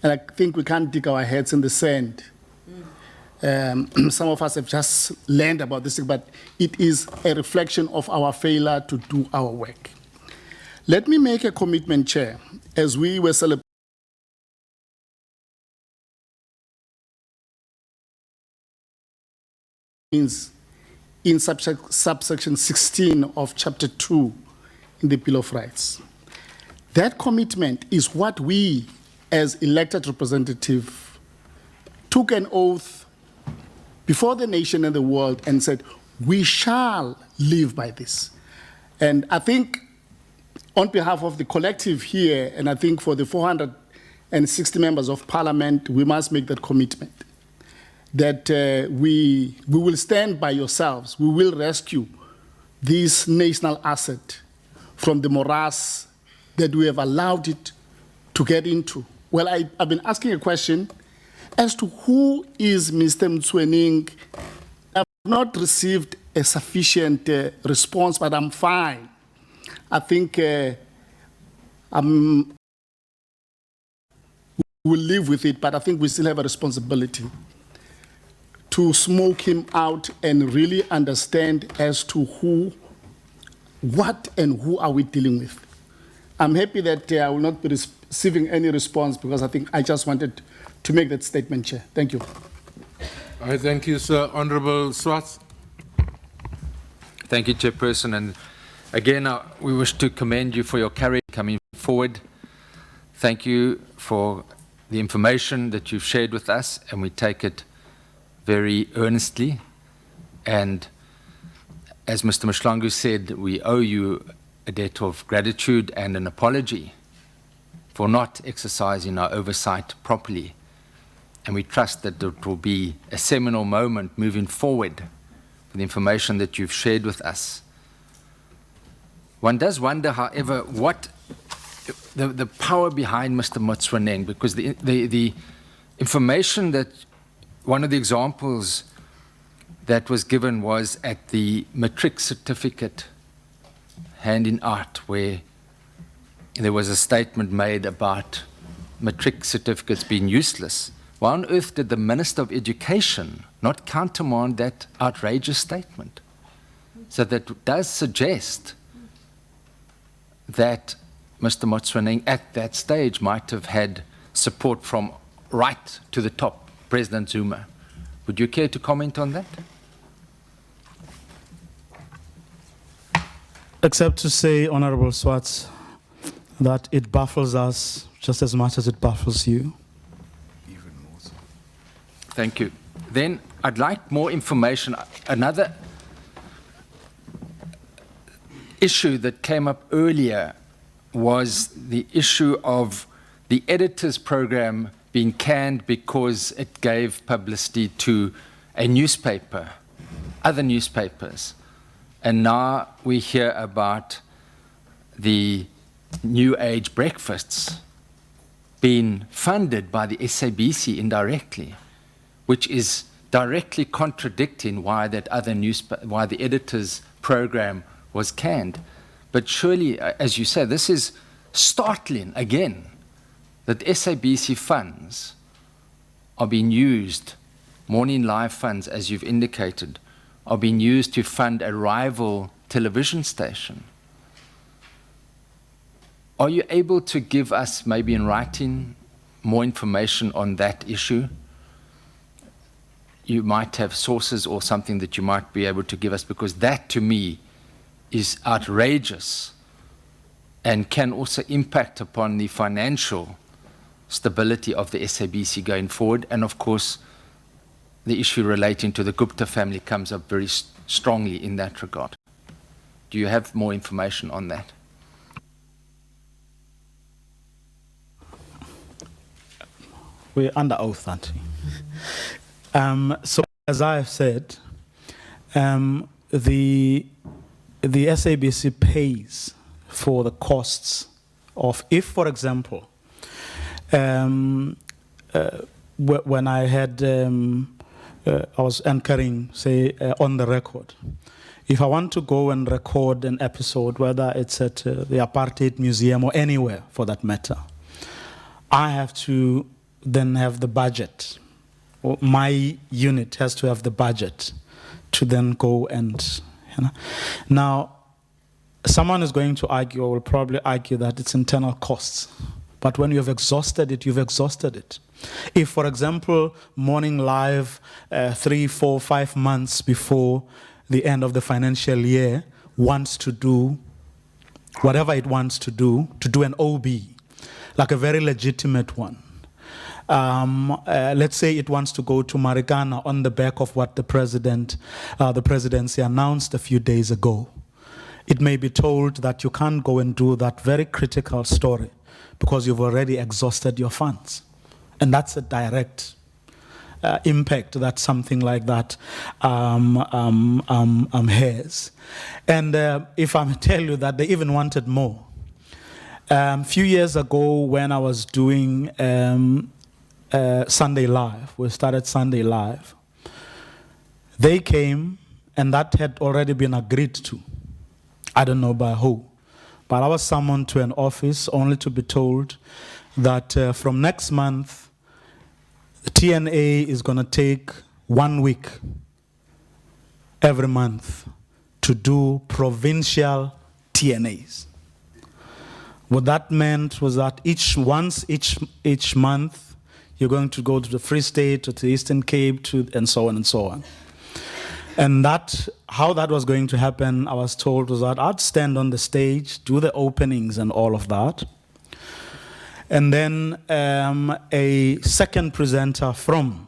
and I think we can't dig our heads in the sand. Some of us have just learned about this, but it is a reflection of our failure to do our work. Let me make a commitment, Chair, as we were celebrating in subsection 16 of chapter 2 in the Bill of Rights. That commitment is what we, as elected representatives, took an oath before the nation and the world and said, we shall live by this. And I think on behalf of the collective here, and I think for the 460 members of parliament, we must make that commitment. That we will stand by yourselves. We will rescue this national asset from the morass that we have allowed it to get into. Well, I've been asking a question as to who is Mr. Mtswening. I've not received a sufficient response, but I'm fine. I think we'll live with it, but I think we still have a responsibility to smoke him out and really understand as to what and who are we dealing with. I'm happy that I will not be receiving any response because I think I just wanted to make that statement, Chair. Thank you. I thank you, sir. Honorable Swartz. Thank you, Chairperson. And again, we wish to commend you for your courage coming forward. Thank you for the information that you've shared with us, and we take it very earnestly. And as Mr. Mashlangu said, we owe you a debt of gratitude and an apology for not exercising our oversight properly. And we trust that it will be a seminal moment moving forward for the information that you've shared with us. One does wonder, however, what the power behind Mr. Mtswening, because the information that one of the examples that was given was at the matric certificate handing out, where there was a statement made about matric certificates being useless. Why on earth did the Minister of Education not countermand that outrageous statement? So that does suggest that Mr. Mtswening at that stage might have had support from right to the top, President Zuma. Would you care to comment on that? Except to say, Honorable Swartz, that it baffles us just as much as it baffles you. Even more so. Thank you. Then I'd like more information. Another issue that came up earlier was the issue of the editors program being canned because it gave publicity to a newspaper, other newspapers. And now we hear about the New Age breakfasts being funded by the SABC indirectly, which is directly contradicting why that other why the editors program was canned. But surely, as you say, this is startling again, that SABC funds are being used, Morning Live funds, as you've indicated, are being used to fund a rival television station. Are you able to give us, maybe in writing, more information on that issue? You might have sources or something that you might be able to give us, because that, to me, is outrageous and can also impact upon the financial stability of the SABC going forward, and of course the issue relating to the Gupta family comes up very strongly in that regard. Do you have more information on that? We're under oath, aren't we? So, as I have said, the SABC pays for the costs of, if, for example, when I had, I was anchoring, say, on the record, if I want to go and record an episode, whether it's at the Apartheid Museum or anywhere for that matter, I have to then have the budget, or my unit has to have the budget to then go and, Now, someone is going to argue, or will probably argue, that it's internal costs. But when you've exhausted it, you've exhausted it. If, for example, Morning Live 3, 4, 5 months before the end of the financial year wants to do whatever it wants to do an OB, like a very legitimate one. Let's say it wants to go to Marikana on the back of what the presidency announced a few days ago. It may be told that you can't go and do that very critical story because you've already exhausted your funds. And that's a direct impact that something like that has. And if I tell you that they even wanted more. A few years ago when I was doing Sunday Live, we started Sunday Live, they came and that had already been agreed to. I don't know by who, but I was summoned to an office only to be told that from next month, TNA is going to take 1 week every month to do provincial TNAs. What that meant was that each month, you're going to go to the Free State, to the Eastern Cape, and so on and so on. And how that was going to happen, I was told, was that I'd stand on the stage, do the openings and all of that. And then a second presenter from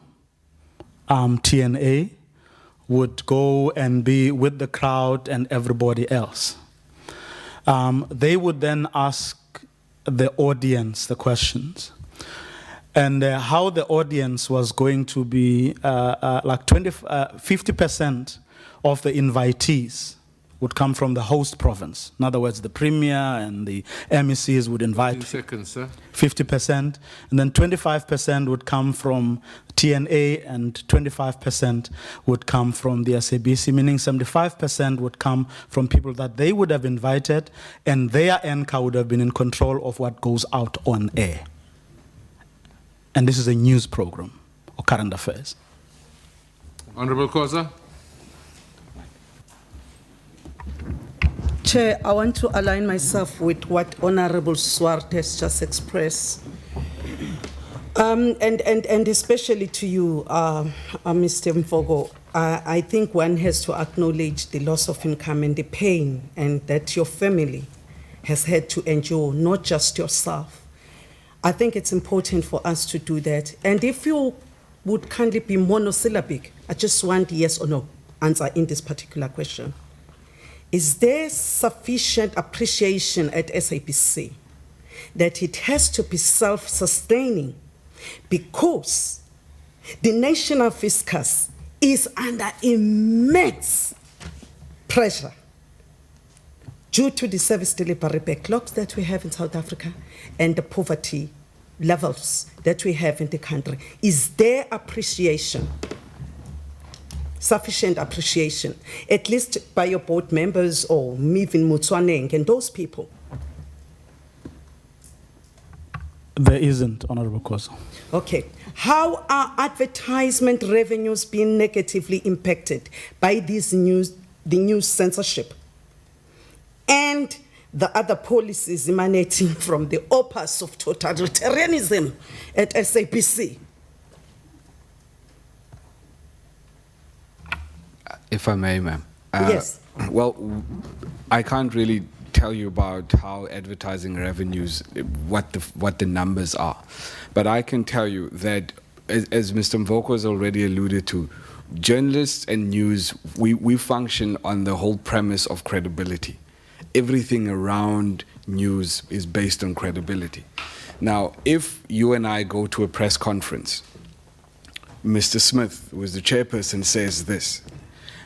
TNA would go and be with the crowd and everybody else. They would then ask the audience the questions. And how the audience was going to be, like 50% of the invitees would come from the host province. In other words, the premier and the MECs would invite 50%, and then 25% would come from TNA, and 25% would come from the SABC, meaning 75% would come from people that they would have invited, and their anchor would have been in control of what goes out on air. And this is a news program or current affairs. Honorable Khoza. Chair, I want to align myself with what Honorable Swart has just expressed. And especially to you, Mr. Mfogo, I think one has to acknowledge the loss of income and the pain and that your family has had to endure, not just yourself. I think it's important for us to do that. And if you would kindly be monosyllabic, I just want yes or no answer in this particular question. Is there sufficient appreciation at SABC that it has to be self-sustaining because the national fiscus is under immense pressure due to the service delivery backlogs that we have in South Africa and the poverty levels that we have in the country? Is there appreciation, sufficient appreciation, at least by your board members or Mivin Mutswaneng and those people? There isn't, Honorable Khoza. Okay. How are advertisement revenues being negatively impacted by the new censorship and the other policies emanating from the opus of totalitarianism at SABC? If I may, ma'am. Yes. Well, I can't really tell you about how advertising revenues, what the numbers are, but I can tell you that as Mr. Mvoko has already alluded to, journalists and news, we function on the whole premise of credibility. Everything around news is based on credibility. Now, if you and I go to a press conference, Mr. Smith, who is the chairperson, says this,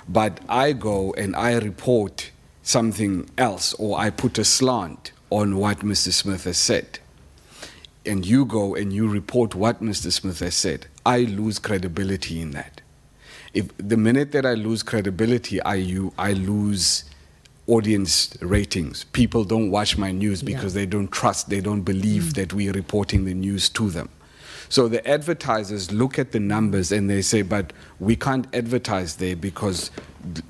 but I go and I report something else, or I put a slant on what Mr. Smith has said, and you go and you report what Mr. Smith has said, I lose credibility in that. If the minute that I lose credibility, I lose audience ratings. People don't watch my news because they don't trust, they don't believe that we're reporting the news to them. So the advertisers look at the numbers and they say, but we can't advertise there because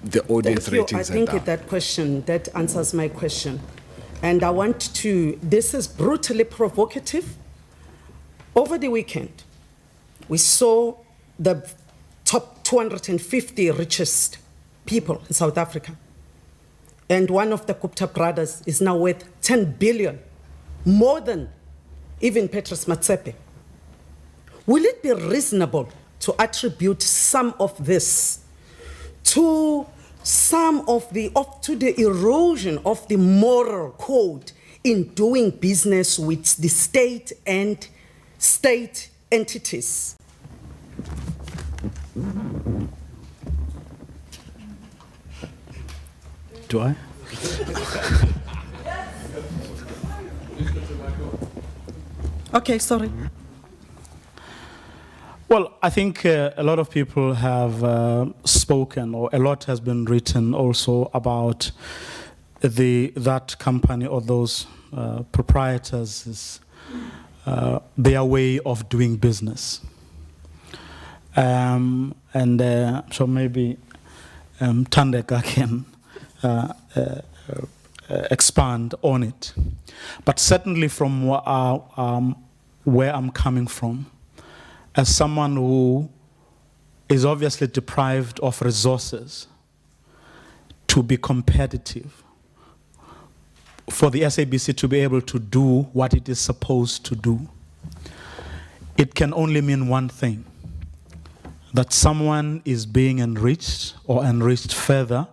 the audience ratings are down. I think that question, that answers my question. And I want to, this is brutally provocative. Over the weekend, we saw the top 250 richest people in South Africa. And one of the Gupta brothers is now worth 10 billion, more than even Petrus Matsepe. Will it be reasonable to attribute some of this to the erosion of the moral code in doing business with the state and state entities? Do I? Okay, sorry. Well, I think a lot of people have spoken, or a lot has been written also about that company or those proprietors, their way of doing business. So maybe Thandeka can expand on it. But certainly from where I'm coming from, as someone who is obviously deprived of resources to be competitive, for the SABC to be able to do what it is supposed to do, it can only mean one thing: that someone is being enriched or enriched further,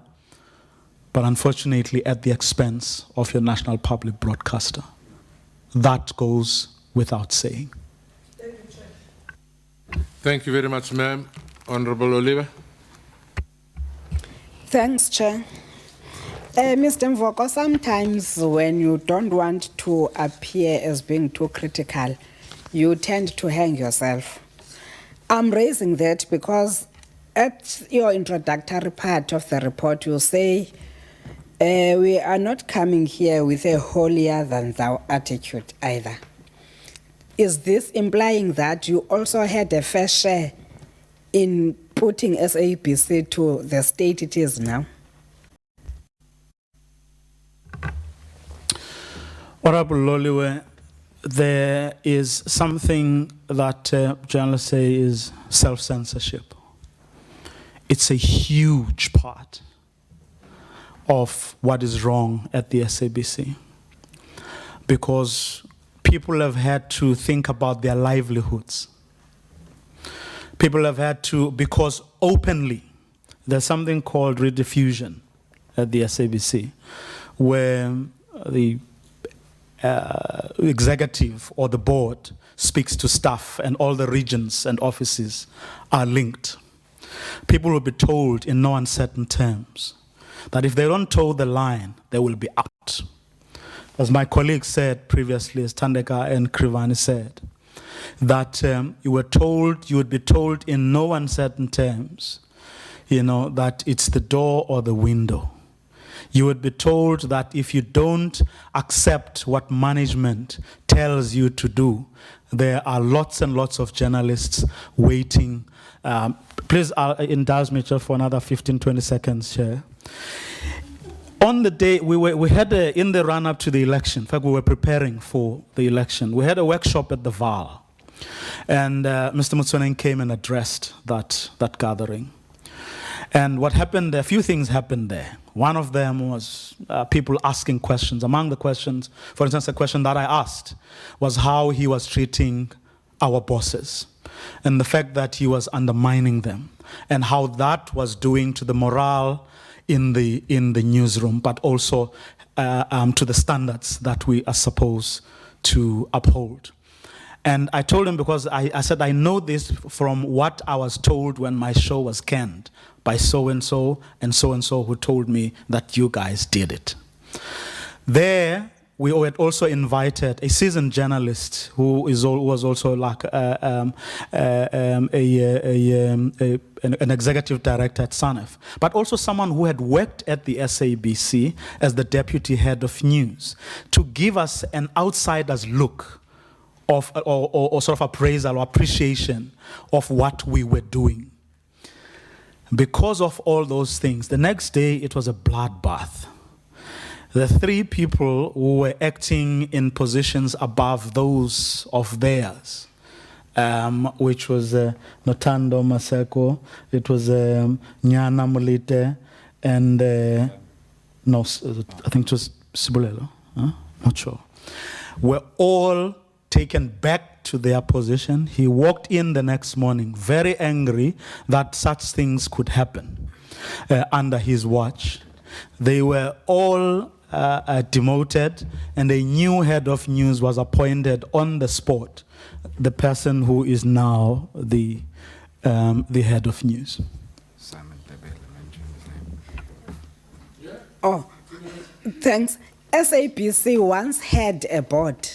but unfortunately at the expense of your national public broadcaster. That goes without saying. Thank you very much, ma'am. Honorable Oliver. Thanks, Chair. Mr. Mvoko, sometimes when you don't want to appear as being too critical, you tend to hang yourself. I'm raising that because at your introductory part of the report, you say, we are not coming here with a holier-than-thou attitude either. Is this implying that you also had a fair share in putting SABC to the state it is now? Honorable Loliwe, there is something that journalists say is self-censorship. It's a huge part of what is wrong at the SABC, because people have had to think about their livelihoods. People have had to, because openly, there's something called rediffusion at the SABC, where the executive or the board speaks to staff and all the regions and offices are linked. People will be told in no uncertain terms that if they don't toe the line, they will be out. As my colleague said previously, as Thandeka and Krivani said, that you would be told in no uncertain terms, that it's the door or the window. You would be told that if you don't accept what management tells you to do, there are lots and lots of journalists waiting. Please indulge me just for another 15, 20 seconds, Chair. On the day, we had in the run-up to the election, in fact, we were preparing for the election, we had a workshop at the VAL. And Mr. Motsoeneng came and addressed that gathering. And what happened, a few things happened there. One of them was people asking questions. Among the questions, for instance, a question that I asked was how he was treating our bosses. and the fact that he was undermining them, and how that was doing to the morale in the newsroom, but also to the standards that we are supposed to uphold. And I told him, because I said, I know this from what I was told when my show was canned by so-and-so and so-and-so, who told me that you guys did it. There, we had also invited a seasoned journalist who was also like an executive director at SANEF, but also someone who had worked at the SABC as the deputy head of news, to give us an outsider's look of, or sort of appraisal or appreciation of what we were doing. Because of all those things, the next day it was a bloodbath. The three people who were acting in positions above those of theirs, which was Notando Maseko, it was Nyana Mulite, and no, I think it was Sibulelo, not sure, were all taken back to their position. He walked in the next morning very angry that such things could happen under his watch. They were all demoted, and a new head of news was appointed on the spot, the person who is now the head of news. Oh, thanks. SABC once had a board.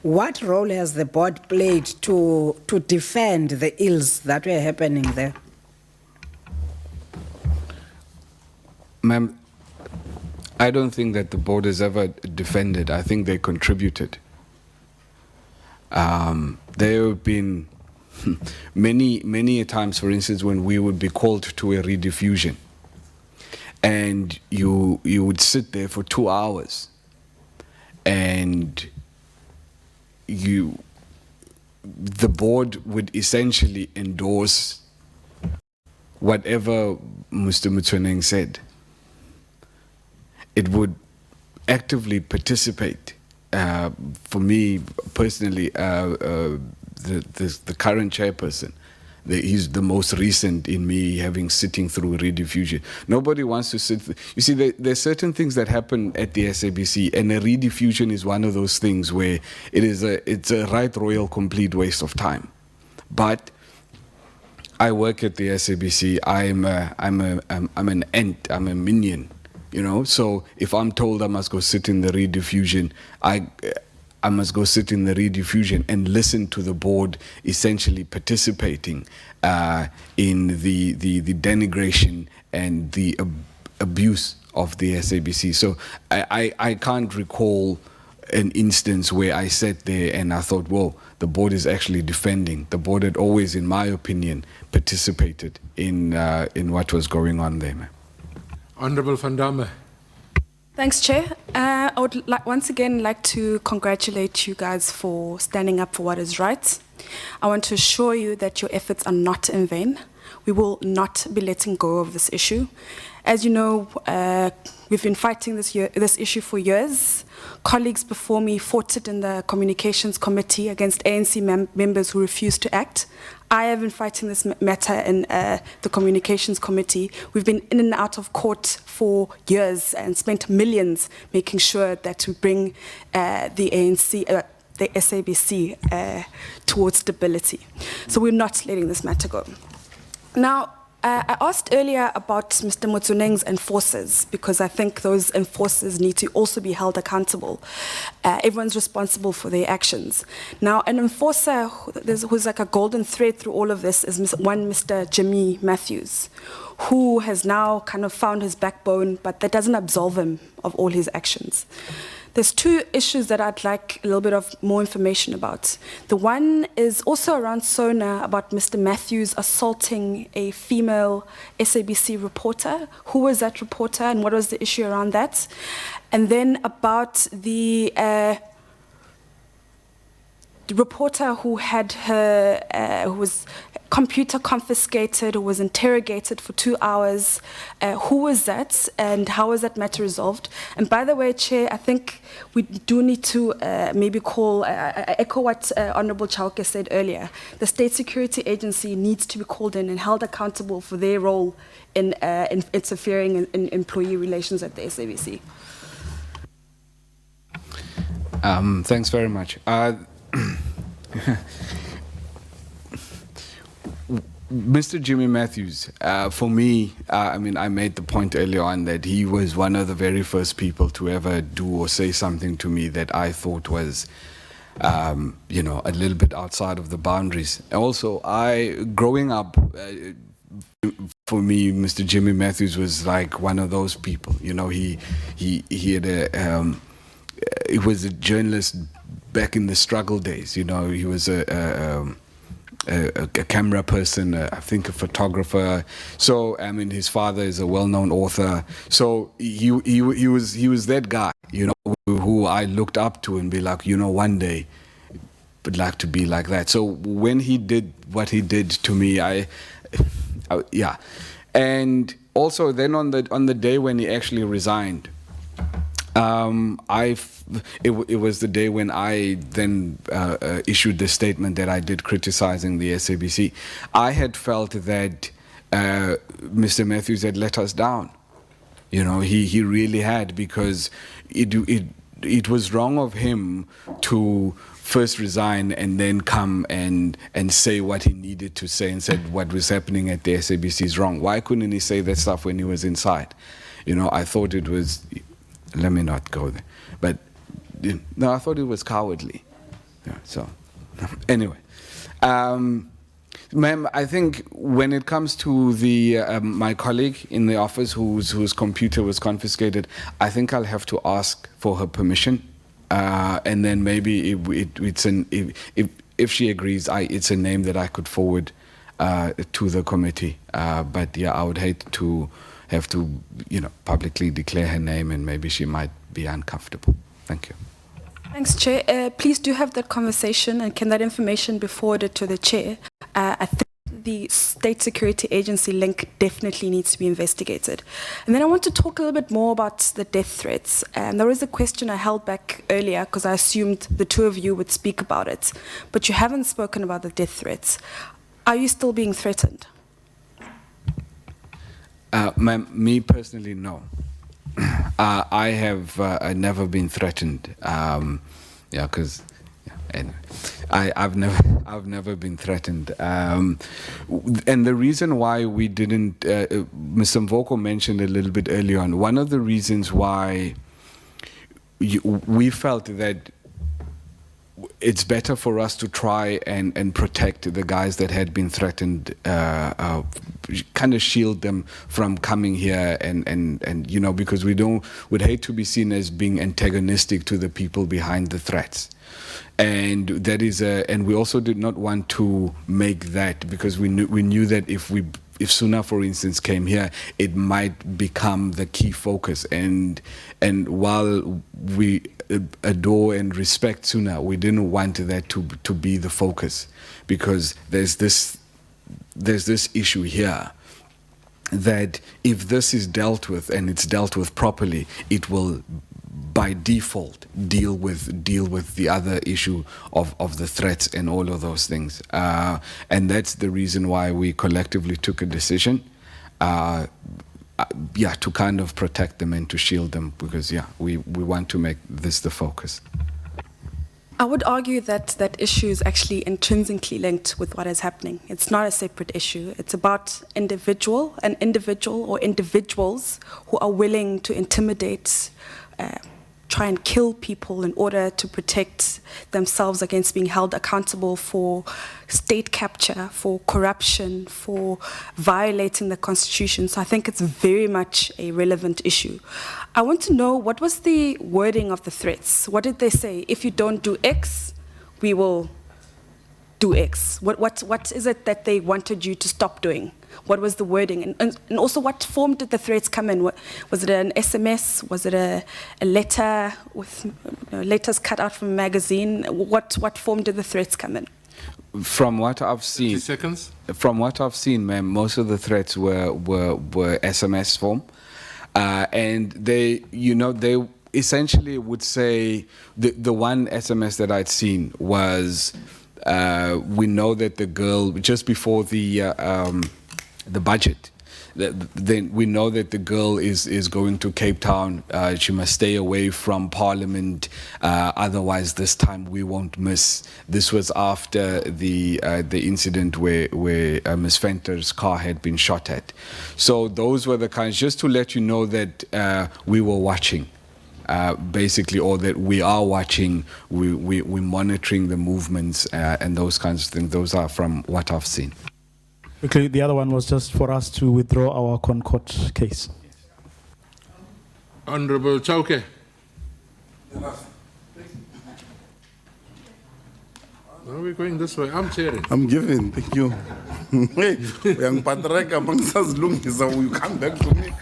What role has the board played to defend the ills that were happening there? Ma'am, I don't think that the board has ever defended. I think they contributed. There have been many times, for instance, when we would be called to a rediffusion, and you would sit there for 2 hours, and the board would essentially endorse whatever Mr. Mutsuneng said. It would actively participate. For me personally, the current chairperson, he's the most recent in me having sitting through rediffusion. Nobody wants to sit. You see, there's certain things that happen at the SABC, and a rediffusion is one of those things where it's a right royal complete waste of time. But I work at the SABC. I'm an ant. I'm a minion. You know, so if I'm told I must go sit in the rediffusion, I must go sit in the rediffusion and listen to the board essentially participating in the denigration and the abuse of the SABC. So I can't recall an instance where I sat there and I thought, whoa, the board is actually defending. The board had always, in my opinion, participated in what was going on there, man. Honorable Van Damme. Thanks, Chair. I would once again like to congratulate you guys for standing up for what is right. I want to assure you that your efforts are not in vain. We will not be letting go of this issue. As you know, we've been fighting this issue for years. Colleagues before me fought it in the Communications Committee against ANC members who refused to act. I have been fighting this matter in the Communications Committee. We've been in and out of court for years and spent millions making sure that we bring the ANC, the SABC, towards stability. So we're not letting this matter go. Now, I asked earlier about Mr. Mutsuneng's enforcers, because I think those enforcers need to also be held accountable. Everyone's responsible for their actions. Now, an enforcer who's like a golden thread through all of this is Mr. Jimmy Matthews, who has now kind of found his backbone, but that doesn't absolve him of all his actions. There's two issues that I'd like a little bit of more information about. The one is also around SONA, about Mr. Matthews assaulting a female SABC reporter. Who was that reporter and what was the issue around that? And then about the reporter who had her, who was computer confiscated or was interrogated for 2 hours. Who was that, and how was that matter resolved? And by the way, Chair, I think we do need to maybe call, I echo what Honourable Chauke said earlier. The State Security Agency needs to be called in and held accountable for their role in interfering in employee relations at the SABC. Thanks very much. Mr. Jimmy Matthews, for me, I mean, I made the point earlier on that he was one of the very first people to ever do or say something to me that I thought was, you know, a little bit outside of the boundaries. Also, growing up, for me, Mr. Jimmy Matthews was like one of those people. You know, he had he was a journalist back in the struggle days. You know, he was a camera person, I think a photographer. So I mean, his father is a well-known author. So he was that guy, you know, who I looked up to and be like, you know, one day would like to be like that. So when he did what he did to me, yeah. And also then on the day when he actually resigned, it was the day when I then issued the statement that I did criticizing the SABC. I had felt that Mr. Matthews had let us down. You know, he really had, because it was wrong of him to first resign and then come and say what he needed to say and said what was happening at the SABC is wrong. Why couldn't he say that stuff when he was inside? You know, I thought it was... Let me not go there. But, no, I thought it was cowardly. Yeah, so, anyway. Ma'am, I think when it comes to my colleague in the office whose computer was confiscated, I think I'll have to ask for her permission. And then maybe if she agrees, it's a name that I could forward to the committee. But, yeah, I would hate to have to, you know, publicly declare her name, and maybe she might be uncomfortable. Thank you. Thanks, Chair. Please do have that conversation, and can that information be forwarded to the Chair? I think the State Security Agency link definitely needs to be investigated. And then I want to talk a little bit more about the death threats. There was a question I held back earlier because I assumed the two of you would speak about it, but you haven't spoken about the death threats. Are you still being threatened? Me personally, no. I have never been threatened. Yeah, because anyway, I've never been threatened. And the reason why we didn't, Mr. Mvoko mentioned a little bit earlier on. One of the reasons why we felt that it's better for us to try and protect the guys that had been threatened, kind of shield them from coming here, and you know, because we'd hate to be seen as being antagonistic to the people behind the threats. And that is and we also did not want to make that, because we knew that if Suna, for instance, came here, it might become the key focus. And while we adore and respect Suna, we didn't want that to be the focus, because there's this issue here that if this is dealt with, and it's dealt with properly, it will by default deal with the other issue of the threats and all of those things. And that's the reason why we collectively took a decision, to kind of protect them and to shield them, because we want to make this the focus. I would argue that that issue is actually intrinsically linked with what is happening. It's not a separate issue. It's about an individual or individuals who are willing to intimidate, try and kill people in order to protect themselves against being held accountable for state capture, for corruption, for violating the Constitution. So I think it's very much a relevant issue. I want to know, what was the wording of the threats? What did they say? If you don't do X, we will do X. What is it that they wanted you to stop doing? What was the wording? And also, what form did the threats come in? Was it an SMS? Was it a letter with letters cut out from a magazine? What form did the threats come in? From what I've seen, 60 seconds. From what I've seen, ma'am, most of the threats were SMS form, and they essentially would say the one SMS that I'd seen was, we know that the girl just before the budget. Then we know that the girl is going to Cape Town. She must stay away from Parliament, otherwise this time we won't miss. This was after the incident where Ms. Fenter's car had been shot at. So those were the kinds, just to let you know that we were watching. Basically, or that we are watching, we're monitoring the movements and those kinds of things. Those are from what I've seen. Okay, the other one was just for us to withdraw our Concord case. Honorable Chauke. Are we going this way? I'm chairing. I'm giving, thank you. Hey, young Patrick, among us, you come back to me.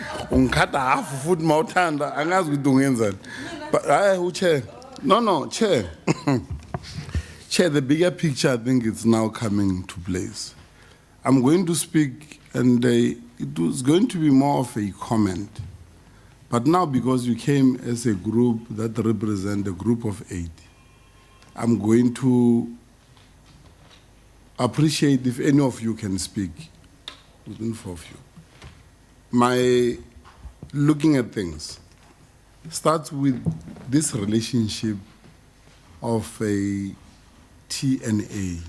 Cut half food mountain. I'm as we doing that. But I, chair. No, chair. Chair, the bigger picture, I think it's now coming to place. I'm going to speak, and it was going to be more of a comment. But now, because you came as a group that represents a group of 8, I'm going to appreciate if any of you can speak, within 4 of you. My looking at things starts with this relationship of a TNA,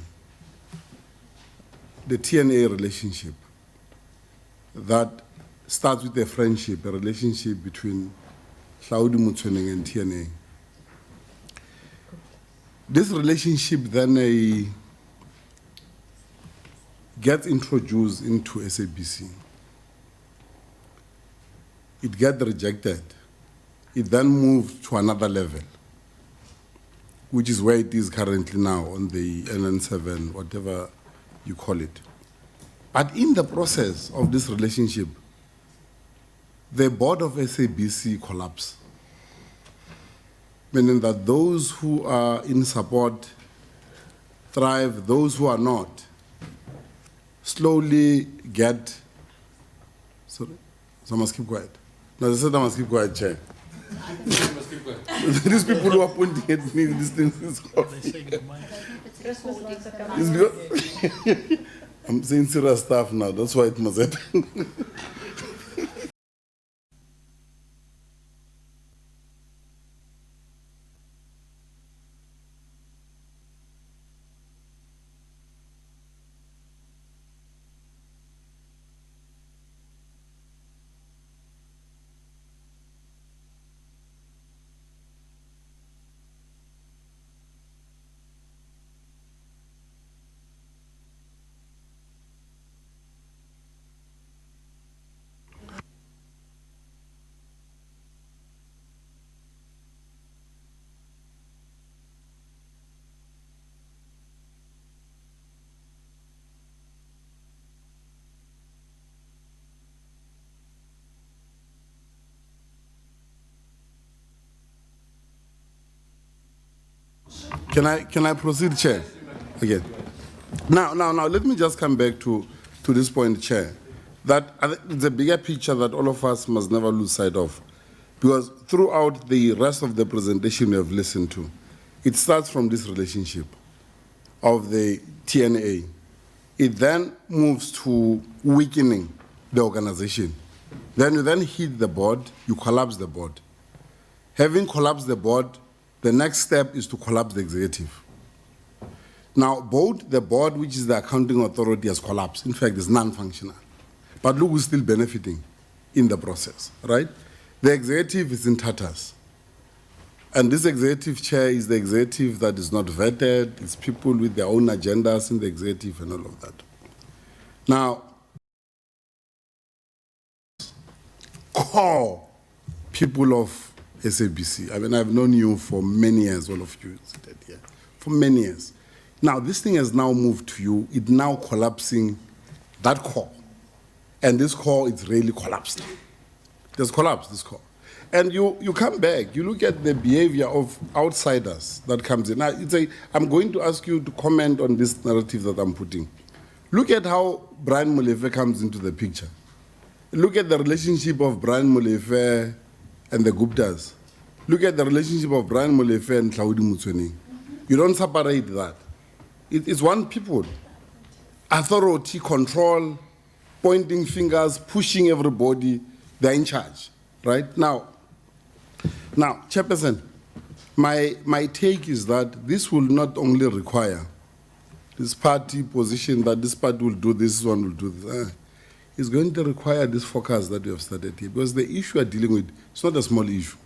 the TNA relationship that starts with a friendship, a relationship between Hlaudi Motsoeneng and TNA. This relationship then gets introduced into SABC. It gets rejected. It then moved to another level, which is where it is currently now on the NN7, whatever you call it. But in the process of this relationship, the board of SABC collapsed, meaning that those who are in support thrive, those who are not slowly get, sorry, so I must keep quiet. No, I said I must keep quiet, Chair. These people who are pointing at me, these things is it's because I'm saying serious stuff now, that's why it must happen. Can I proceed, Chair? Again. Now, let me just come back to this point, Chair. That it's a bigger picture that all of us must never lose sight of. Because throughout the rest of the presentation we have listened to, it starts from this relationship of the TNA. It then moves to weakening the organization. Then you then hit the board, you collapse the board. Having collapsed the board, the next step is to collapse the executive. Now, both the board, which is the accounting authority, has collapsed. In fact, it's non-functional. But look, we're still benefiting in the process, right? The executive is in tatters. And this executive chair is the executive that is not vetted. It's people with their own agendas in the executive and all of that. Now, core people of SABC. I mean, I've known you for many years, all of you seated here, for many years. Now, this thing has now moved to you. It's now collapsing that core. And this core is really collapsed. It has collapsed, this core. And you come back, you look at the behavior of outsiders that comes in. Now, I'm going to ask you to comment on this narrative that I'm putting. Look at how Brian Molefe comes into the picture. Look at the relationship of Brian Molefe and the Guptas. Look at the relationship of Brian Molefe and Hlaudi Motsoeneng. You don't separate that. It's one people. Authority, control, pointing fingers, pushing everybody, they're in charge, right? Now, Chairperson, my take is that this will not only require this party position that this party will do this, one will do this. It's going to require this focus that we have started here, because the issue we are dealing with is not a small issue.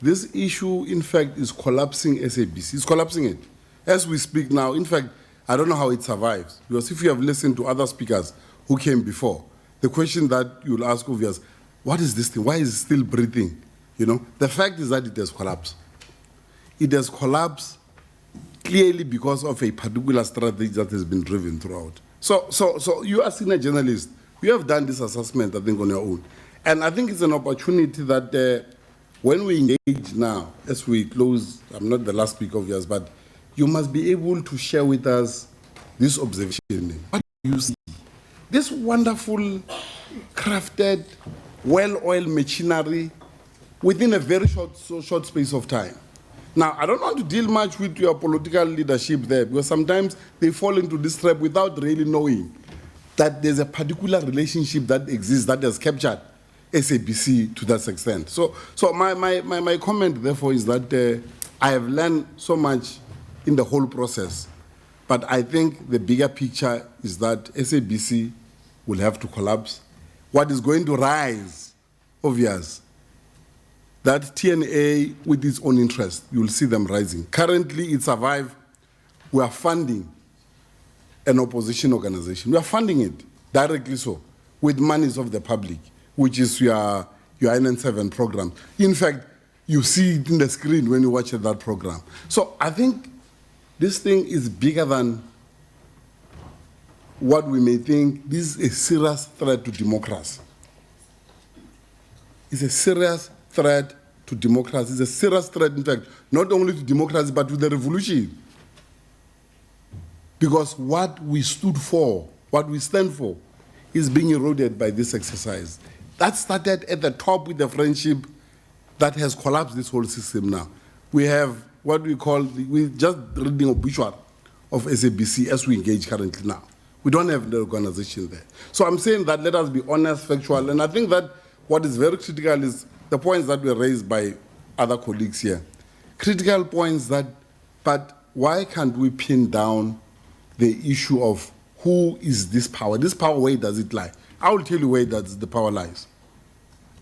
This issue, in fact, is collapsing SABC. It's collapsing it. As we speak now, in fact, I don't know how it survives, because if you have listened to other speakers who came before, the question that you'll ask obvious, what is this thing? Why is it still breathing? You know, the fact is that it has collapsed. It has collapsed clearly because of a particular strategy that has been driven throughout. So you as senior journalist, you have done this assessment, I think, on your own. And I think it's an opportunity that when we engage now, as we close, I'm not the last speaker of yours, but you must be able to share with us this observation. What do you see? This wonderful, crafted, well-oiled machinery within a very short space of time. Now, I don't want to deal much with your political leadership there, because sometimes they fall into this trap without really knowing that there's a particular relationship that exists that has captured SABC to that extent. So my comment, therefore, is that I have learned so much in the whole process, but I think the bigger picture is that SABC will have to collapse. What is going to rise, obvious, that TNA with its own interest, you'll see them rising. Currently, it survived. We are funding an opposition organization. We are funding it directly so, with monies of the public, which is your NN7 program. In fact, you see it in the screen when you watch that program. So I think this thing is bigger than what we may think. This is a serious threat to democracy. It's a serious threat to democracy. It's a serious threat, in fact, not only to democracy, but to the revolution. Because what we stood for, what we stand for, is being eroded by this exercise. That started at the top with the friendship that has collapsed this whole system now. We have what we call, we're just reading obituary of SABC as we engage currently now. We don't have the organization there. So I'm saying that let us be honest, factual, and I think that what is very critical is the points that were raised by other colleagues here. Critical points that, but why can't we pin down the issue of who is this power? This power, where does it lie? I will tell you where the power lies.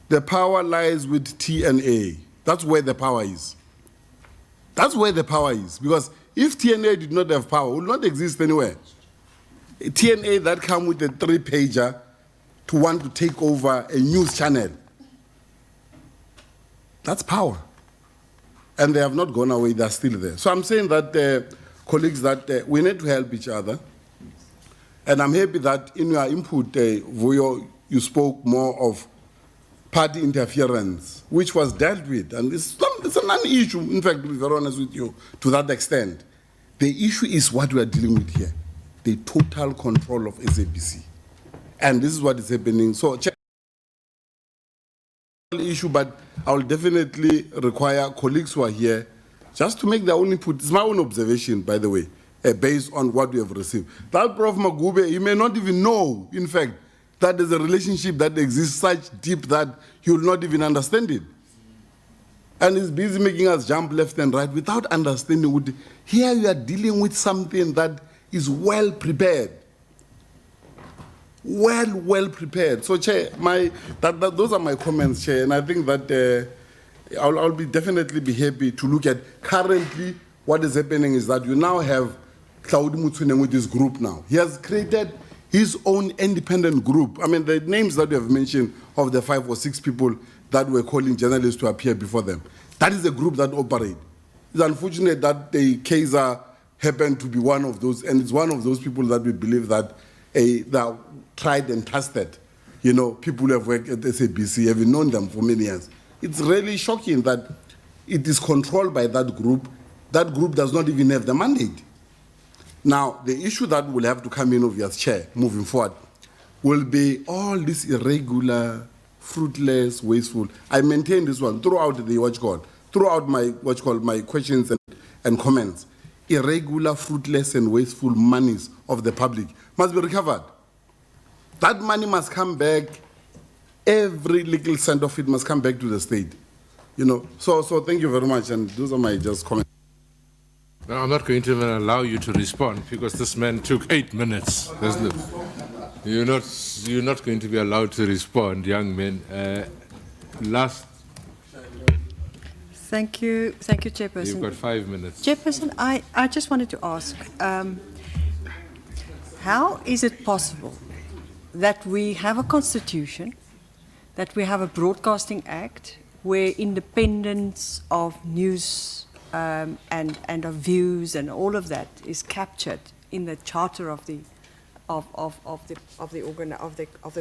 The power lies with TNA. That's where the power is. That's where the power is. Because if TNA did not have power, it would not exist anywhere. TNA that come with a 3-pager to want to take over a news channel. That's power. And they have not gone away, they're still there. So I'm saying that, colleagues, that we need to help each other. And I'm happy that in your input, Vuyo, you spoke more of party interference, which was dealt with. And it's a non-issue, in fact, to be very honest with you, to that extent. The issue is what we are dealing with here, the total control of SABC. And this is what is happening. So, issue, but I will definitely require colleagues who are here just to make their own input. It's my own observation, by the way, based on what we have received. That Prof. Magube, he may not even know, in fact, that there's a relationship that exists such deep that he will not even understand it. And he's busy making us jump left and right without understanding what. Here you are dealing with something that is well prepared. Well prepared. So, Chair, those are my comments, Chair, and I think that I'll definitely be happy to look at currently what is happening is that you now have Hlaudi Motsoeneng with this group now. He has created his own independent group. I mean, the names that you have mentioned of the 5 or 6 people that were calling journalists to appear before them, that is the group that operate. It's unfortunate that the Kaiser happened to be one of those, and it's one of those people that we believe that they are tried and tested. You know, people who have worked at SABC, have known them for many years. it's really shocking that it is controlled by that group. That group does not even have the mandate. Now, the issue that will have to come in, obvious chair, moving forward, will be all this irregular, fruitless, wasteful. I maintain this one throughout throughout my questions and comments. Irregular, fruitless, and wasteful monies of the public must be recovered. That money must come back. Every legal cent of it must come back to the state. You know, so thank you very much, and those are my just comments. Now, I'm not going to even allow you to respond because this man took 8 minutes. You're not going to be allowed to respond, young man. Last. Thank you, Chairperson. You've got 5 minutes. Chairperson, I just wanted to ask, how is it possible that we have a constitution, that we have a broadcasting act, where independence of news and of views and all of that is captured in the charter of the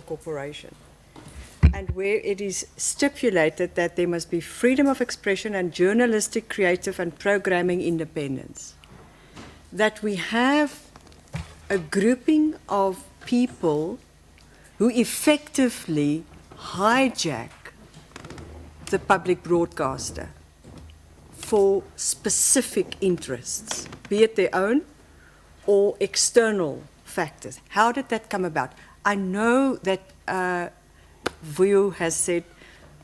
corporation, and where it is stipulated that there must be freedom of expression and journalistic, creative and programming independence, that we have a grouping of people who effectively hijack the public broadcaster for specific interests, be it their own or external factors. How did that come about? I know that Vuyo has said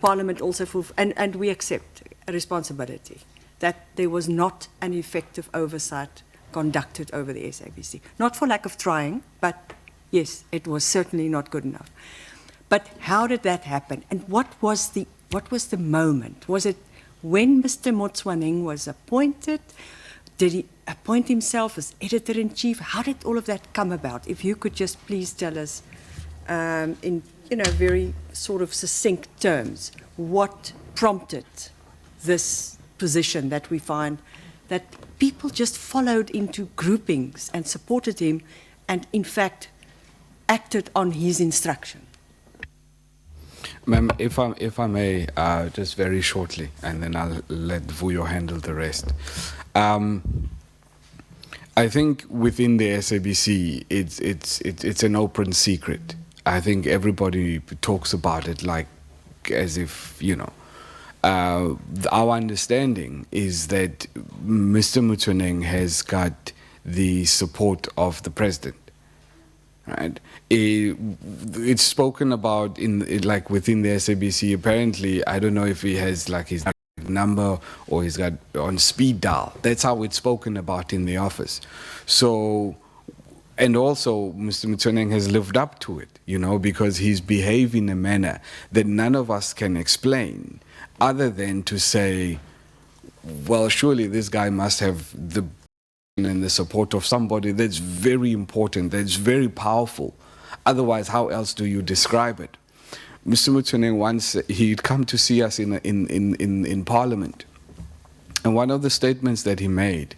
Parliament also, and we accept a responsibility, that there was not an effective oversight conducted over the SABC. Not for lack of trying, but yes, it was certainly not good enough. But how did that happen? And what was the moment? Was it when Mr. Motsoeneng was appointed? Did he appoint himself as editor-in-chief? How did all of that come about? If you could just please tell us in very sort of succinct terms, what prompted this position that we find that people just followed into groupings and supported him and in fact acted on his instruction? Ma'am, if I may, just very shortly, and then I'll let Vuyo handle the rest. I think within the SABC, it's an open secret. I think everybody talks about it like as if, our understanding is that Mr. Motsoeneng has got the support of the president. Right, it's spoken about within the SABC. Apparently, I don't know if he has his number or he's got on speed dial. That's how it's spoken about in the office. So, and also Mr. Motsoeneng has lived up to it, because he's behaved in a manner that none of us can explain, other than to say, well, surely this guy must have the and the support of somebody that's very important, that's very powerful. Otherwise, how else do you describe it? Mr. Motsoeneng once, he'd come to see us in Parliament. And one of the statements that he made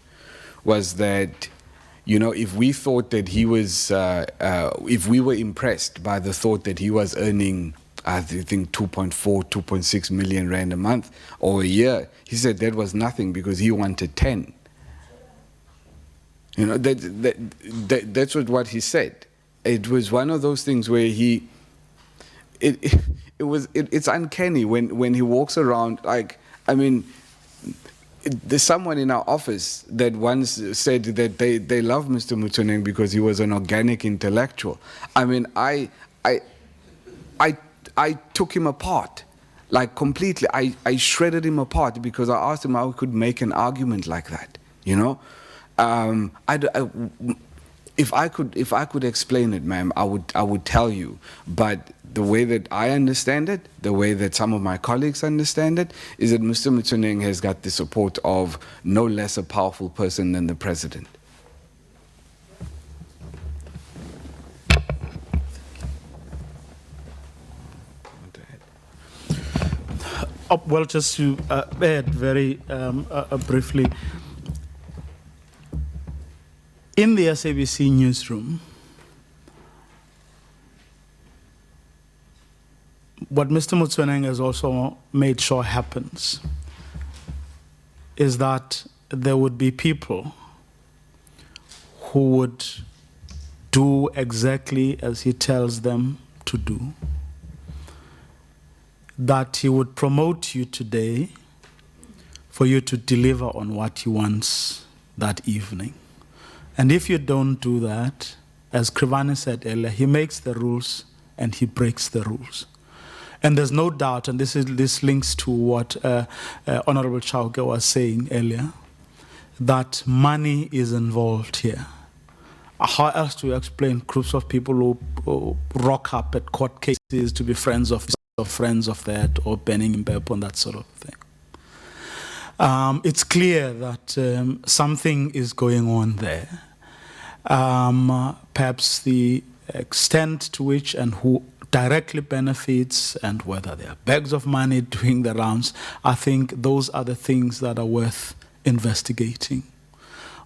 was that, if we thought that he was, if we were impressed by the thought that he was earning, I think 2.4, 2.6 million rand a month or a year, he said that was nothing because he wanted 10. That's what he said. It was one of those things where it's uncanny when he walks around. There's someone in our office that once said that they love Mr. Motsoeneng because he was an organic intellectual. I took him apart, completely. I shredded him apart because I asked him how he could make an argument like that, if I could explain it, ma'am, I would tell you. But the way that I understand it, the way that some of my colleagues understand it, is that Mr. Motsoeneng has got the support of no less a powerful person than the president. Well, just to add very briefly, in the SABC newsroom, what Mr. Motsoeneng has also made sure happens is that there would be people who would do exactly as he tells them to do, that he would promote you today for you to deliver on what he wants that evening. And if you don't do that, as Krivani said earlier, he makes the rules and he breaks the rules. And there's no doubt, and this links to what Honorable Chauke was saying earlier, that money is involved here. How else do you explain groups of people who rock up at court cases to be friends of this or friends of that, or banning in Bepo and that sort of thing? It's clear that something is going on there. Perhaps the extent to which and who directly benefits and whether there are bags of money doing the rounds, I think those are the things that are worth investigating.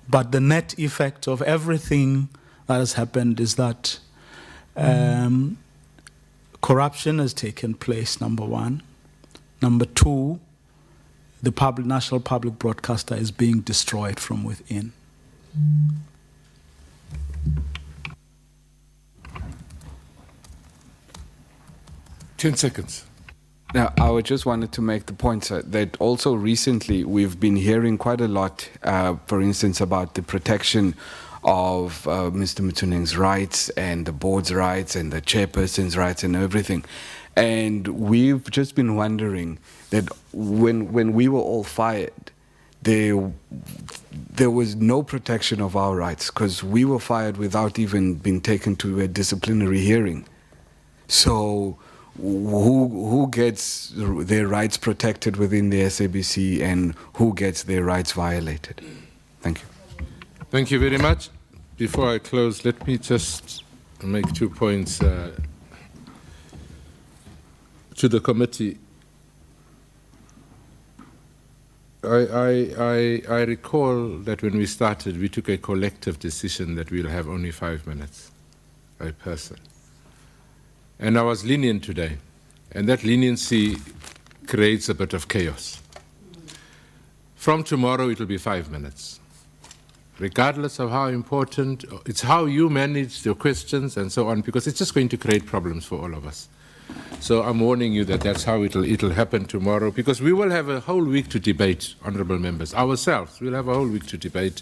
But the net effect of everything that has happened is that corruption has taken place, number one. Number two, the national public broadcaster is being destroyed from within. 10 seconds. Now, I just wanted to make the point that also recently we've been hearing quite a lot, for instance, about the protection of Mr. Motsoeneng's rights and the board's rights and the chairperson's rights and everything. And we've just been wondering that when we were all fired, there was no protection of our rights because we were fired without even being taken to a disciplinary hearing. So who gets their rights protected within the SABC and who gets their rights violated? Thank you. Thank you very much. Before I close, let me just make 2 points to the committee. I recall that when we started, we took a collective decision that we'll have only 5 minutes per person. And I was lenient today, and that leniency creates a bit of chaos. From tomorrow, it will be 5 minutes. Regardless of how important, it's how you manage your questions and so on, because it's just going to create problems for all of us. So I'm warning you that that's how it'll happen tomorrow, because we will have a whole week to debate, honorable members, ourselves. We'll have a whole week to debate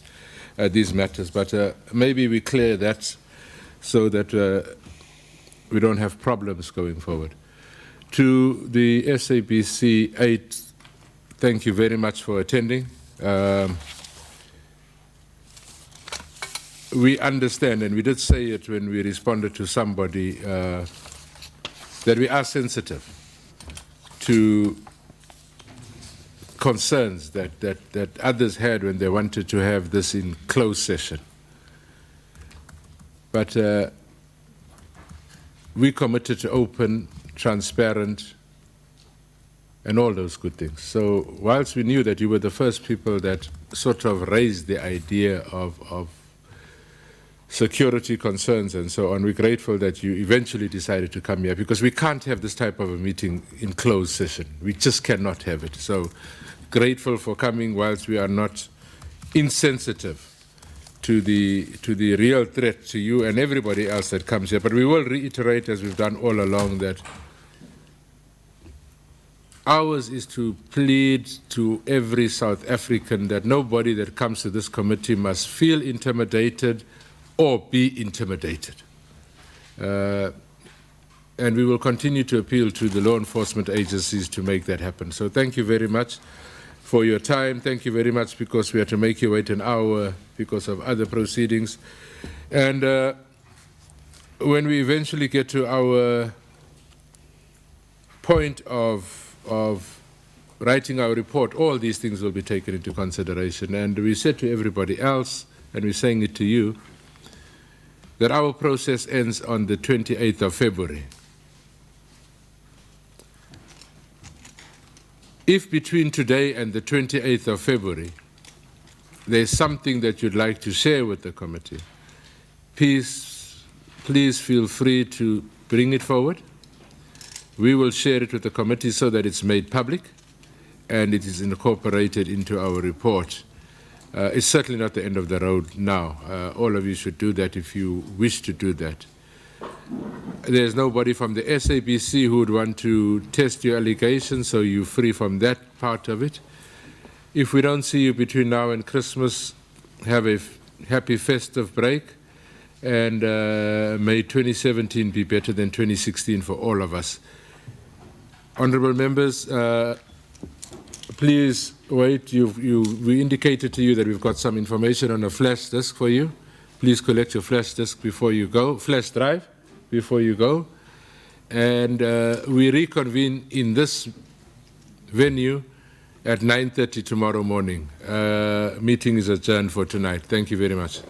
these matters, but maybe we clear that so that we don't have problems going forward. To the SABC 8, thank you very much for attending. We understand, and we did say it when we responded to somebody, that we are sensitive to concerns that others had when they wanted to have this in closed session. But we committed to open, transparent, and all those good things. So whilst we knew that you were the first people that sort of raised the idea of security concerns and so on, we're grateful that you eventually decided to come here, because we can't have this type of a meeting in closed session. We just cannot have it. So grateful for coming whilst we are not insensitive to the real threat to you and everybody else that comes here. But we will reiterate, as we've done all along, that ours is to plead to every South African that nobody that comes to this committee must feel intimidated or be intimidated. And we will continue to appeal to the law enforcement agencies to make that happen. So thank you very much for your time. Thank you very much, because we had to make you wait an hour because of other proceedings. And when we eventually get to our point of writing our report, all these things will be taken into consideration. And we said to everybody else, and we're saying it to you, that our process ends on the 28th of February. If between today and the 28th of February, there's something that you'd like to share with the committee, please feel free to bring it forward. We will share it with the committee so that it's made public and it is incorporated into our report. It's certainly not the end of the road now. All of you should do that if you wish to do that. There's nobody from the SABC who would want to test your allegations, so you're free from that part of it. If we don't see you between now and Christmas, have a happy festive break, and may 2017 be better than 2016 for all of us. Honourable members, please wait. We indicated to you that we've got some information on a flash disk for you. Please collect your flash disk before you go, flash drive before you go. And we reconvene in this venue at 9:30 tomorrow morning. Meeting is adjourned for tonight. Thank you very much.